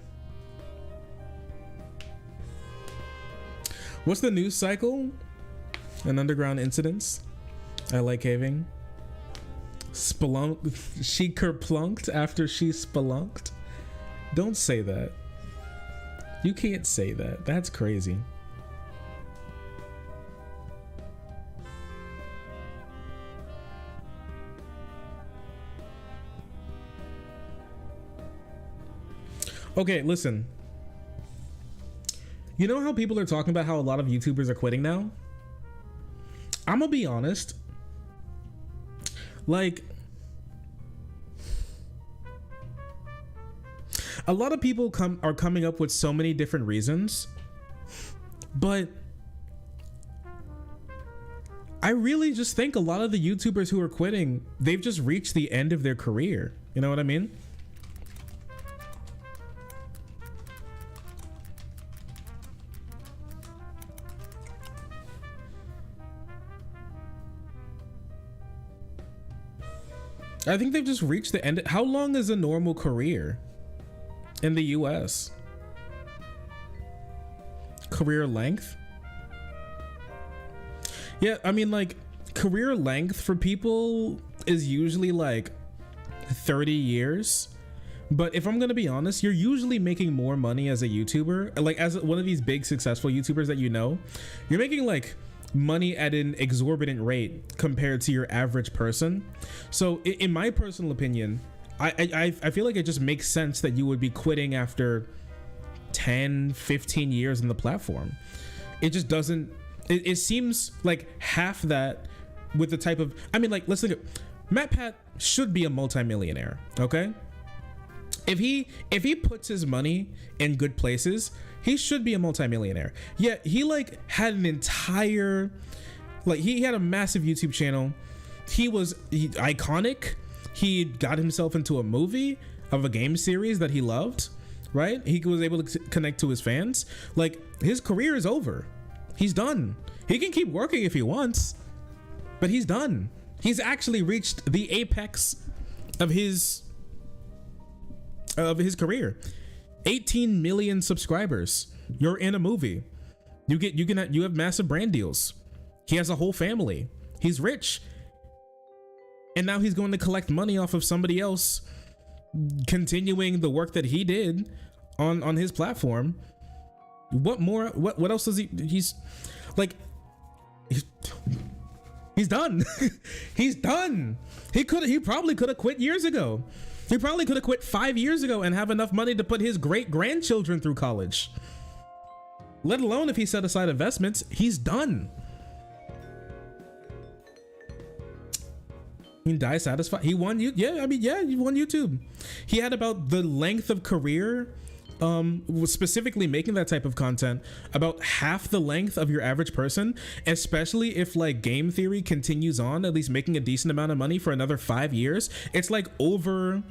What's the news cycle? An underground incidents. I like caving. Spelunk. She kerplunked after she spelunked. Don't say that. You can't say that. That's crazy. Okay, listen. You know how people are talking about how a lot of YouTubers are quitting now? I'm gonna be honest. Like, a lot of people are coming up with so many different reasons, but I really just think a lot of the YouTubers who are quitting, they've just reached the end of their career. You know what I mean? I think they've just reached the end. How long is a normal career in the US? Career length? Yeah, I mean, like, career length for people is usually like 30 years. But if I'm gonna be honest, you're usually making more money as a YouTuber. Like, as one of these big successful YouTubers that you know, you're making like money at an exorbitant rate compared to your average person. So in my personal opinion, I feel like it just makes sense that you would be quitting after 10, 15 years on the platform. It just doesn't, it seems like half that with the type of, I mean, like, let's look at Matt Pat should be a multimillionaire, okay? If he puts his money in good places, he should be a multimillionaire. Yeah, he like had an entire, like, he had a massive YouTube channel. He was iconic. He got himself into a movie of a game series that he loved, right? He was able to connect to his fans. Like, his career is over. He's done. He can keep working if he wants, but he's done. He's actually reached the apex of his career. 18 million subscribers. You're in a movie. You have massive brand deals. He has a whole family. He's rich. And now he's going to collect money off of somebody else continuing the work that he did on his platform. What more? What else does he's like, he's done. He's done. He probably could have quit years ago. He probably could have quit 5 years ago and have enough money to put his great grandchildren through college. Let alone if he set aside investments. He's done. He can die satisfied. He won you. Yeah, I mean, yeah, he won YouTube. He had about the length of career, specifically making that type of content, about half the length of your average person, especially if like game theory continues on, at least making a decent amount of money for another 5 years. It's like over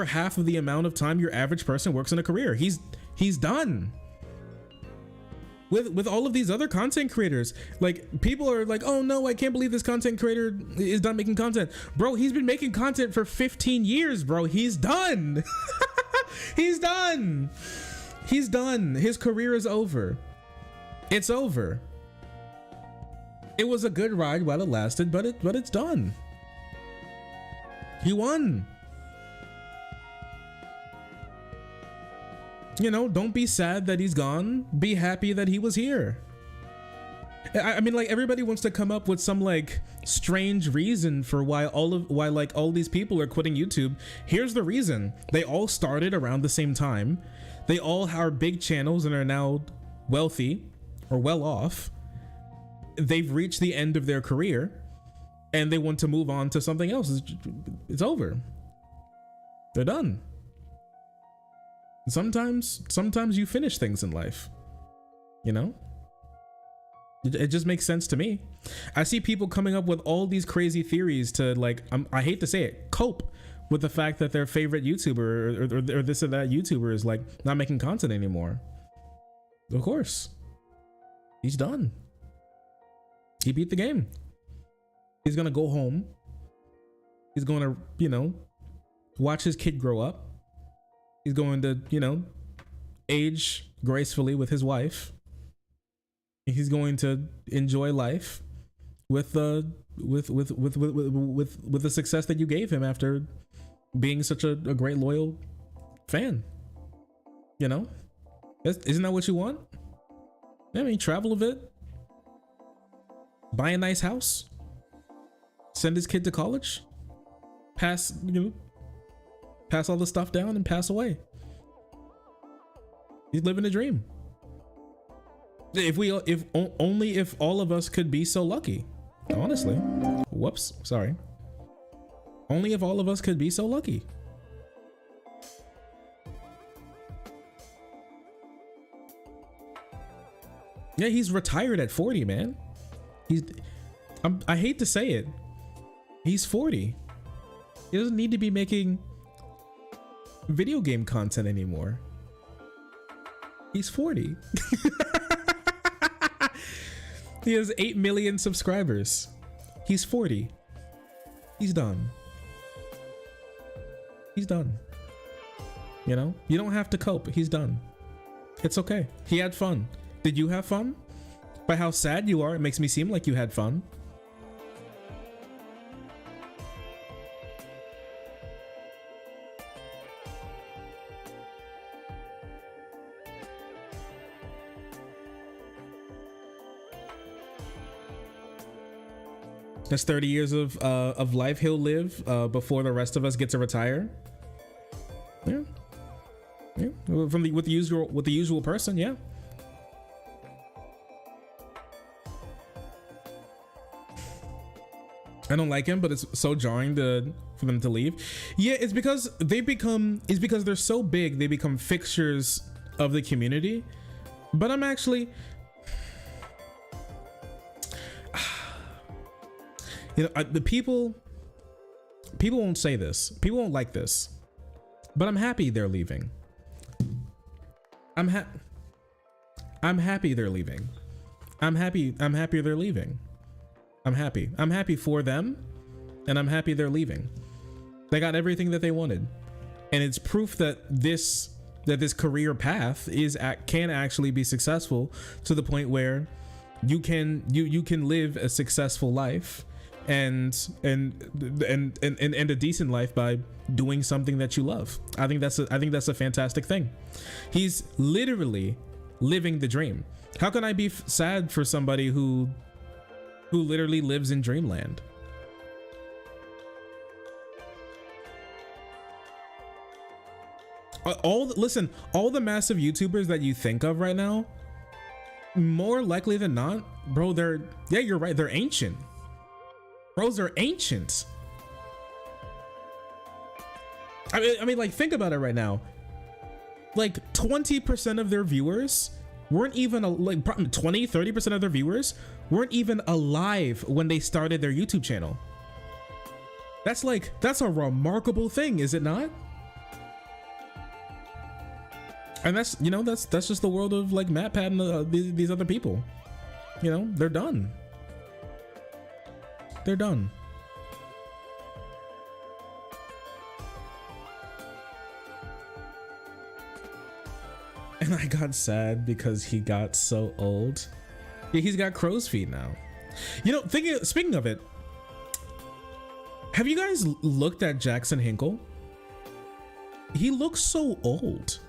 half of the amount of time your average person works in a career. He's done. with all of these other content creators. Like, people are like, oh no, I can't believe this content creator is done making content. Bro, he's been making content for 15 years, bro. He's done. He's done. He's done. His career is over. It's over. It was a good ride while it lasted, but it's done. He won. You know, don't be sad that he's gone. Be happy that he was here. I mean, like, everybody wants to come up with some like strange reason for why like all these people are quitting YouTube. Here's the reason. They all started around the same time. They all are big channels and are now wealthy or well off. They've reached the end of their career and they want to move on to something else. It's over. They're done. Sometimes you finish things in life, you know? It just makes sense to me. I see people coming up with all these crazy theories to, like, I hate to say it, cope with the fact that their favorite YouTuber or this or that YouTuber is like not making content anymore. Of course, he's done. He beat the game. He's gonna go home. He's gonna, you know, watch his kid grow up. He's going to, you know, age gracefully with his wife. He's going to enjoy life with the success that you gave him after being such a great loyal fan. You know, isn't that what you want? I mean, travel a bit, buy a nice house, send his kid to college, pass all the stuff down and pass away. He's living a dream. If only if all of us could be so lucky, honestly. Whoops, sorry. Only if all of us could be so lucky. Yeah, he's retired at 40, man. I hate to say it. He's 40. He doesn't need to be making video game content anymore. He's 40. He has 8 million subscribers. He's 40. He's done. He's done. You know, you don't have to cope. He's done. It's okay. He had fun. Did you have fun? By how sad you are, it makes me seem like you had fun. That's 30 years of life he'll live before the rest of us get to retire. Yeah, yeah. With the usual person, yeah. I don't like him, but it's so jarring for them to leave. Yeah, it's because they're so big, they become fixtures of the community. But I'm actually, you know, the people won't say this. People won't like this, but I'm happy they're leaving. I'm happy they're leaving. I'm happy they're leaving. I'm happy for them, and I'm happy they're leaving. They got everything that they wanted, and it's proof that this career path can actually be successful to the point where you can live a successful life and a decent life by doing something that you love. I think that's a fantastic thing. He's literally living the dream. How can I be sad for somebody who literally lives in dreamland? All the massive YouTubers that you think of right now, more likely than not, bro, you're right, they're ancient. Bros are ancient. I mean, like, think about it right now. Like 20% of their viewers weren't even like 20-30% of their viewers weren't even alive when they started their YouTube channel. That's a remarkable thing, is it not? And that's, you know, that's just the world of like MatPat and these other people. You know, they're done. They're done. And I got sad because he got so old. Yeah, he's got crow's feet now. You know, speaking of it, have you guys looked at Jackson Hinkle? He looks so old.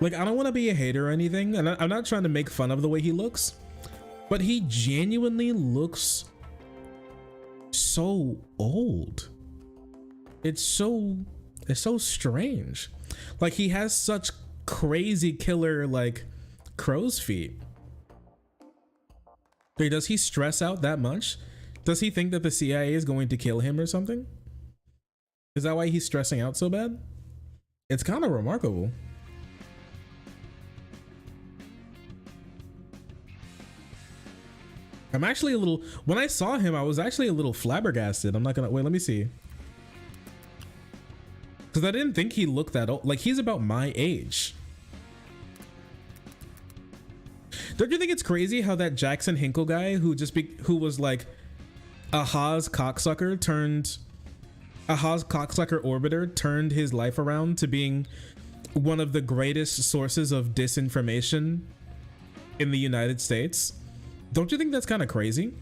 Like, I don't want to be a hater or anything, and I'm not trying to make fun of the way he looks, but he genuinely looks so old. It's so strange. Like, he has such crazy killer like crow's feet. Wait, does he stress out that much? Does he think that the CIA is going to kill him or something? Is that why he's stressing out so bad? It's kind of remarkable. I'm actually a little, when I saw him, I was actually a little flabbergasted. I'm not gonna, wait, let me see. Because I didn't think he looked that old. Like, he's about my age. Don't you think it's crazy how that Jackson Hinkle guy who was like a Haas cocksucker orbiter turned his life around to being one of the greatest sources of disinformation in the United States? Don't you think that's kind of crazy?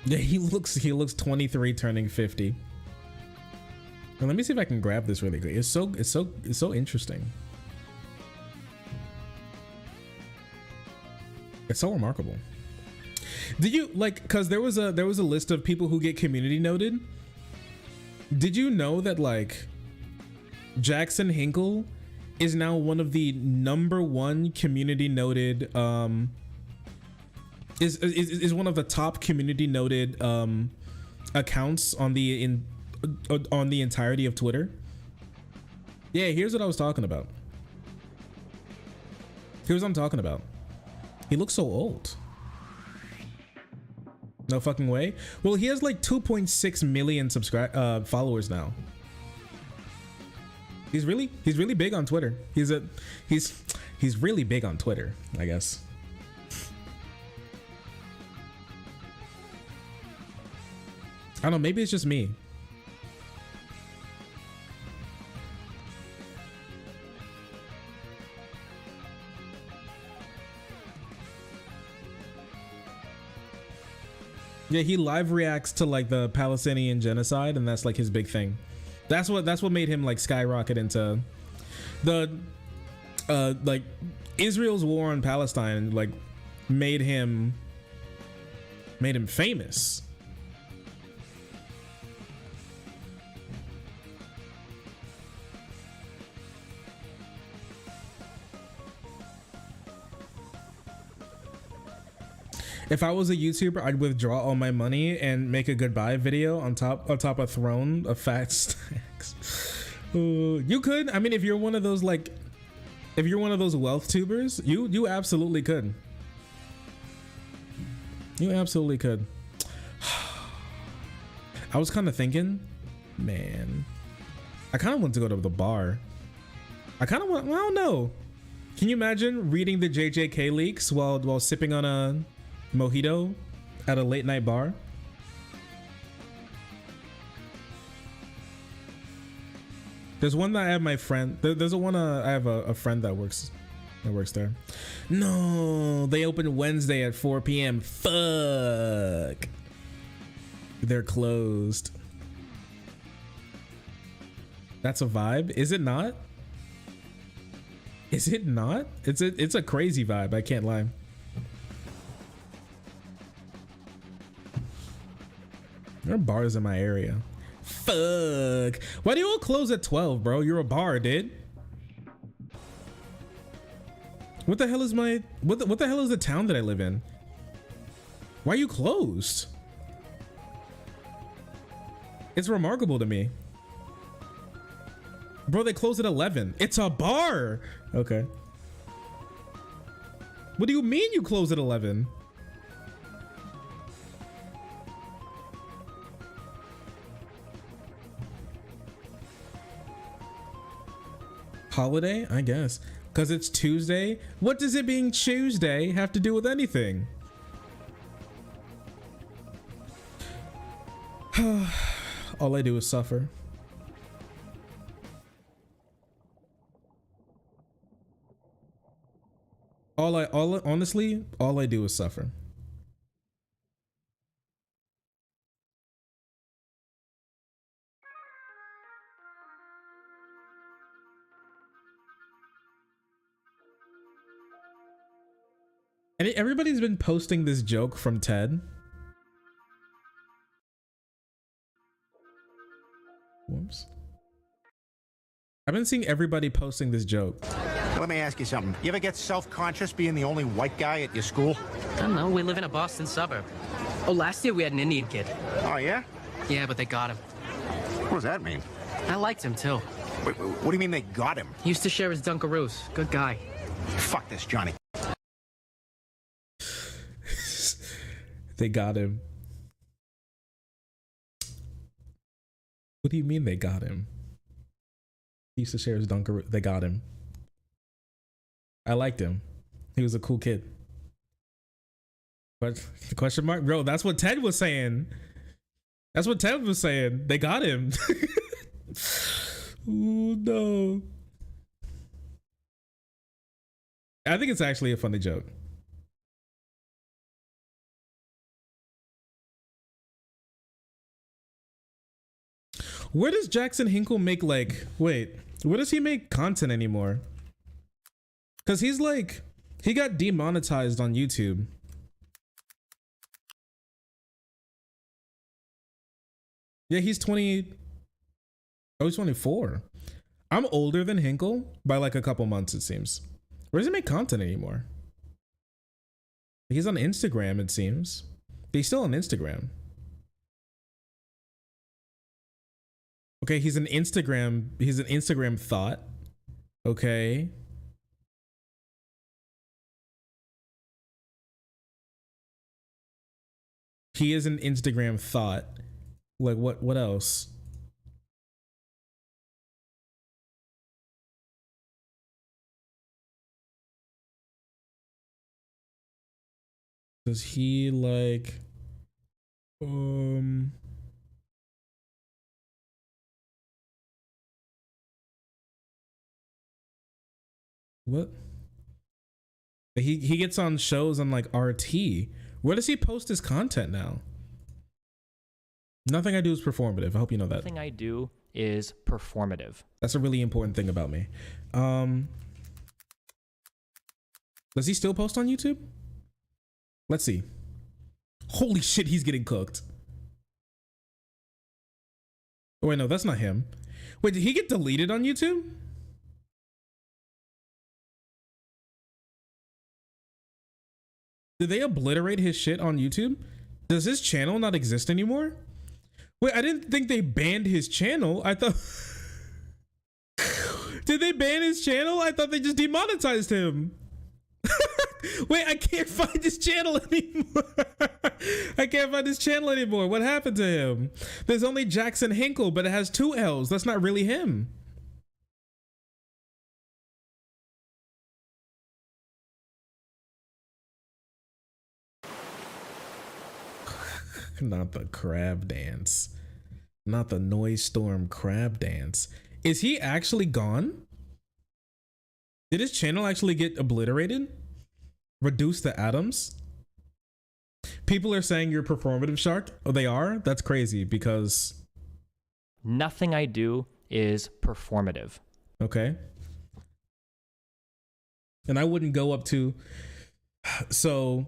Yeah, he looks 23 turning 50. And let me see if I can grab this really quick. It's so interesting. It's so remarkable. Did you like, cuz there was a list of people who get community noted? Did you know that like Jackson Hinkle is now one of the #1 community noted is one of the top community noted accounts on the entirety of Twitter? Yeah, here's what I was talking about. Here's what I'm talking about. He looks so old. No fucking way. Well, he has like 2.6 million followers now. He's really big on Twitter. He's really big on Twitter, I guess. I don't know, maybe it's just me. Yeah, he live reacts to like the Palestinian genocide, and that's like his big thing. That's what made him like skyrocket into the like Israel's war on Palestine, like made him famous. If I was a YouTuber, I'd withdraw all my money and make a goodbye video on top of throne of fat stacks. You could. I mean, if you're one of those wealth tubers, you absolutely could. You absolutely could. I was kind of thinking, man, I kind of want to go to the bar. I don't know. Can you imagine reading the JJK leaks while sipping on a mojito at a late night bar? There's one that I have my friend. There's one I have a friend that works there. No, they open Wednesday at 4 p.m. Fuck. They're closed. That's a vibe, is it not? Is it not? It's a crazy vibe, I can't lie. There are bars in my area. Fuck. Why do you all close at 12, bro? You're a bar, dude. What the hell is what the hell is the town that I live in? Why are you closed? It's remarkable to me. Bro, they close at 11. It's a bar. Okay. What do you mean you close at 11? Holiday, I guess. Because it's Tuesday? What does it being Tuesday have to do with anything? All I do is suffer. Honestly, all I do is suffer. And everybody's been posting this joke from Ted. Whoops. I've been seeing everybody posting this joke. Let me ask you something. You ever get self-conscious being the only white guy at your school? I don't know. We live in a Boston suburb. Oh, last year we had an Indian kid. Oh, yeah? Yeah, but they got him. What does that mean? I liked him, too. Wait, what do you mean they got him? He used to share his Dunkaroos. Good guy. Fuck this, Johnny. They got him. What do you mean they got him? He used to share his Dunkaroo. They got him. I liked him. He was a cool kid. But question mark? Bro, that's what Ted was saying. That's what Ted was saying. They got him. Oh no. I think it's actually a funny joke. Where does Jackson Hinkle make like, wait, where does he make content anymore? Cause he's like, he got demonetized on YouTube. Yeah, he's 20. Oh, he's 24. I'm older than Hinkle by like a couple months, it seems. Where does he make content anymore? He's on Instagram, it seems. He's still on Instagram. Okay, he's an Instagram thought. Okay. He is an Instagram thought. Like what else? Does he like what? He gets on shows on like RT. Where does he post his content now? Nothing I do is performative. I hope you know that. Nothing I do is performative. That's a really important thing about me. Does he still post on YouTube? Let's see. Holy shit, he's getting cooked. Oh wait, no, that's not him. Wait, did he get deleted on YouTube? Did they obliterate his shit on YouTube? Does his channel not exist anymore? Wait, I didn't think they banned his channel. I thought... Did they ban his channel? I thought they just demonetized him. Wait, I can't find his channel anymore. I can't find his channel anymore. What happened to him? There's only Jackson Hinkle, but it has 2 L's. That's not really him. Not the crab dance. Not the noise storm crab dance. Is he actually gone? Did his channel actually get obliterated? Reduced to atoms? People are saying you're performative, Shark. Oh, they are? That's crazy because... Nothing I do is performative. Okay. And I wouldn't go up to... So,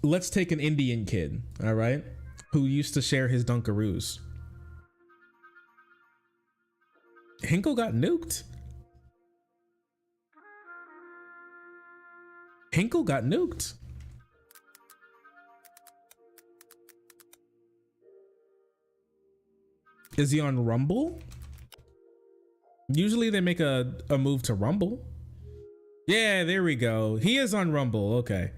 let's take an Indian kid, all right? Who used to share his Dunkaroos. Hinkle got nuked. Hinkle got nuked. Is he on Rumble? Usually they make a move to Rumble. Yeah, there we go. He is on Rumble. Okay.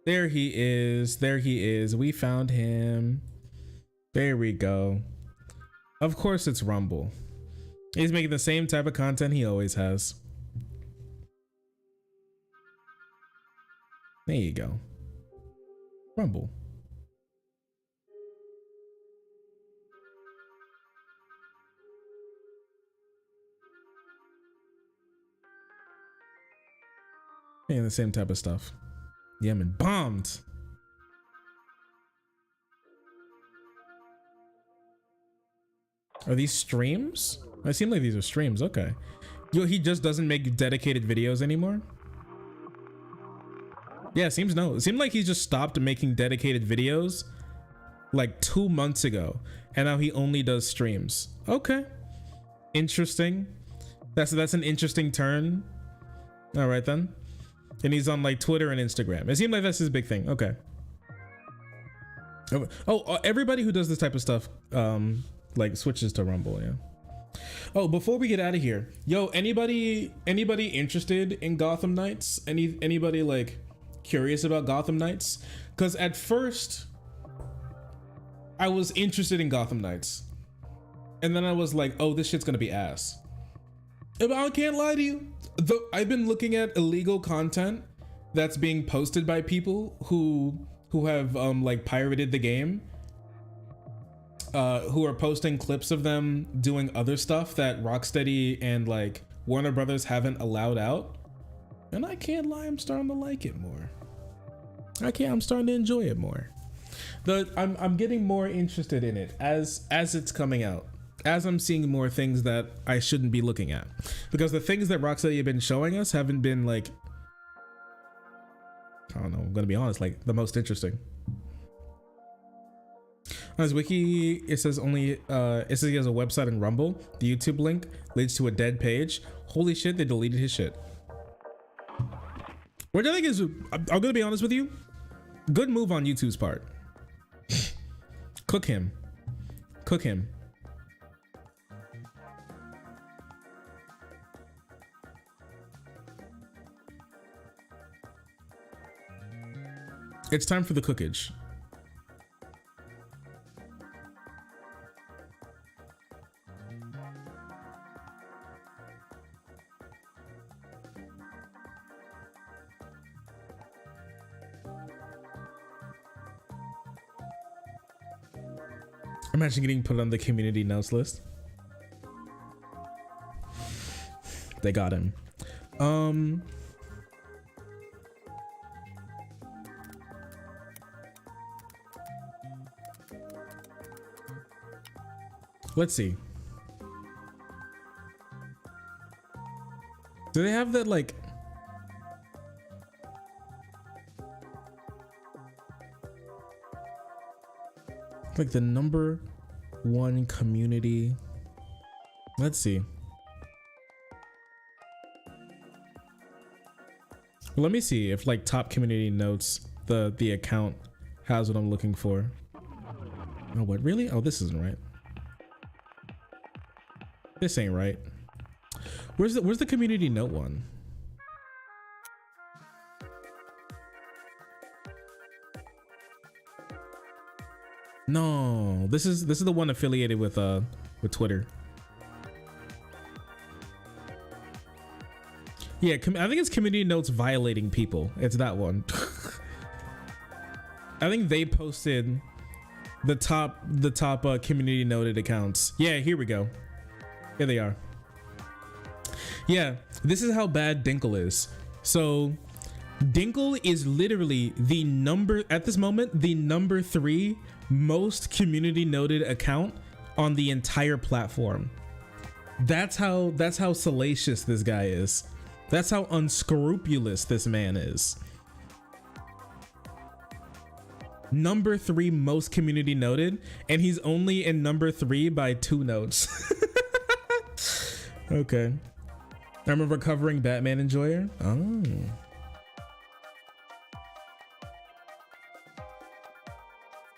There he is. There he is. We found him. There we go. Of course it's Rumble. He's making the same type of content he always has. There you go. Rumble. Yeah, the same type of stuff. Yemen bombed. Are these streams? It seem like these are streams. Okay. Yo, he just doesn't make dedicated videos anymore. Yeah, it seems like he just stopped making dedicated videos like 2 months ago, and now he only does streams. Okay. Interesting. That's an interesting turn. All right then. And he's on like Twitter and Instagram. It seemed like that's his big thing. Okay. Oh, everybody who does this type of stuff like switches to Rumble. Yeah. Oh, before we get out of here, yo, anybody interested in Gotham Knights? Anybody like curious about Gotham Knights? Because at first I was interested in Gotham Knights, and then I was like, oh, this shit's gonna be ass. I can't lie to you. I've been looking at illegal content that's being posted by people who have like pirated the game, who are posting clips of them doing other stuff that Rocksteady and like Warner Brothers haven't allowed out. And I can't lie, I'm starting to like it more. I'm starting to enjoy it more. I'm getting more interested in it as it's coming out. As I'm seeing more things that I shouldn't be looking at, because the things that Rocksteady have been showing us haven't been like, I don't know, I'm gonna be honest, like the most interesting. On his wiki, it says he has a website in Rumble. The YouTube link leads to a dead page. Holy shit, they deleted his shit. Which I think is, I'm gonna be honest with you, good move on YouTube's part. Cook him. It's time for the cookage. Imagine getting put on the community notes list. They got him. Let's see. Do they have that like the #1 community? Let's see. Well, let me see if like top community notes the account has what I'm looking for. Oh, what, really? Oh, this isn't right. This ain't right. Where's the community note one? No, this is the one affiliated with Twitter. Yeah, I think it's community notes violating people. It's that one. I think they posted the top community noted accounts. Yeah, here we go. Here they are. Yeah, this is how bad Dinkle is. So Dinkle is literally at this moment, the #3 most community noted account on the entire platform. That's how salacious this guy is. That's how unscrupulous this man is. #3 most community noted, and he's only in #3 by 2 notes. Okay. I'm a recovering Batman enjoyer. Oh.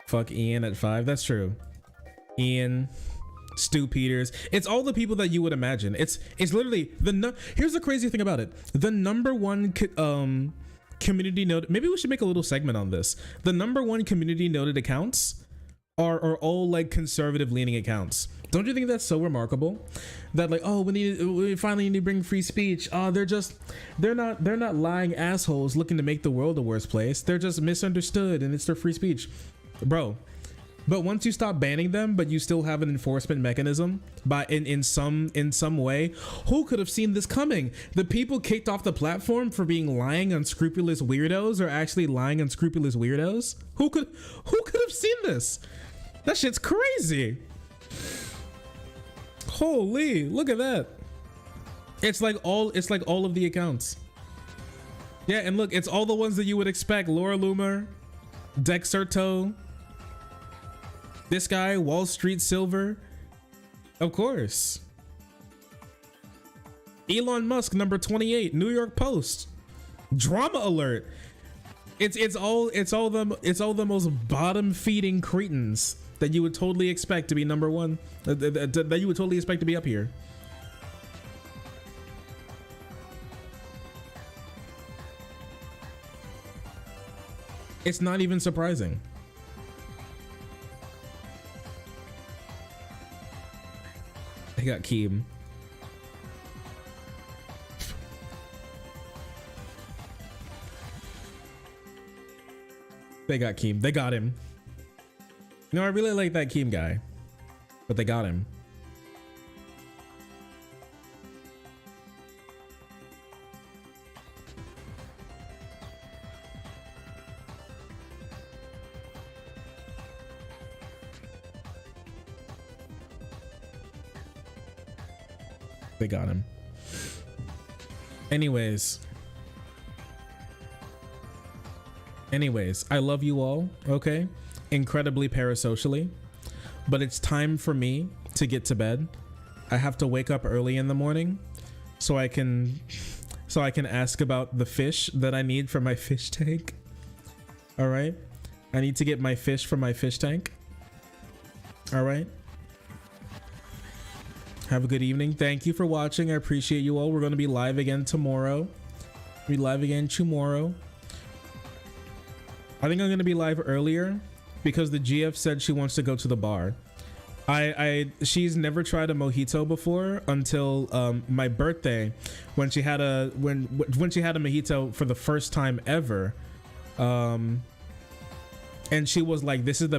Fuck Ian at 5. That's true. Ian Stu Peters. It's all the people that you would imagine. It's literally here's the crazy thing about it. The number one community noted, maybe we should make a little segment on this. The number one community noted accounts are all like conservative leaning accounts. Don't you think that's so remarkable? That like, oh, we finally need to bring free speech. They're not lying assholes looking to make the world a worse place. They're just misunderstood and it's their free speech, bro. But once you stop banning them, but you still have an enforcement mechanism in some way, who could have seen this coming? The people kicked off the platform for being lying, unscrupulous weirdos are actually lying, unscrupulous weirdos. Who could have seen this? That shit's crazy. Holy, look at that. It's like all of the accounts. Yeah, and look, it's all the ones that you would expect. Laura Loomer, Dexerto, this guy, Wall Street Silver, of course. Elon Musk, number 28, New York Post, drama alert. It's all the most bottom feeding cretins that you would totally expect to be number one, that you would totally expect to be up here. It's not even surprising. They got Keem. They got Keem. They got him. You know, I really like that Keem guy, but they got him. They got him. Anyways, I love you all, okay? Incredibly parasocially, but it's time for me to get to bed. I have to wake up early in the morning so I can ask about the fish that I need for my fish tank. All right, I need to get my fish from my fish tank. All right, have a good evening. Thank you for watching. I appreciate you all. We're going to be live again tomorrow. I think I'm going to be live earlier because the GF said she wants to go to the bar. She's never tried a mojito before until my birthday, when she had a mojito for the first time ever, and she was like, this is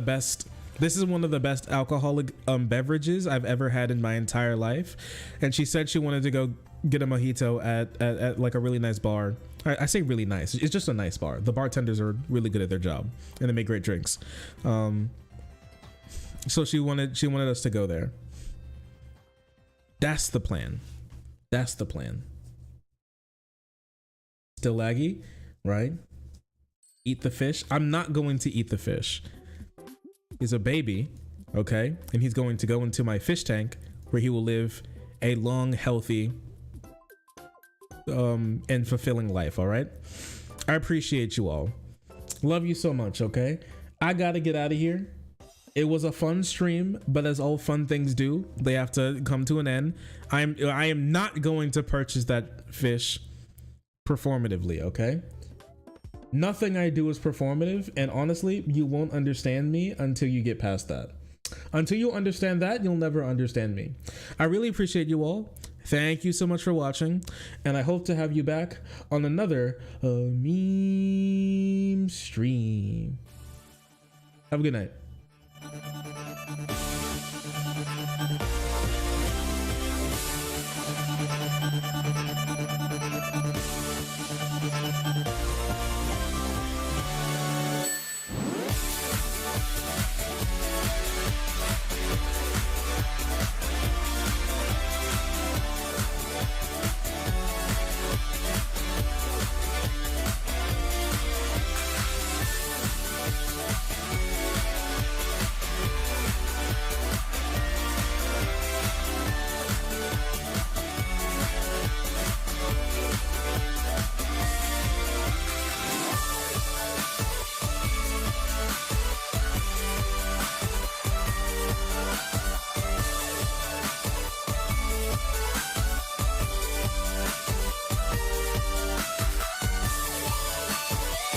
one of the best alcoholic beverages I've ever had in my entire life. And she said she wanted to go get a mojito at like a really nice bar. I say really nice, it's just a nice bar. The bartenders are really good at their job and they make great drinks. So she wanted us to go there. That's the plan. Still laggy, right? Eat the fish. I'm not going to eat the fish. He's a baby, okay? And he's going to go into my fish tank where he will live a long, healthy, and fulfilling life. All right, I appreciate you all. Love you so much. Okay, I gotta get out of here. It was a fun stream, but as all fun things do, they have to come to an end. I am not going to purchase that fish performatively. Okay, nothing I do is performative, and honestly, you won't understand me until you get past that. Until you understand that, you'll never understand me. I really appreciate you all. Thank you so much for watching, and I hope to have you back on another meme stream. Have a good night.